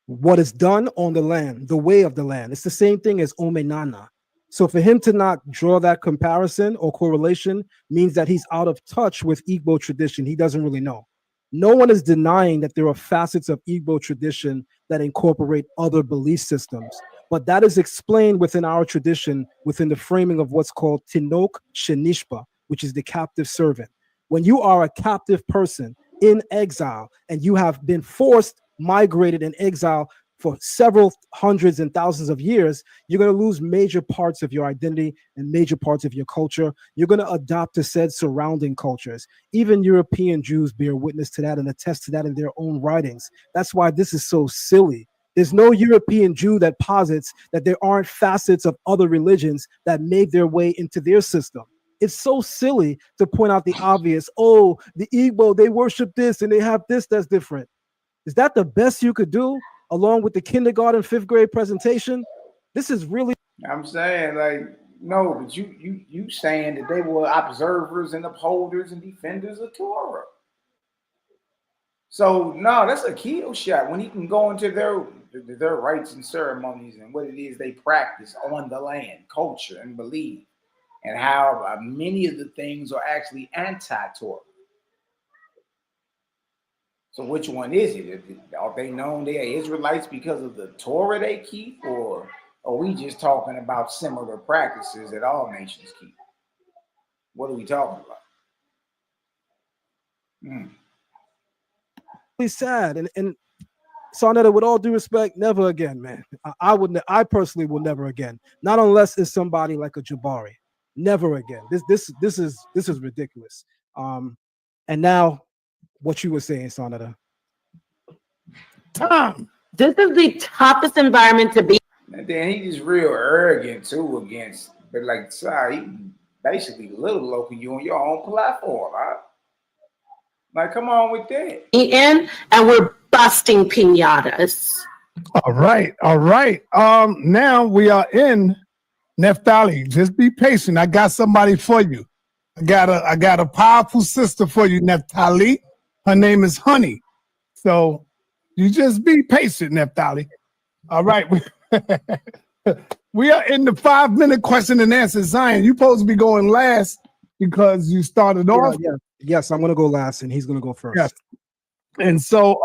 What is done on the land, the way of the land. It's the same thing as Omenana. So for him to not draw that comparison or correlation means that he's out of touch with Igbo tradition. He doesn't really know. No one is denying that there are facets of Igbo tradition that incorporate other belief systems, but that is explained within our tradition within the framing of what's called Tinok Shenishpa, which is the captive servant. When you are a captive person in exile and you have been forced, migrated in exile for several hundreds and thousands of years, you're going to lose major parts of your identity and major parts of your culture. You're going to adopt to said surrounding cultures. Even European Jews bear witness to that and attest to that in their own writings. That's why this is so silly. There's no European Jew that posits that there aren't facets of other religions that made their way into their system. It's so silly to point out the obvious. Oh, the Igbo, they worship this and they have this that's different. Is that the best you could do along with the kindergarten, 5th grade presentation? This is really... I'm saying, like, No, but you saying that they were observers and upholders and defenders of Torah. So no, that's a kill shot when he can go into their rites and ceremonies and what it is they practice on the land, culture and belief, and how many of the things are actually anti-Torah. So which one is it? Are they known they are Israelites because of the Torah they keep, or are we just talking about similar practices that all nations keep? What are we talking about? It's sad, and Sarnetta, with all due respect, never again, man. I personally will never again. Not unless it's somebody like a Jabari. Never again. This is ridiculous. And now, what you were saying, Sarnetta. Tom, this is the toughest environment to be. And then he's just real arrogant too against, but like sorry, he basically little local you on your own platform. Right? Like, come on with that. In, and we're busting pinatas. All right. Now we are in Naphtali. Just be patient. I got somebody for you. I got a powerful sister for you, Naphtali. Her name is Honey. So you just be patient, Naphtali. All right. We are in the 5-minute question and answer. Zion, you're supposed to be going last because you started off. Yes, I'm gonna go last, and he's gonna go first. Yes. And so,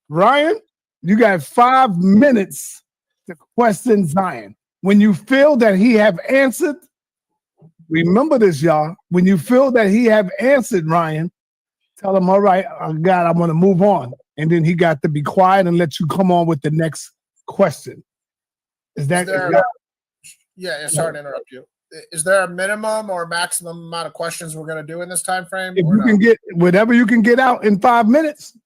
Ryan, you got 5 minutes to question Zion. When you feel that he have answered, remember this, y'all. When you feel that he have answered, Ryan, tell him, all right, God, I'm gonna move on. And then he got to be quiet and let you come on with the next question. Yeah, sorry to interrupt you. Is there a minimum or maximum amount of questions we're going to do in this time frame? If you can get whatever you can get out in 5 minutes.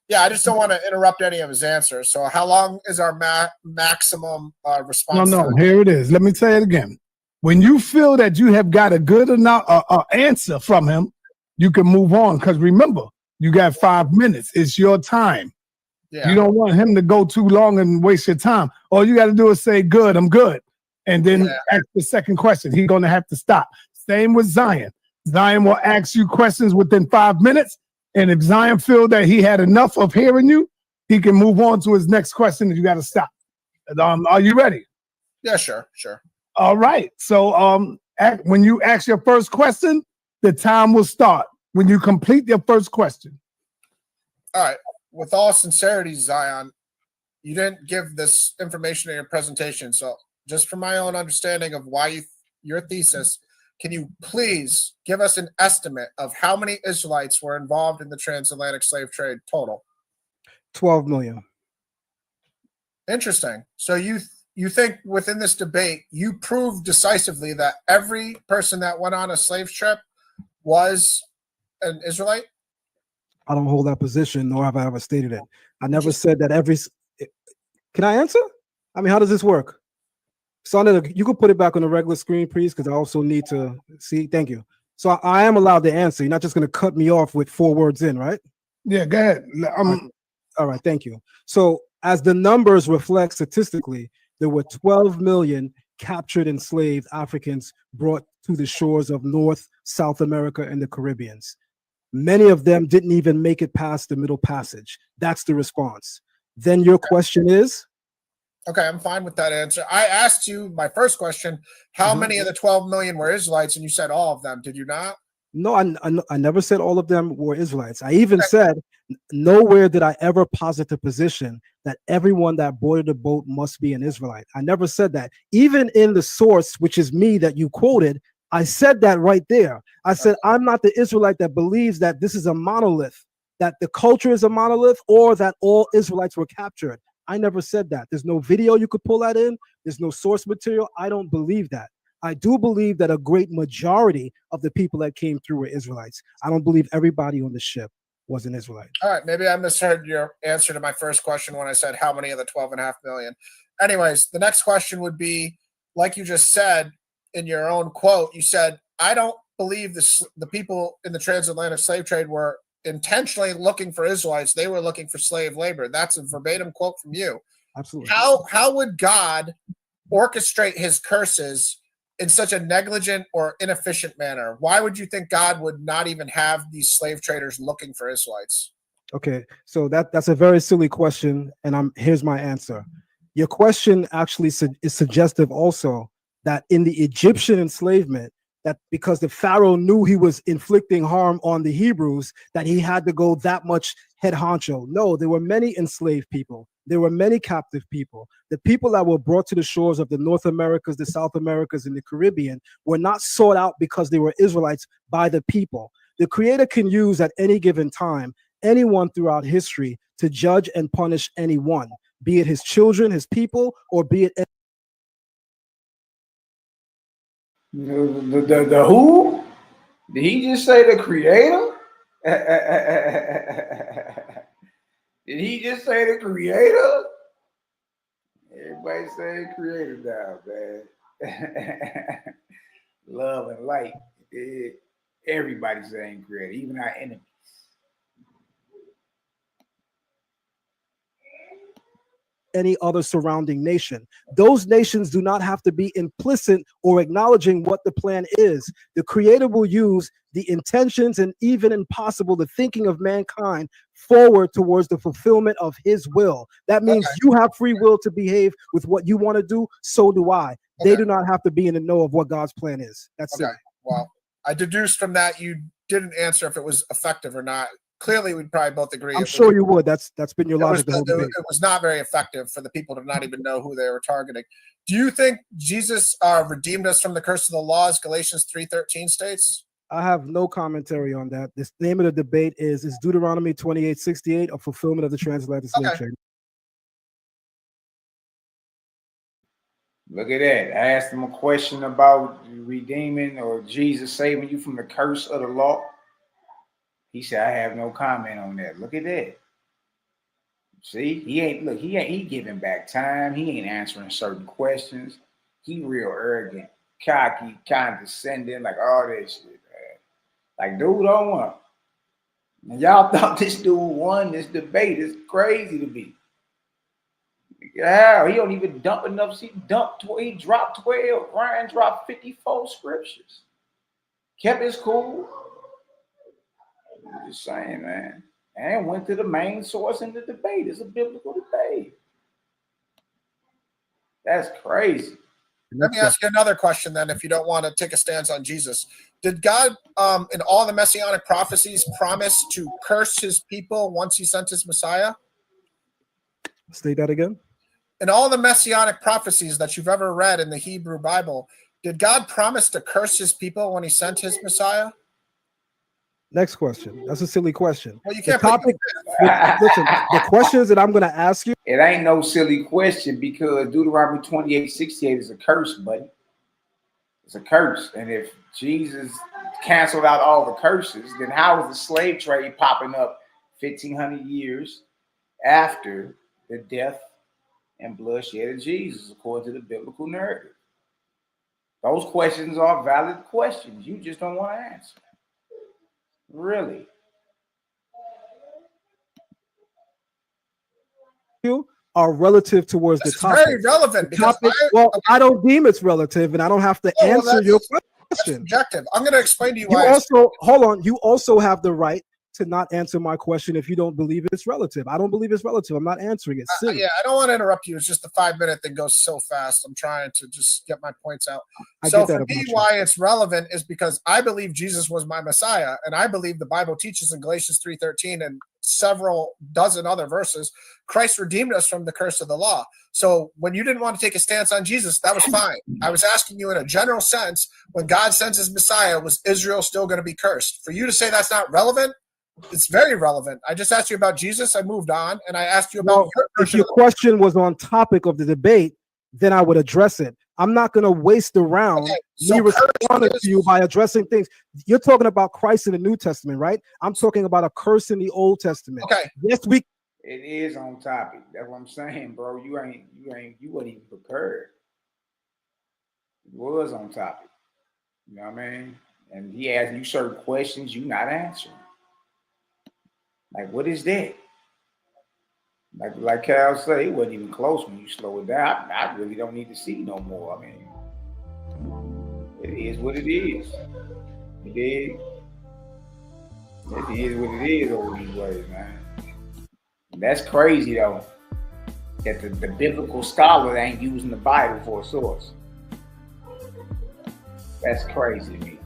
Yeah, I just don't want to interrupt any of his answers. So how long is our maximum response No, time? here it is. Let me say it again. When you feel that you have got a good enough answer from him, you can move on. Because remember, you got 5 minutes. It's your time. Yeah. You don't want him to go too long and waste your time. All you got to do is say, good, I'm good. And then ask the second question. He's going to have to stop. Same with Zion. Zion will ask you questions within 5 minutes. And if Zion feel that he had enough of hearing you, he can move on to his next question and you got to stop. Are you ready? Yeah, sure. All right. So when you ask your first question, the time will start when you complete your first question. All right. With all sincerity, Zion, you didn't give this information in your presentation. So just from my own understanding of why your thesis, can you please give us an estimate of how many Israelites were involved in the transatlantic slave trade total? 12 million. Interesting. So you think within this debate, you proved decisively that every person that went on a slave trip was an Israelite? I don't hold that position, nor have I ever stated it. I never said that every. Can I answer? I mean, how does this work? So you could put it back on the regular screen, please, because I also need to see. Thank you. So I am allowed to answer. You're not just going to cut me off with 4 words in, right? Yeah, go ahead. All right, thank you. So as the numbers reflect statistically, there were 12 million captured enslaved Africans brought to the shores of North, South America, and the Caribbeans. Many of them didn't even make it past the Middle Passage. That's the response. Then your question is? Okay, I'm fine with that answer. I asked you my first question, how many of the 12 million were Israelites? And you said all of them. Did you not? No, I never said all of them were Israelites. I even said nowhere did I ever posit the position that everyone that boarded the boat must be an Israelite. I never said that. Even in the source, which is me that you quoted, I said that right there. I said, I'm not the Israelite that believes that this is a monolith, that the culture is a monolith, or that all Israelites were captured. I never said that. There's no video you could pull that in. There's no source material. I don't believe that. I do believe that a great majority of the people that came through were Israelites. I don't believe everybody on the ship was an Israelite. All right, maybe I misheard your answer to my first question when I said how many of the 12.5 million. Anyways, the next question would be, like you just said in your own quote, you said, I don't believe the people in the transatlantic slave trade were intentionally looking for Israelites. They were looking for slave labor. That's a verbatim quote from you. Absolutely. How would God orchestrate his curses in such a negligent or inefficient manner? Why would you think God would not even have these slave traders looking for Israelites? Okay, so that's a very silly question, and here's my answer. Your question actually is suggestive also that in the Egyptian enslavement, that because the Pharaoh knew he was inflicting harm on the Hebrews, that he had to go that much head honcho. No, there were many enslaved people. There were many captive people. The people that were brought to the shores of the North Americas, the South Americas, and the Caribbean were not sought out because they were Israelites by the people. The Creator can use at any given time anyone throughout history to judge and punish anyone, be it his children, his people, or be it The who? Did he just say the Creator? Did he just say the Creator? Everybody saying Creator now, man. Love and light. Everybody's saying Creator, even our enemies. any other surrounding nation. Those nations do not have to be implicit or acknowledging what the plan is. The Creator will use the intentions and even impossible the thinking of mankind forward towards the fulfillment of his will. That means you have free will to behave with what you want to do. So do I. They do not have to be in the know of what God's plan is. That's it. Well, I deduced from that you didn't answer if it was effective or not. Clearly, we'd probably both agree. I'm sure you would. That's been your logic the whole debate. It was not very effective for the people to not even know who they were targeting. Do you think Jesus redeemed us from the curse of the law, as Galatians 3:13 states? I have no commentary on that. The name of the debate is Deuteronomy 28:68 a fulfillment of the transatlantic slave trade? Look at that. I asked him a question about redeeming or Jesus saving you from the curse of the law. He said, I have no comment on that. Look at that. See, he giving back time. He ain't answering certain questions. He real arrogant, cocky, condescending, like all that shit, man. Like, dude don't want. And y'all thought this dude won this debate. It's crazy to me. Yeah, he don't even dump enough. He dropped 12. Ryan dropped 54 scriptures. Kept his cool. I'm just saying, man. And went to the main source in the debate. It's a biblical debate. That's crazy. Let me ask you another question then, if you don't want to take a stance on Jesus. Did God, in all the messianic prophecies, promise to curse his people once he sent his Messiah? State that again. In all the messianic prophecies that you've ever read in the Hebrew Bible, did God promise to curse his people when he sent his Messiah? Next question. That's a silly question. Well, you can't listen, the questions that I'm going to ask you. It ain't no silly question because Deuteronomy 28:68 is a curse, buddy. It's a curse. And if Jesus canceled out all the curses, then how is the slave trade popping up 1,500 years after the death and bloodshed of Jesus, according to the biblical narrative? Those questions are valid questions. You just don't want to answer. Really? You are relative towards the topic. Very relevant. Because I don't deem it's relative, and I don't have to answer your question. Subjective. I'm going to explain to you why. You also have the right to not answer my question if you don't believe it's relative. I don't believe it's relative. I'm not answering it. Yeah, I don't want to interrupt you. It's just the 5-minute that goes so fast. I'm trying to just get my points out. So for me, why it's relevant is because I believe Jesus was my Messiah, and I believe the Bible teaches in Galatians 3:13 and several dozen other verses, Christ redeemed us from the curse of the law. So when you didn't want to take a stance on Jesus, that was fine. I was asking you in a general sense, when God sends his Messiah, was Israel still going to be cursed? For you to say that's not relevant, it's very relevant. I just asked you about Jesus. I moved on, and I asked you about if your question was on topic of the debate, then I would address it. I'm not going to waste the round me responding to you by addressing things. You're talking about Christ in the New Testament, right? I'm talking about a curse in the Old Testament. Okay. Yes, it is on topic. That's what I'm saying, bro. You wasn't even prepared. It was on topic. You know what I mean? And he asked you certain questions you not answering. Like, what is that? Like Cal said, it wasn't even close when you slow it down. I really don't need to see no more. I mean, It is what it is. You dig? It is what it is over these ways, man. That's crazy though. That the biblical scholar ain't using the Bible for a source. That's crazy to me.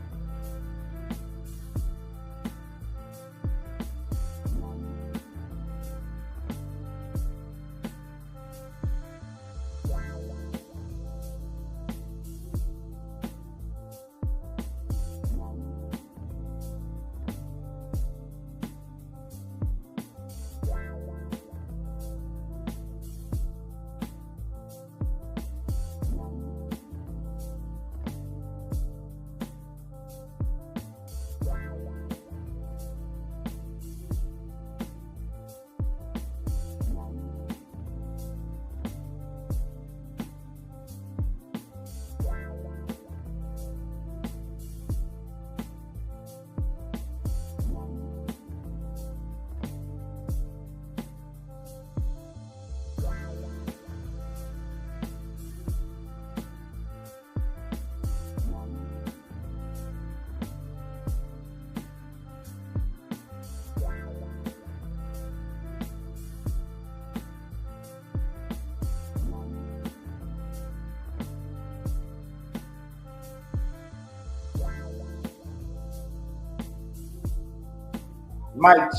Mic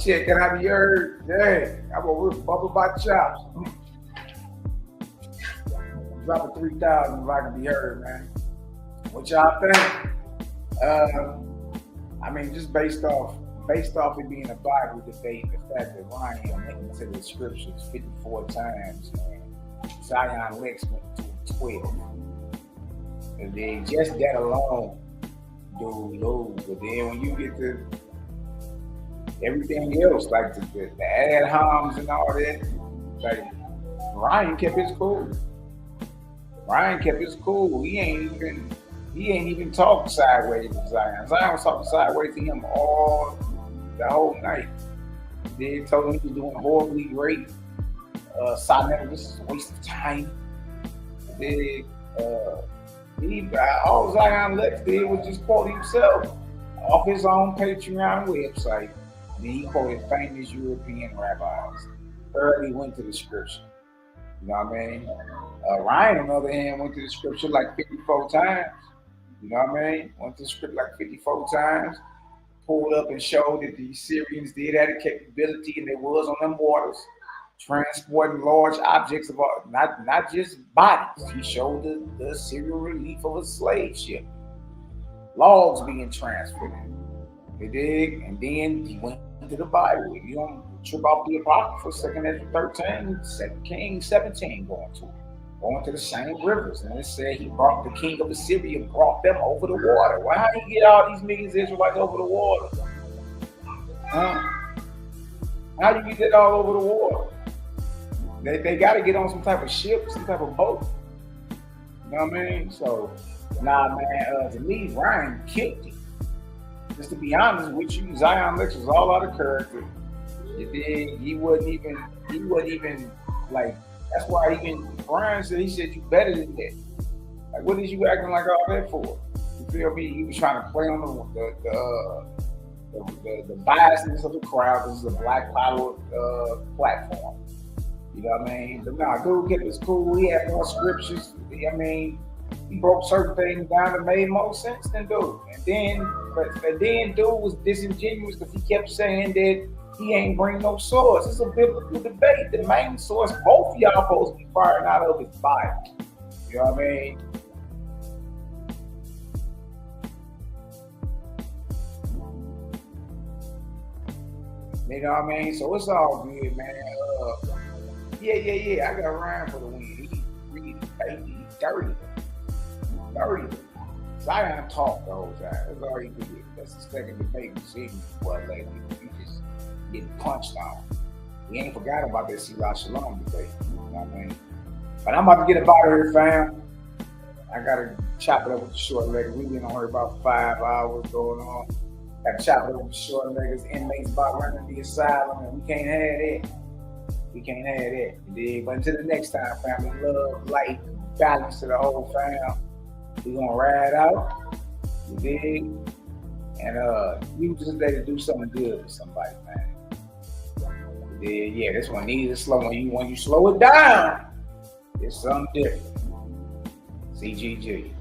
check, can I be heard? Dang, I'm over here bubble by chops. Drop a 3,000 if I can be heard, man. What y'all think? I mean, just based off it being a Bible debate, the fact that Ryan went into the scriptures 54 times and Zion Lex went to 12. And then just that alone, dude, lose. But then when you get to everything else, like the ad homs and all that, like Ryan kept his cool. He ain't even talked sideways to Zion. Zion was talking sideways to him all the whole night. They told him he was doing horribly great. Sonnet, this is a waste of time. All Zion Lex did was just quote himself off his own Patreon website. And then he quoted famous European rabbis. Early went to the scripture. You know what I mean? Ryan, on the other hand, went to the scripture like 54 times. You know what I mean? Went to the script like 54 times. Pulled up and showed that the Syrians did have the capability, and they was on them waters, transporting large objects of art, not just bodies. He showed the Assyrian relief of a slave ship. Logs being transferred. You dig? And then he went to the Bible. You don't trip off the Apocrypha, 2nd Ezra 13, 2 Kings 17 going to the same rivers. And it said he brought the king of Assyria, brought them over the water. Why how you get all these millions of Israelites over the water? Huh? How do you get that all over the water? They got to get on some type of ship, some type of boat. You know what I mean? So, nah, man, to me, Ryan killed it. Just to be honest with you, Zion Lex was all out of character. He wasn't even like, that's why even Brian said, he said, you better than that. Like, what is you acting like all that for? You feel me? He was trying to play on the biasness of the crowd. This is a black power platform. You know what I mean? But nah, dude kept his cool. He had more scriptures. I mean, he broke certain things down that made more sense than dude. And then dude was disingenuous because he kept saying that he ain't bring no source. It's a biblical debate. The main source, both of y'all supposed to be firing out of his Bible. You know what I mean? You know what I mean? So it's all good, man. Yeah. I got Ryan for the win. He really baby, dirty. Zion talked the whole time. That's all he did. That's the second debate we see before lately. He just getting punched on. We ain't forgot about that Sirach Shalom debate. You know what I mean? But I'm about to get up out of here, fam. I gotta chop it up with the short leggers. We've been on here about 5 hours going on. Gotta chop it up with the short leggers. Inmates about running the asylum, and we can't have that. But until the next time, family, love, light, balance to the whole fam. We're gonna ride out. You dig? And use this day to do something good for somebody, man. Yeah, this one needs to slow. When you slow it down, it's something different. CGG.